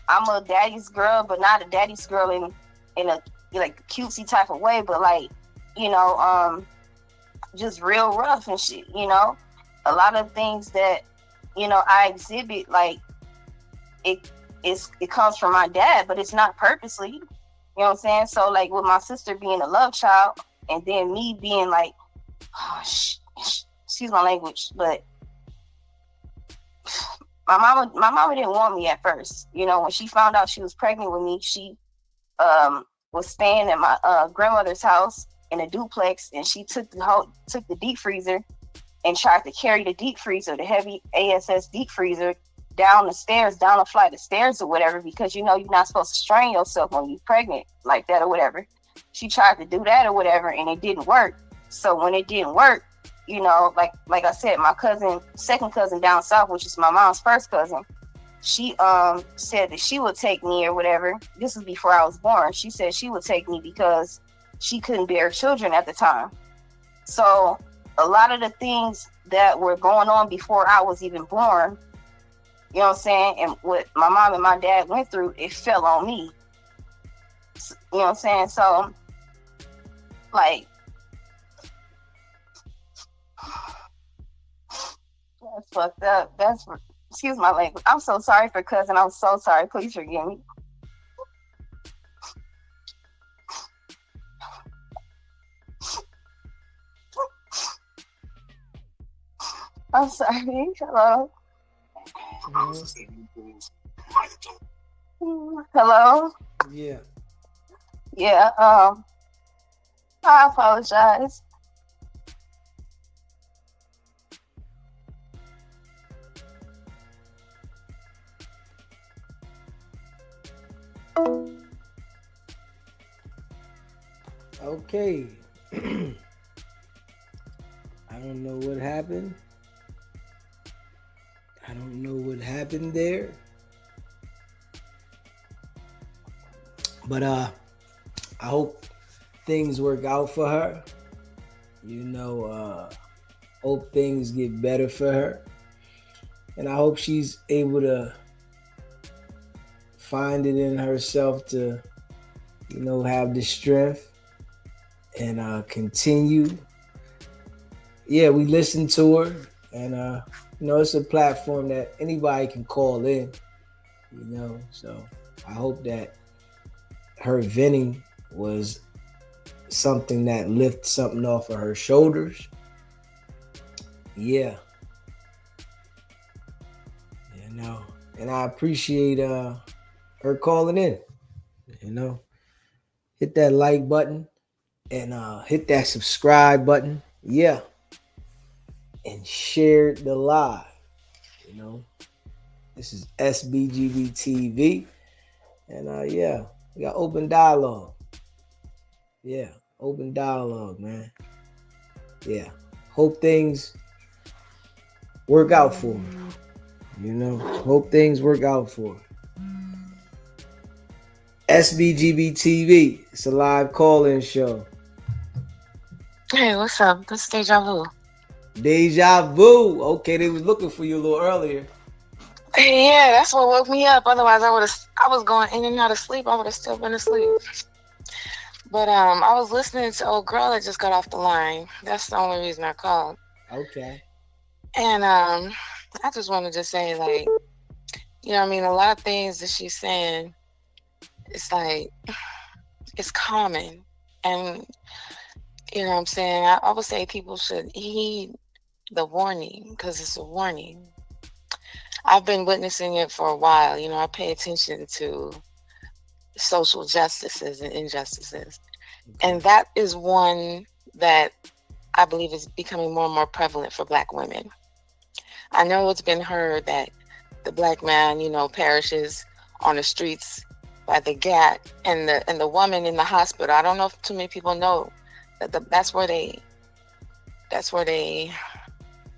I'm a daddy's girl, but not a daddy's girl in a like cutesy type of way, but like, you know, just real rough and shit, you know? A lot of things that, you know, I exhibit, like, it comes from my dad, but it's not purposely. You know what I'm saying? So, like, with my sister being a love child, and then me being like, oh, excuse my language, but my mama didn't want me at first. You know, when she found out she was pregnant with me, she was staying at my grandmother's house in a duplex, and she took the deep freezer and tried to carry the deep freezer, the heavy ASS deep freezer, down the stairs, down a flight of stairs or whatever, because you know you're not supposed to strain yourself when you're pregnant like that or whatever. She tried to do that or whatever, and it didn't work. So when it didn't work, you know, like I said, my second cousin down south, which is my mom's first cousin, she said that she would take me or whatever. This was before I was born. She said she would take me because she couldn't bear children at the time. So a lot of the things that were going on before I was even born, you know what I'm saying, and what my mom and my dad went through, it fell on me. You know what I'm saying? So, like, that's fucked up. Excuse my language. I'm so sorry for cousin. I'm so sorry. Please forgive me. I'm sorry. Hello? Hello? Yeah. Yeah, I apologize. Okay. I don't know what happened. I don't know what happened there. But I hope things work out for her. You know, hope things get better for her. And I hope she's able to find it in herself to, you know, have the strength and continue. Yeah, we listened to her, and you know, it's a platform that anybody can call in, you know. So I hope that her venting was something that lifted something off of her shoulders. Yeah. You know, and I appreciate her calling in. You know, hit that like button and hit that subscribe button. Yeah. And share the live. You know, this is SBGB TV. And yeah, we got open dialogue. Yeah, open dialogue, man. Yeah. Hope things work out for her. You know, hope things work out for her. SBGB TV. It's a live call-in show. Hey, what's up? This is Deja Vu. Deja Vu. Okay, they was looking for you a little earlier. Hey, yeah, that's what woke me up. Otherwise, I was going in and out of sleep. I would have still been asleep. But I was listening to old girl that just got off the line. That's the only reason I called. Okay. And I just wanted to say, like, you know, I mean, a lot of things that she's saying, it's like, it's common. And, you know what I'm saying? I would say people should heed the warning, because it's a warning. I've been witnessing it for a while. You know, I pay attention to social justices and injustices. Okay. And that is one that I believe is becoming more and more prevalent for Black women. I know it's been heard that the Black man, you know, perishes on the streets by the gat, and the woman in the hospital. I don't know if too many people know that that's where they,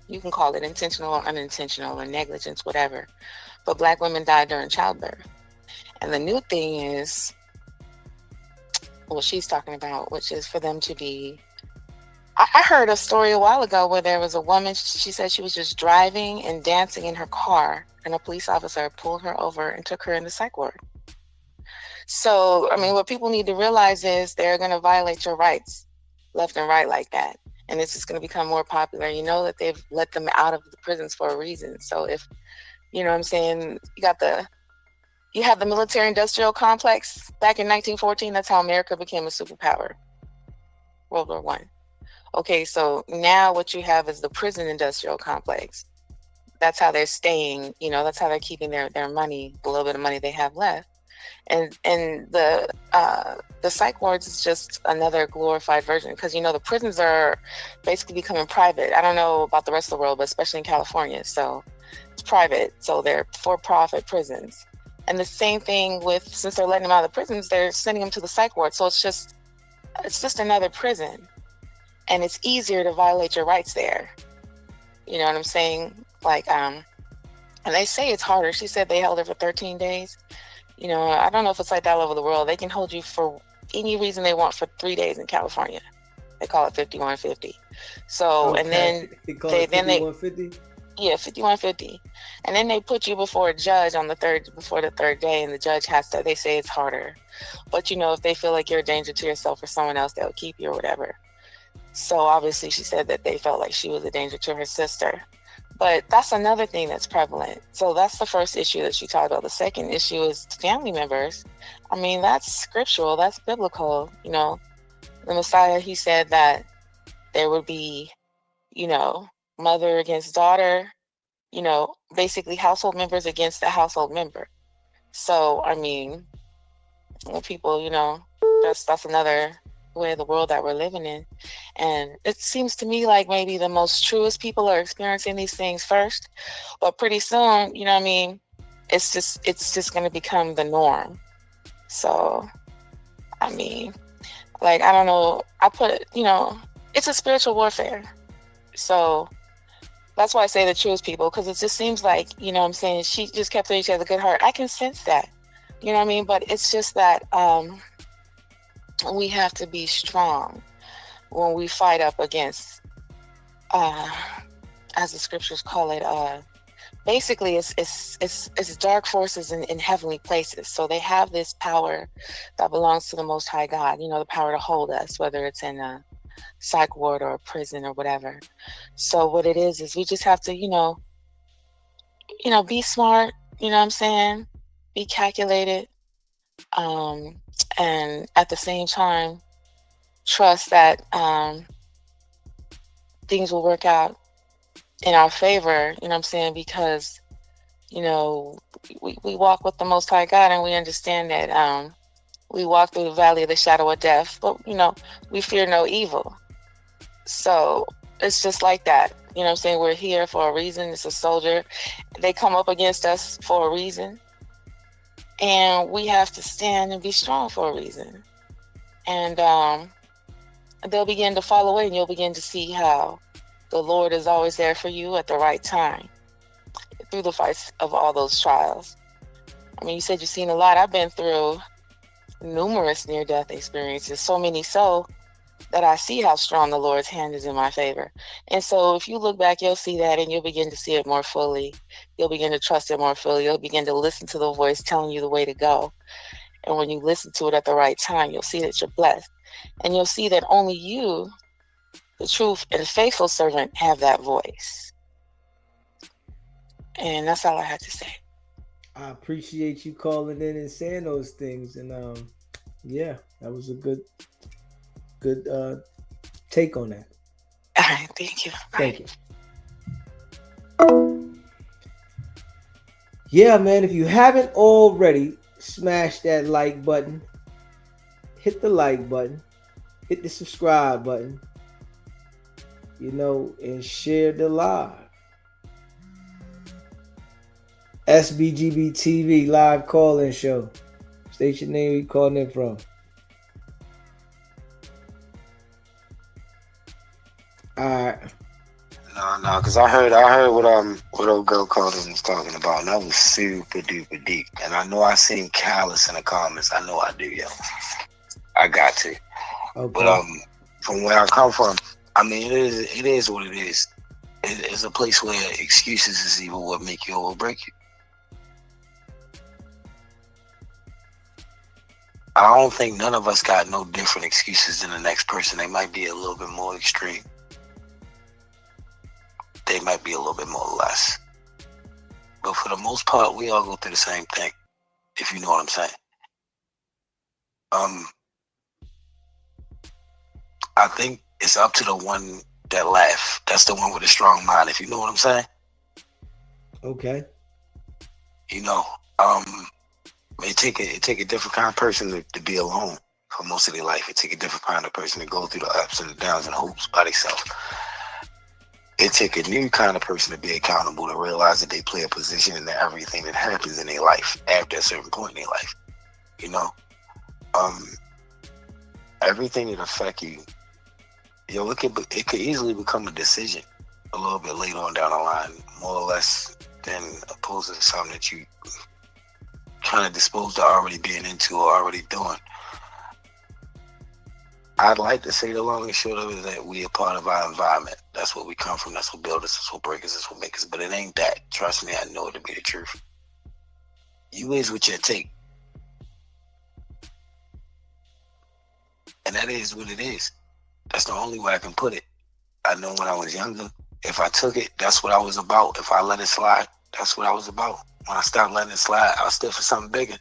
you can call it intentional or unintentional or negligence, whatever. But Black women die during childbirth. And the new thing is what she's talking about, which is for them to be. I heard a story a while ago where there was a woman, she said she was just driving and dancing in her car, and a police officer pulled her over and took her in the psych ward. So, I mean, what people need to realize is they're going to violate your rights left and right like that. And this is going to become more popular. You know that they've let them out of the prisons for a reason. So if, you know what I'm saying, you have the military industrial complex back in 1914. That's how America became a superpower. World War I. Okay, so now what you have is the prison industrial complex. That's how they're staying, you know, that's how they're keeping their money, the little bit of money they have left. and the psych wards is just another glorified version, because the prisons are basically becoming private. I don't know about the rest of the world, but especially in California, so it's private, so they're for-profit prisons. And the same thing since they're letting them out of the prisons, they're sending them to the psych ward. So it's just another prison, and it's easier to violate your rights there. You know what I'm saying? Like, and they say it's harder. She said they held her for 13 days. I don't know if it's like that all over the world. They can hold you for any reason they want for 3 days in California. They call it 5150. So, Okay. and then they call it 5150? Yeah, 5150. And then they put you before a judge before the third day, and the judge they say it's harder. But if they feel like you're a danger to yourself or someone else, they'll keep you or whatever. So obviously she said that they felt like she was a danger to her sister. But that's another thing that's prevalent. So that's the first issue that she talked about. The second issue is family members. I mean, that's scriptural, that's biblical. The Messiah, he said that there would be, mother against daughter, basically household members against the household member. So, I mean, people, that's another way of the world that we're living in. And it seems to me like maybe the most truest people are experiencing these things first, but pretty soon, it's just going to become the norm. So, I mean, like, I don't know, it's a spiritual warfare. So that's why I say the truest people, because it just seems like, what I'm saying, she just kept saying she has a good heart. I can sense that, you know what I mean? But it's just that we have to be strong when we fight up against, as the scriptures call it, basically it's dark forces in heavenly places. So they have this power that belongs to the Most High God, the power to hold us, whether it's in a psych ward or a prison or whatever. So what it is we just have to, be smart, what I'm saying? Be calculated. And at the same time, trust that things will work out in our favor, what I'm saying? Because, we walk with the Most High God, and we understand that we walk through the valley of the shadow of death, but, we fear no evil. So it's just like that. What I'm saying? We're here for a reason. It's a soldier. They come up against us for a reason. And we have to stand and be strong for a reason. And they'll begin to fall away, and you'll begin to see how the Lord is always there for you at the right time through the fights of all those trials. I mean, you said you've seen a lot. I've been through numerous near-death experiences, so many so that I see how strong the Lord's hand is in my favor. And so if you look back, you'll see that, and you'll begin to see it more fully. You'll begin to trust it more fully. You'll begin to listen to the voice telling you the way to go. And when you listen to it at the right time, you'll see that you're blessed. And you'll see that only you, the truth and faithful servant, have that voice. And that's all I had to say. I appreciate you calling in and saying those things. And yeah, that was a good take on that. All right, thank you. Thank you. Yeah, man, if you haven't already, smash that like button. Hit the like button. Hit the subscribe button. And share the live. SBGB TV live call-in show. State your name, where you calling in from. Alright. No, because I heard what old girl called in was talking about, and that was super duper deep. And I know I seen Callus in the comments. I know I do, yo. I got to. Okay. But from where I come from, I mean, it is what it is. It's a place where excuses is even what make you or break you. I don't think none of us got no different excuses than the next person. They might be a little bit more extreme. They might be a little bit more or less. But for the most part, we all go through the same thing, if you know what I'm saying. I think it's up to the one that laugh. That's the one with a strong mind, if you know what I'm saying. Okay. It take a different kind of person to be alone for most of their life. It take a different kind of person to go through the ups and the downs and hopes by themselves. It take a new kind of person to be accountable, to realize that they play a position in everything that happens in their life after a certain point in their life. You know, everything that affect you, it could easily become a decision a little bit later on down the line, more or less than opposed to something that you kind of disposed to already being into or already doing. I'd like to say the long and short of it is that we are part of our environment. That's what we come from. That's what build us. That's what break us. That's what make us. But it ain't that. Trust me, I know it to be the truth. You is what you take. And that is what it is. That's the only way I can put it. I know when I was younger, if I took it, that's what I was about. If I let it slide, that's what I was about. When I stopped letting it slide, I was still for something bigger.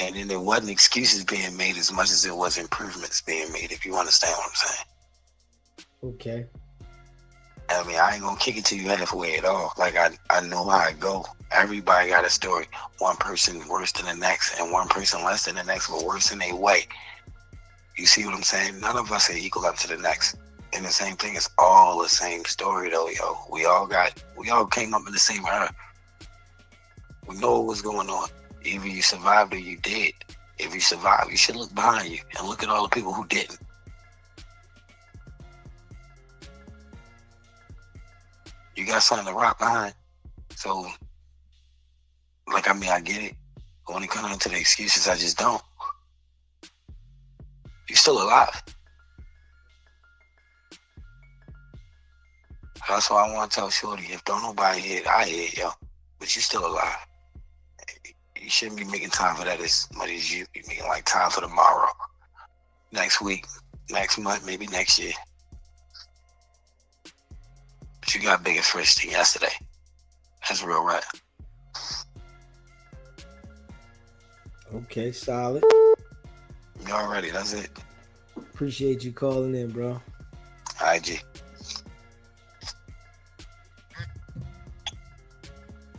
And then there wasn't excuses being made as much as there was improvements being made, if you understand what I'm saying. Okay. I mean, I ain't gonna kick it to you halfway at all. Like, I know how it go. Everybody got a story. One person worse than the next, and one person less than the next, but worse in their way. You see what I'm saying? None of us are equal up to the next. And the same thing, it's all the same story though, yo. We all came up in the same era. We know what's going on. Either you survived or you did. If you survived, you should look behind you and look at all the people who didn't. You got something to rock behind. So, like, I mean, I get it. But when it comes to the excuses, I just don't. You're still alive. That's why I want to tell Shorty, if don't nobody hit, I hit, yo. But you still alive. You shouldn't be making time for that as much as you be making like time for tomorrow, next week, next month, maybe next year. But you got bigger fish than yesterday. That's real, right? Okay, solid. You already, that's it. Appreciate you calling in, bro. IG.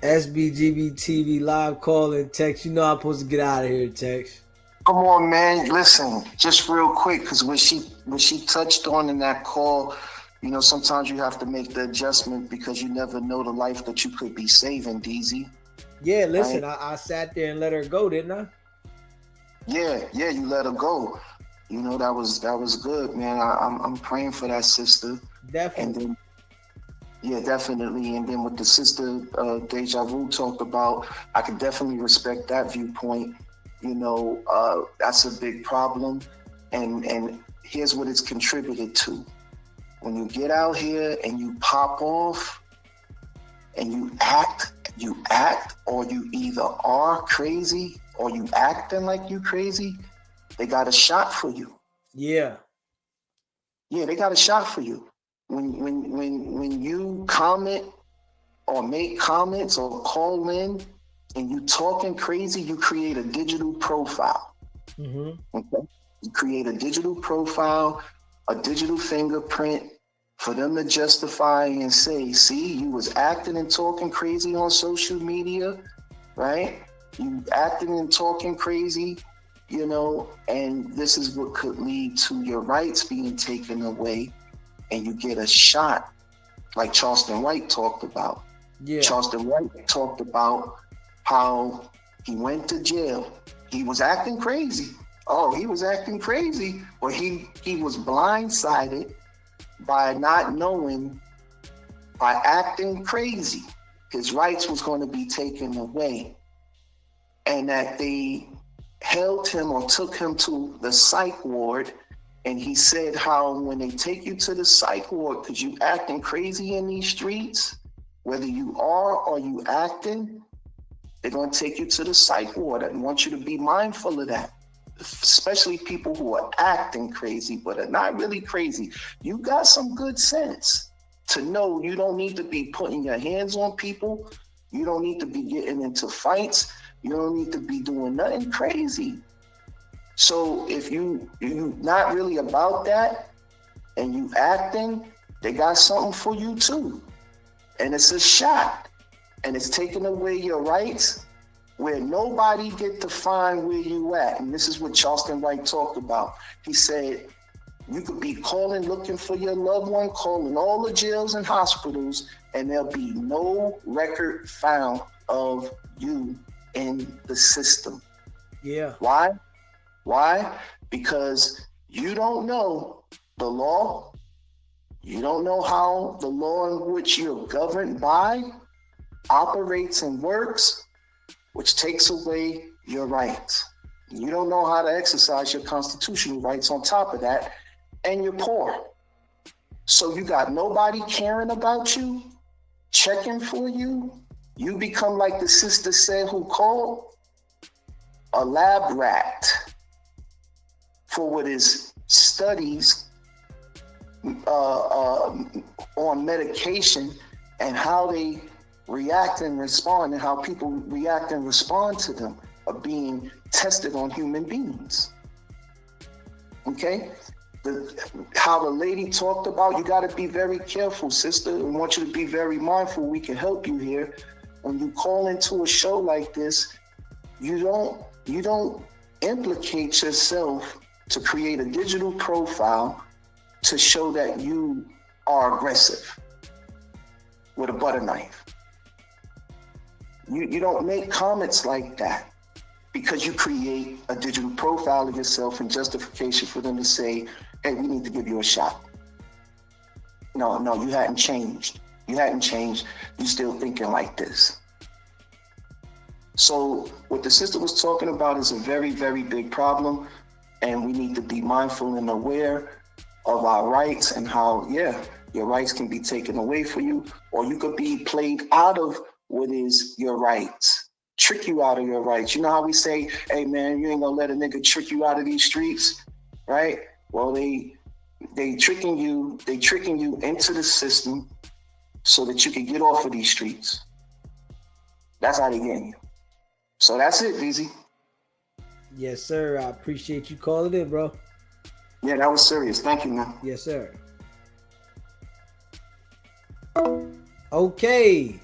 SBGB TV live call and text. You know I'm supposed to get out of here, text. Come on, man. Listen, just real quick, because what she touched on in that call, you know, sometimes you have to make the adjustment because you never know the life that you could be saving, Deezy. Yeah, listen, Right? I sat there and let her go, didn't I? Yeah, you let her go. You know, that was good, man. I'm praying for that sister. Definitely. And then, yeah, definitely. And then what the sister Deja Vu talked about, I can definitely respect that viewpoint. You know, that's a big problem. And here's what it's contributed to. When you get out here and you pop off and you act, or you either are crazy or you acting like you crazy, they got a shot for you. Yeah. Yeah, they got a shot for you. When you comment or make comments or call in and you talking crazy, you create a digital profile. Mm-hmm. Okay? You create a digital profile, a digital fingerprint for them to justify and say, see, you was acting and talking crazy on social media, right? You acting and talking crazy, you know, and this is what could lead to your rights being taken away, and you get a shot, like Charleston White talked about. Yeah. Charleston White talked about how he went to jail. He was acting crazy. Oh, he was acting crazy. But he was blindsided by not knowing, by acting crazy, his rights was going to be taken away. And that they held him or took him to the psych ward. And he said how when they take you to the psych ward, because you acting crazy in these streets, whether you are or you acting, they're going to take you to the psych ward. I want you to be mindful of that, especially people who are acting crazy but are not really crazy. You got some good sense to know you don't need to be putting your hands on people. You don't need to be getting into fights. You don't need to be doing nothing crazy. So if you're not really about that and you acting, they got something for you too. And it's a shot. and it's taking away your rights, where nobody get to find where you at. And this is what Charleston White talked about. He said, you could be calling, looking for your loved one, calling all the jails and hospitals, and there'll be no record found of you in the system. Yeah. Why? Why? Because you don't know the law. You don't know how the law in which you're governed by operates and works, which takes away your rights. You don't know how to exercise your constitutional rights on top of that, and you're poor. So you got nobody caring about you, checking for you. You become, like the sister said who called, a lab rat for what is studies on medication and how they react and respond, and how people react and respond to them are being tested on human beings. Okay? How the lady talked about, you got to be very careful, sister. I want you to be very mindful. We can help you here. When you call into a show like this, you don't implicate yourself to create a digital profile to show that you are aggressive with a butter knife. You don't make comments like that because you create a digital profile of yourself in justification for them to say, hey, we need to give you a shot. No, you hadn't changed. You hadn't changed. You're still thinking like this. So what the sister was talking about is a very, very big problem, and we need to be mindful and aware of our rights and how, your rights can be taken away for you, or you could be played out of what is your rights, trick you out of your rights. You know how we say, hey man, you ain't gonna let a nigga trick you out of these streets, right? Well, they tricking you into the system so that you can get off of these streets. That's how they getting you. So that's it, Deezy. Yes, sir. I appreciate you calling in, bro. Yeah, that was serious. Thank you, man. Yes, sir. Okay.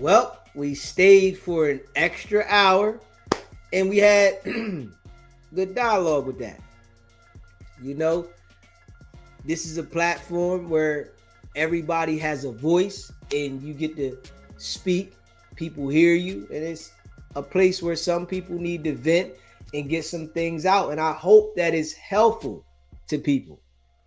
Well, we stayed for an extra hour and we had good dialogue with that. You know, this is a platform where everybody has a voice and you get to speak. People hear you, and it's a place where some people need to vent and get some things out. And I hope that is helpful to people.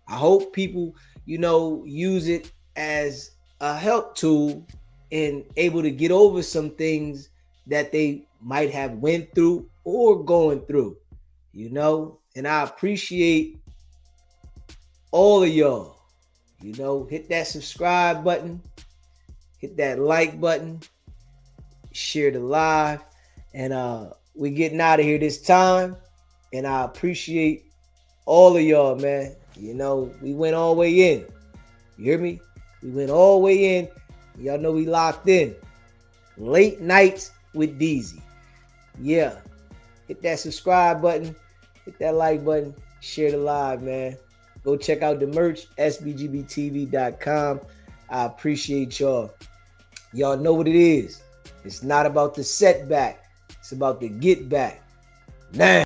I hope people, use it as a help tool and able to get over some things that they might have went through or going through, and I appreciate all of y'all. Hit that subscribe button, hit that like button, share the live, and we getting out of here this time, and I appreciate all of y'all, man. We went all the way in. You hear me? We went all the way in. Y'all know we locked in. Late nights with Deezy. Yeah. Hit that subscribe button. Hit that like button. Share the live, man. Go check out the merch, sbgbtv.com. I appreciate y'all. Y'all know what it is. It's not about the setback. It's about the get back. Now.